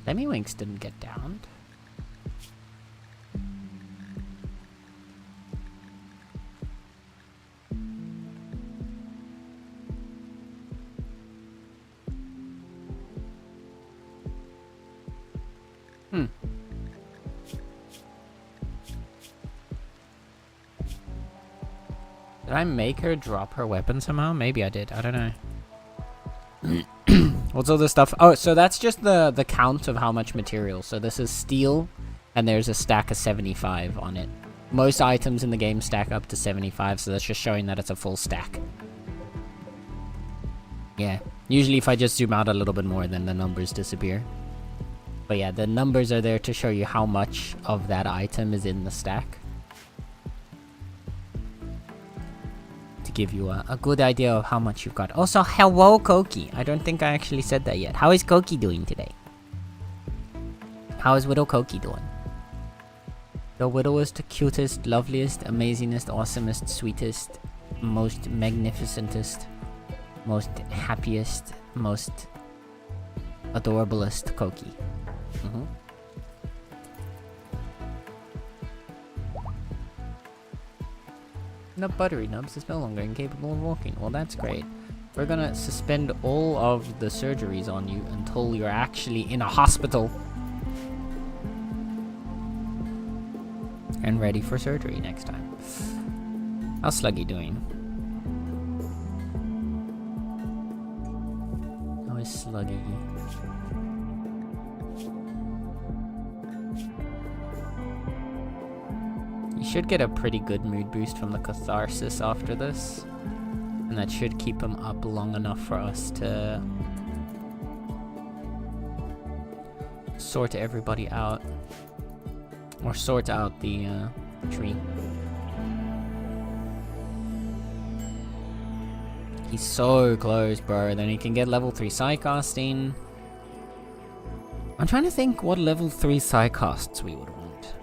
A: Lemmywinks didn't get downed. Did I make her drop her weapon somehow? Maybe I did. I don't know. What's all this stuff? Oh, so that's just the count of how much material. So this is steel, and there's a stack of 75 on it. Most items in the game stack up to 75, so that's just showing that it's a full stack. Yeah. Usually if I just zoom out a little bit more, then the numbers disappear. But yeah, the numbers are there to show you how much of that item is in the stack. give you a good idea of how much you've got. Also, hello, Koki. I don't think I actually said that yet. How is Koki doing today? How is Widow Koki doing? The widowest, cutest, loveliest, amazingest, awesomest, sweetest, most magnificentest, most happiest, most adorablest Koki. The buttery nubs is no longer incapable of walking. Well, that's great. We're gonna suspend all of the surgeries on you until you're actually in a hospital and ready for surgery next time. How's Sluggy doing? How is Sluggy? You should get a pretty good mood boost from the catharsis after this. And that should keep him up long enough for us to sort everybody out. Or sort out the tree. He's so close, bro. Then he can get level 3 Psycasting. I'm trying to think what level 3 Psycasts we would want.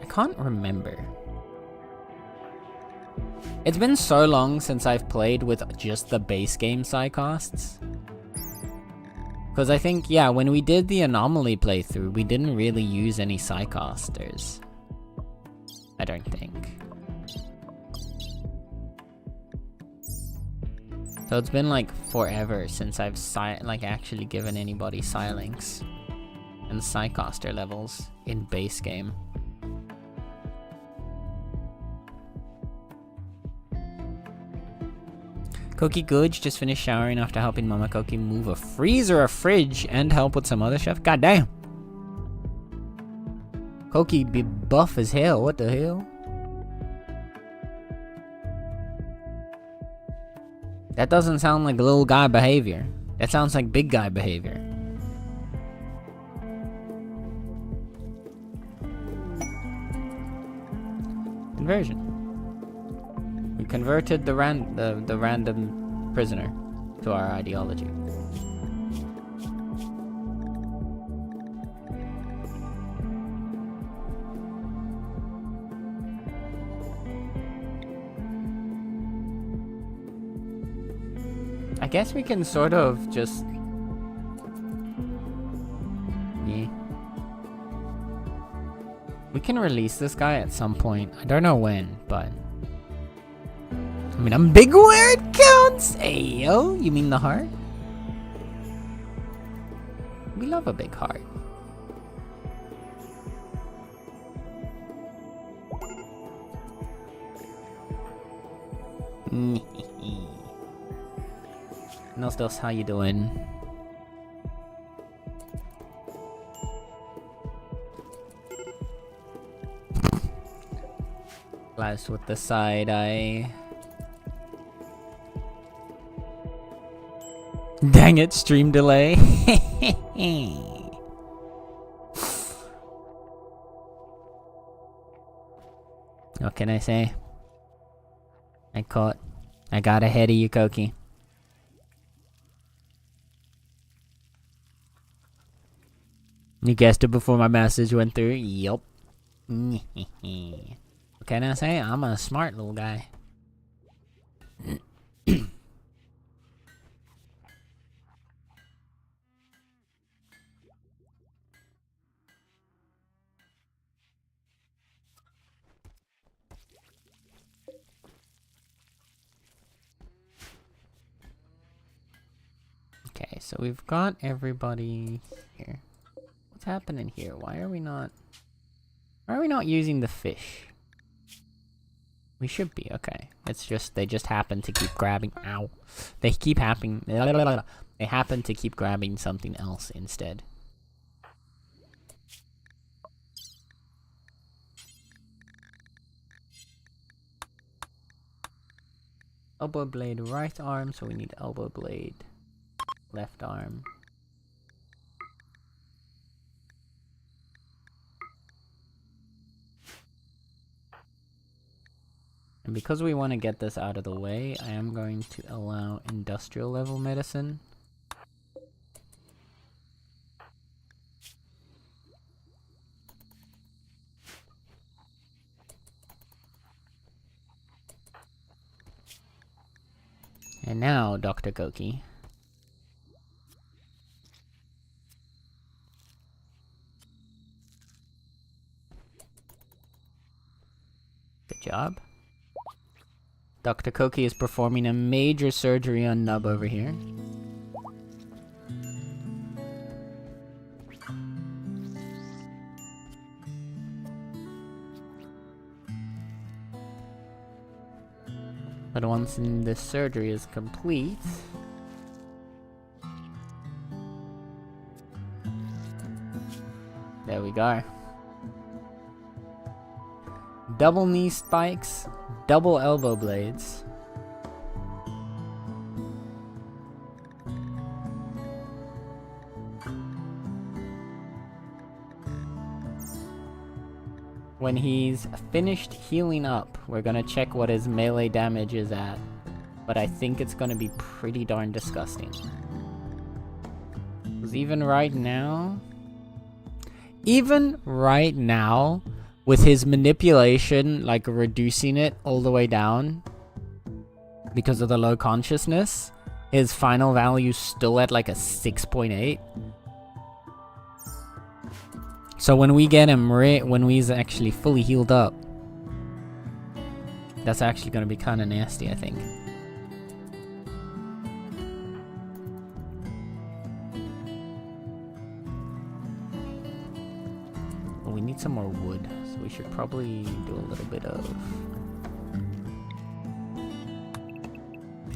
A: I can't remember. It's been so long since I've played with just the base game Psycasts. Because I think, yeah, when we did the Anomaly playthrough, we didn't really use any Psycasters. I don't think. So it's been like forever since I've actually given anybody Psylinks and Psycaster levels in base game. Koki Googe just finished showering after helping Mama Koki move a freezer, a fridge, and help with some other stuff. God damn. Koki be buff as hell. What the hell? That doesn't sound like little guy behavior. That sounds like big guy behavior. Conversion. We converted the random prisoner to our ideology. I guess we can sort of just... Yeah. We can release this guy at some point. I don't know when, but... I mean, I'm big where it counts! Ayo, you mean the heart? We love a big heart. Nostos, how you doing? Last with the side eye. Dang it, stream delay. What can I say? I got ahead of you, Koki. You guessed it before my message went through? Yup. What can I say? I'm a smart little guy. Okay, so we've got everybody here. What's happening here? Why are we not using the fish? We should be, okay. It's just, they just happen to keep grabbing, ow. They happen to keep grabbing something else instead. Elbow blade right arm, so we need elbow blade left arm. And because we want to get this out of the way, I am going to allow industrial level medicine. And now, Dr. Koki. Good job. Dr. Koki is performing a major surgery on Nub over here. But once this surgery is complete, there we go. Double knee spikes, double elbow blades. When he's finished healing up, we're gonna check what his melee damage is at. But I think it's gonna be pretty darn disgusting. Because even right now, with his manipulation, like reducing it all the way down because of the low consciousness, his final value's still at like a 6.8. So when we get him when he's actually fully healed up, that's actually going to be kind of nasty, I think. Well, we need some more wood, so we should probably do a little bit of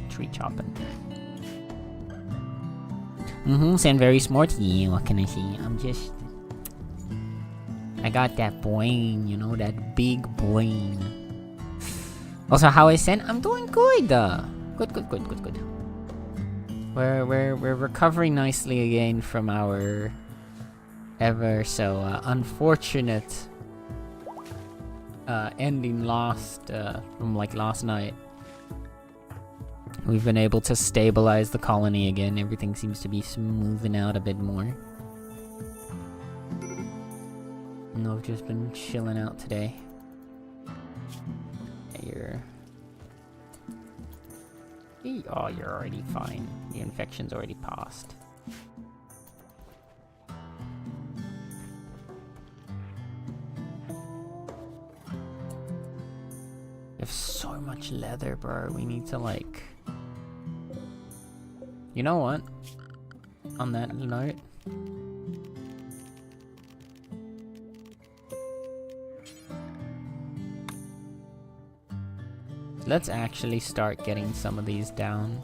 A: tree chopping. Sound very smart. Yeah, what can I say? I got that brain, you know, that big brain. Also, how I said, I'm doing good. Good. We're recovering nicely again from our ever so unfortunate ending from like last night. We've been able to stabilize the colony again. Everything seems to be smoothing out a bit more. And I've just been chilling out today. You're already fine. The infection's already passed. We have so much leather, bro. We need to like... You know what? On that note... Let's actually start getting some of these down.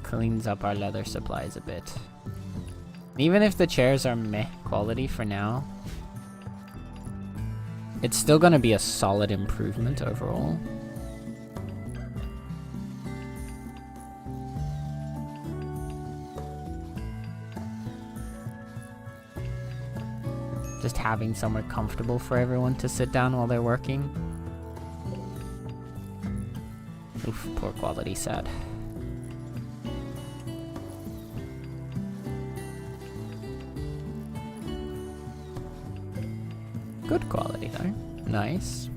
A: Cleans up our leather supplies a bit. Even if the chairs are meh quality for now, it's still gonna be a solid improvement overall. Just having somewhere comfortable for everyone to sit down while they're working. Oof, poor quality, sad. Good quality though. Nice.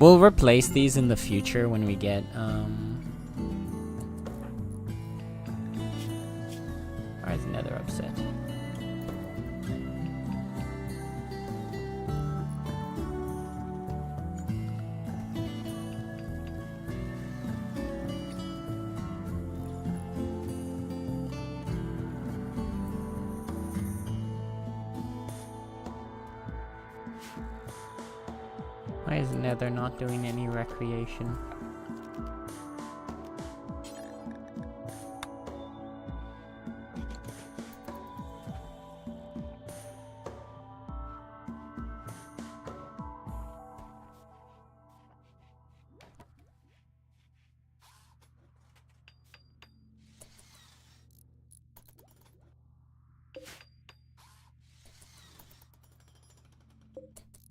A: We'll replace these in the future when we get why is Nether upset? Why is Nether not doing any recreation?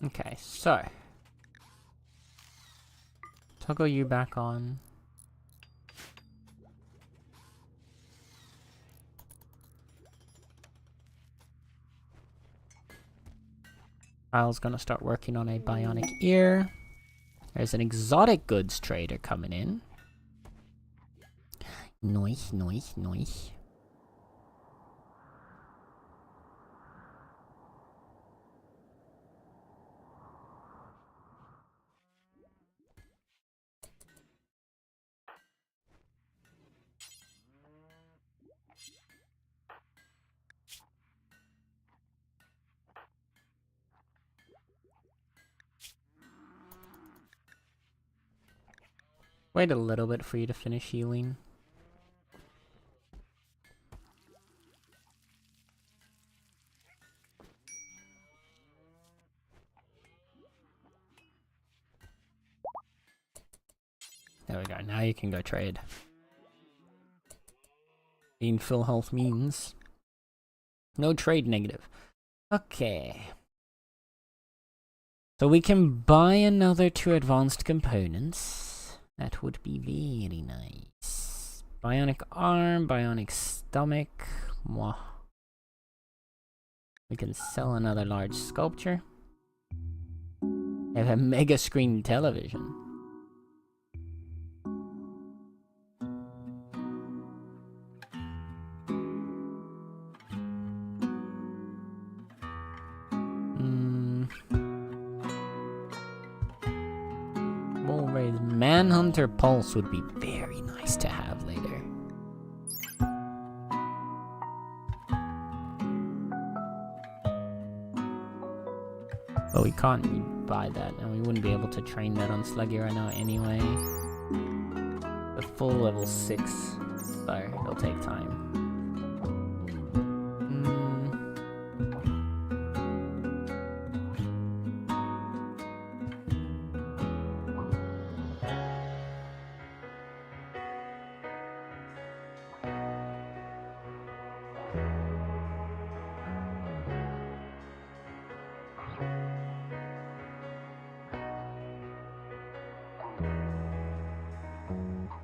A: Okay, so toggle you back on. Kyle's gonna start working on a bionic ear. There's an exotic goods trader coming in. Nice, nice, nice. Wait a little bit for you to finish healing. There we go, now you can go trade. Being full health means no trade negative. Okay. So we can buy another 2 advanced components. That would be very nice. Bionic arm, bionic stomach. Mwah. We can sell another large sculpture. I have a mega screen television. Manhunter Pulse would be very nice to have later. But we can't buy that, and we wouldn't be able to train that on Sluggy right now anyway. The full level 6, so it'll take time.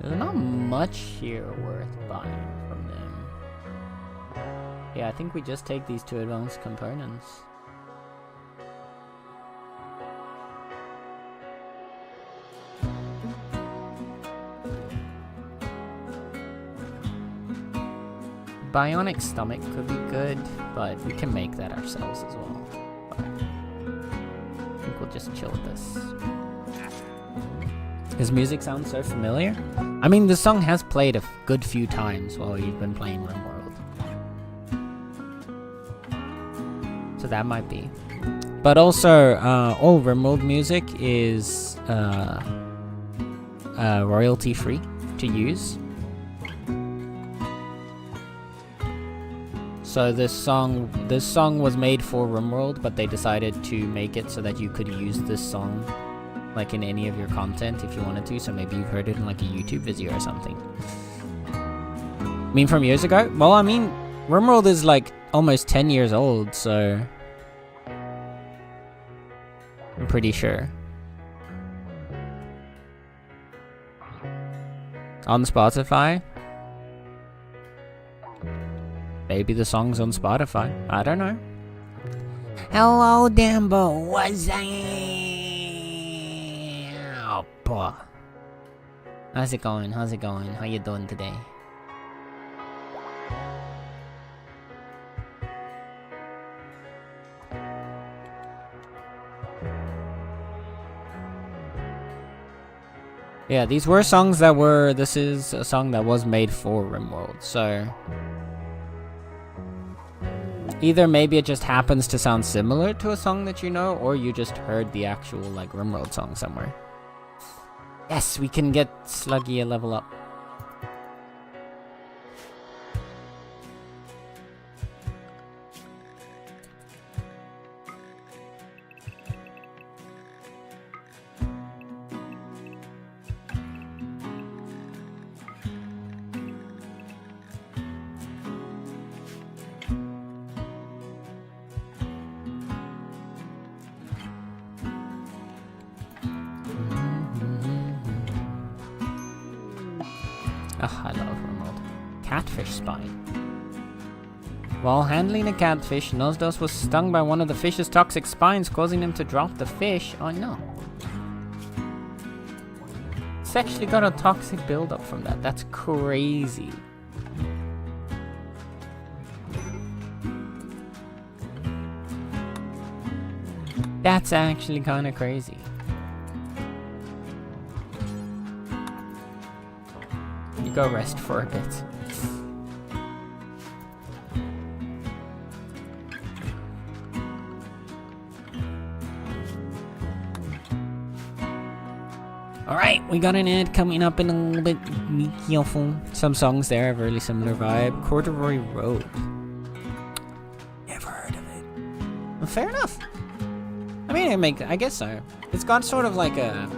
A: There's not much here worth buying from them. Yeah, I think we just take these 2 advanced components. Bionic stomach could be good, but we can make that ourselves as well. But I think we'll just chill with this. His music sounds so familiar. I mean, the song has played a good few times while you've been playing RimWorld. So that might be. But also, all RimWorld music is royalty free to use. So this song was made for RimWorld, but they decided to make it so that you could use this song like in any of your content if you wanted to, so maybe you've heard it in like a YouTube video or something. I mean, from years ago? Well, I mean, RimWorld is like almost 10 years old, so I'm pretty sure. On Spotify? Maybe the song's on Spotify. I don't know. Hello, Dambo. What's up? How's it going? How's it going? How you doing today? Yeah, these were songs that were... This is a song that was made for RimWorld, so... Either maybe it just happens to sound similar to a song that you know, or you just heard the actual, like, Rimworld song somewhere. Yes, we can get Sluggy a level up. Oh, I love Rimworld. Catfish spine. While handling a catfish, Nosdos was stung by one of the fish's toxic spines, causing him to drop the fish. Oh no. It's actually got a toxic buildup from that. That's crazy. That's actually kind of crazy. You go rest for a bit. Alright, we got an ad coming up in a little bit. Some songs there have a really similar vibe. Corduroy Road. Never heard of it. Well, fair enough. I mean, I guess so. It's got sort of like a...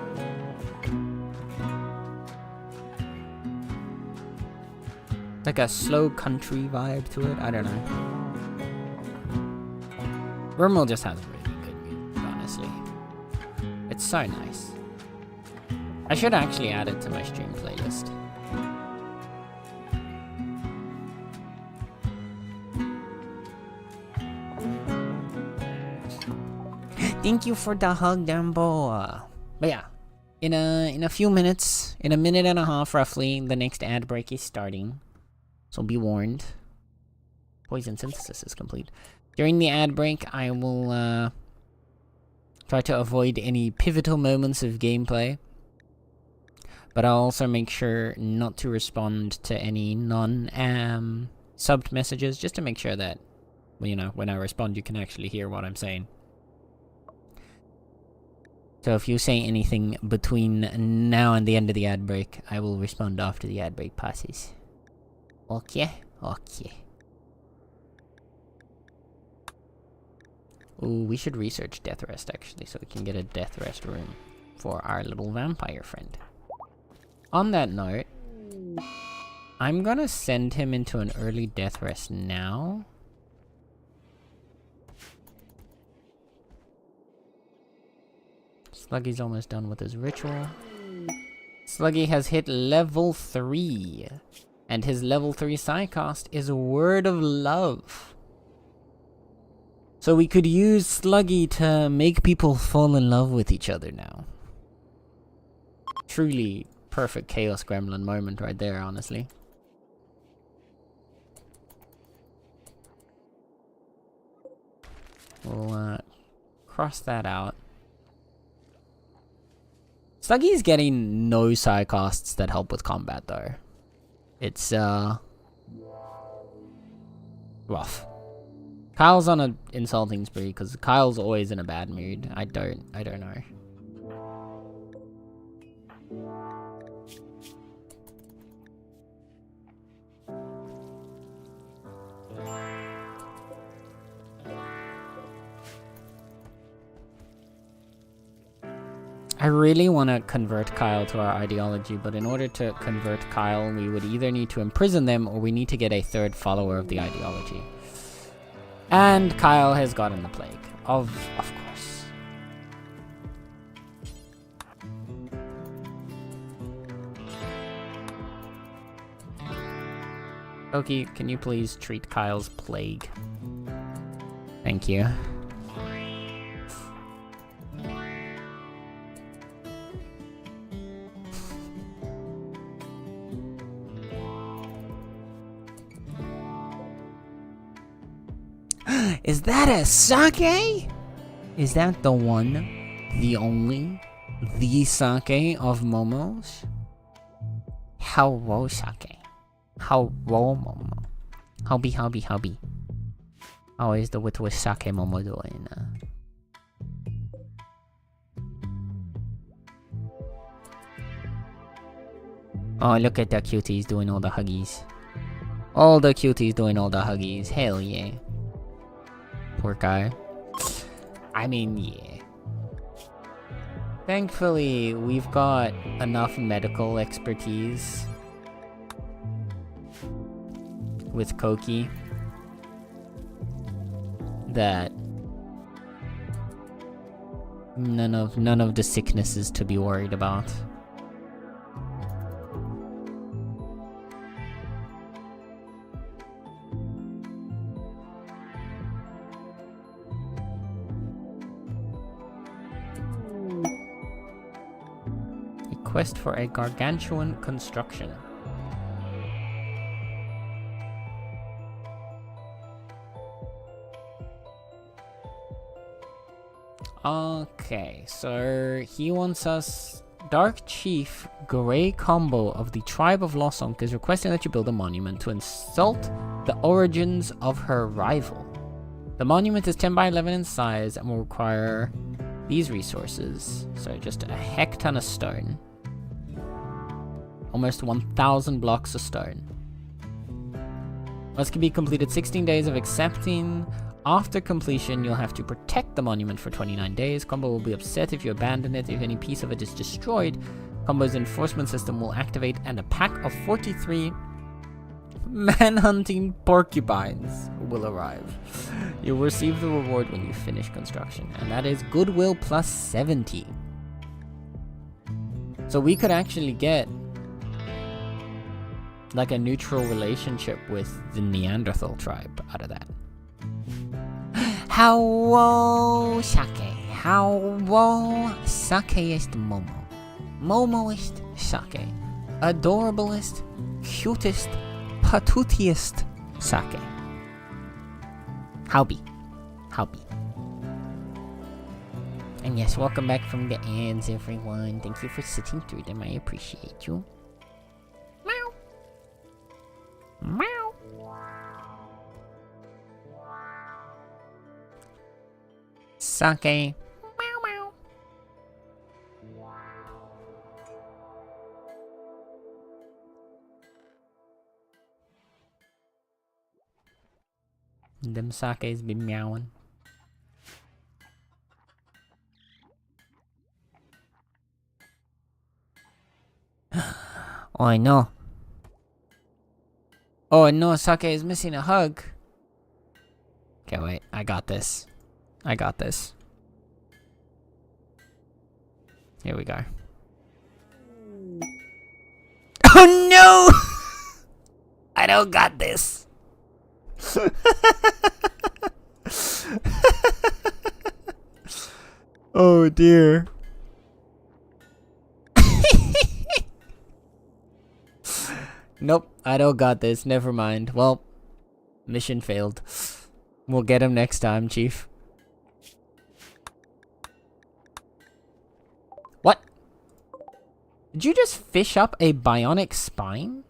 A: like a slow country vibe to it. I don't know. Rimworld just has really good music, honestly. It's so nice. I should actually add it to my stream playlist. Thank you for the hug, Dumbo. But yeah, in a few minutes, in a minute and a half roughly, the next ad break is starting. So be warned. Poison synthesis is complete. During the ad break, I will try to avoid any pivotal moments of gameplay. But I'll also make sure not to respond to any non-subbed messages, just to make sure that, you know, when I respond, you can actually hear what I'm saying. So if you say anything between now and the end of the ad break, I will respond after the ad break passes. Okay? Okay. Ooh, we should research Death Rest, actually, so we can get a Death Rest room for our little vampire friend. On that note, I'm gonna send him into an early Death Rest now. Sluggy's almost done with his ritual. Sluggy has hit level 3. And his level 3 Psycast is a Word of Love. So we could use Sluggy to make people fall in love with each other now. Truly perfect Chaos Gremlin moment right there, honestly. We'll cross that out. Sluggy's getting no Psycasts that help with combat though. It's rough. Kyle's on an insulting spree because Kyle's always in a bad mood. I don't know. I really want to convert Kyle to our ideology, but in order to convert Kyle, we would either need to imprison them or we need to get a third follower of the ideology. And Kyle has gotten the plague. Of course. Oki, can you please treat Kyle's plague? Thank you. Is that a sake? Is that the one, the only, the sake of Momo's? Hello sake. Hello Momo. Hubby. How is the with sake momo doing? Oh, look at the cuties doing all the huggies. All the cuties doing all the huggies. Hell yeah. Poor guy. I mean, yeah. Thankfully, we've got enough medical expertise with Koki that none of the sicknesses to be worried about. Quest for a gargantuan construction. Okay, so he wants us. Dark Chief Grey Combo of the Tribe of Lossonk is requesting that you build a monument to insult the origins of her rival. The monument is 10 by 11 in size and will require these resources. So just a heck ton of stone. Almost 1,000 blocks of stone. Must be completed 16 days of accepting. After completion, you'll have to protect the monument for 29 days. Combo will be upset if you abandon it. If any piece of it is destroyed, Combo's enforcement system will activate and a pack of 43 man-hunting porcupines will arrive. You'll receive the reward when you finish construction, and that is goodwill plus 70. So we could actually get like a neutral relationship with the Neanderthal tribe out of that. How sake? How sake ist Momo? Momo ist sake. Adorablest, cutest, patootiest sake. Howbie. And yes, welcome back from the ads, everyone. Thank you for sitting through them. I appreciate you. Meow. Sake. Meow meow. Them sakes be meowing. Oh, I know. Oh no, Sake is missing a hug. Okay, wait. I got this. Here we go. Oh no! I don't got this. Oh dear. Nope, I don't got this. Never mind. Well, mission failed. We'll get him next time, Chief. What? Did you just fish up a bionic spine?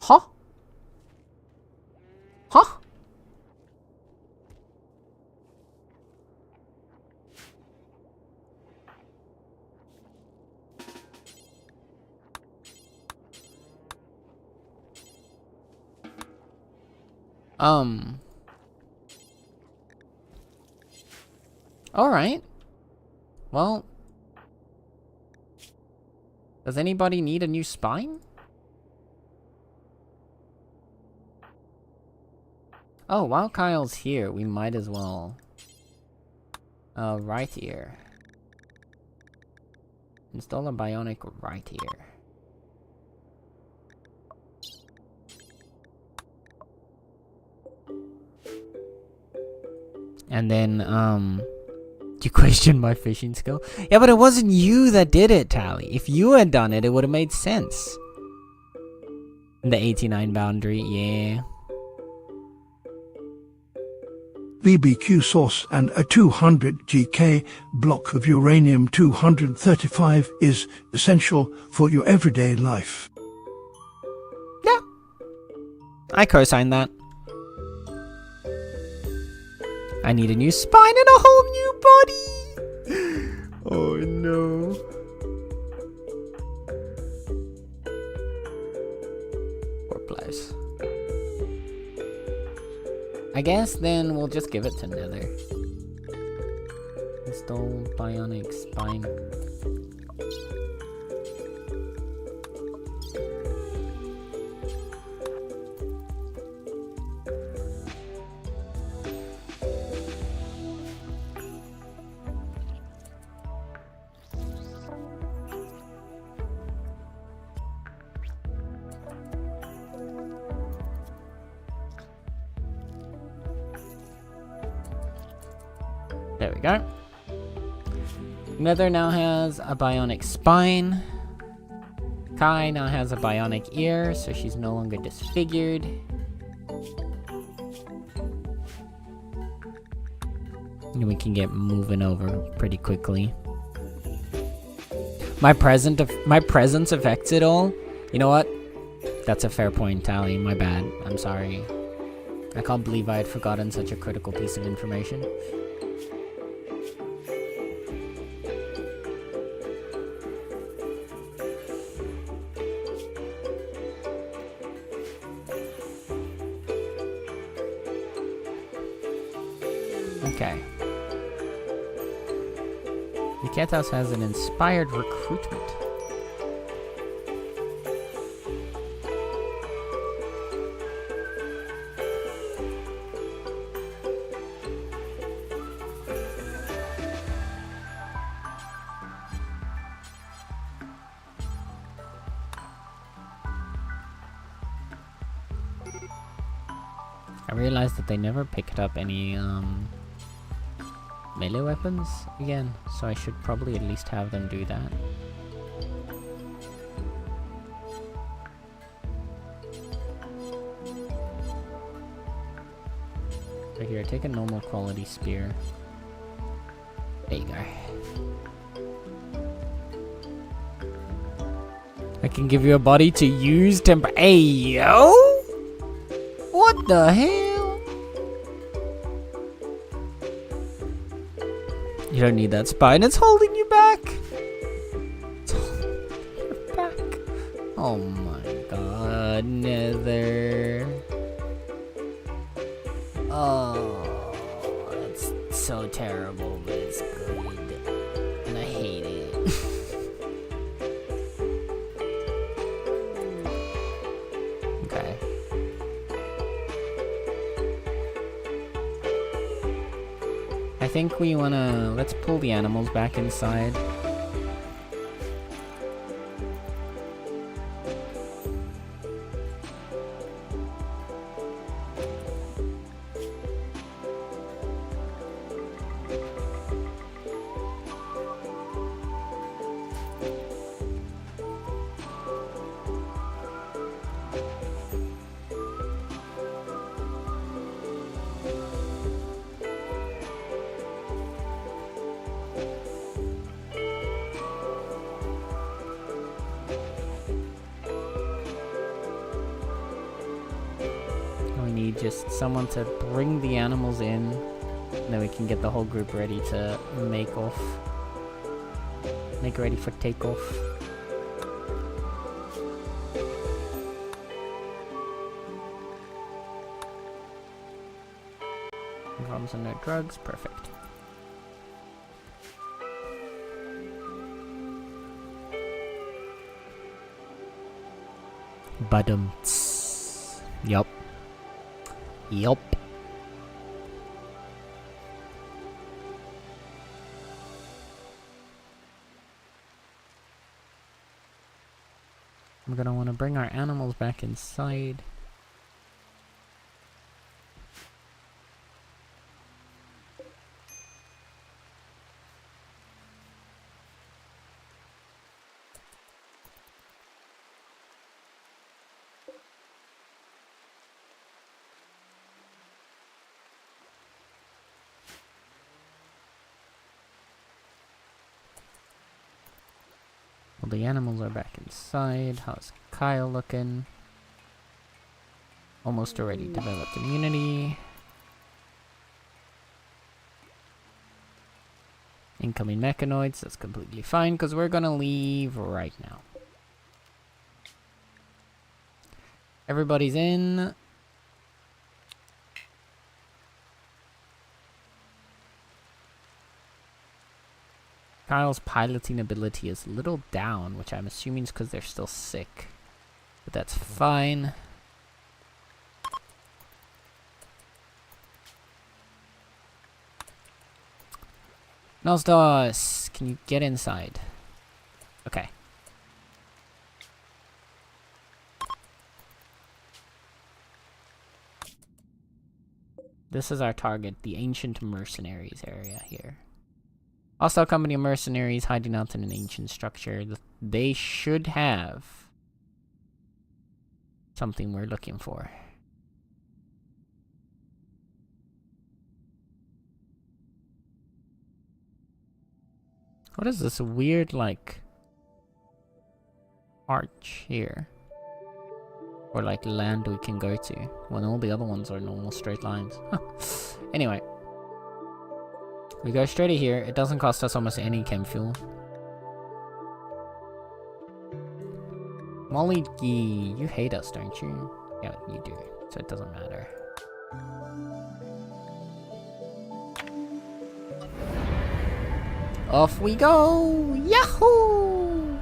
A: Huh? Huh? Alright. Well, does anybody need a new spine? Oh, while Kyle's here, we might as well. Right here. Install a bionic right here. And then, you question my fishing skill? Yeah, but it wasn't you that did it, Tally. If you had done it, it would have made sense. The 89 boundary, yeah.
C: BBQ sauce and a 200 GK block of uranium-235 is essential for your everyday life.
A: Yeah. I co-sign that. I need a new spine and a whole new body. Oh no. Poor place. I guess then we'll just give it to Nether. Install bionic spine. There we go. Nether now has a bionic spine. Kai now has a bionic ear, so she's no longer disfigured. And we can get moving over pretty quickly. My presence affects it all. You know what? That's a fair point, Tally. My bad. I'm sorry. I can't believe I had forgotten such a critical piece of information. Okay. The cat house has an inspired recruitment. I realized that they never picked up any melee weapons again, so I should probably at least have them do that. Right here, take a normal quality spear. There you go. I can give you a body to use Hey, yo! What the hell? You don't need that spine, it's holding you back! It's holding you back. Oh my god, Nether. Oh, that's so terrible, but it's good. And I hate it. Okay. I think we wanna... let's pull the animals back inside. We need just someone to bring the animals in, and then we can get the whole group ready to make off. Make ready for takeoff. No problems and no drugs, perfect. Badum-ts. Yup. Yup. We're gonna want to bring our animals back inside. Well, the animals are back inside. How's Kyle looking? Almost already developed immunity. Incoming mechanoids, that's completely fine because we're gonna leave right now. Everybody's in. Kyle's piloting ability is a little down, which I'm assuming is because they're still sick. But that's fine. Nosdos, can you get inside? Okay. This is our target, the Ancient Mercenaries area here. Hostile company of mercenaries hiding out in an ancient structure. They should have something we're looking for. What is this weird, like, arch here? Or, like, land we can go to, when all the other ones are normal straight lines. Anyway. We go straight to here. It doesn't cost us almost any chem fuel. Molly Gee, you hate us, don't you? Yeah, you do. So it doesn't matter. Off we go! Yahoo!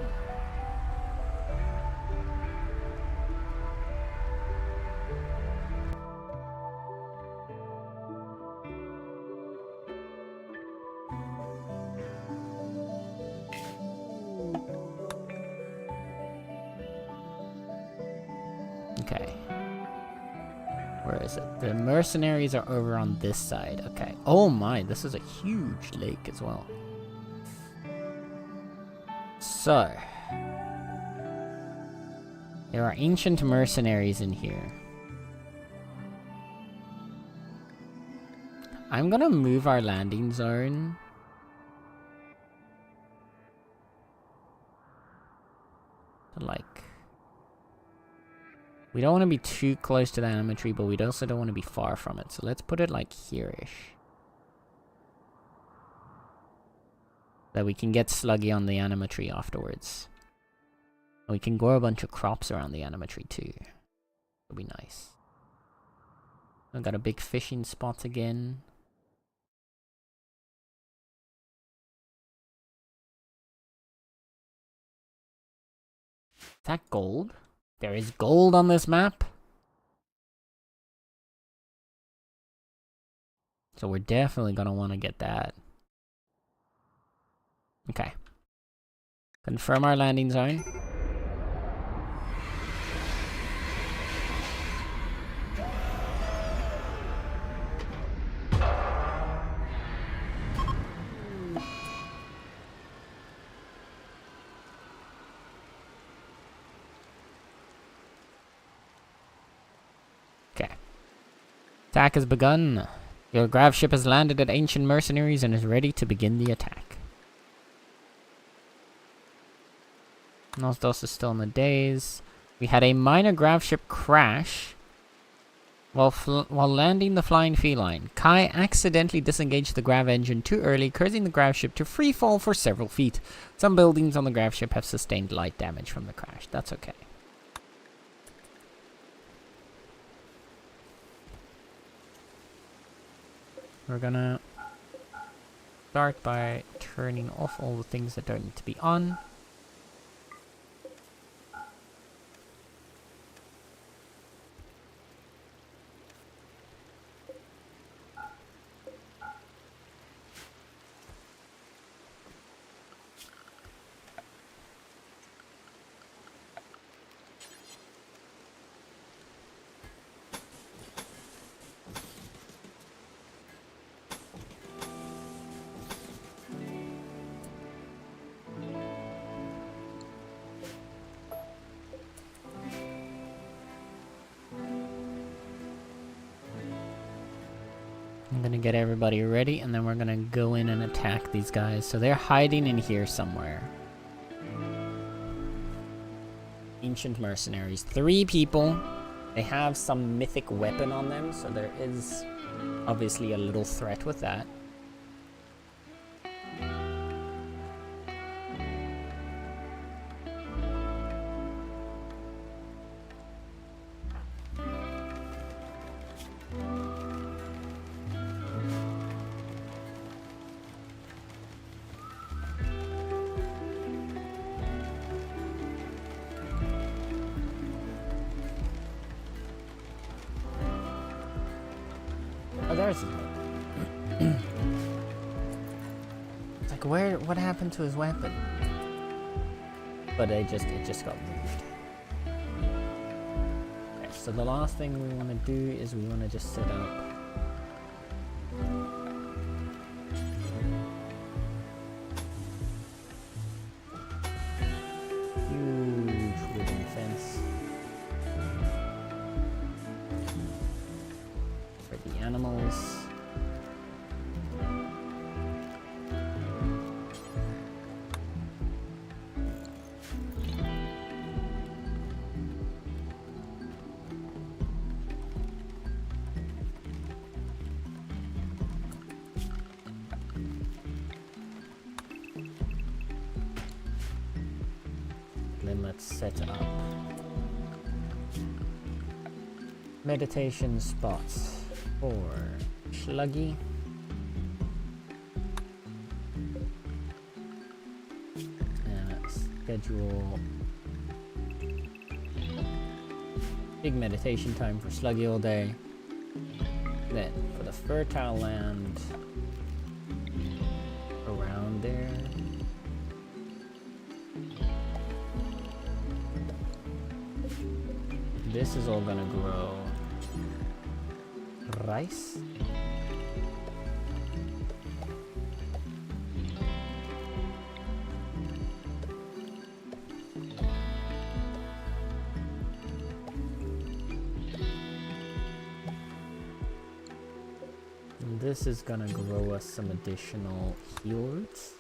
A: Okay. Where is it? The mercenaries are over on this side. Okay. Oh my, this is a huge lake as well. So. There are ancient mercenaries in here. I'm gonna move our landing zone. To like... We don't want to be too close to the anima tree, but we also don't want to be far from it. So let's put it like here-ish. That we can get sluggy on the anima tree afterwards. And we can grow a bunch of crops around the anima tree too. It'll be nice. I've got a big fishing spot again. Is that gold? There is gold on this map. So we're definitely gonna want to get that. Okay. Confirm our landing zone. Okay. Attack has begun. Your grav ship has landed at Ancient Mercenaries and is ready to begin the attack. Nosdos is still in the daze. We had a minor grav ship crash while landing the flying feline. Kai accidentally disengaged the grav engine too early, causing the grav ship to free fall for several feet. Some buildings on the grav ship have sustained light damage from the crash. That's okay. We're gonna start by turning off all the things that don't need to be on. I'm gonna get everybody ready, and then we're gonna go in and attack these guys. So they're hiding in here somewhere. Ancient Mercenaries. 3 people. They have some mythic weapon on them, so there is obviously a little threat with that. Where's his weapon? It's like, what happened to his weapon? But it just got moved. Okay, so the last thing we want to do is we want to just set up huge wooden fence for the animals. Then let's set up meditation spots for Sluggy. And let's schedule big meditation time for Sluggy all day. Then for the fertile land around there. This is all gonna grow rice. And this is gonna grow us some additional heals.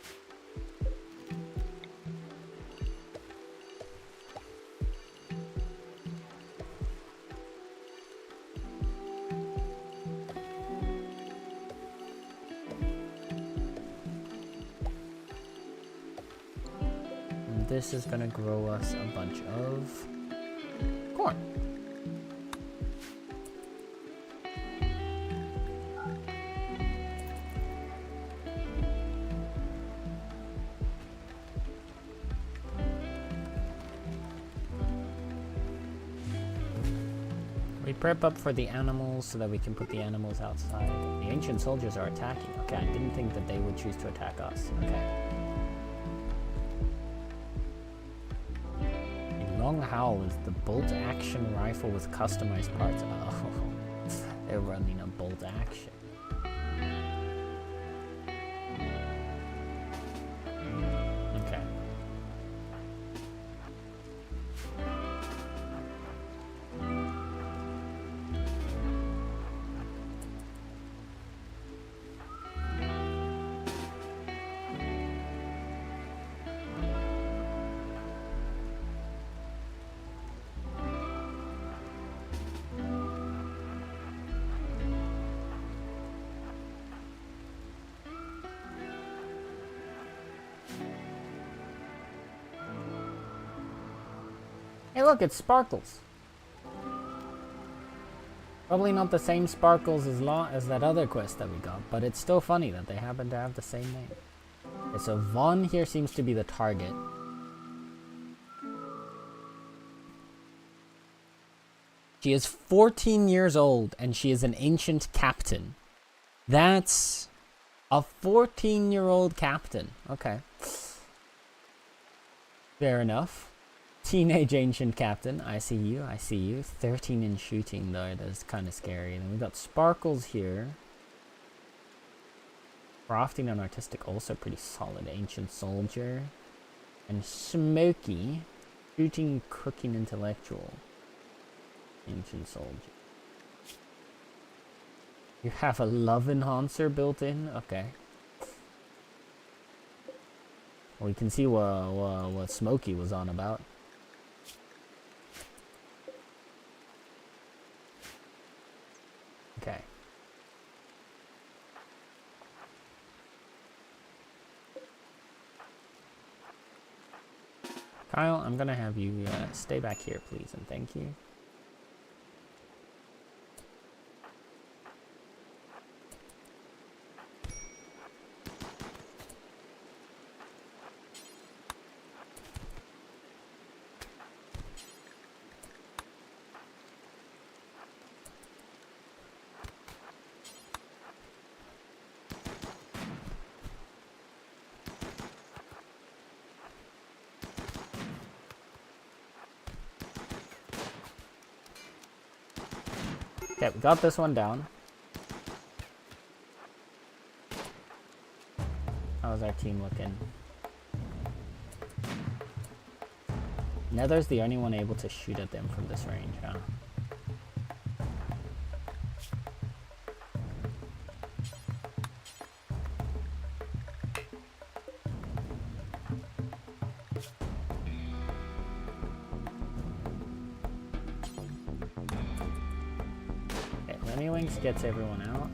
A: This is gonna grow us a bunch of corn. We prep up for the animals so that we can put the animals outside. The ancient soldiers are attacking. Okay, I didn't think that they would choose to attack us. Okay. Long Howl is the bolt-action rifle with customized parts. Oh, they're running a bolt-action. Okay. Hey look, it's Sparkles. Probably not the same Sparkles as that other quest that we got, but it's still funny that they happen to have the same name. Okay, so Vaughn here seems to be the target. She is 14 years old and she is an ancient captain. That's a 14-year-old captain. Okay. Fair enough. Teenage ancient captain. I see you. I see you. 13 in shooting though. That's kind of scary. Then we've got Sparkles here. Crafting and artistic also pretty solid. Ancient soldier. And Smokey. Shooting, cooking, intellectual. Ancient soldier. You have a love enhancer built in? Okay. Well, we can see what Smokey was on about. Okay. Kyle, I'm gonna have you stay back here, please, and thank you. Okay, we got this one down. How's our team looking? Nether's the only one able to shoot at them from this range, huh? Okay, Lemmy gets everyone out.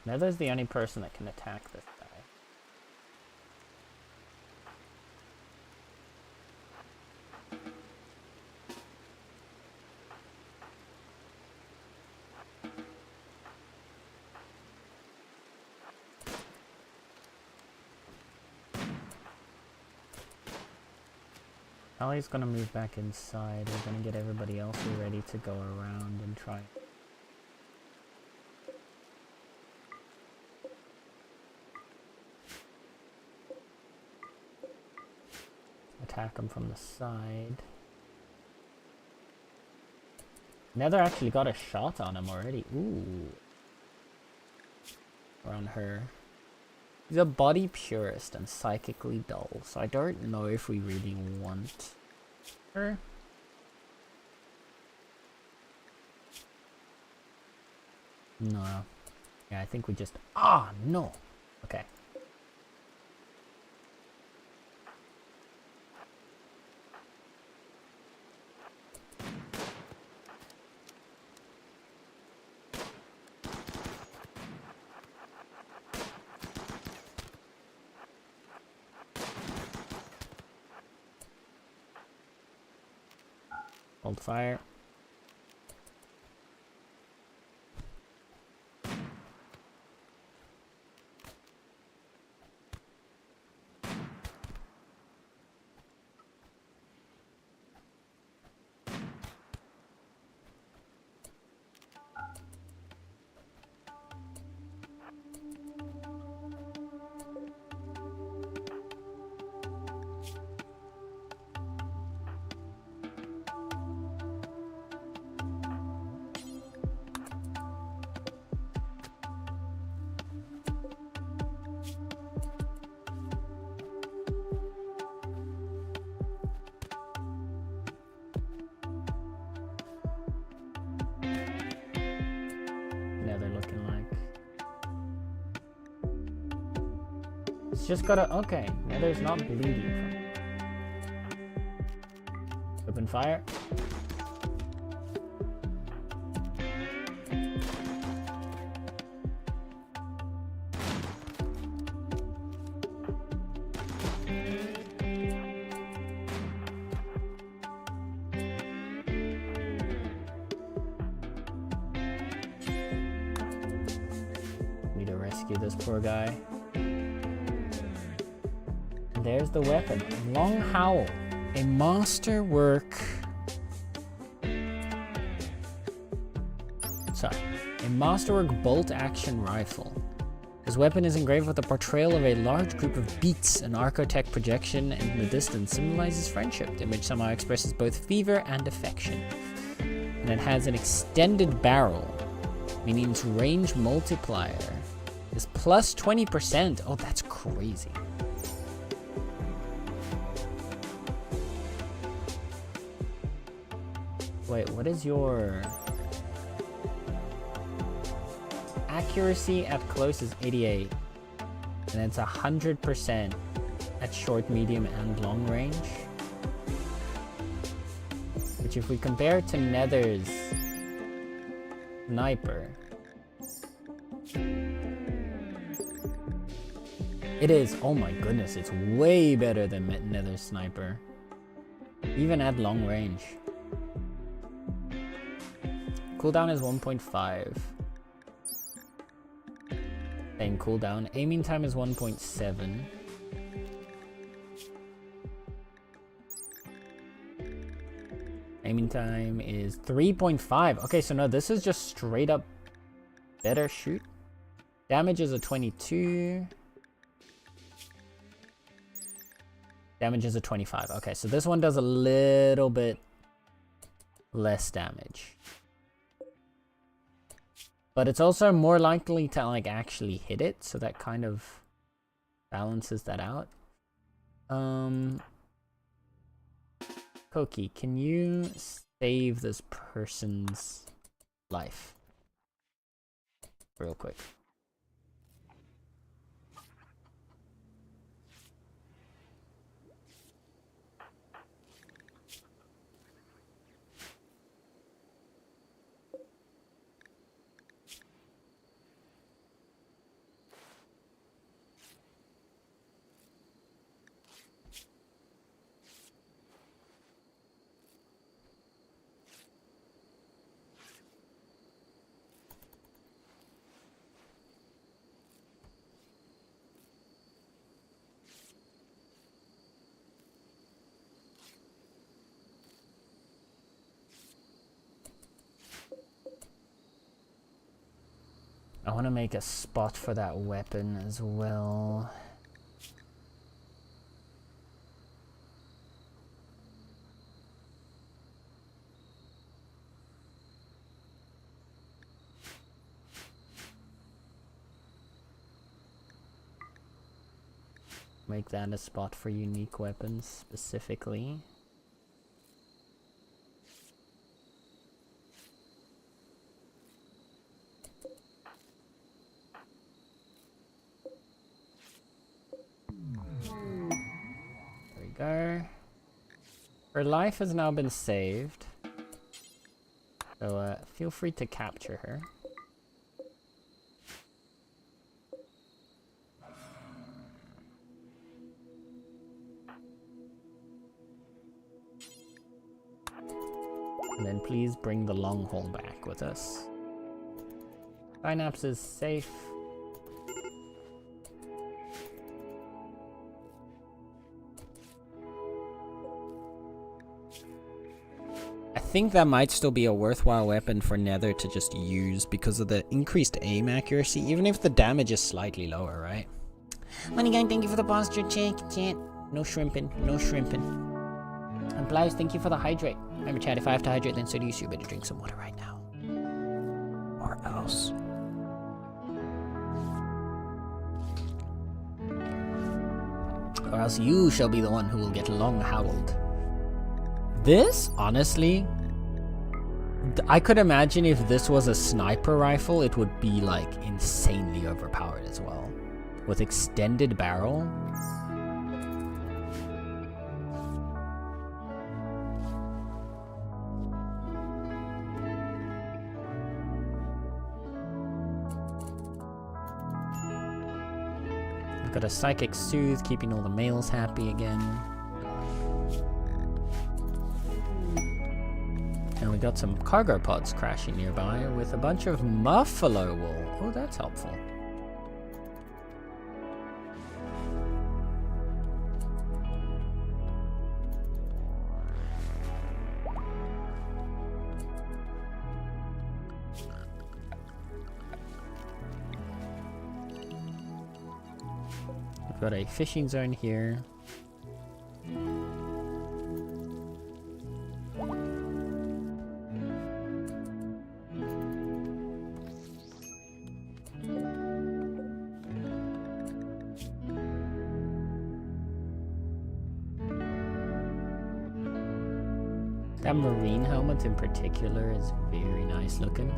A: Nether's the only person that can attack this guy. Ellie's gonna move back inside. We're gonna get everybody else ready to go around and try. Attack him from the side. Nether actually got a shot on him already. Ooh. Or on her. He's a body purist and psychically dull, so I don't know if we really want her. No. Yeah, I think we just... Ah, no! Okay. Hold fire. It's just gotta... Okay, Nether's not bleeding from it. Open fire. Need to rescue this poor guy. There's the weapon. Long Howl. A masterwork... Sorry. A masterwork bolt-action rifle. This weapon is engraved with a portrayal of a large group of beats. An architect projection in the distance symbolizes friendship. The image somehow expresses both fever and affection. And it has an extended barrel, meaning its range multiplier is plus 20%. Oh, that's crazy. Wait, what is your... Accuracy at close is 88. And it's 100% at short, medium, and long range. Which if we compare to Nether's sniper... It is, oh my goodness, it's way better than Nether's sniper. Even at long range. Cooldown is 1.5. Same cooldown. Aiming time is 1.7. Aiming time is 3.5. Okay, so no, this is just straight up better shoot. Damage is a 22. Damage is a 25. Okay, so this one does a little bit less damage. But it's also more likely to like actually hit it, so that kind of balances that out. Koki, can you save this person's life? Real quick. I want to make a spot for that weapon as well. Make that a spot for unique weapons specifically. Go. Her life has now been saved, so feel free to capture her. And then please bring the long haul back with us. Synapse is safe. I think that might still be a worthwhile weapon for Nether to just use because of the increased aim accuracy, even if the damage is slightly lower, right? Money Gang, thank you for the posture check. Chat. No shrimping, no shrimping. And Blouse, thank you for the hydrate. Remember, chat, if I have to hydrate, then so do you, so you better drink some water right now. Or else. Or else you shall be the one who will get long howled. This, honestly, I could imagine if this was a sniper rifle, it would be like insanely overpowered as well. With extended barrel. I've got a Psychic Soothe, keeping all the males happy again. And we got some cargo pods crashing nearby with a bunch of buffalo wool. Oh, that's helpful. We've got a fishing zone here. That marine helmet in particular is very nice looking.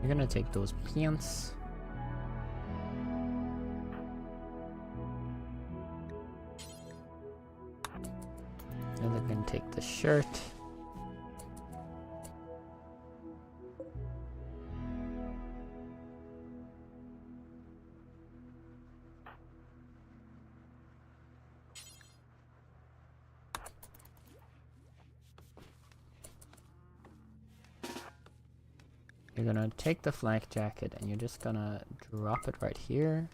A: You're gonna take those pants. And they're gonna take the shirt. You're gonna take the flak jacket and you're just gonna drop it right here.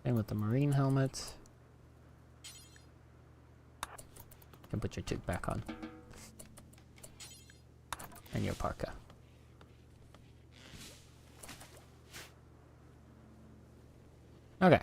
A: And with the marine helmet. And put your toque back on. And your parka. Okay.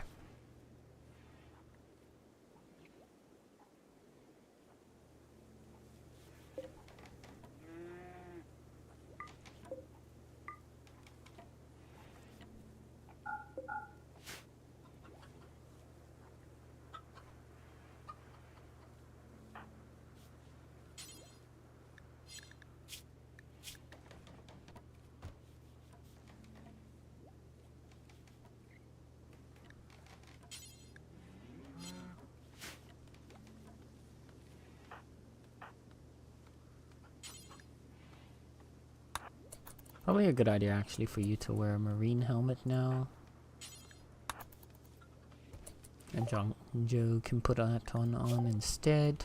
A: Probably a good idea actually for you to wear a marine helmet now. And Joe can put that on instead.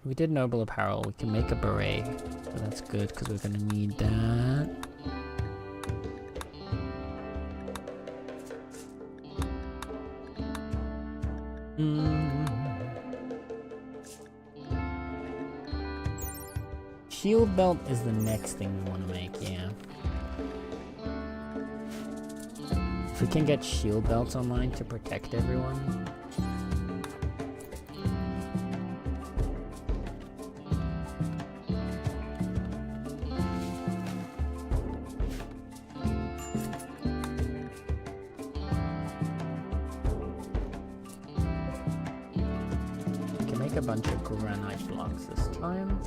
A: We did noble apparel, we can make a beret. So that's good because we're gonna need that. Shield belt is the next thing we want to make, yeah. If we can get shield belts online to protect everyone. We can make a bunch of granite blocks this time.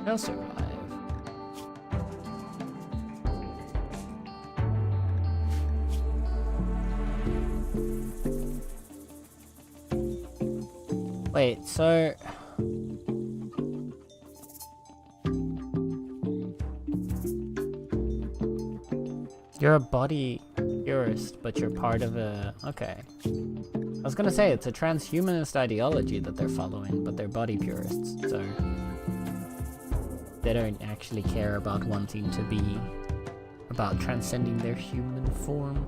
A: They'll survive. Wait, so... You're a body purist, but you're part of a... Okay. I was gonna say, it's a transhumanist ideology that they're following, but they're body purists, so... They don't actually care about wanting to be... about transcending their human form.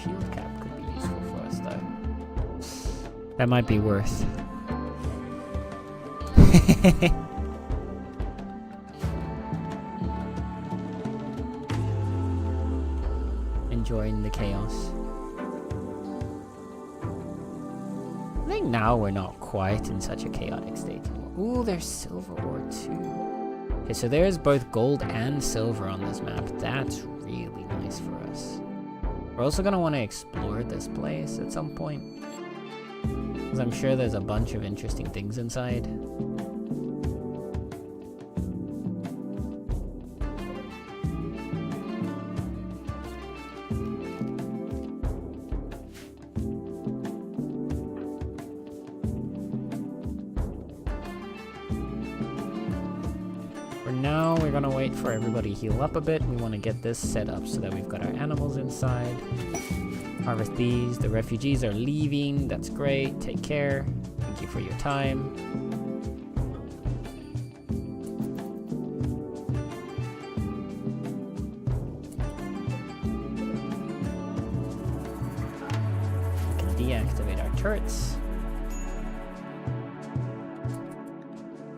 A: Shield cap could be useful for us though. That might be worth. Enjoying the chaos. I think now we're not quite in such a chaotic state. Ooh, there's silver ore too. Okay, so there's both gold and silver on this map. That's really nice for us. We're also going to want to explore this place at some point, because I'm sure there's a bunch of interesting things inside. For now, we're gonna wait for everybody to heal up a bit. We want to get this set up so that we've got our animals inside. Harvest these. The refugees are leaving. That's great. Take care. Thank you for your time. We can deactivate our turrets.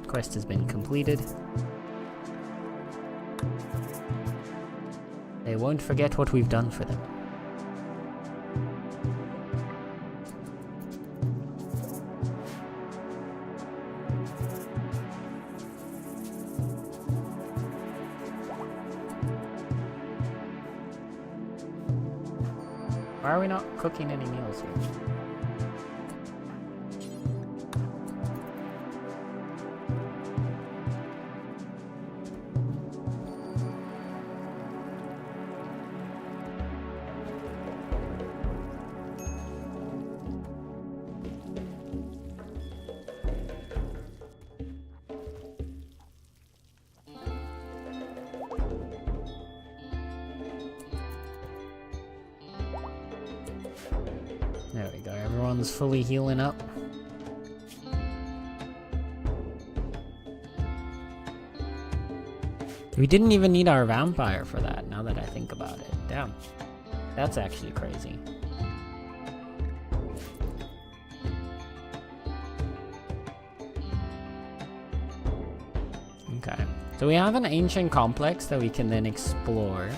A: Quest has been completed. They won't forget what we've done for them. Why are we not cooking any meals here? There we go, everyone's fully healing up. We didn't even need our vampire for that, now that I think about it. Damn. That's actually crazy. Okay. So we have an ancient complex that we can then explore.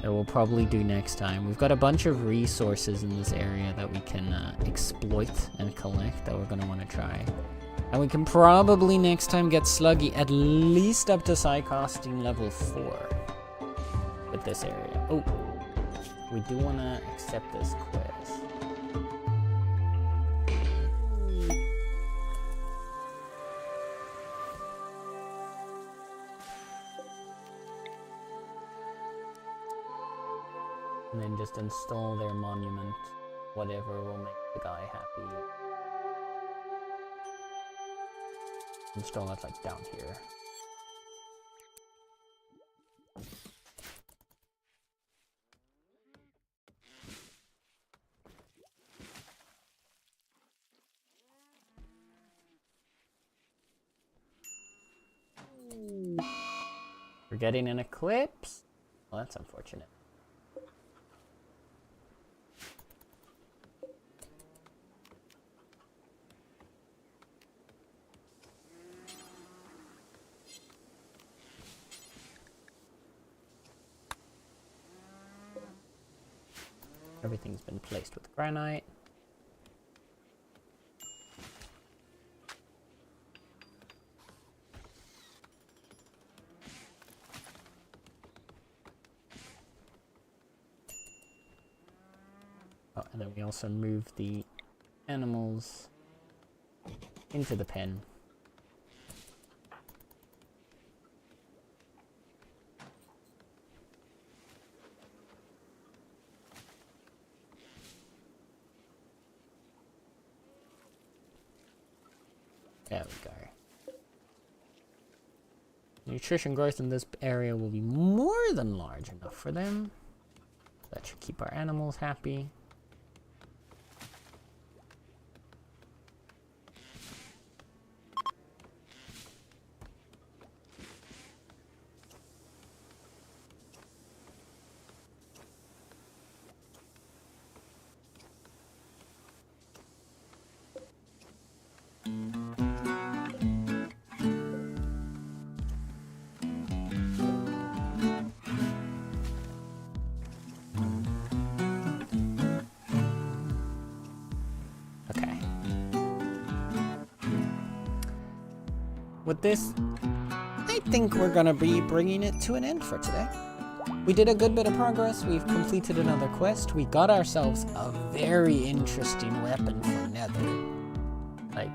A: That we'll probably do next time. We've got a bunch of resources in this area that we can exploit and collect that we're going to want to try. And we can probably next time get Sluggy at least up to Psy-Costing level 4 with this area. Oh, we do want to accept this quest. And then just install their monument, whatever will make the guy happy. Install it like down here. We're getting an eclipse? Well, that's unfortunate. Everything's been placed with granite. Oh, and then we also move the animals into the pen. There we go. Nutrition growth in this area will be more than large enough for them. That should keep our animals happy. With this, I think we're gonna be bringing it to an end for today. We did a good bit of progress. We've completed another quest. We got ourselves a very interesting weapon from Nether. Like,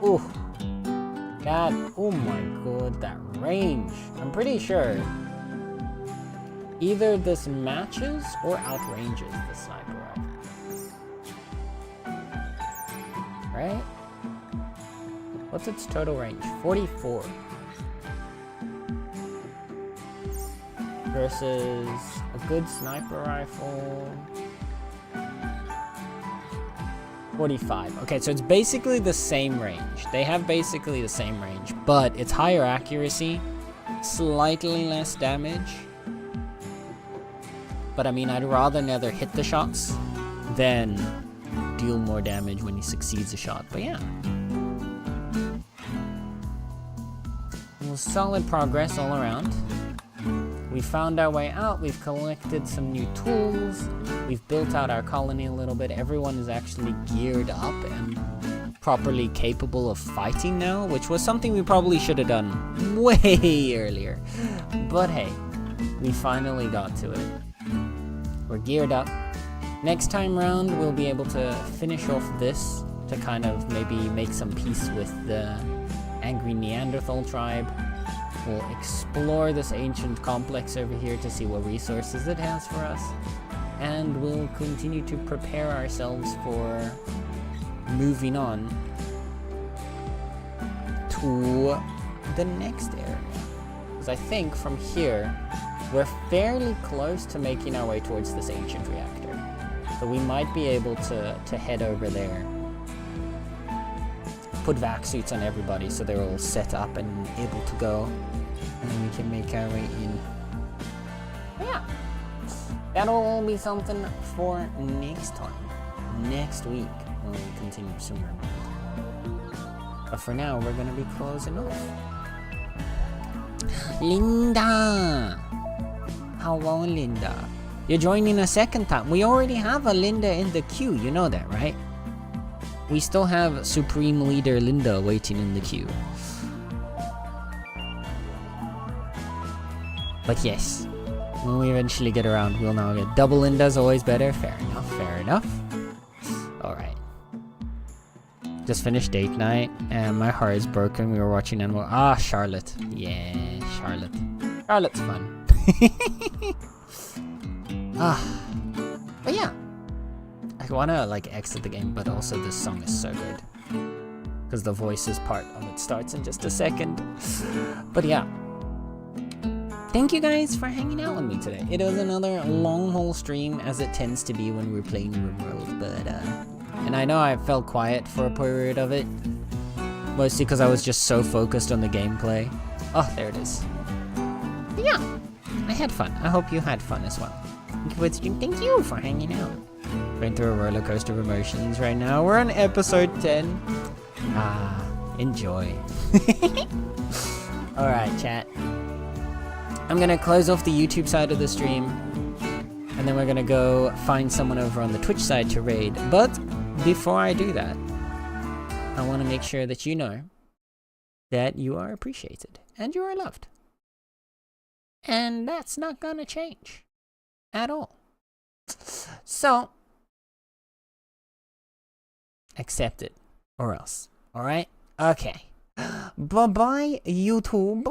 A: oh, that, oh my god, that range. I'm pretty sure either this matches or outranges the sniper rifle. Right? What's its total range? 44. versus a good sniper rifle. 45. Okay, so it's basically the same range. They have basically the same range, but it's higher accuracy, slightly less damage. But I mean, I'd rather neither hit the shots than deal more damage when he succeeds a shot. But yeah. Well, solid progress all around. We found our way out, we've collected some new tools, we've built out our colony a little bit. Everyone is actually geared up and properly capable of fighting now, which was something we probably should have done way earlier. But hey, we finally got to it. We're geared up. Next time round, we'll be able to finish off this to kind of maybe make some peace with the angry Neanderthal tribe. We'll explore this ancient complex over here to see what resources it has for us. And we'll continue to prepare ourselves for moving on to the next area. Because I think from here, we're fairly close to making our way towards this ancient reactor. So we might be able to head over there. Put vac suits on everybody so they're all set up and able to go. And then we can make our way in. Yeah. That'll all be something for next time. Next week when we continue Summer. But for now, we're gonna be closing off. Linda! Hello, Linda. You're joining a second time. We already have a Linda in the queue. You know that, right? We still have Supreme Leader Linda waiting in the queue. But yes, when we eventually get around, we'll now get double Linda's always better. Fair enough, fair enough. Alright. Just finished date night, and my heart is broken. We were watching Animal. Ah, Charlotte. Yeah, Charlotte. Charlotte's fun. But yeah. I wanna like exit the game, but also this song is so good. Because the voices part of it starts in just a second. But yeah. Thank you guys for hanging out with me today. It was another long haul stream, as it tends to be when we're playing RimWorld, but and I know I felt quiet for a period of it, mostly because I was just so focused on the gameplay. Oh, there it is. But yeah, I had fun. I hope you had fun as well. Thank you for the stream. Thank you for hanging out. Going through a roller coaster of emotions right now. We're on episode 10. Enjoy. Alright, chat. I'm gonna close off the YouTube side of the stream, and then we're gonna go find someone over on the Twitch side to raid. But before I do that, I want to make sure that you know that you are appreciated and you are loved. And that's not gonna change at all. So, accept it or else. Alright? Okay. Bye-bye, YouTube.